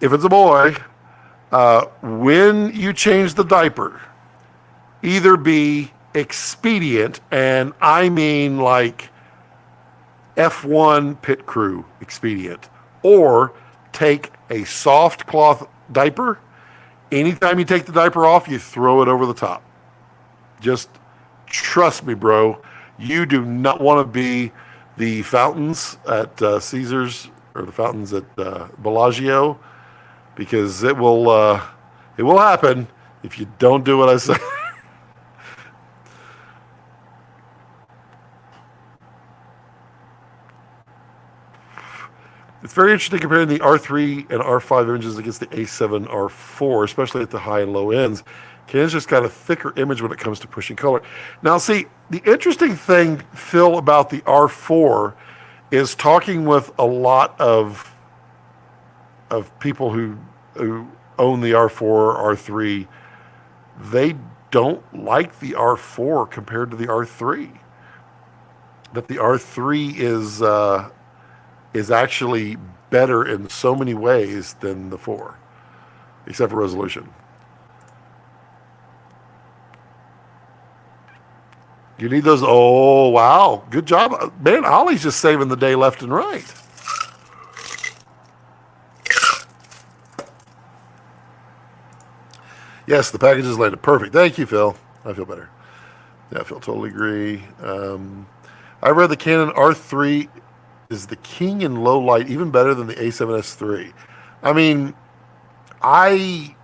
if it's a boy, when you change the diaper, either be expedient, and I mean like F1 pit crew expedient, or take a soft cloth diaper. Anytime you take the diaper off, you throw it over the top. Just trust me, bro. You do not want to be the fountains at Caesars or the fountains at Bellagio, because it will happen if you don't do what I say. It's very interesting comparing the R3 and R5 images against the A7 R4, especially at the high and low ends. Canon's just got a thicker image when it comes to pushing color. Now, see, the interesting thing, Phil, about the R4 is talking with a lot of people who own the R4, R3. They don't like the R4 compared to the R3. That the R3 is actually better in so many ways than the 4, except for resolution. You need those. Oh, wow. Good job. Man, Ollie's just saving the day left and right. Yes, the package is landed. Perfect. Thank you, Phil. I feel better. Yeah, Phil, totally agree. I read the Canon R3 is the king in low light, even better than the A7S III. I mean, I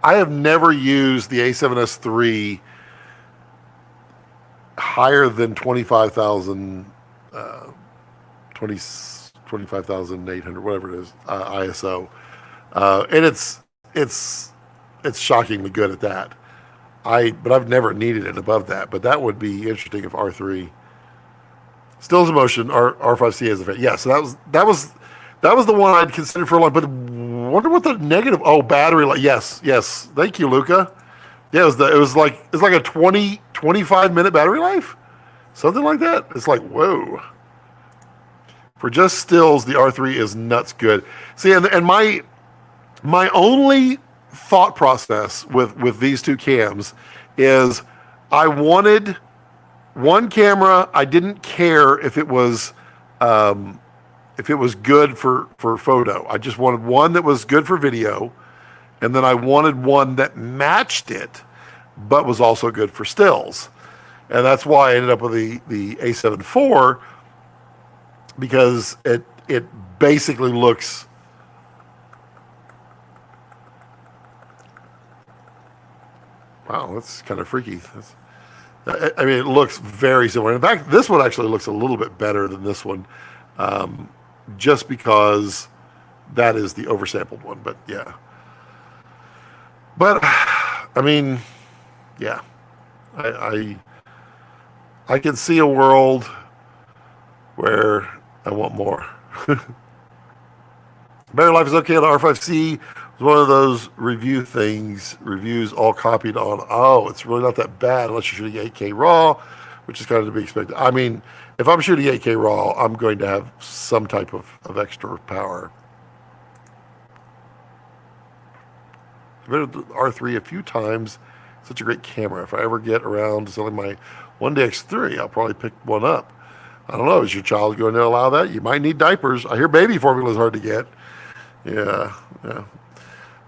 have never used the A7S III higher than 25,000, 25,800, whatever it is, ISO, and it's shockingly good at that. But I've never needed it above that. But that would be interesting if R3. Stills of motion, R5C has a fan. Yeah, so that was the one I'd considered for a long. But wonder what the negative. Oh, battery life. Yes. Thank you, Luca. Yeah, it was like a 25 minute battery life, something like that. It's like, whoa. For just stills, the R3 is nuts good. See, and my My only thought process with these two cams is I wanted one camera. I didn't care if it was good for photo. I just wanted one that was good for video, and then I wanted one that matched it, but was also good for stills. And that's why I ended up with the A7 IV, because it basically looks, wow, that's kind of freaky. I mean, it looks very similar. In fact, this one actually looks a little bit better than this one, just because that is the oversampled one. But yeah. But I mean, yeah, I can see a world where I want more. Better Life is okay on the R5C. It's one of those reviews all copied on, oh, it's really not that bad unless you're shooting 8K RAW, which is kind of to be expected. I mean, if I'm shooting 8K RAW, I'm going to have some type of extra power. I've been with the R3 a few times. Such a great camera. If I ever get around to selling my 1DX3, I'll probably pick one up. I don't know. Is your child going to allow that? You might need diapers. I hear baby formula is hard to get. Yeah.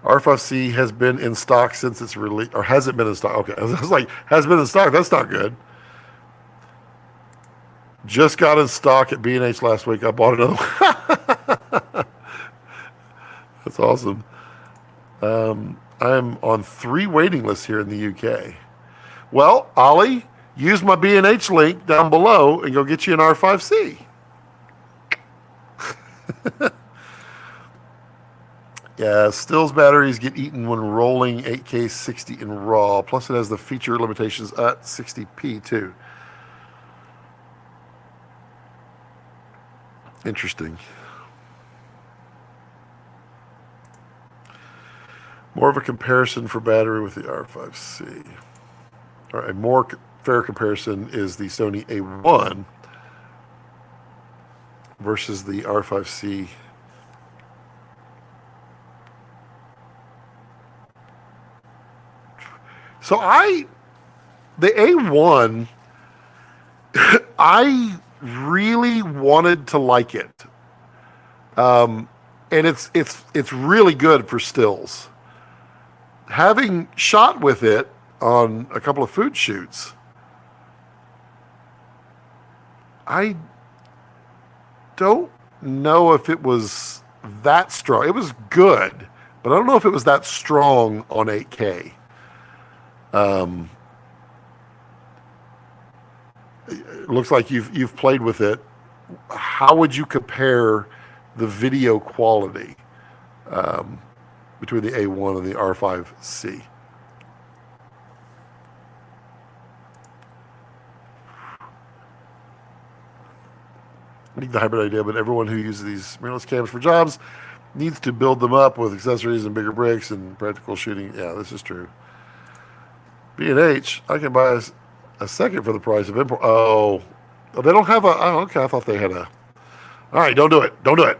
R5C has been in stock since its release, or has it been in stock? Okay. I was like, has been in stock. That's not good. Just got in stock at B&H last week. I bought another one. That's awesome. I'm on 3 waiting lists here in the UK. Well, Ollie, use my B&H link down below and go get you an R5C. Yeah, stills batteries get eaten when rolling 8K 60 in RAW. Plus, it has the feature limitations at 60p too. Interesting. More of a comparison for battery with the R5C. All right, a more fair comparison is the Sony A1 versus the R5C. So the A1, I really wanted to like it. And it's really good for stills. Having shot with it on a couple of food shoots, I don't know if it was that strong. It was good, but I don't know if it was that strong on 8K. It looks like you've played with it. How would you compare the video quality between the A1 and the R5C? I think the hybrid idea, but everyone who uses these mirrorless cams for jobs needs to build them up with accessories and bigger bricks and practical shooting. Yeah, this is true. B&H, I can buy a second for the price of import. Oh, they don't have a. Oh, okay. I thought they had a. All right, don't do it. Don't do it.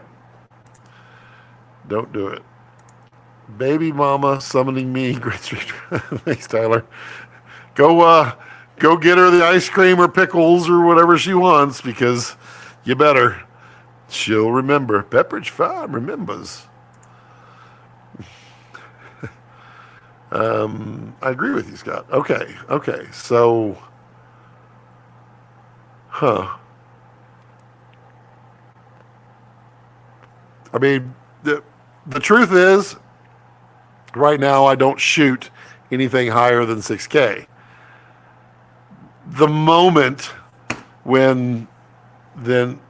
Don't do it. Baby mama summoning me. Great street. Thanks, Tyler. Go get her the ice cream or pickles or whatever she wants, because you better. She'll remember. Pepperidge Farm remembers. I agree with you, Scott. Okay. So, I mean, the truth is, right now I don't shoot anything higher than 6K. The moment when then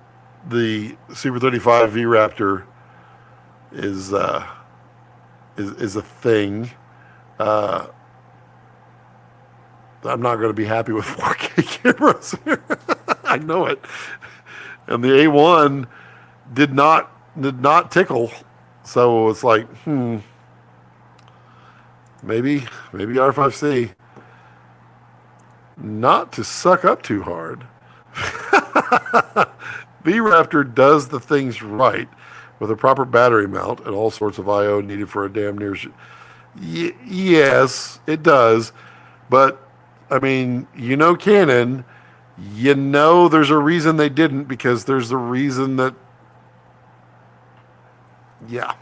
the Super 35 Vraptor is a thing, I'm not going to be happy with 4K cameras. I know it. And the A1 did not tickle, so it's like, maybe R5C. Not to suck up too hard. Vraptor does the things right. with a proper battery mount and all sorts of I/O needed for a damn near. Yes, it does, but I mean, Canon. There's a reason they didn't, because there's a reason that. Yeah.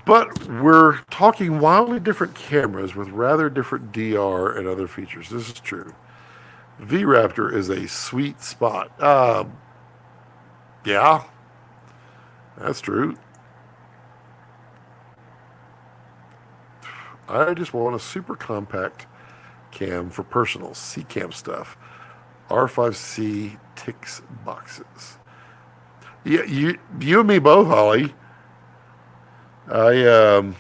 But we're talking wildly different cameras with rather different DR and other features. This is true. Vraptor is a sweet spot. Yeah, that's true. I just want a super compact cam for personal C-cam stuff. R5C ticks boxes. Yeah, you and me both, Holly. I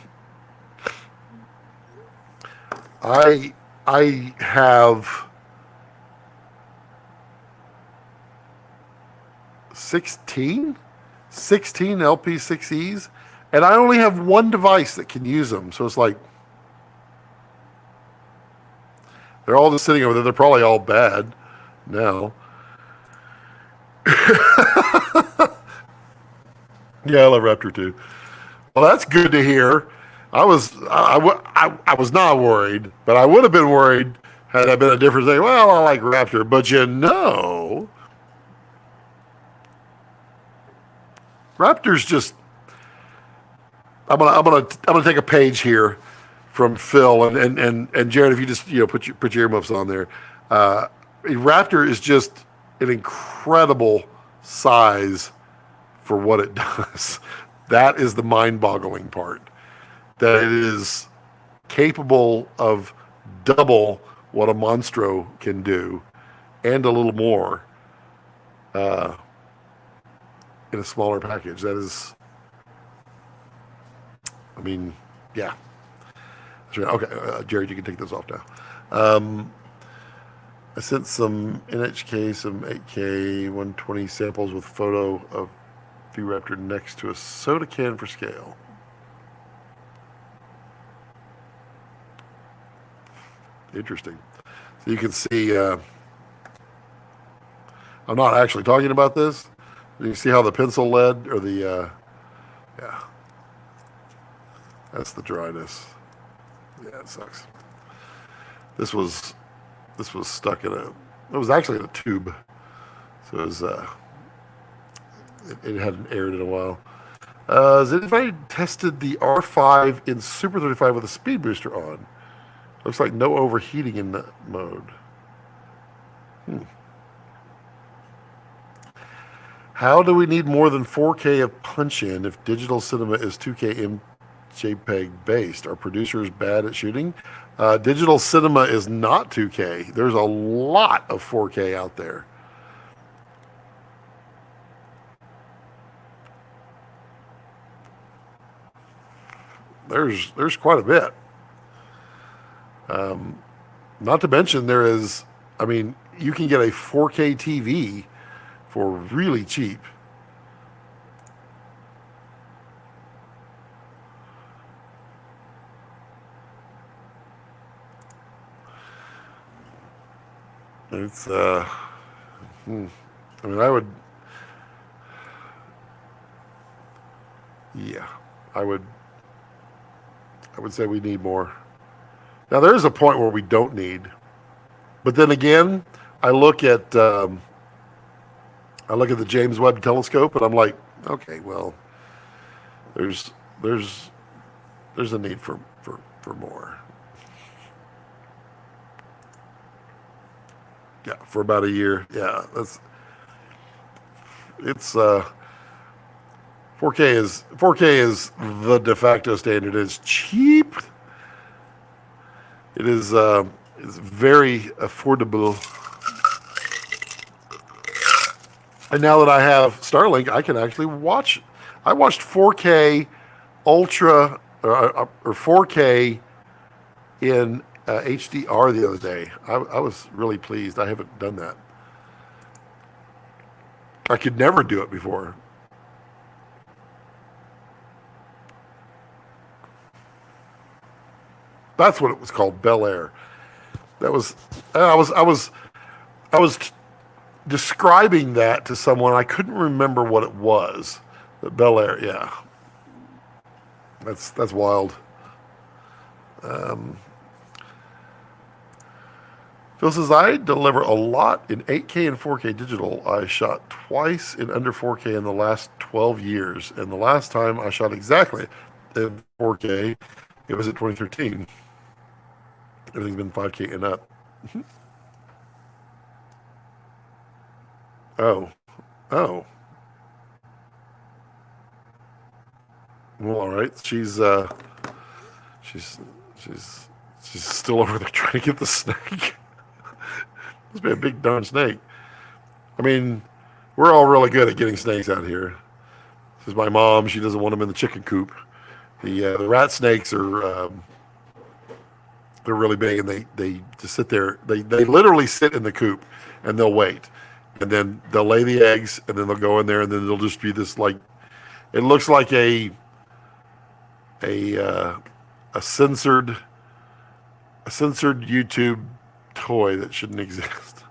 have 16 LP6Es, and I only have one device that can use them. So it's like they're all just sitting over there. They're probably all bad now. Yeah, I love Raptor too. Well, that's good to hear. I was not worried, but I would have been worried had that been a different thing. Well, I like Raptor, but Raptor's just. I'm gonna take a page here from Phil and Jared. If you just put your earmuffs on there, Raptor is just an incredible size for what it does. That is the mind-boggling part. That it is capable of double what a Monstro can do, and a little more, in a smaller package. That is, I mean, yeah. That's right. Okay, Jared, you can take those off now. I sent some NHK, some 8K 120 samples with photo of Vraptor next to a soda can for scale. Interesting. So you can see, I'm not actually talking about this. You can see how the pencil lead, or the, yeah. That's the dryness. Yeah, it sucks. This was stuck in it was actually in a tube. So it was, it hadn't aired in a while. Has anybody tested the R5 in Super 35 with a speed booster on? Looks like no overheating in that mode. How do we need more than 4K of punch-in if digital cinema is 2K JPEG based? Are producers bad at shooting? Digital cinema is not 2K. There's a lot of 4K out there. There's quite a bit. Not to mention you can get a 4K TV for really cheap. It's I would say we need more. Now there is a point where we don't need, but then again, I look at the James Webb Telescope, and I'm like, okay, well, there's a need for more. Yeah, for about a year. Yeah, it's 4K is the de facto standard. It's cheap. It is it's very affordable. And now that I have StarLink, I can actually watch. I watched 4K Ultra or 4K in HDR the other day. I was really pleased. I haven't done that. I could never do it before. That's what it was called, Bel Air. That was I was describing that to someone. I couldn't remember what it was. The Bel Air, yeah. That's wild. Phil says, I deliver a lot in 8K and 4K digital. I shot twice in under 4K in the last 12 years. And the last time I shot exactly in 4K, it was at 2013. Everything's been 5K and up. Oh. Oh. Well, all right. She's still over there trying to get the snake. Must be a big darn snake. I mean, we're all really good at getting snakes out here. This is my mom. She doesn't want them in the chicken coop. The rat snakes are they're really big, and they just sit there. They literally sit in the coop, and they'll wait, and then they'll lay the eggs, and then they'll go in there, and then it'll just be this like, it looks like a censored YouTube toy that shouldn't exist.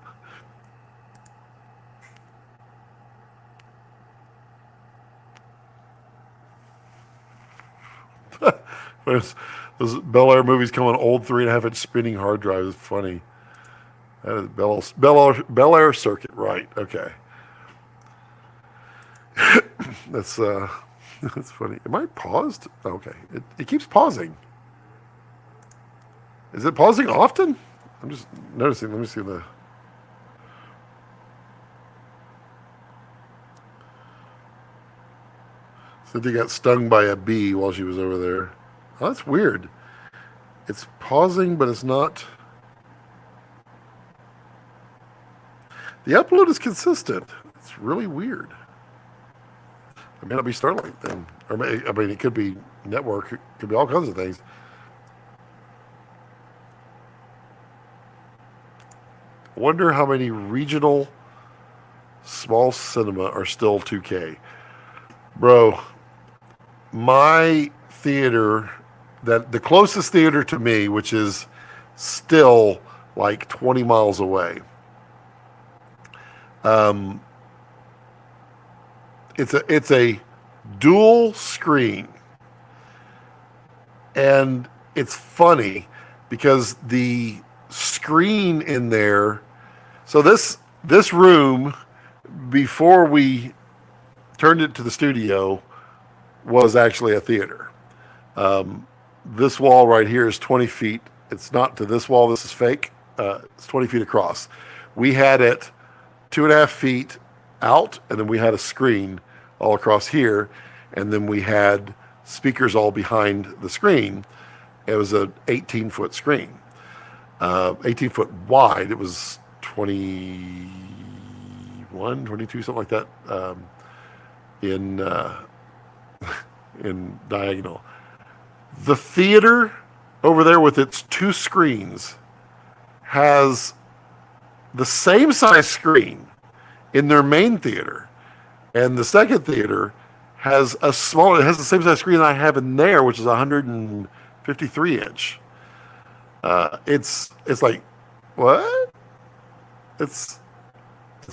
Those Bel Air movies come on old 3.5-inch spinning hard drives. It's funny. That is Bel Air circuit, right? Okay. That's that's funny. Am I paused? Okay, it keeps pausing. Is it pausing often? I'm just noticing. Let me see the. Cynthia got stung by a bee while she was over there. Oh, that's weird. It's pausing, but it's not. The upload is consistent. It's really weird. It may not be StarLink then. Or I mean, it could be network. It could be all kinds of things. I wonder how many regional small cinema are still 2K. Bro, my theater, that the closest theater to me, which is still like 20 miles away, it's a dual screen, and it's funny because the screen in there. So this room, before we turned it to the studio, was actually a theater. This wall right here is 20 feet. It's not to this wall. This is fake. It's 20 feet across. We had it 2.5 feet out, and then we had a screen all across here, and then we had speakers all behind the screen. It was an 18-foot screen, 18-foot wide. It was 21, 22, something like that, in in diagonal. The theater over there with its two screens has the same size screen in their main theater, and the second theater has a smaller. It has the same size screen I have in there, which is 153 inch. It's like, what? It's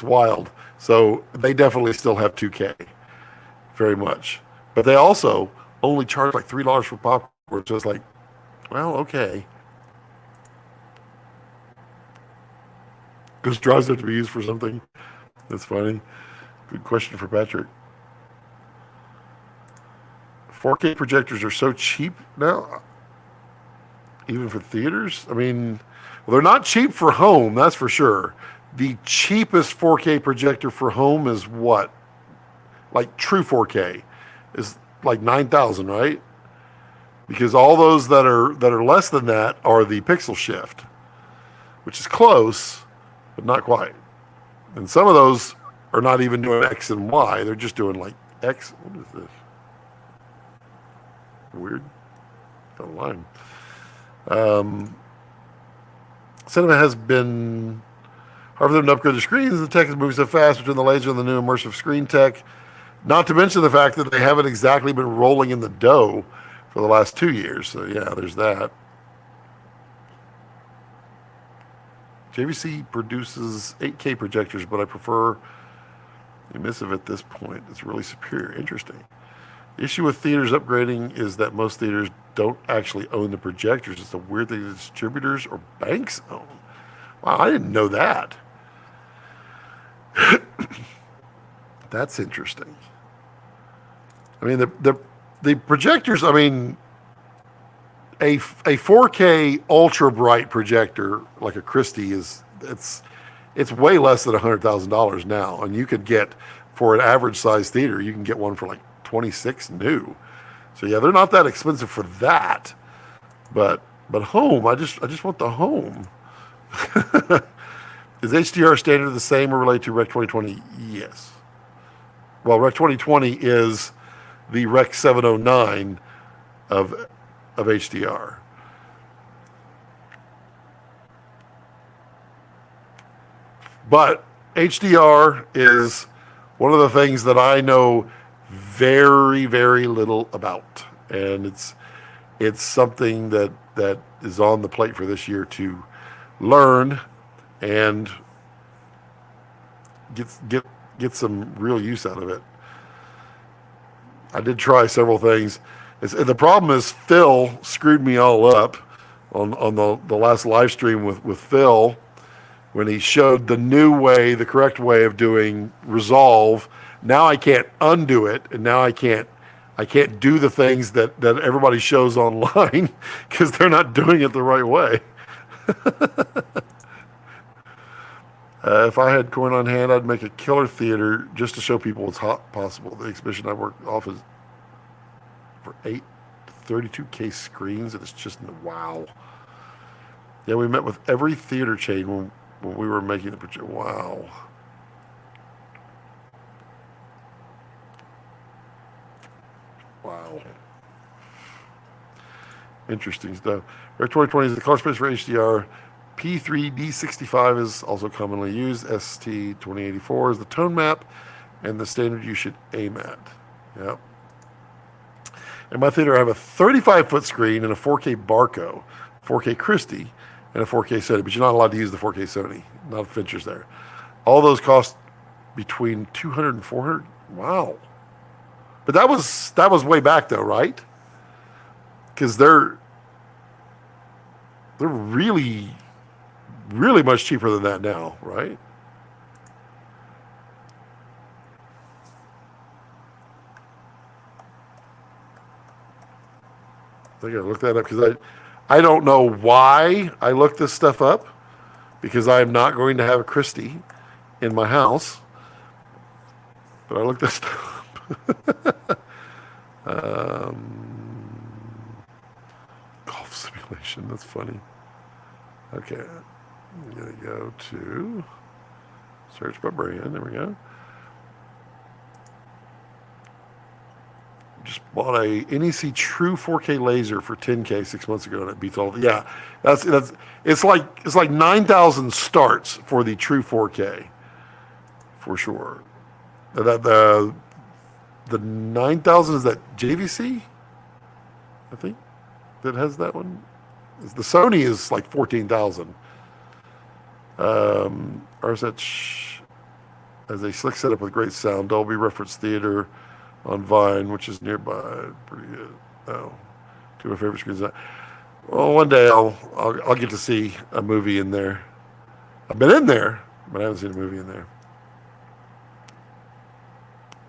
wild. So they definitely still have 2K, very much. But they also only charge like $3 for popcorn. So it's like, well, okay. Because drives have to be used for something. That's funny. Good question for Patrick. 4K projectors are so cheap now, even for theaters. I mean, well, they're not cheap for home, that's for sure. The cheapest 4K projector for home is what? Like true 4K is like 9,000, right? Because all those that are less than that are the pixel shift, which is close, but not quite. And some of those are not even doing X and Y. They're just doing like X. What is this? Weird. Got a line. Cinema has been hard for them to upgrade the screens. The tech is moving so fast between the laser and the new immersive screen tech. Not to mention the fact that they haven't exactly been rolling in the dough for the last 2 years. So yeah, there's that. JVC produces 8K projectors, but I prefer emissive at this point. It's really superior. Interesting. The issue with theaters upgrading is that most theaters don't actually own the projectors. It's a weird thing that distributors or banks own. Wow, I didn't know that. That's interesting. I mean, the projectors, I mean, a 4K ultra bright projector like a Christie it's way less than $100,000 now, and you could get, for an average size theater, you can get one for like 26 new. So yeah, they're not that expensive for that. But home, I just want the home. Is HDR standard the same or related to Rec 2020? Yes. Well, Rec 2020 is the Rec 709 of HDR. But HDR is one of the things that I know very, very little about, and it's something that is on the plate for this year to learn and get some real use out of it. I did try several things. The problem is Phil screwed me all up on the last live stream with Phil when he showed the new way, the correct way of doing resolve. Now I can't undo it, and now I can't do the things that everybody shows online because they're not doing it the right way. If I had coin on hand, I'd make a killer theater just to show people what's possible. The exhibition I worked off is for 32K screens, and it's just wow. Yeah, we met with every theater chain when we were making the project. Wow. Wow. Interesting stuff. Rec 2020 is the color space for HDR. P3D65 is also commonly used. ST2084 is the tone map and the standard you should aim at. Yep. In my theater, I have a 35-foot screen and a 4K Barco, 4K Christie, and a 4K Sony, but you're not allowed to use the 4K Sony. Not features there. All those cost between $200 and $400. Wow. But that was way back though, right? Because they're really, really much cheaper than that now, right? I gotta look that up because I don't know why I looked this stuff up, because I am not going to have a Christie in my house. But I looked this stuff up. Golf simulation, that's funny. Okay, I'm gonna go to search by brand. There we go. Just bought a NEC True 4K laser for 10K 6 months ago, and it beats all. Yeah, it's like 9,000 starts for the True 4K, for sure. The 9,000 is that JVC, I think, that has that one. The Sony is like 14,000. RSH has a slick setup with great sound. Dolby Reference Theater on Vine, which is nearby. Pretty good. Oh, two of my favorite screens. Well, one day I'll get to see a movie in there. I've been in there, but I haven't seen a movie in there.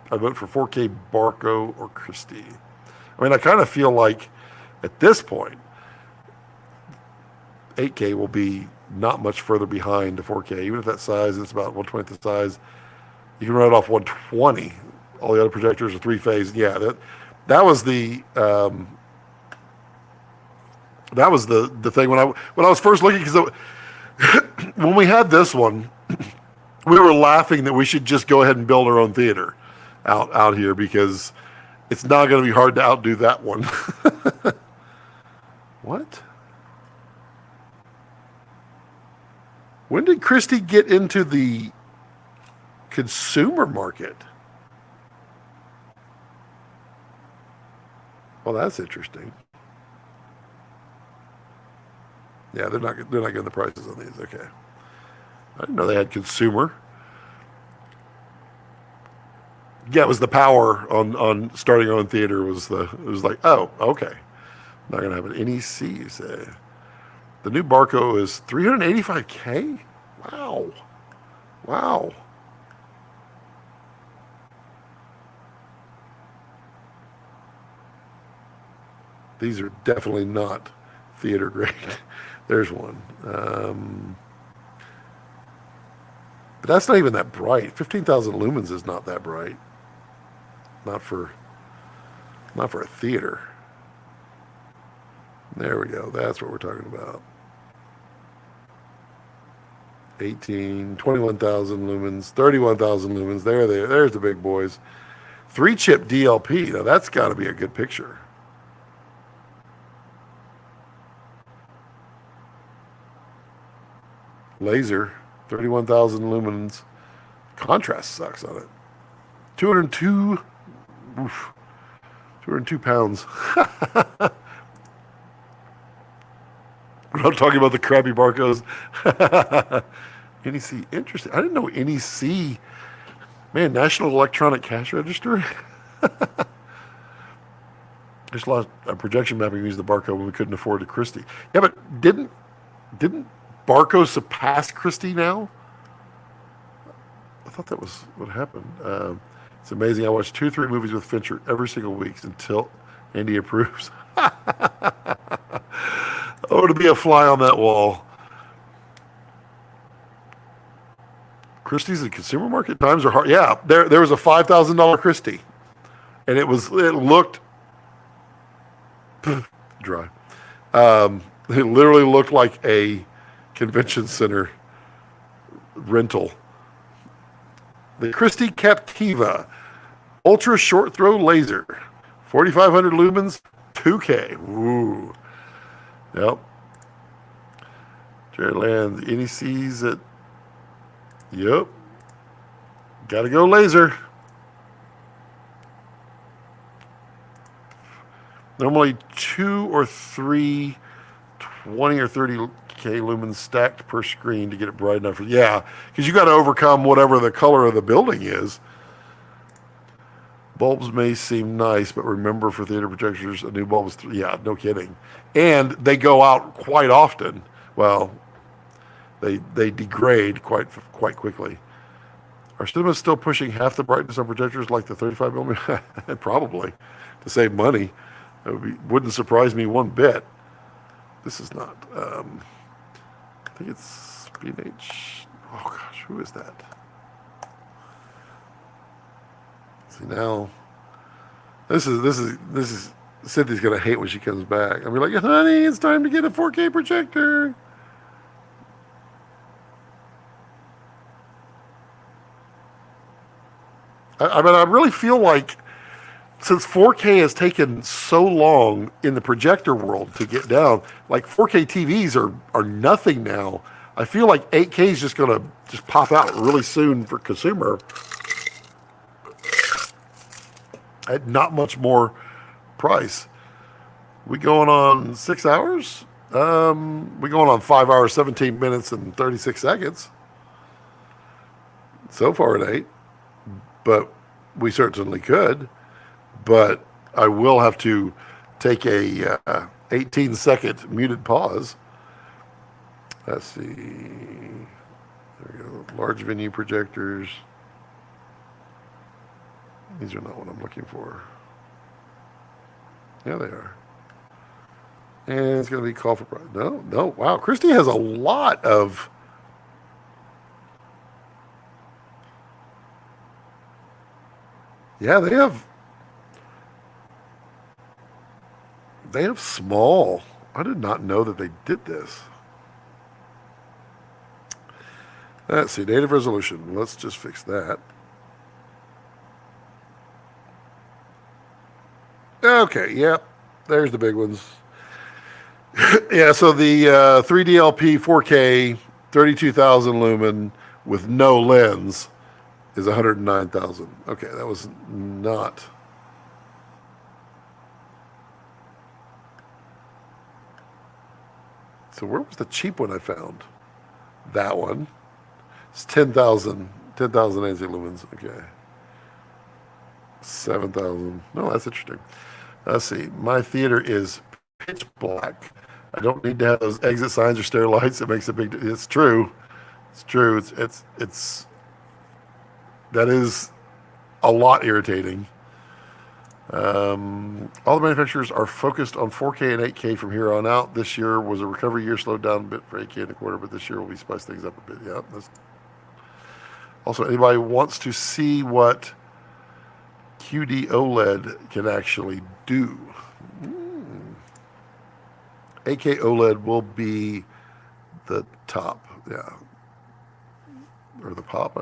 I vote for 4K Barco or Christie. I mean, I kind of feel like at this point, 8K will be not much further behind the 4K. Even if that size is about 1/20 the size, you can run it off 120. All the other projectors are three-phase. Yeah, that was the thing when I was first looking, because when we had this one, we were laughing that we should just go ahead and build our own theater out here, because it's not going to be hard to outdo that one. What? When did Christie get into the consumer market? Well, that's interesting. Yeah, they're not getting the prices on these. Okay. I didn't know they had consumer. Yeah, it was the power on starting your own theater it was like, oh, okay. Not going to have an NEC, you say. The new Barco is 385K? Wow. Wow. These are definitely not theater grade. There's one. But that's not even that bright. 15,000 lumens is not that bright. Not for a theater. There we go. That's what we're talking about. 21,000 lumens, 31,000 lumens. There's the big boys. 3-chip DLP. Now that's got to be a good picture. Laser, 31,000 lumens. Contrast sucks on it. 202, oof, 202 pounds. We're not talking about the crappy Barcos. NEC, interesting. I didn't know NEC, man, National Electronic Cash Register. Just lost a projection mapping used the Barco when we couldn't afford the Christie. Yeah, but didn't Barco surpass Christie now? I thought that was what happened. It's amazing. I watch 2-3 movies with Fincher every single week until Andy approves. Oh, to be a fly on that wall. Christie's and consumer market times are hard. Yeah, there was a $5,000 Christie, and it looked dry. It literally looked like a convention center rental. The Christie Captiva Ultra Short Throw Laser, 4,500 lumens, 2K. Woo. Yep. Jared Land, NECs at. Yep. Gotta go laser. Normally 2 or 3 20 or 30K lumens stacked per screen to get it bright enough. Yeah, because you got to overcome whatever the color of the building is. Bulbs may seem nice, but remember, for theater projectors, a new bulb is, yeah, no kidding. And they go out quite often. Well, they degrade quite quickly. Are cinemas still pushing half the brightness on projectors like the 35 millimeter? Probably, to save money. It wouldn't surprise me one bit. This is not. I think it's B&H. Oh gosh, who is that? See now, this is Cynthia's gonna hate when she comes back. I'll be like, honey, it's time to get a 4K projector. I mean, I really feel like since 4K has taken so long in the projector world to get down, like 4K TVs are nothing now. I feel like 8K is just gonna pop out really soon for consumer. At not much more price. We going on 6 hours? We going on 5 hours, 17 minutes, and 36 seconds. So far at 8. But we certainly could. But I will have to take a 18-second muted pause. Let's see. There we go. Large venue projectors. These are not what I'm looking for. Yeah, they are. And it's going to be call for price. No. Wow. Christie has a lot of. Yeah, they have small. I did not know that they did this. Let's see. Native resolution. Let's just fix that. Okay, yep. There's the big ones. Yeah, so the 3DLP 4K 32,000 lumen with no lens is 109,000. Okay, that was not. So where was the cheap one I found? That one. It's 10,000. 10,000 AC lumens. Okay. 7,000. No, that's interesting. Let's see. My theater is pitch black. I don't need to have those exit signs or stair lights. It makes a big. It's true. It's true. It's that is a lot irritating. All the manufacturers are focused on 4K and 8K from here on out. This year was a recovery year, slowed down a bit for 8K in the quarter, but this year will be spice things up a bit. Yeah. Also, anybody wants to see what QD OLED can actually do? 8K OLED will be the top. Yeah. Or the pop.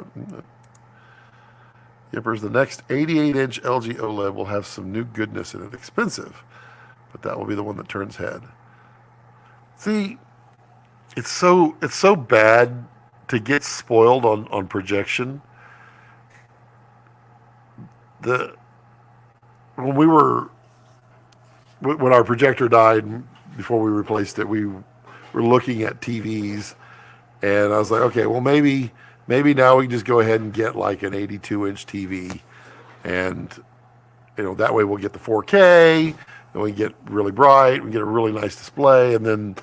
Yippers, the next 88-inch LG OLED will have some new goodness in it. Expensive, but that will be the one that turns head. See, it's so bad to get spoiled on projection. When our projector died before we replaced it, we were looking at TVs, and I was like, okay, well maybe now we can just go ahead and get like an 82-inch TV, and that way we'll get the 4K, and we get really bright, we get a really nice display, and then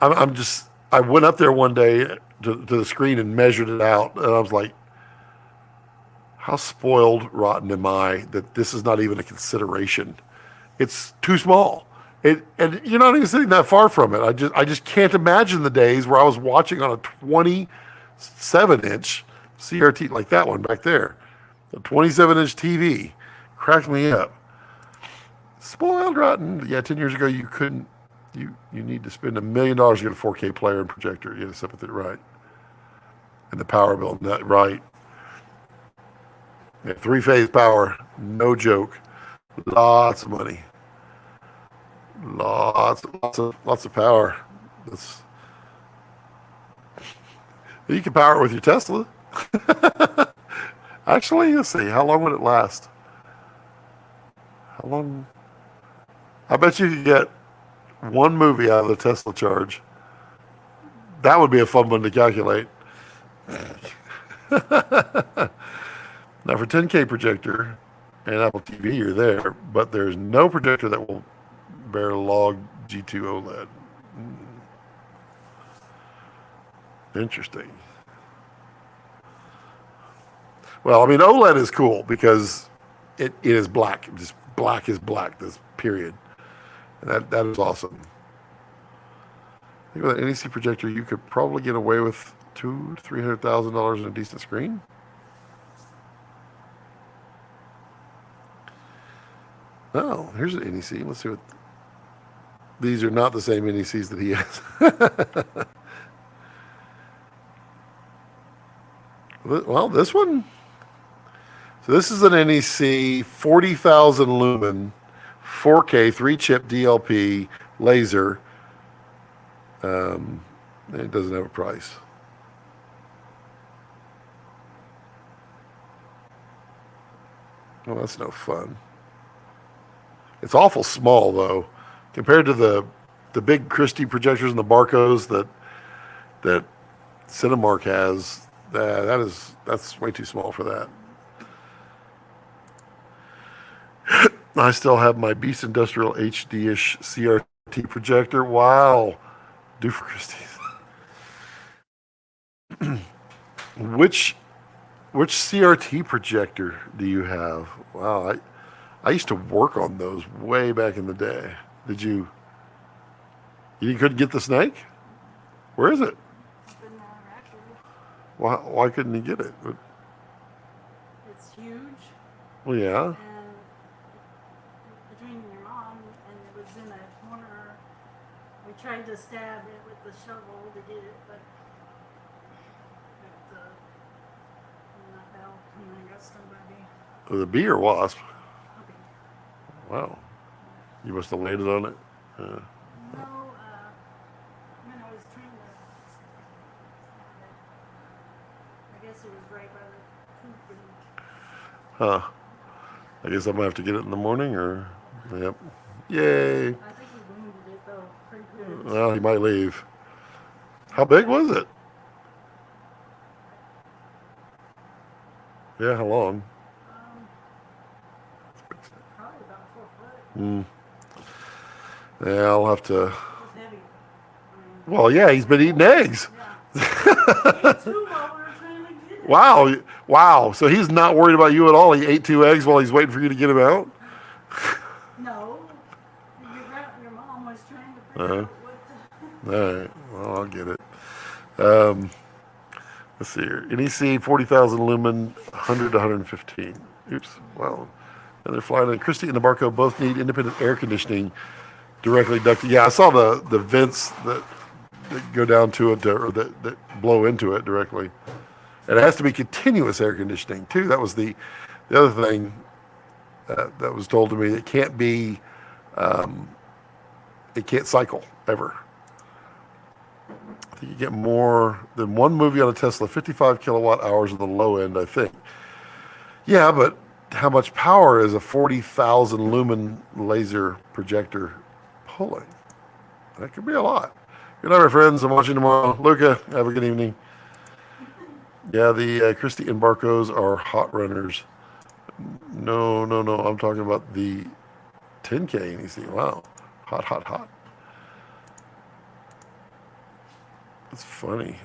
I went up there one day to the screen and measured it out, and I was like, how spoiled rotten am I that this is not even a consideration? It's too small. And you're not even sitting that far from it. I just can't imagine the days where I was watching on a 27-inch CRT like that one back there. A 27-inch TV. Cracked me up. Spoiled rotten. Yeah, 10 years ago you couldn't. You need to spend $1 million to get a 4K player and projector. You had to set it right. And the power bill, right. Yeah, 3-phase power, no joke. Lots of money. Lots of power. You can power it with your Tesla. Actually, let's see. How long would it last? How long? I bet you could get one movie out of the Tesla charge. That would be a fun one to calculate. Now for 10K projector and Apple TV, you're there, but there's no projector that will bear log G2 OLED. Interesting. Well, I mean, OLED is cool because it is black. Just black is black, this period. And that is awesome. I think with an NEC projector, you could probably get away with $200,000 to $300,000 in a decent screen. Oh, here's an NEC. Let's see what. These are not the same NECs that he has. Well, this one. So this is an NEC 40,000 lumen, 4K, 3-chip DLP laser. It doesn't have a price. Well, that's no fun. It's awful small though, compared to the big Christie projectors and the Barcos that Cinemark has. That's way too small for that. I still have my Beast Industrial HD-ish CRT projector. Wow, due for Christie's. Which CRT projector do you have? Wow, I used to work on those way back in the day. Did you? You couldn't get the Snake? Where is it? Why couldn't you get it? It's huge. Well, yeah. And between your mom and it was in a corner. We tried to stab it with the shovel to get it, but not help. And I got stung by a bee. The bee or wasp? Okay. Wow. You must have landed on it. No, when I was trying to stab it, I guess it was right by the coop. Huh. I guess I'm going to have to get it in the morning or... Yep. Yay. I think he wounded it though, pretty good. Well, he might leave. How big was it? Yeah, how long? Um, probably about 4 foot. Mm. Yeah, I'll have to. It was heavy. Well, yeah, he's been eating eggs. Yeah. He ate two while we were trying to get it. Wow, wow. So he's not worried about you at all. He ate 2 eggs while he's waiting for you to get him out. No. Your mom was trying to figure Uh-huh. out what to. All right. Well, I'll get it. Um, let's see here. NEC 40,000 lumen, 100 to 115. Oops. Wow. And they're flying in. Christie and the Barco both need independent air conditioning directly ducted. Yeah, I saw the vents that go down to it or that blow into it directly. And it has to be continuous air conditioning too. That was the other thing that was told to me. It can't be. It can't cycle ever. I think you get more than one movie on a Tesla, 55 kilowatt hours at the low end, I think. Yeah, but how much power is a 40,000 lumen laser projector pulling? That could be a lot. Good night, my friends. I'm watching tomorrow. Luca, have a good evening. Yeah, the Christie and Barcos are hot runners. No. I'm talking about the 10K NEC. Wow. Hot. That's funny.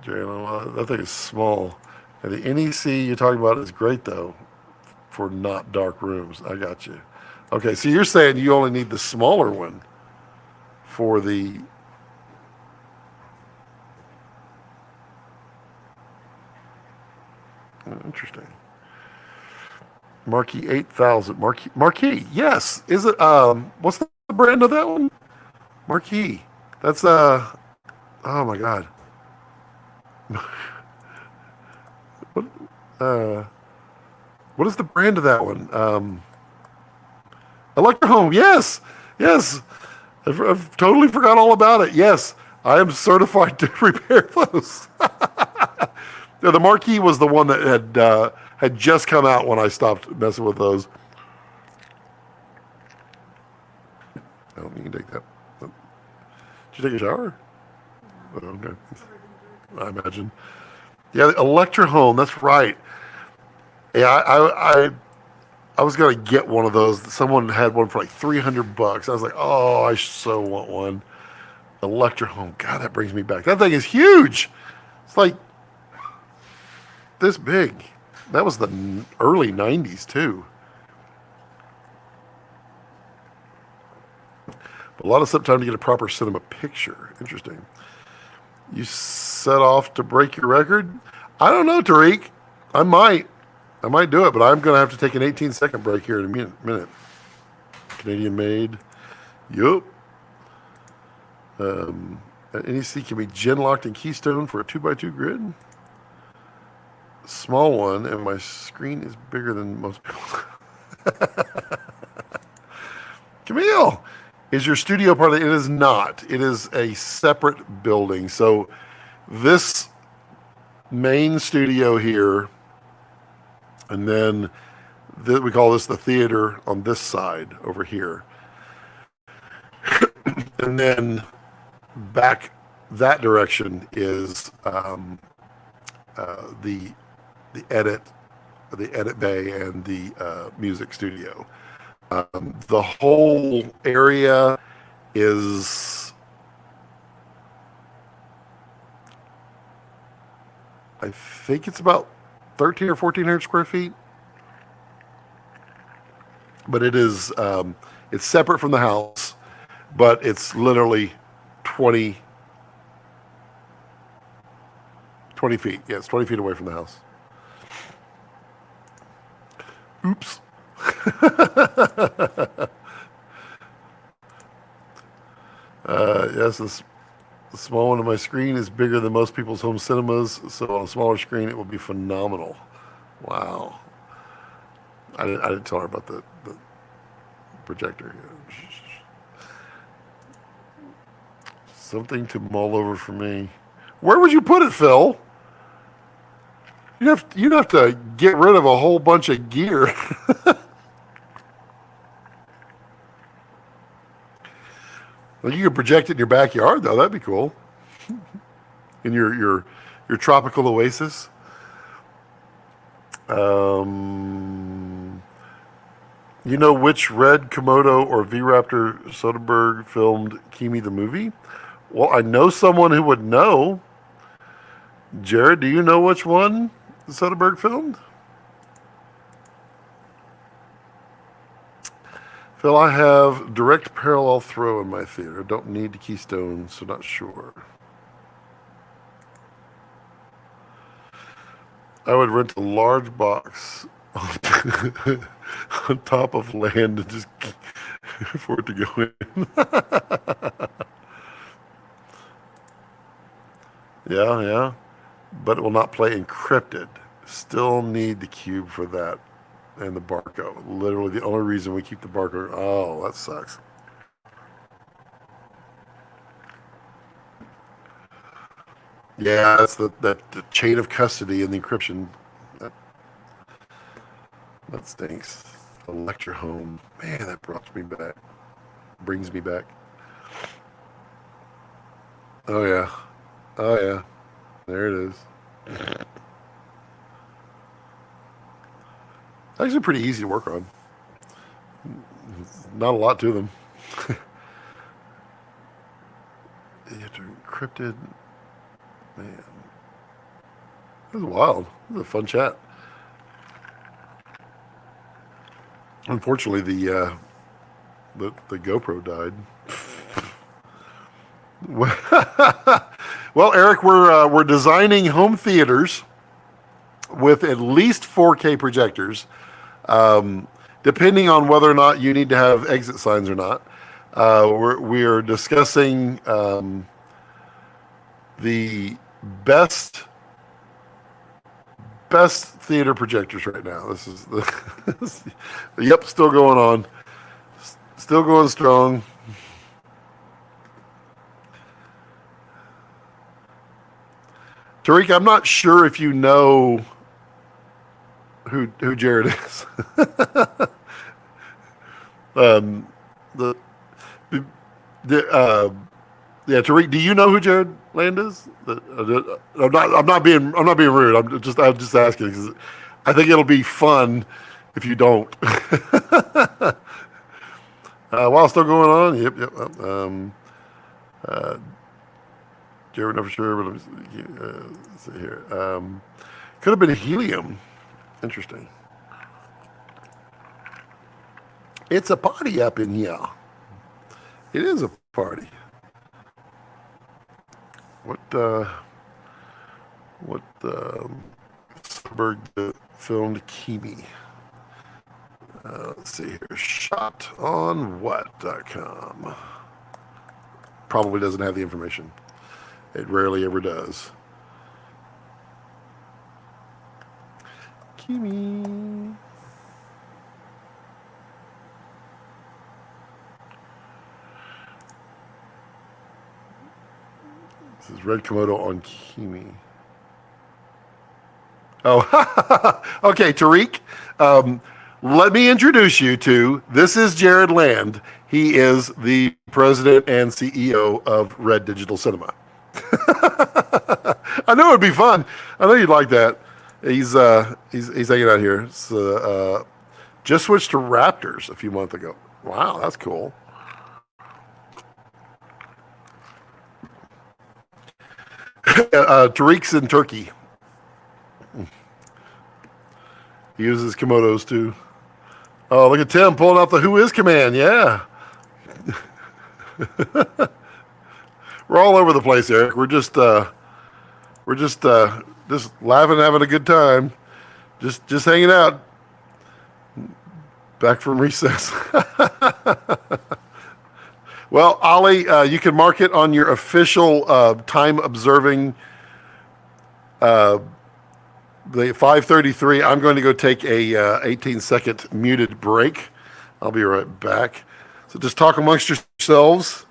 Jalen, that thing is small. And the NEC you're talking about is great, though, for not dark rooms. I got you. Okay, so you're saying you only need the smaller one for the... Interesting. Marquee 8,000. Marquee, yes. Is it, what's the brand of that one? Marquee. That's, oh my God. What, what is the brand of that one? Electrohome, yes. I've totally forgot all about it. Yes, I am certified to repair those. Yeah, the Marquee was the one that had just come out when I stopped messing with those. Oh, you can take that. Did you take a shower? Oh, okay. I imagine. Yeah, the Electrohome. That's right. Yeah, I was gonna get one of those. Someone had one for like $300. I was like, oh, I so want one. Electrohome. God, that brings me back. That thing is huge. It's like this big. That was the early 90s too. But a lot of stuff time to get a proper cinema picture. Interesting. You set off to break your record? I don't know, Tariq. I might do it, but I'm going to have to take an 18-second break here in a minute. Canadian made. Yup. NEC can be gen locked in Keystone for a 2x2 grid. Small one, and my screen is bigger than most people. Camille, is your studio part of it? It is not. It is a separate building. So this main studio here, and then we call this the theater on this side over here. And then back that direction is the edit bay and the music studio. The whole area is, I think it's about 13 or 1400 square feet, but it is it's separate from the house, but it's literally 20 feet. Yeah, it's 20 feet away from the house. Oops. Yes, the small one on my screen is bigger than most people's home cinemas, so on a smaller screen it will be phenomenal. Wow. I didn't tell her about the projector. Something to mull over for me. Where would you put it, Phil? You'd have to get rid of a whole bunch of gear. Well, you could project it in your backyard, though. That'd be cool. In your tropical oasis. You know which Red Komodo or Vraptor Soderbergh filmed Kimi the movie? Well, I know someone who would know. Jared, do you know which one Soderbergh filmed? Phil, I have direct parallel throw in my theater. Don't need keystone, so not sure. I would rent a large box on top of land and just for it to go in. Yeah, yeah. But it will not play encrypted. Still need the cube for that and the barcode. Literally the only reason we keep the barcode. Oh, that sucks. Yeah, that's the chain of custody and the encryption. That, that stinks. The lecture home. Man, that brought me back. Brings me back. Oh yeah. Oh yeah. There it is. Actually pretty easy to work on. Not a lot to them. You have to encrypted. Man, it was wild. It was a fun chat. Unfortunately, the GoPro died. Well, Eric, we're designing home theaters with at least 4K projectors, depending on whether or not you need to have exit signs or not. We are discussing the best theater projectors right now. This is the yep, still going on, still going strong. Tariq, I'm not sure if you know who Jared is. The, the yeah, Tariq, do you know who Jared Land is? I'm not being rude. I'm just asking because I think it'll be fun if you don't. While still going on, yep, yep. Jared, not for sure, but let's see here. Could have been helium. Interesting. It's a party up in here. It is a party. What Soderbergh filmed Kimi? Let's see here. Shotonwhat.com. Probably doesn't have the information. It rarely ever does. Kimi. This is Red Komodo on Kimi. Oh, okay, Tariq. Let me introduce you to this is Jared Land. He is the president and CEO of Red Digital Cinema. I know it'd be fun. I know you'd like that. He's hanging out here. So, just switched to Raptors a few months ago. Wow, that's cool. Tariq's in Turkey. He uses Komodos too. Oh, look at Tim pulling out the Who Is command. Yeah. We're all over the place, Eric. We're just laughing, having a good time. Just hanging out. Back from recess. Well, Ollie, you can mark it on your official time observing the 5:33. I'm going to go take a 18-second muted break. I'll be right back. So just talk amongst yourselves.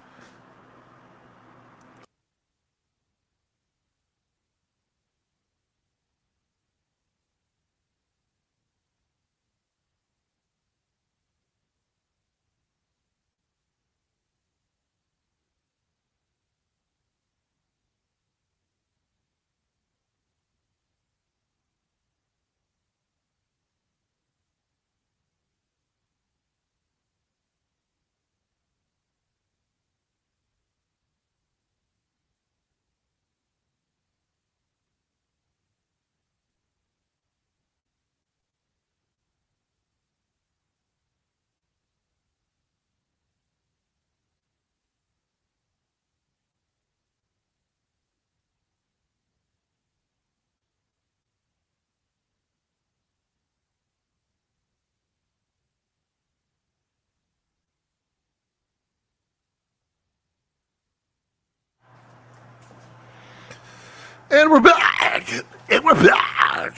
And we're back. And we're back.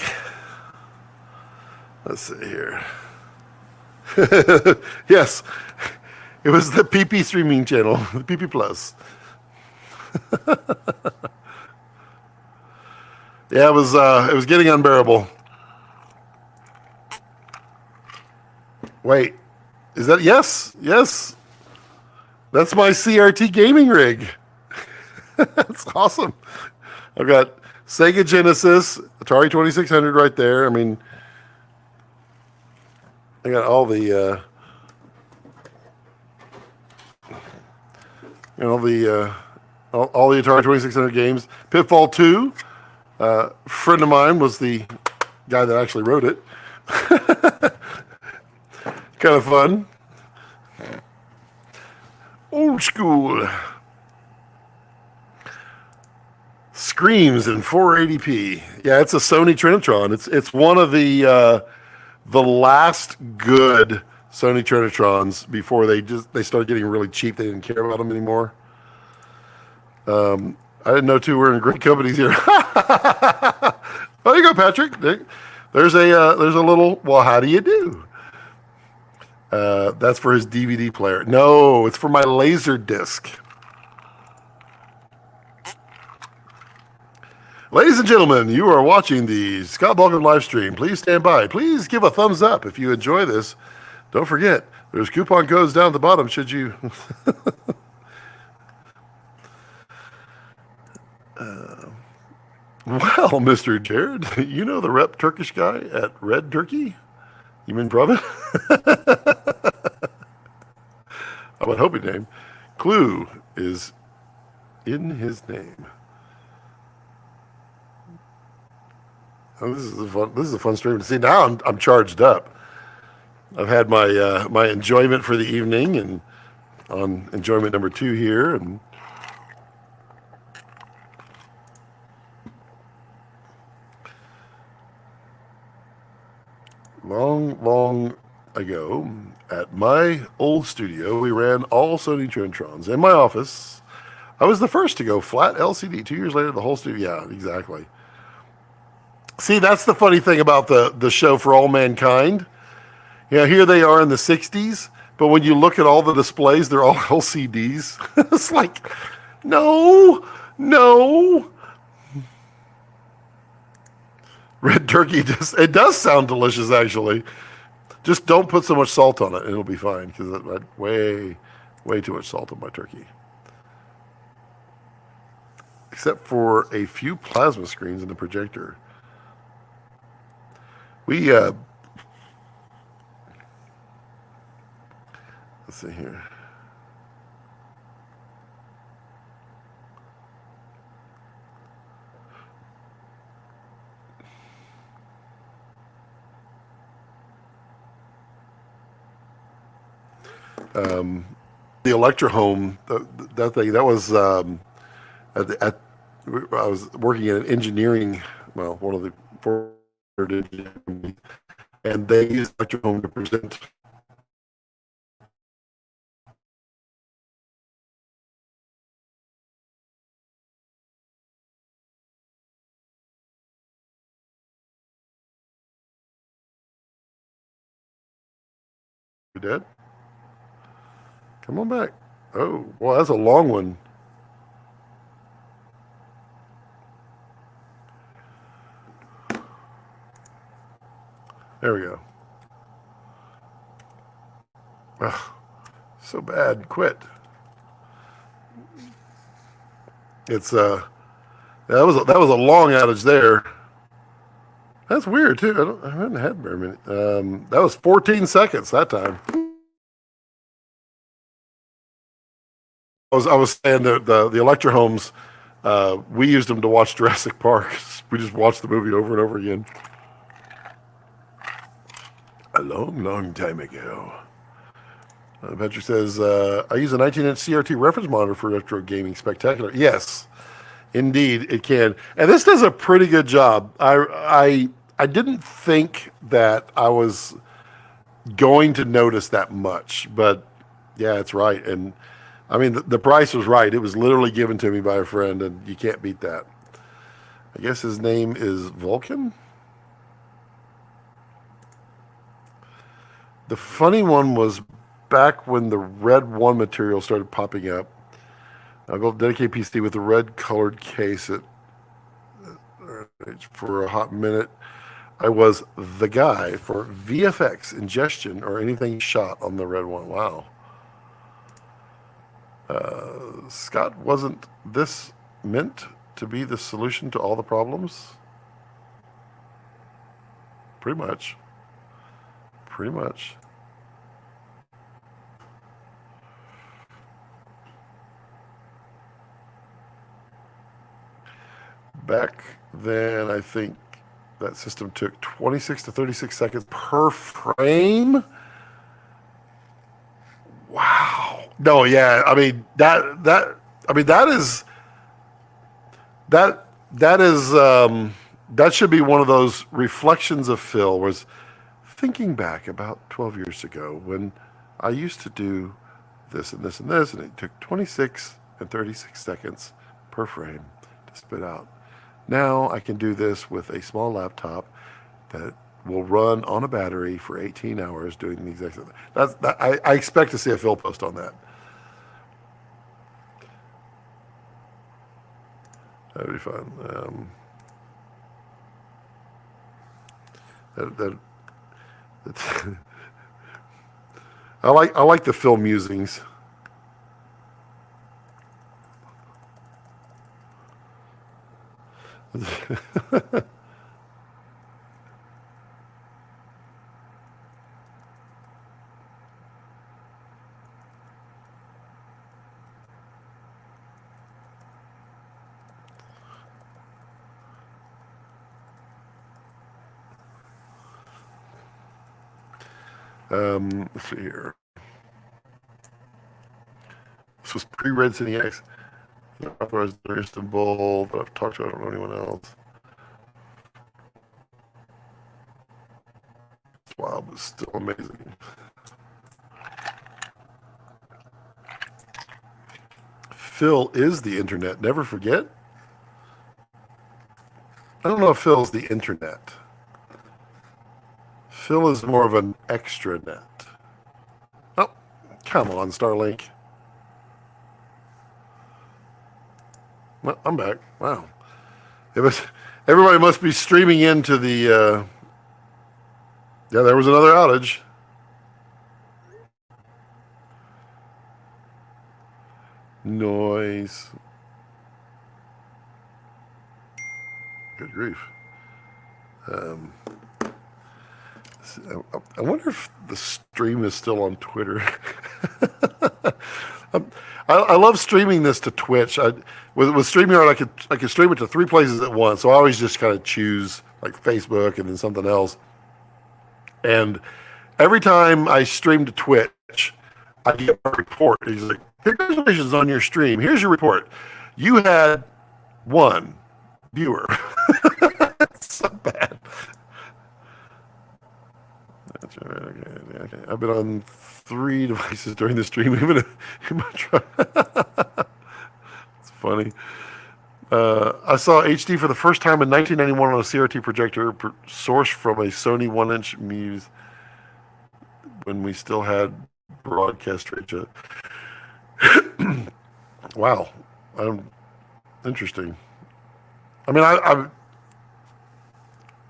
Let's see here. Yes, it was the PP streaming channel, the PP Plus. Yeah, it was getting unbearable. Wait, is that yes? Yes, that's my CRT gaming rig. That's awesome. I've got Sega Genesis, Atari 2600 right there. I mean, I got all the, all the Atari 2600 games. Pitfall 2. A friend of mine was the guy that actually wrote it. Kind of fun. Old school. Screams in 480p. Yeah, it's a Sony Trinitron. It's one of the last good Sony Trinitrons before they started getting really cheap. They didn't care about them anymore. I didn't know too. We're in great companies here. Oh, there you go, Patrick. There's a little. Well, how do you do? That's for his DVD player. No, it's for my laser disc. Ladies and gentlemen, you are watching the Scott Balkan live stream. Please stand by. Please give a thumbs up if you enjoy this. Don't forget, there's coupon codes down at the bottom should you... Well, Mr. Jared, you know the rep Turkish guy at Red Turkey? You mean Brother? I would hope his name. Clue is in his name. Oh, this is a fun stream to see. Now I'm charged up. I've had my my enjoyment for the evening, and on enjoyment number 2 here, and long ago at my old studio, we ran all Sony Trinitrons in my office. I was the first to go flat LCD. 2 years later, the whole studio. Yeah, exactly. See, that's the funny thing about the show For All Mankind. You know, here they are in the 60s, but when you look at all the displays, they're all LCDs. It's like, no. Red turkey, it does sound delicious, actually. Just don't put so much salt on it, and it'll be fine, because I had way too much salt on my turkey. Except for a few plasma screens in the projector. We, let's see here. The Electro Home, that thing, that was, I was working in engineering, well, one of the and they used Electro Home to present. You dead? Come on back. Oh, well, that's a long one. There we go. Ugh, so bad. Quit. It's that was a long outage there. That's weird too. I haven't had very many. That was 14 seconds that time. I was saying that the Electro Homes, we used them to watch Jurassic Park. We just watched the movie over and over again. A long time ago. Patrick says, I use a 19-inch CRT reference monitor for retro gaming. Spectacular. Yes, indeed, it can. And this does a pretty good job. I didn't think that I was going to notice that much, but yeah, it's right. And I mean, the price was right. It was literally given to me by a friend, and you can't beat that. I guess his name is Vulcan. The funny one was back when the red 1 material started popping up. I built a dedicated PC with a red colored case for a hot minute. I was the guy for VFX, ingestion, or anything shot on the red one. Wow. Scott, wasn't this meant to be the solution to all the problems? Pretty much. Pretty much. Back then, I think that system took 26 to 36 seconds per frame. Wow. No, yeah. I mean that should be one of those reflections of Phil. Was thinking back about 12 years ago when I used to do this and this and this, and it took 26 and 36 seconds per frame to spit out. Now I can do this with a small laptop that will run on a battery for 18 hours doing the exact same thing. I expect to see a Phil post on that. That'd be fun. I like the Phil musings. Let's see here. This was pre-Red City X. Authorized in Istanbul, but I've talked to, I don't know anyone else. It's wild, but still amazing. Phil is the internet. Never forget. I don't know if Phil's the internet. Phil is more of an extranet. Oh, come on, StarLink. Well, I'm back. Wow. Everybody must be streaming into the, yeah, there was another outage. Noise. Good grief. I wonder if the stream is still on Twitter. I love streaming this to Twitch. With StreamYard, I could stream it to 3 places at once. So I always just kind of choose like Facebook and then something else. And every time I stream to Twitch, I get a report. He's like, "Congratulations on your stream. Here's your report. You had 1 viewer." It's so bad. That's all right. Okay. I've been on 3 devices during the stream. It's funny. I saw HD for the first time in 1991 on a CRT projector sourced from a Sony 1-inch Muse when we still had broadcast radio. Wow. Interesting. I mean, I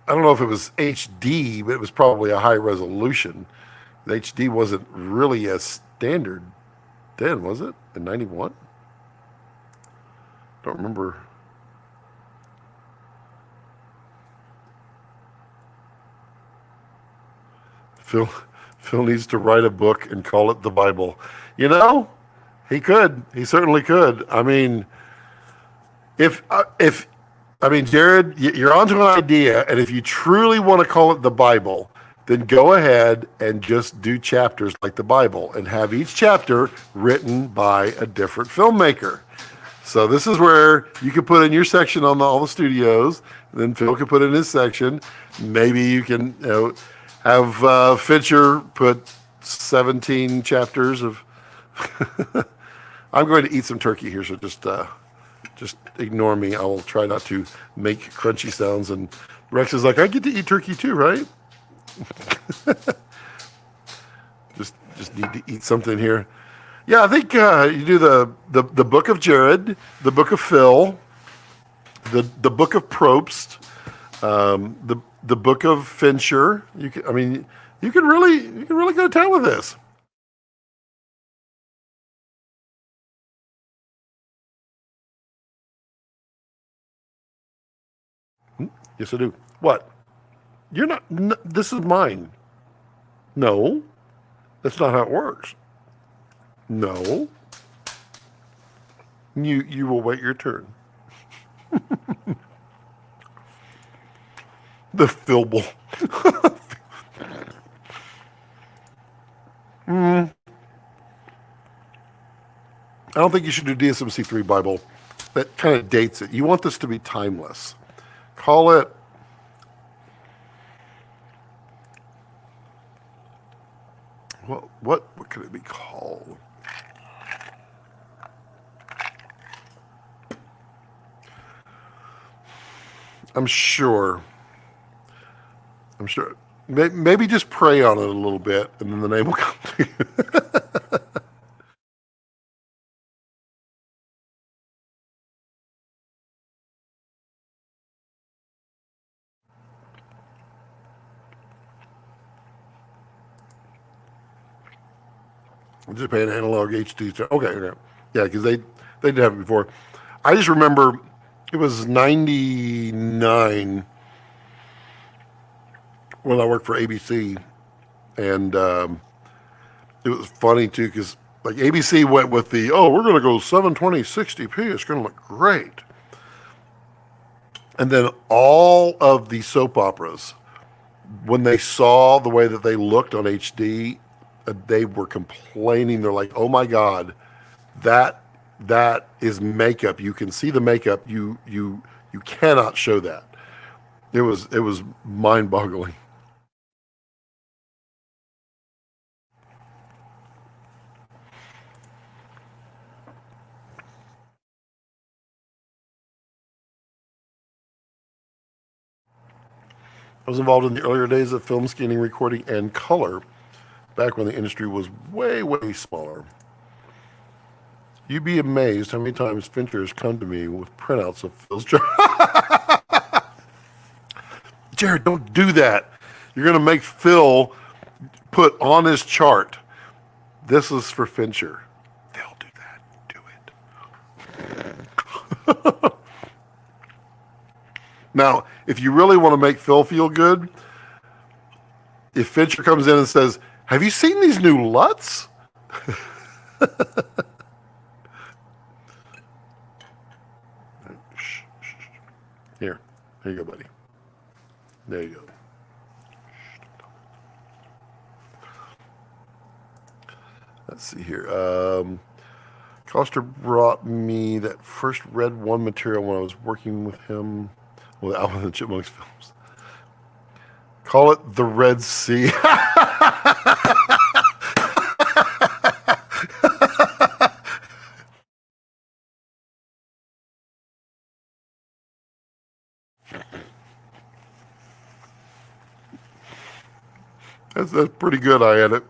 don't know if it was HD, but it was probably a high resolution. The HD wasn't really a standard then, was it? In 91? Don't remember. Phil needs to write a book and call it the Bible. You know, he could. He certainly could. I mean, Jared, you're onto an idea, and if you truly want to call it the Bible, then go ahead and just do chapters like the Bible and have each chapter written by a different filmmaker. So this is where you can put in your section on all the studios, and then Phil can put in his section. Maybe you can have Fincher put 17 chapters of... I'm going to eat some turkey here, so just Just ignore me. I will try not to make crunchy sounds. And Rex is like, I get to eat turkey too, right? just need to eat something here. Yeah, I think you do the book of Jared, the book of Phil, the book of Probst, the book of Fincher. You can really go to town with this. Yes, I do. What? You're not. This is mine. No, that's not how it works. No, you will wait your turn. The Philble. I don't think you should do DSM-C3 Bible. That kind of dates it. You want this to be timeless. Call it. What could it be called? I'm sure. Maybe just pray on it a little bit, and then the name will come to you. Just pay an analog HD. Okay. Yeah, because they did have it before. I just remember it was 99 when I worked for ABC, and it was funny too because like ABC went with we're going to go 720 60p. It's going to look great. And then all of the soap operas, when they saw the way that they looked on HD, they were complaining. They're like, "Oh my God, that is makeup. You can see the makeup. You cannot show that." It was mind-boggling. I was involved in the earlier days of film scanning, recording, and color, back when the industry was way smaller. You'd be amazed how many times Fincher has come to me with printouts of Phil's job. Jared, don't do that. You're going to make Phil put on his chart, this is for Fincher. They'll do that. Do it. Now, if you really want to make Phil feel good, if Fincher comes in and says, have you seen these new LUTs? Here you go, buddy. There you go. Let's see here. Coster brought me that first Red One material when I was working with him with Alvin and the Chipmunks films. Call it the Red Sea. That's pretty good. I had it.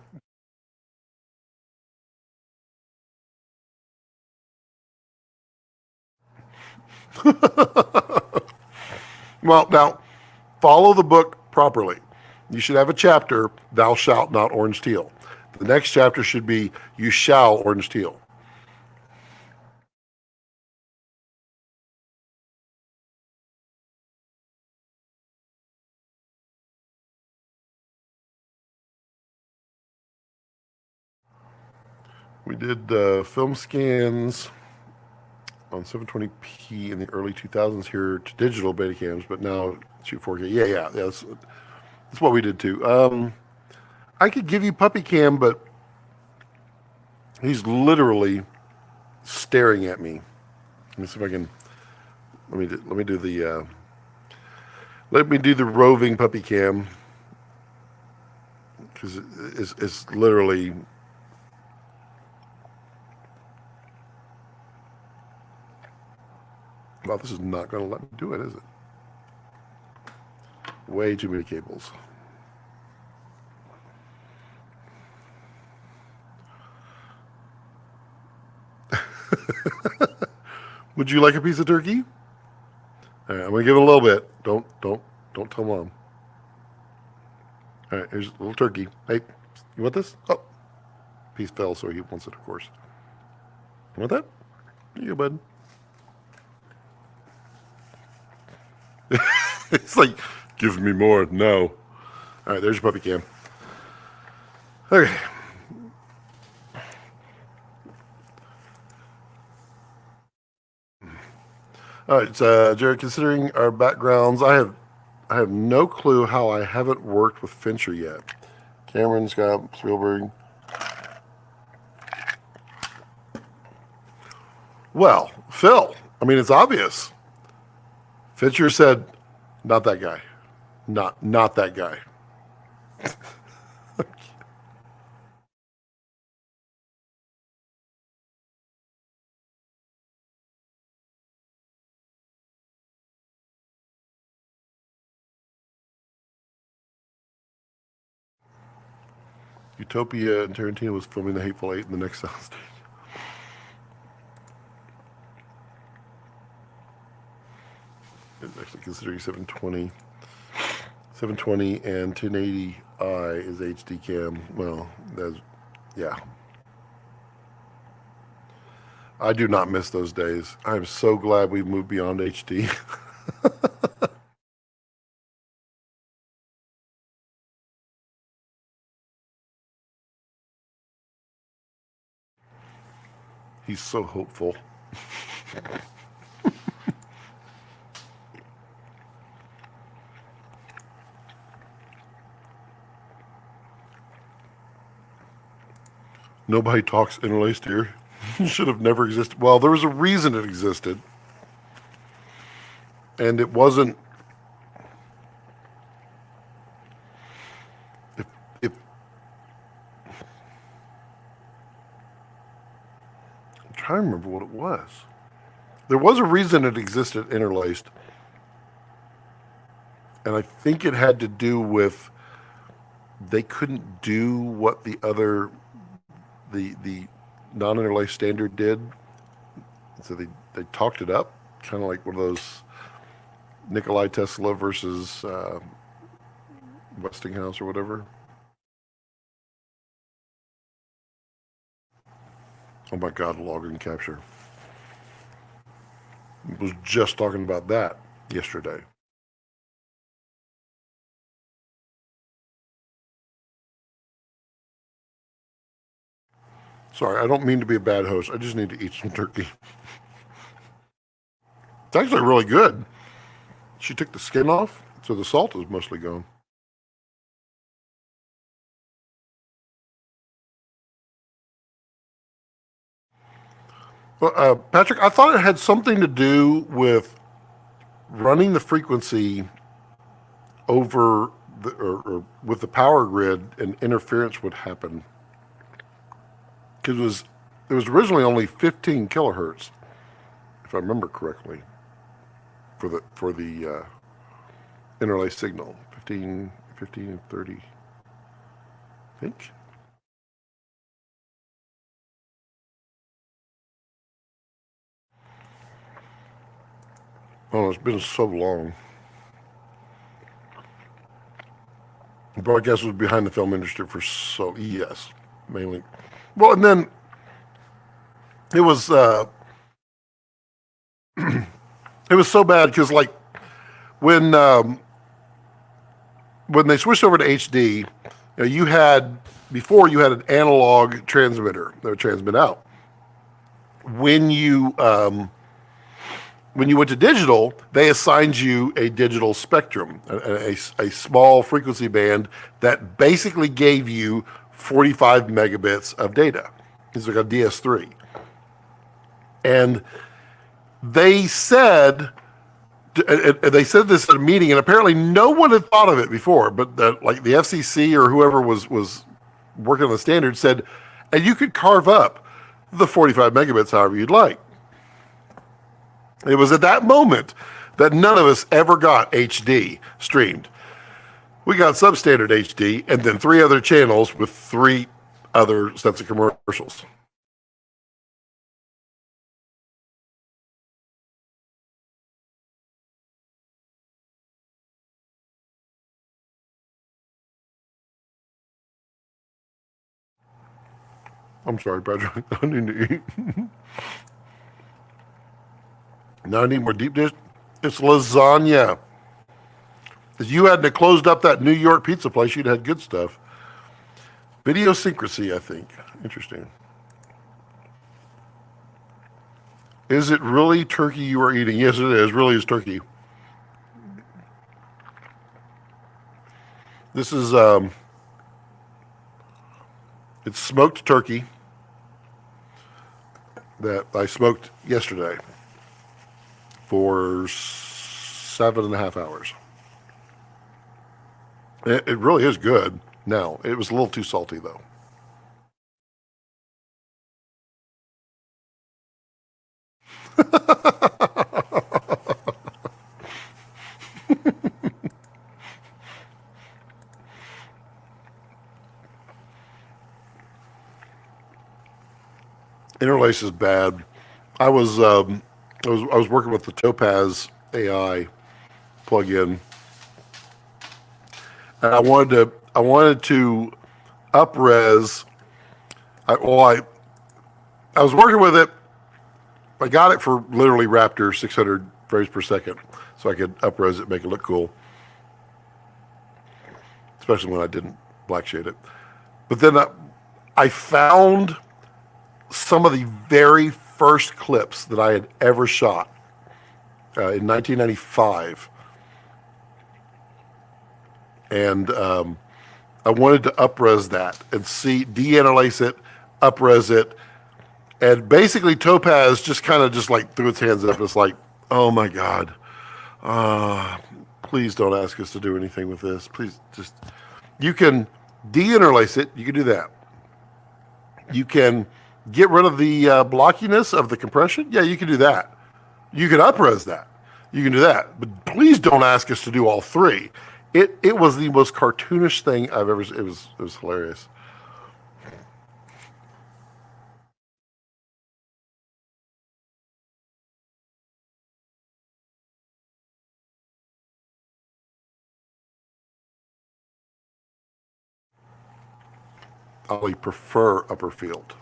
Well, now, follow the book properly. You should have a chapter, thou shalt not orange teal. The next chapter should be, you shall orange teal. We did film scans on 720p in the early 2000s here to digital Betacams, but now shoot 4K. Yeah, that's what we did too. I could give you puppy cam, but he's literally staring at me. Let me see if I can. Let me do the roving puppy cam because it's literally. Well, this is not going to let me do it, is it? Way too many cables. Would you like a piece of turkey? All right, I'm gonna give it a little bit. Don't tell Mom. All right, here's a little turkey. Hey, you want this? Oh, piece fell, so he wants it, of course. You want that? Here you go, bud. It's like, give me more. No. All right, there's your puppy cam. Okay. All right, Jared. Considering our backgrounds, I have no clue how I haven't worked with Fincher yet. Cameron, Scott, Spielberg. Well, Phil. I mean, it's obvious. Fincher said, "Not that guy. Not that guy." Utopia and Tarantino was filming The Hateful Eight in the next soundstage. It's actually considering 720 and 1080i is HD cam. Well, that's, yeah. I do not miss those days. I'm so glad we moved beyond HD. He's so hopeful. Nobody talks interlaced here. Should have never existed. Well, there was a reason it existed. And it wasn't. If I'm trying to remember what it was. There was a reason it existed interlaced. And I think it had to do with they couldn't do what the other the non-interlaced standard did. So they talked it up, kind of like one of those Nikolai Tesla versus Westinghouse or whatever. Oh my God, log and capture. I was just talking about that yesterday. Sorry, I don't mean to be a bad host. I just need to eat some turkey. It's actually really good. She took the skin off, so the salt is mostly gone. Well, Patrick, I thought it had something to do with running the frequency over or with the power grid, and interference would happen. Because it was originally only 15 kilohertz, if I remember correctly, for the interlaced signal. 15, 30, I think. Oh, it's been so long. The broadcast was behind the film industry for yes, mainly. Well, and then it was it was so bad because like when they switched over to HD, you know, you had an analog transmitter that would transmit out. When you went to digital, they assigned you a digital spectrum, a small frequency band that basically gave you 45 megabits of data. It's like a DS3. And they said this at a meeting, and apparently no one had thought of it before, but like the FCC or whoever was working on the standard said, and you could carve up the 45 megabits however you'd like. It was at that moment that none of us ever got HD streamed. We got substandard HD and then 3 other channels with 3 other sets of commercials. I'm sorry, Patrick. I need to eat. Now I need more deep dish. It's lasagna. If you hadn't closed up that New York pizza place, you'd had good stuff. Idiosyncrasy, I think. Interesting. Is it really turkey you are eating? Yes, it is. Really is turkey. This is, it's smoked turkey that I smoked yesterday for 7.5 hours. It really is good. Now, it was a little too salty, though. Interlace is bad. I was working with the Topaz AI plugin, and I wanted to up-res. I was working with it. I got it for literally Vraptor 600 frames per second, so I could up-res it, make it look cool, especially when I didn't black shade it. But then I found some of the very first clips that I had ever shot in 1995. And I wanted to up-res that and de-interlace it, up-res it. And basically Topaz just kind of just like threw its hands up. It's like, oh my God, please don't ask us to do anything with this. Please just, you can de-interlace it. You can do that. You can get rid of the blockiness of the compression. Yeah, you can do that. You can up-res that. You can do that. But please don't ask us to do all 3. It was the most cartoonish thing I've ever seen. It was hilarious. I prefer upper field.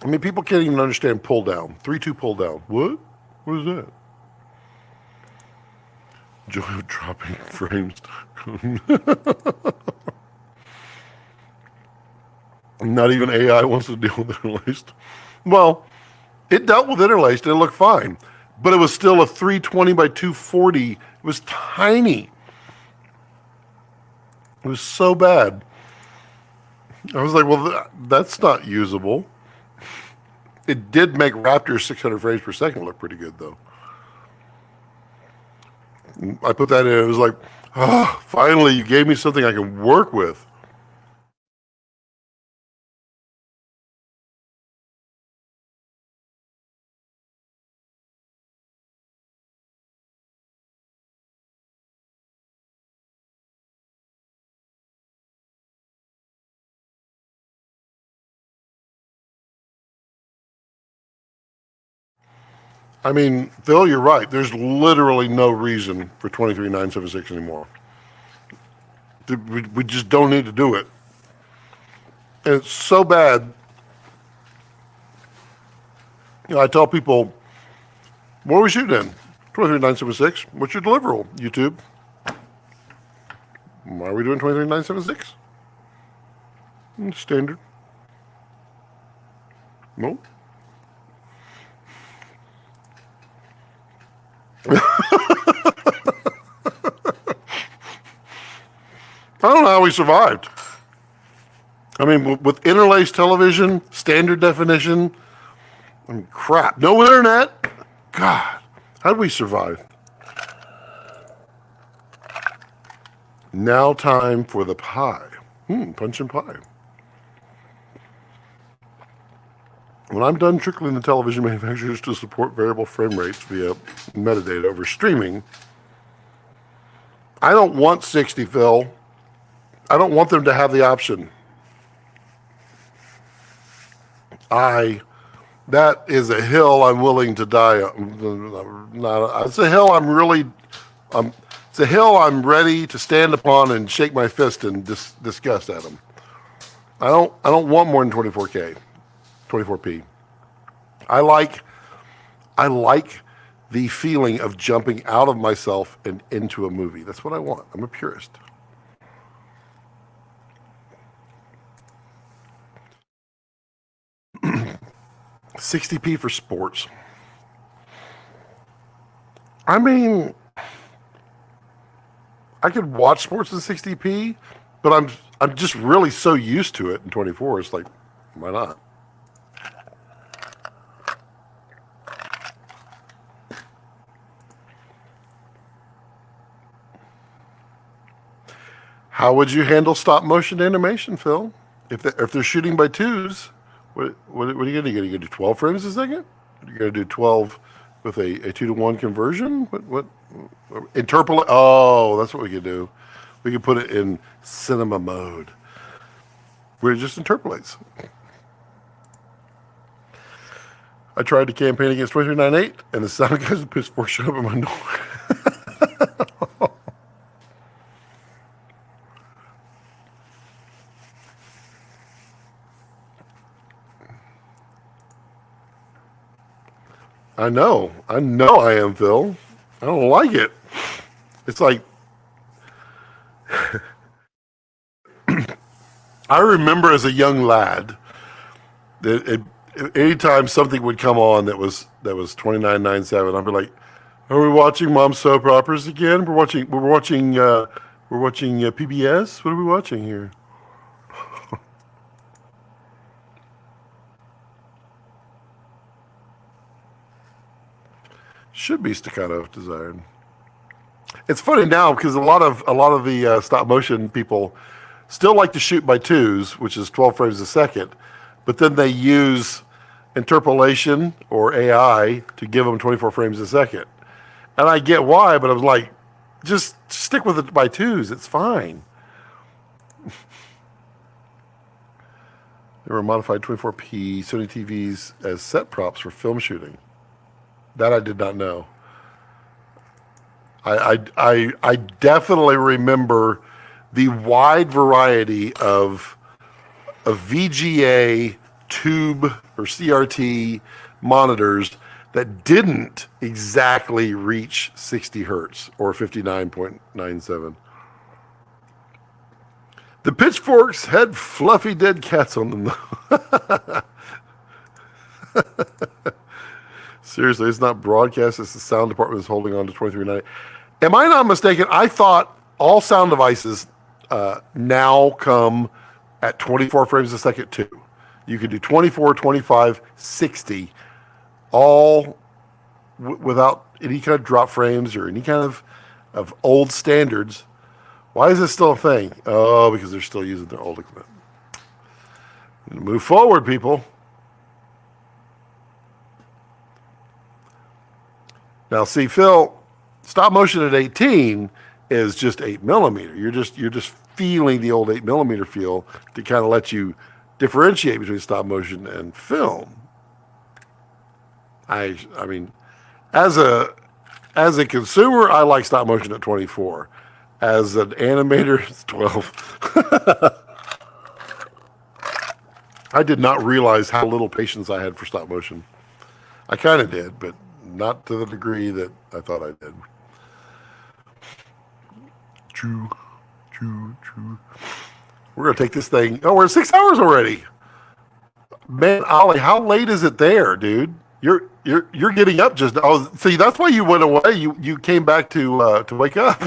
I mean, people can't even understand pull down. 3-2 pull down. What? What is that? Joy of dropping frames. Not even AI wants to deal with interlaced. Well, it dealt with interlaced and it looked fine, but it was still a 320 by 240. It was tiny. It was so bad. I was like, well, that's not usable. It did make Raptor 600 frames per second look pretty good, though. I put that in, it was like, oh, finally, you gave me something I can work with. I mean, Phil, you're right. There's literally no reason for 23976 anymore. We just don't need to do it. And it's so bad. You know, I tell people, what are we shooting in? 23976. What's your deliverable, YouTube? Why are we doing 23976? Standard. No. I don't know how we survived. I mean, with interlaced television, standard definition, I mean, crap. No internet. God. How'd we survive? Now time for the pie. Punch and pie. When I'm done trickling the television manufacturers to support variable frame rates via metadata over streaming, I don't want 60, Phil. I don't want them to have the option. That is a hill I'm willing to die on. It's a hill it's a hill I'm ready to stand upon and shake my fist in disgust at them. I don't want more than 24K, 24p. I like the feeling of jumping out of myself and into a movie. That's what I want. I'm a purist. $60p for sports. I mean, I could watch sports in 60p, but I'm just really so used to it in 24. It's like, why not? How would you handle stop motion animation, Phil? If they're shooting by twos, what are you gonna do? You're gonna do 12 frames a second? You're gonna do 12 with a 2-to-1 conversion? What interpolate? Oh, that's what we could do. We could put it in cinema mode, where it just interpolates. I tried to campaign against 2398, and the sound guys and pitchfork showed up at my door. I know I am, Phil. I don't like it. It's like, I remember as a young lad that anytime something would come on that was 29.97, I'd be like, "Are we watching mom soap operas again? We're watching PBS. What are we watching here?" Should be staccato if desired. It's funny now because a lot of the stop motion people still like to shoot by twos, which is 12 frames a second, but then they use interpolation or AI to give them 24 frames a second. And I get why, but I was like, just stick with it by twos. It's fine. There were modified 24p Sony TVs as set props for film shooting. That I did not know. I definitely remember the wide variety of VGA tube or CRT monitors that didn't exactly reach 60 hertz or 59.97. The pitchforks had fluffy dead cats on them, though. Seriously, it's not broadcast. It's the sound department is holding on to 2390. Am I not mistaken? I thought all sound devices now come at 24 frames a second too. You can do 24, 25, 60, all without any kind of drop frames or any kind of old standards. Why is this still a thing? Oh, because they're still using their old equipment. Move forward, people. Now, see, Phil, stop motion at 18 is just 8mm. You're just feeling the old 8mm feel to kind of let you differentiate between stop motion and film. I mean, as a consumer, I like stop motion at 24. As an animator, it's 12. I did not realize how little patience I had for stop motion. I kind of did, but not to the degree that I thought I did. True. We're going to take this thing. Oh, we're at 6 hours already. Man, Ollie, how late is it there, dude? You're getting up just. Oh, see, that's why you went away. You came back to wake up.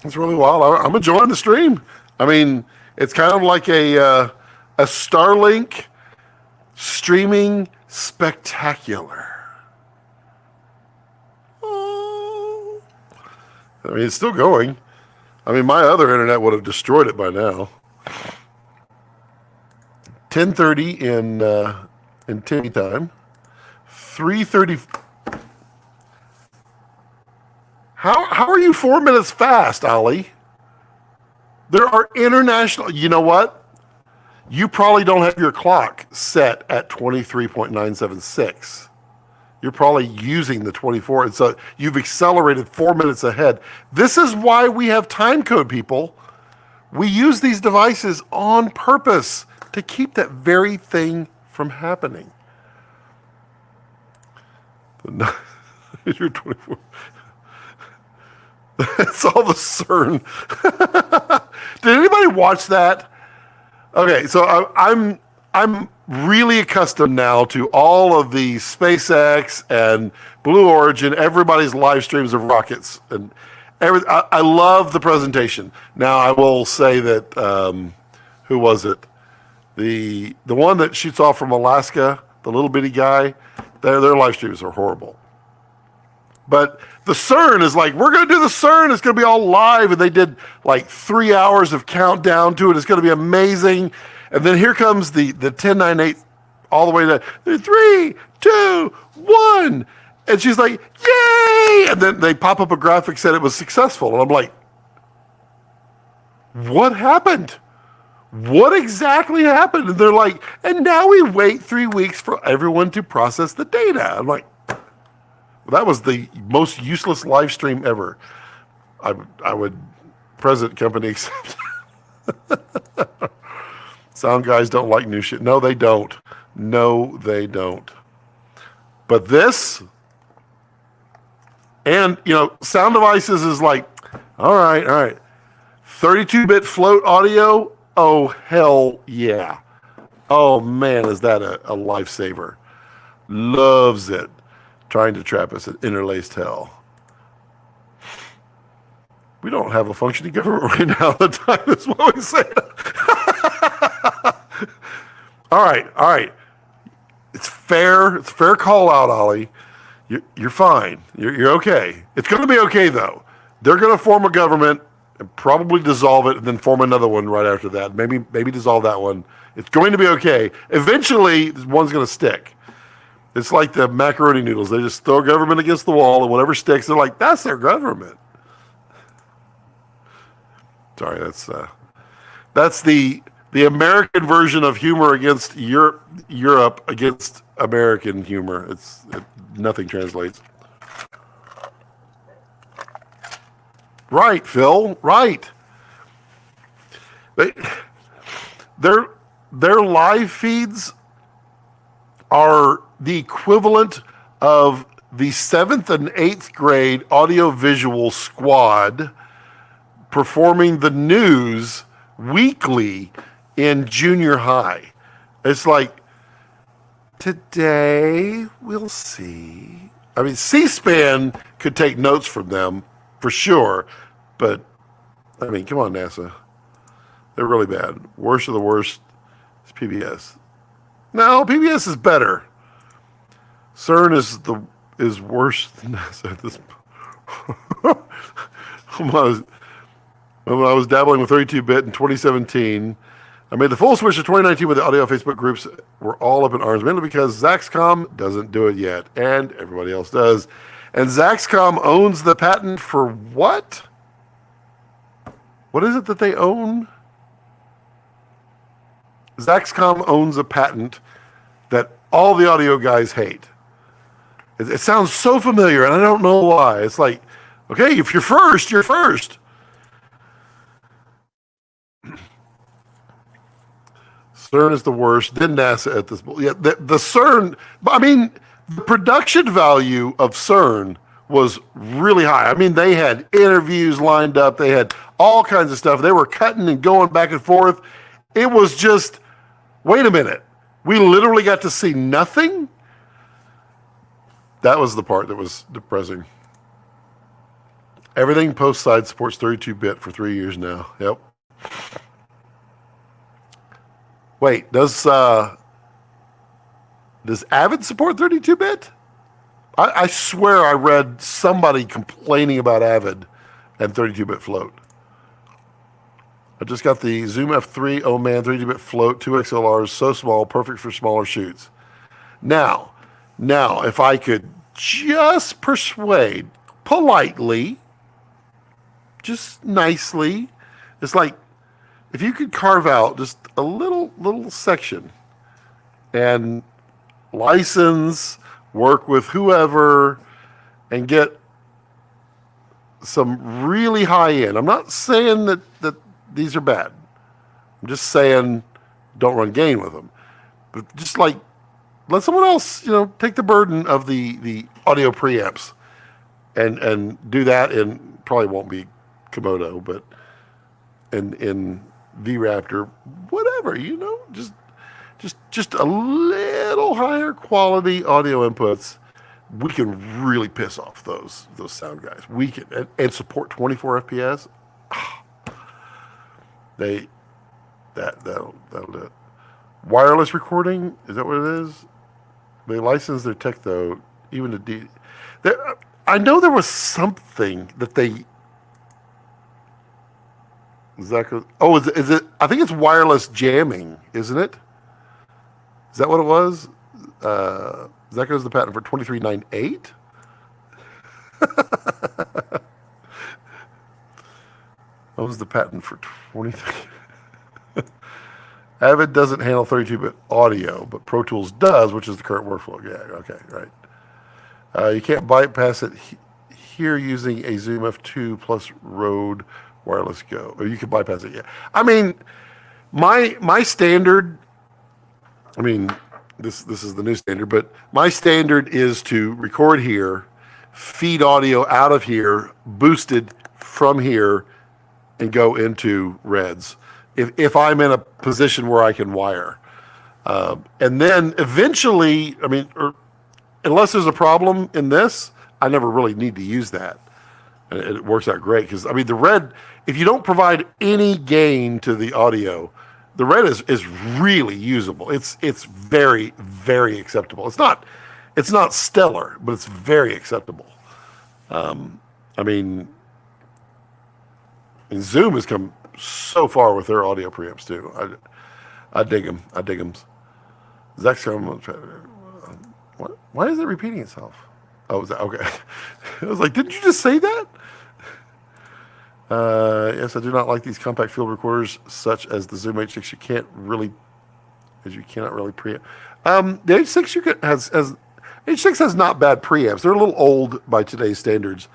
It's really wild. I'm enjoying the stream. I mean, it's kind of like a StarLink streaming spectacular. Oh. I mean, it's still going. I mean, my other internet would have destroyed it by now. 10:30 in Timmy time. 3:30. How are you 4 minutes fast, Ollie? There are international. You know what? You probably don't have your clock set at 23.976. You're probably using the 24. And so you've accelerated 4 minutes ahead. This is why we have time code, people. We use these devices on purpose to keep that very thing from happening. You're 24. That's all the CERN. Did anybody watch that? Okay, so I'm really accustomed now to all of the SpaceX and Blue Origin, everybody's live streams of rockets, and I love the presentation. Now I will say that who was it? The one that shoots off from Alaska, the little bitty guy, their live streams are horrible. But the CERN is like, we're going to do the CERN. It's going to be all live. And they did like 3 hours of countdown to it. It's going to be amazing. And then here comes the 1098 all the way to 3, 2, 1. And she's like, yay! And then they pop up a graphic said it was successful. And I'm like, what happened? What exactly happened? And they're like, and now we wait 3 weeks for everyone to process the data. I'm like, that was the most useless live stream ever. I would present company accept. Sound guys don't like new shit. No, they don't. No, they don't. But this, and sound devices is like, all right. 32-bit float audio. Oh, hell yeah. Oh man, is that a lifesaver. Loves it. Trying to trap us at interlaced hell. We don't have a functioning government right now. The time is what we say. All right. It's fair. It's a fair call out, Ollie. You're fine. You're okay. It's going to be okay though. They're going to form a government and probably dissolve it, and then form another one right after that. Maybe dissolve that one. It's going to be okay. Eventually, one's going to stick. It's like the macaroni noodles. They just throw government against the wall, and whatever sticks, they're like, that's their government. Sorry, that's the American version of humor against Europe against American humor. Nothing translates. Right, Phil. Right. Their live feeds are the equivalent of the 7th and 8th grade audiovisual squad performing the news weekly in junior high. It's like, today we'll see. I mean, C-SPAN could take notes from them for sure, but I mean, come on, NASA. They're really bad. Worst of the worst is PBS. No, PBS is better. CERN is worse than NASA at this point. When I was dabbling with 32-bit in 2017, I made the full switch to 2019 with the audio Facebook groups were all up in arms, mainly because Zaxcom doesn't do it yet, and everybody else does. And Zaxcom owns the patent for what? What is it that they own? Zaxcom owns a patent that all the audio guys hate. It sounds so familiar, and I don't know why. It's like, okay, if you're first, you're first. CERN is the worst. Then NASA at this point. Yeah, the CERN, I mean, the production value of CERN was really high. I mean, they had interviews lined up. They had all kinds of stuff. They were cutting and going back and forth. It was just, wait a minute. We literally got to see nothing? That was the part that was depressing. Everything post-side supports 32-bit for 3 years now. Yep. Wait, does Does Avid support 32-bit? I swear I read somebody complaining about Avid and 32-bit float. I just got the Zoom F3. Oh man, 32-bit float, 2XLRs, so small, perfect for smaller shoots. Now, if I could just persuade politely, just nicely, it's like if you could carve out just a little section and license, work with whoever, and get some really high end. I'm not saying that these are bad. I'm just saying don't run gain with them. But just like let someone else, take the burden of the audio preamps and do that in probably won't be Komodo, but in Vraptor, whatever, just a little higher quality audio inputs. We can really piss off those sound guys. We can and support 24 FPS. That'll do it. Wireless recording, is that what it is? They license their tech though, even to I know there was something that they. Exactly. Oh, is it? I think it's wireless jamming, isn't it? Is that what it was? That goes the patent for 2398. What was the patent for 23? Avid doesn't handle 32-bit audio, but Pro Tools does, which is the current workflow. Yeah, okay, right. You can't bypass it here using a Zoom F2 plus Rode Wireless Go. Or you can bypass it, yeah. I mean, my standard, this is the new standard, but my standard is to record here, feed audio out of here, boosted from here, and go into Reds. If I'm in a position where I can wire. And then eventually, unless there's a problem in this, I never really need to use that. And it works out great because, the Red, if you don't provide any gain to the audio, the Red is really usable. It's very, very acceptable. It's not stellar, but it's very acceptable. Zoom has come so far with their audio preamps too. I dig them. Zach's what? Why is it repeating itself? Oh, is that okay? I was like, didn't you just say that? Yes, I do not like these compact field recorders, such as the Zoom H6. You cannot really preamp. The H6 H6 has not bad preamps. They're a little old by today's standards.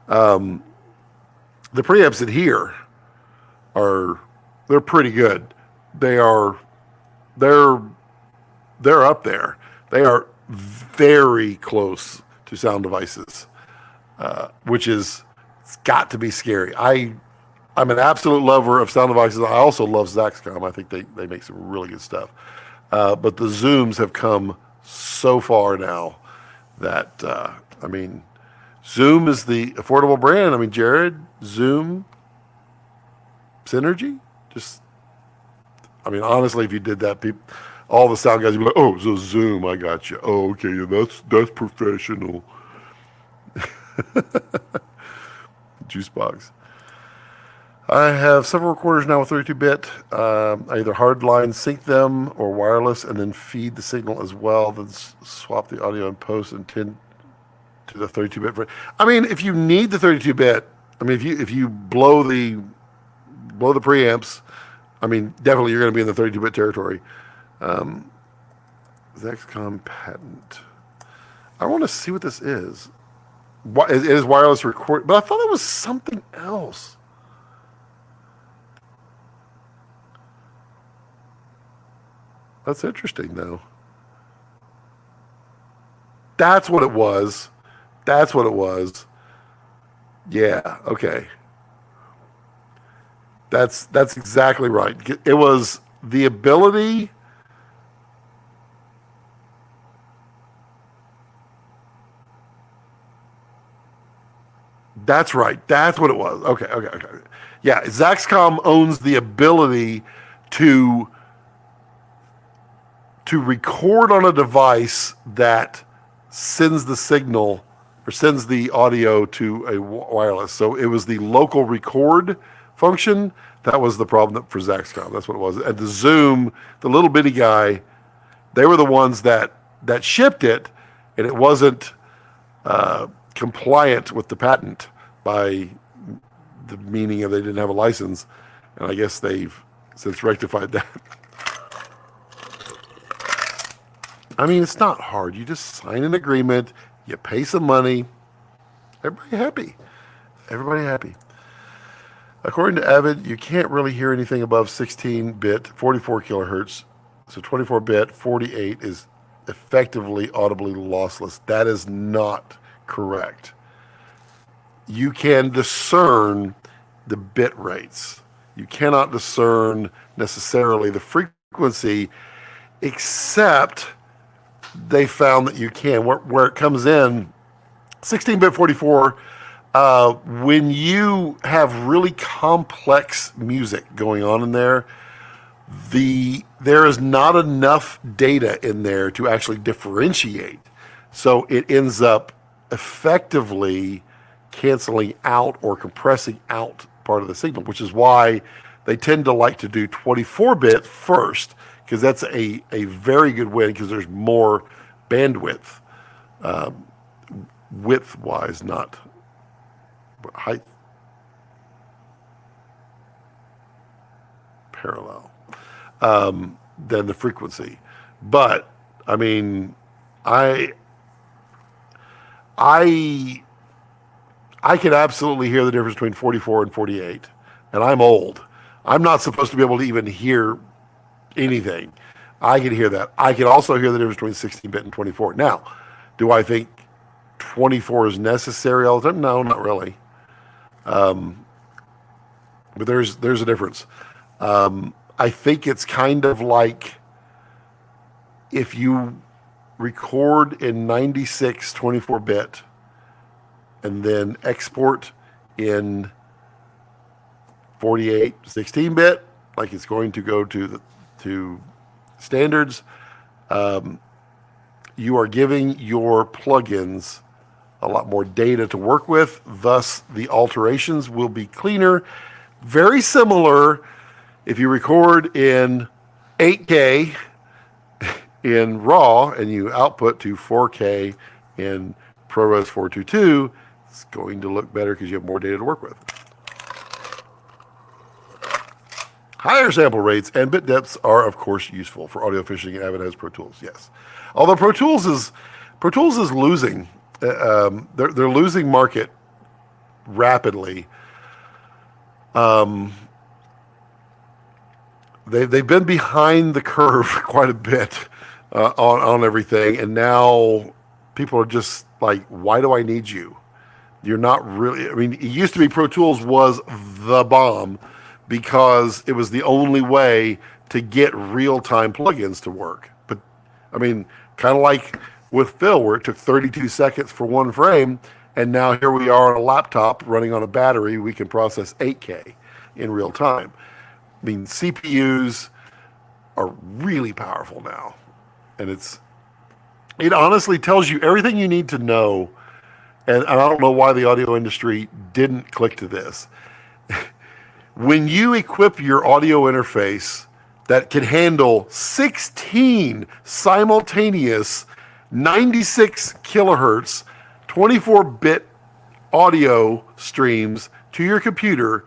The preamps in here they're pretty good. They're up there. They are very close to sound devices, which is, it's got to be scary. I'm an absolute lover of sound devices. I also love Zaxcom. I think they make some really good stuff. But the Zooms have come so far now that, Zoom is the affordable brand. Jared, Zoom, Synergy, honestly, if you did that, all the sound guys would be like, oh, so Zoom, I got you. Oh, okay, yeah, that's professional. Juicebox. I have several recorders now with 32-bit. I either hardline sync them or wireless and then feed the signal as well, then swap the audio in post and tend to the 32-bit. If you need the 32-bit, if you blow the preamps, definitely you're going to be in the 32-bit territory. Zaxcom patent. I want to see what this is. It is wireless record, but I thought it was something else. That's interesting, though. That's what it was. Yeah, okay. That's exactly right. It was the ability. That's right. That's what it was. Okay. Yeah, Zaxcom owns the ability to to record on a device that sends the signal or sends the audio to a wireless. So it was the local record function. That was the problem for Zaxcom. That's what it was. And the Zoom, the little bitty guy, they were the ones that shipped it, and it wasn't compliant with the patent by the meaning of they didn't have a license. And I guess they've since rectified that. I mean, it's not hard. You just sign an agreement, you pay some money, everybody happy. Everybody happy. According to Avid, you can't really hear anything above 16-bit, 44 kilohertz. So 24-bit, 48 is effectively audibly lossless. That is not correct. You can discern the bit rates. You cannot discern necessarily the frequency, except they found that you can. Where it comes in, 16-bit 44, when you have really complex music going on in there, there is not enough data in there to actually differentiate. So it ends up effectively canceling out or compressing out part of the signal, which is why they tend to like to do 24-bit first, because that's a very good win because there's more bandwidth, width-wise, not height, parallel, than the frequency. But I mean, I can absolutely hear the difference between 44 and 48, and I'm old. I'm not supposed to be able to even hear anything. I can hear that. I can also hear the difference between 16-bit and 24. Now, do I think 24 is necessary all the time? No, not really. But there's a difference. I think it's kind of like if you record in 96 24-bit and then export in 48 16-bit, like it's going to go to standards, you are giving your plugins a lot more data to work with. Thus, the alterations will be cleaner. Very similar if you record in 8K in RAW and you output to 4K in ProRes 422, it's going to look better because you have more data to work with. Higher sample rates and bit depths are, of course, useful for audio fishing. Avid has Pro Tools, yes. Although Pro Tools is losing. They're losing market rapidly. They've been behind the curve quite a bit on everything, and now people are just like, why do I need you? You're not really. I mean, it used to be Pro Tools was the bomb because it was the only way to get real-time plugins to work. But I mean, kind of like with Phil, where it took 32 seconds for one frame, and now here we are on a laptop running on a battery. We can process 8K in real time. I mean, CPUs are really powerful now, and it honestly tells you everything you need to know. And I don't know why the audio industry didn't click to this. When you equip your audio interface that can handle 16 simultaneous 96 kilohertz, 24-bit audio streams to your computer,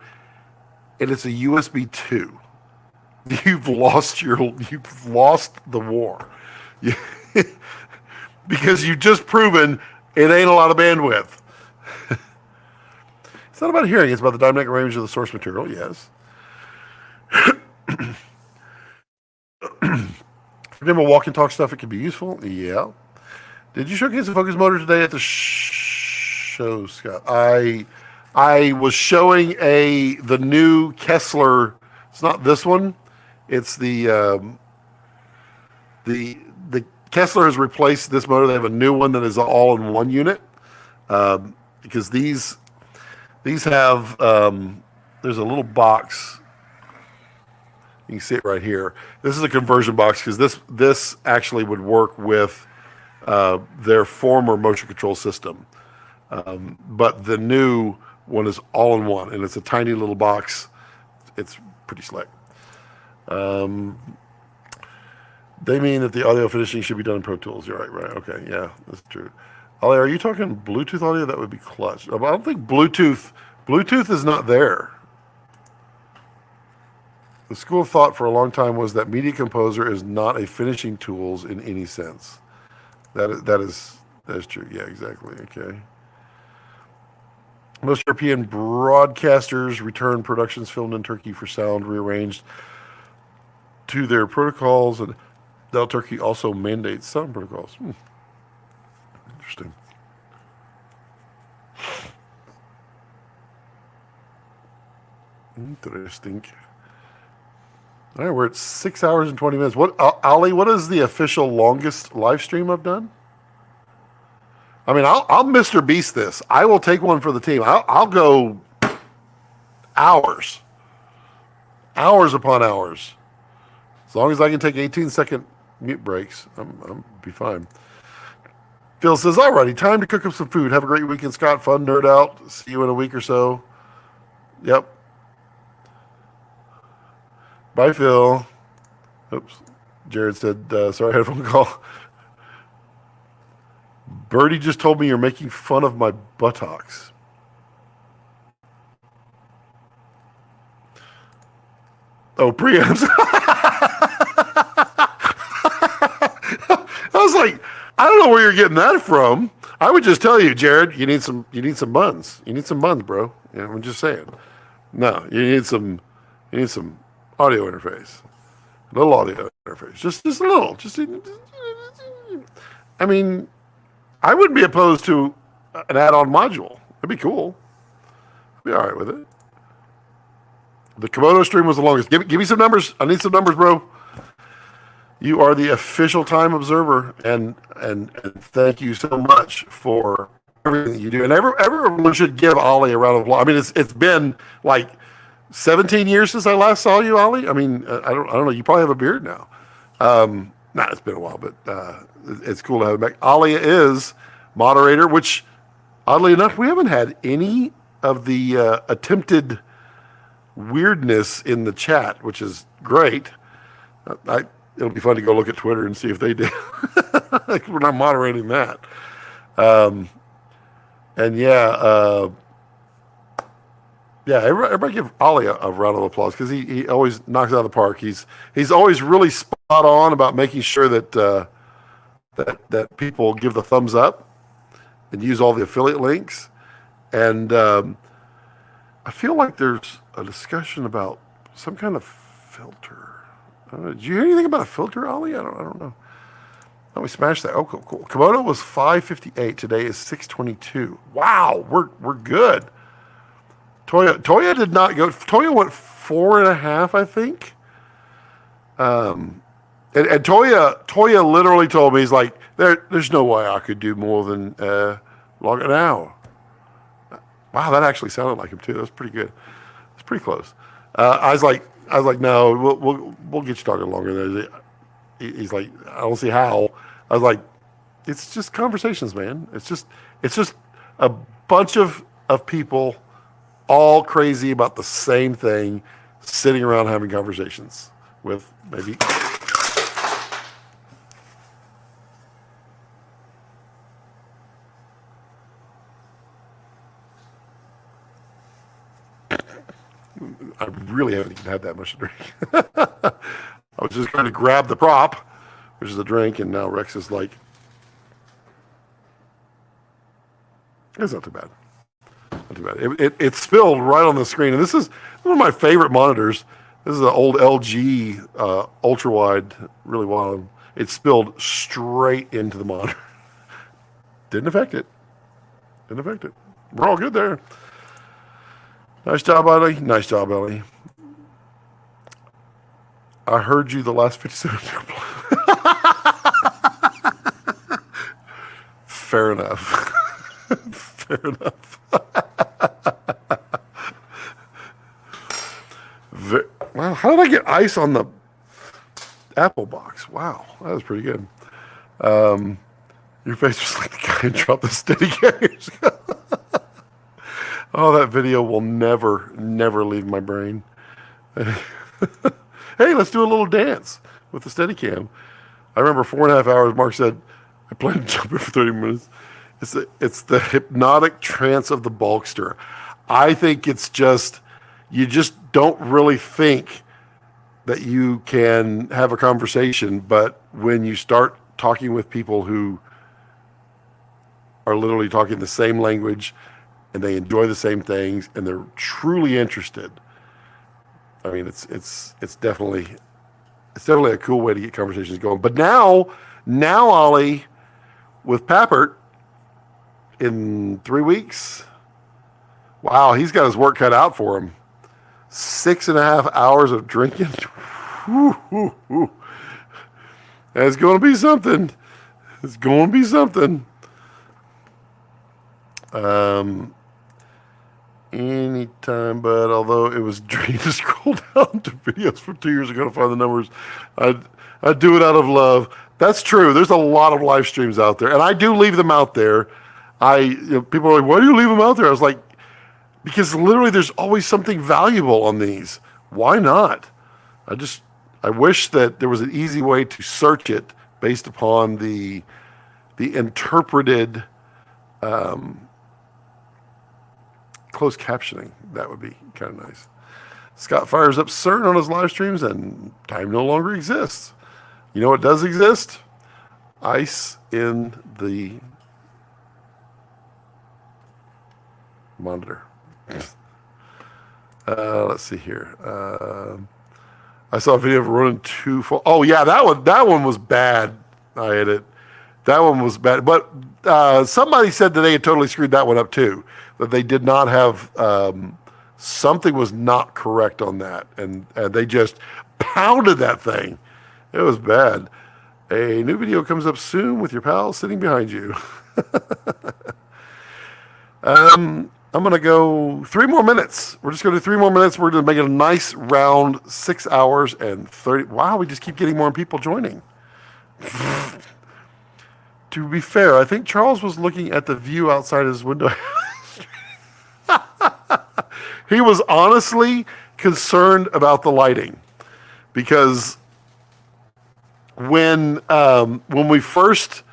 and it's a USB 2, you've lost the war. Because you've just proven it ain't a lot of bandwidth. It's not about hearing, it's about the dynamic range of the source material, yes. For demo walk and talk stuff, it can be useful, yeah. Did you showcase the focus motor today at the show, Scott? I was showing the new Kessler. It's not this one. It's the Kessler has replaced this motor. They have a new one that is all in one unit, because these have there's a little box. You You can see it right here. This is a conversion box because this actually would work with their former motion control system. But the new one is all in one, and it's a tiny little box. It's pretty slick. They mean that the audio finishing should be done in Pro Tools. You're right. Okay, yeah, that's true. Ollie, are you talking Bluetooth audio? That would be clutch. I don't think Bluetooth is not there. The school of thought for a long time was that Media Composer is not a finishing tools in any sense. That is true. Yeah, exactly. Okay. Most European broadcasters return productions filmed in Turkey for sound rearranged to their protocols, and Del Turkey also mandates sound protocols. Interesting. Interesting. All right, we're at 6 hours and 20 minutes. What, Ali? What is the official longest live stream I've done? I mean, I'll Mr. Beast this. I will take one for the team. I'll go hours upon hours. As long as I can take 18-second mute breaks, I'm be fine. Phil says, alrighty, time to cook up some food. Have a great weekend, Scott. Fun, nerd out. See you in a week or so. Yep. Bye, Phil. Oops. Jared said, sorry, I had a phone call. Birdie just told me you're making fun of my buttocks. Oh, preamps. I was like, I don't know where you're getting that from. I would just tell you, Jared, you need some buns. You need some buns, bro. You know, I'm just saying. No, you need some audio interface. A little audio interface. Just a little. I mean, I wouldn't be opposed to an add-on module. It'd be cool. I'd be all right with it. The Komodo stream was the longest. Give me some numbers. I need some numbers, bro. You are the official time observer, and thank you so much for everything that you do. And everyone should give Ollie a round of applause. I mean, it's been like 17 years since I last saw you, Ollie. I mean, I don't know. You probably have a beard now. It's been a while, but it's cool to have him back. Ollie is moderator, which oddly enough, we haven't had any of the attempted weirdness in the chat, which is great. It'll be fun to go look at Twitter and see if they did. We're not moderating that. Everybody give Ollie a round of applause because he always knocks it out of the park. He's always really spot on about making sure that that people give the thumbs up and use all the affiliate links. And I feel like there's a discussion about some kind of filter. Did you hear anything about a filter, Ollie? I don't know. Oh, we smashed that. Oh, cool. Komodo was 558. Today is 622. Wow, we're good. Toya did not go. Toya went 4.5, I think. And Toya literally told me, he's like, there's no way I could do more than an hour. Wow, that actually sounded like him too. That was pretty good. It's pretty close. I was like, no, we'll get you talking longer. He's like, I don't see how. I was like, it's just conversations, man. It's just a bunch of people all crazy about the same thing, sitting around having conversations with maybe. I really haven't even had that much to drink. I was just trying to grab the prop, which is a drink, and now Rex is like, it's not too bad. Not too bad. It spilled right on the screen, and this is one of my favorite monitors. This is an old LG ultra wide, really wild. It spilled straight into the monitor. Didn't affect it. We're all good there. Nice job, Ellie. Nice job, Ellie. I heard you the last 57 minutes. Fair enough. Fair enough. Wow, Wow, how did I get ice on the Apple box? Wow, that was pretty good. Your face was like the guy who dropped the steady years ago. Oh, that video will never, never leave my brain. Hey, let's do a little dance with the Steadicam. I remember 4.5 hours. Mark said, I plan to jump in for 30 minutes. It's the hypnotic trance of the bulkster. I think it's just, you just don't really think that you can have a conversation, but when you start talking with people who are literally talking the same language and they enjoy the same things and they're truly interested, I mean, it's definitely a cool way to get conversations going. But now Ollie, with Papert in 3 weeks, wow, he's got his work cut out for him. 6.5 hours of drinking. It's going to be something. It's going to be something. Anytime, but although it was dream to scroll down to videos from 2 years ago to find the numbers, I'd do it out of love. That's true. There's a lot of live streams out there, and I do leave them out there. People are like, why do you leave them out there? I was like, because literally there's always something valuable on these. Why not? I wish that there was an easy way to search it based upon the interpreted closed captioning. That would be kind of nice. Scott fires up CERN on his live streams and time no longer exists. You know what does exist? Ice in the monitor. Let's see here. I saw a video of running too full. Oh yeah, that one was bad. I hit it. That one was bad. But somebody said that they had totally screwed that one up too. That they did not have something was not correct on that, and they just pounded that thing. It was bad. A new video comes up soon with your pal sitting behind you. I'm going to go 3 more minutes. We're just going to do 3 more minutes. We're going to make it a nice round 6 hours and 30. Wow, we just keep getting more people joining. To be fair, I think Charles was looking at the view outside his window. He was honestly concerned about the lighting because when we first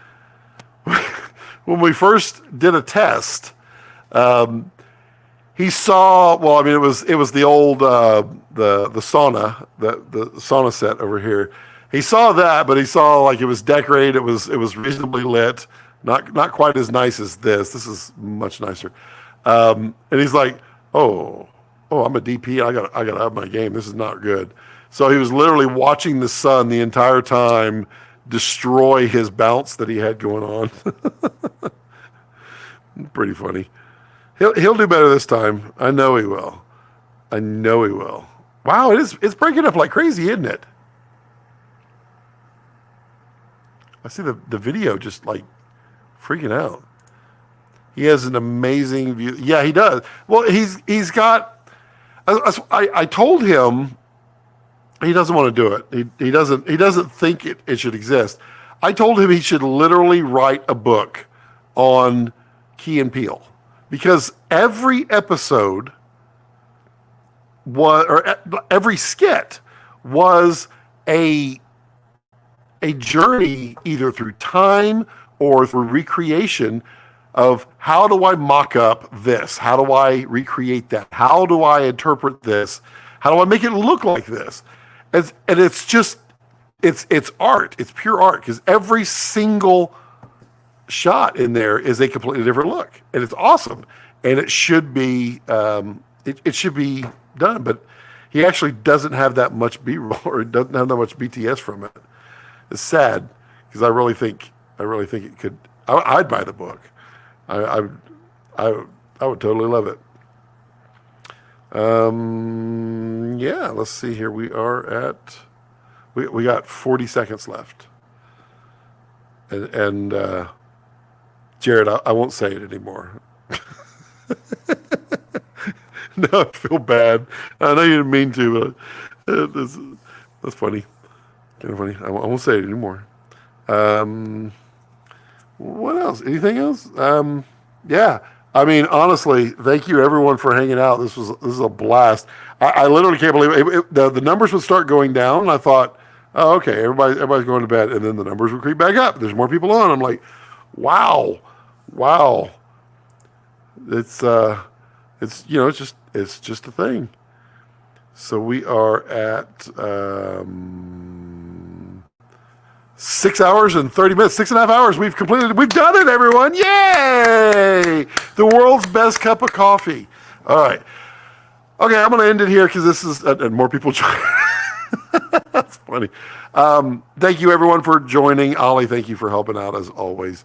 did a test, he saw. Well, I mean, it was the old the sauna, the sauna set over here. He saw that, but he saw like it was decorated. It was reasonably lit, not quite as nice as this. This is much nicer. And he's like, oh, I'm a DP. I gotta have my game. This is not good. So he was literally watching the sun the entire time destroy his bounce that he had going on. Pretty funny. He'll do better this time. I know he will. Wow, it's breaking up like crazy, isn't it? I see the video just like freaking out. He has an amazing view. Yeah, he does. Well, he's got. I told him he doesn't want to do it. He doesn't think it should exist. I told him he should literally write a book on Key and Peele because every episode every skit was a journey either through time or through recreation of how do I mock up this? How do I recreate that? How do I interpret this? How do I make it look like this? And it's just, it's art. It's pure art because every single shot in there is a completely different look. And it's awesome. And it should be, it should be done. But he actually doesn't have that much B-roll or doesn't have that much BTS from it. It's sad because I really think it could, I'd buy the book. I would totally love it. Yeah, let's see here. We got 40 seconds left. And Jared, I won't say it anymore. No, I feel bad. I know you didn't mean to, that's, that's funny. Kind of funny. I won't say it anymore. Um, what else? Anything else? Yeah. I mean, honestly, thank you everyone for hanging out. This is a blast. I literally can't believe the numbers would start going down. And I thought, oh, okay, everybody's going to bed, and then the numbers would creep back up. There's more people on. I'm like, wow, wow. It's it's just a thing. So we are at 6 hours and 30 minutes, 6.5 hours. We've completed. We've done it, everyone! Yay! The world's best cup of coffee. All right. Okay, I'm going to end it here because this is and more people join. That's funny. Thank you, everyone, for joining. Ollie, thank you for helping out as always.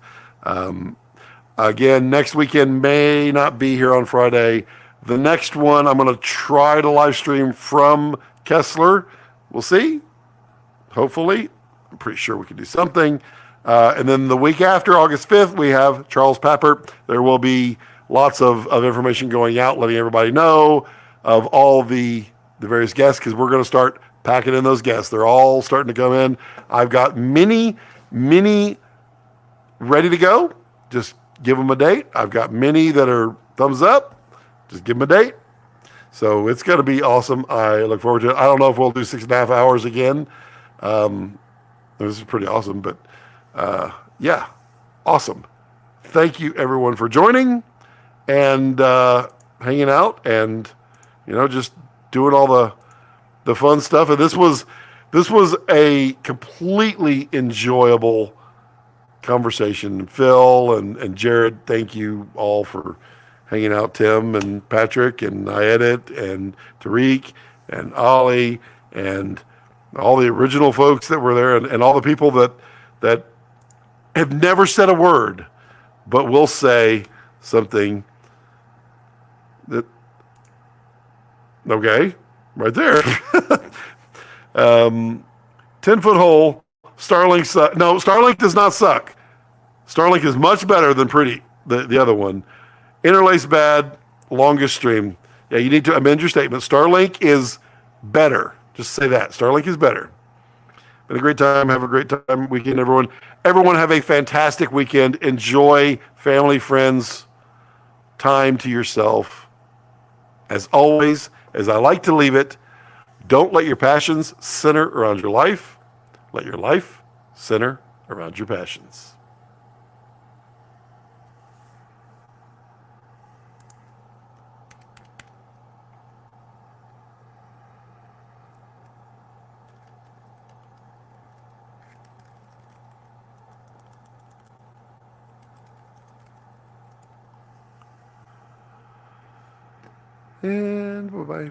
Again, next weekend may not be here on Friday. The next one, I'm going to try to live stream from Kessler. We'll see. Hopefully. I'm pretty sure we can do something. And then the week after, August 5th, we have Charles Papert. There will be lots of information going out, letting everybody know of all the various guests, because we're going to start packing in those guests. They're all starting to come in. I've got many ready to go. Just give them a date. I've got many that are thumbs up. Just give them a date. So it's going to be awesome. I look forward to it. I don't know if we'll do 6.5 hours again. This is pretty awesome, but yeah, awesome. Thank you everyone for joining and hanging out and just doing all the fun stuff. And this was a completely enjoyable conversation. Phil and Jared, thank you all for hanging out. Tim and Patrick and Edit and Tariq and Ollie and all the original folks that were there, and all the people that have never said a word, but will say something that, okay, right there. 10-foot hole, StarLink suck. No, StarLink does not suck. StarLink is much better than the other one. Interlace bad, longest stream. Yeah, you need to amend your statement. StarLink is better. Just say that. StarLink is better. Been a great time. Have a great time weekend, everyone. Everyone have a fantastic weekend. Enjoy family, friends, time to yourself. As always, as I like to leave it, don't let your passions center around your life. Let your life center around your passions. And bye-bye.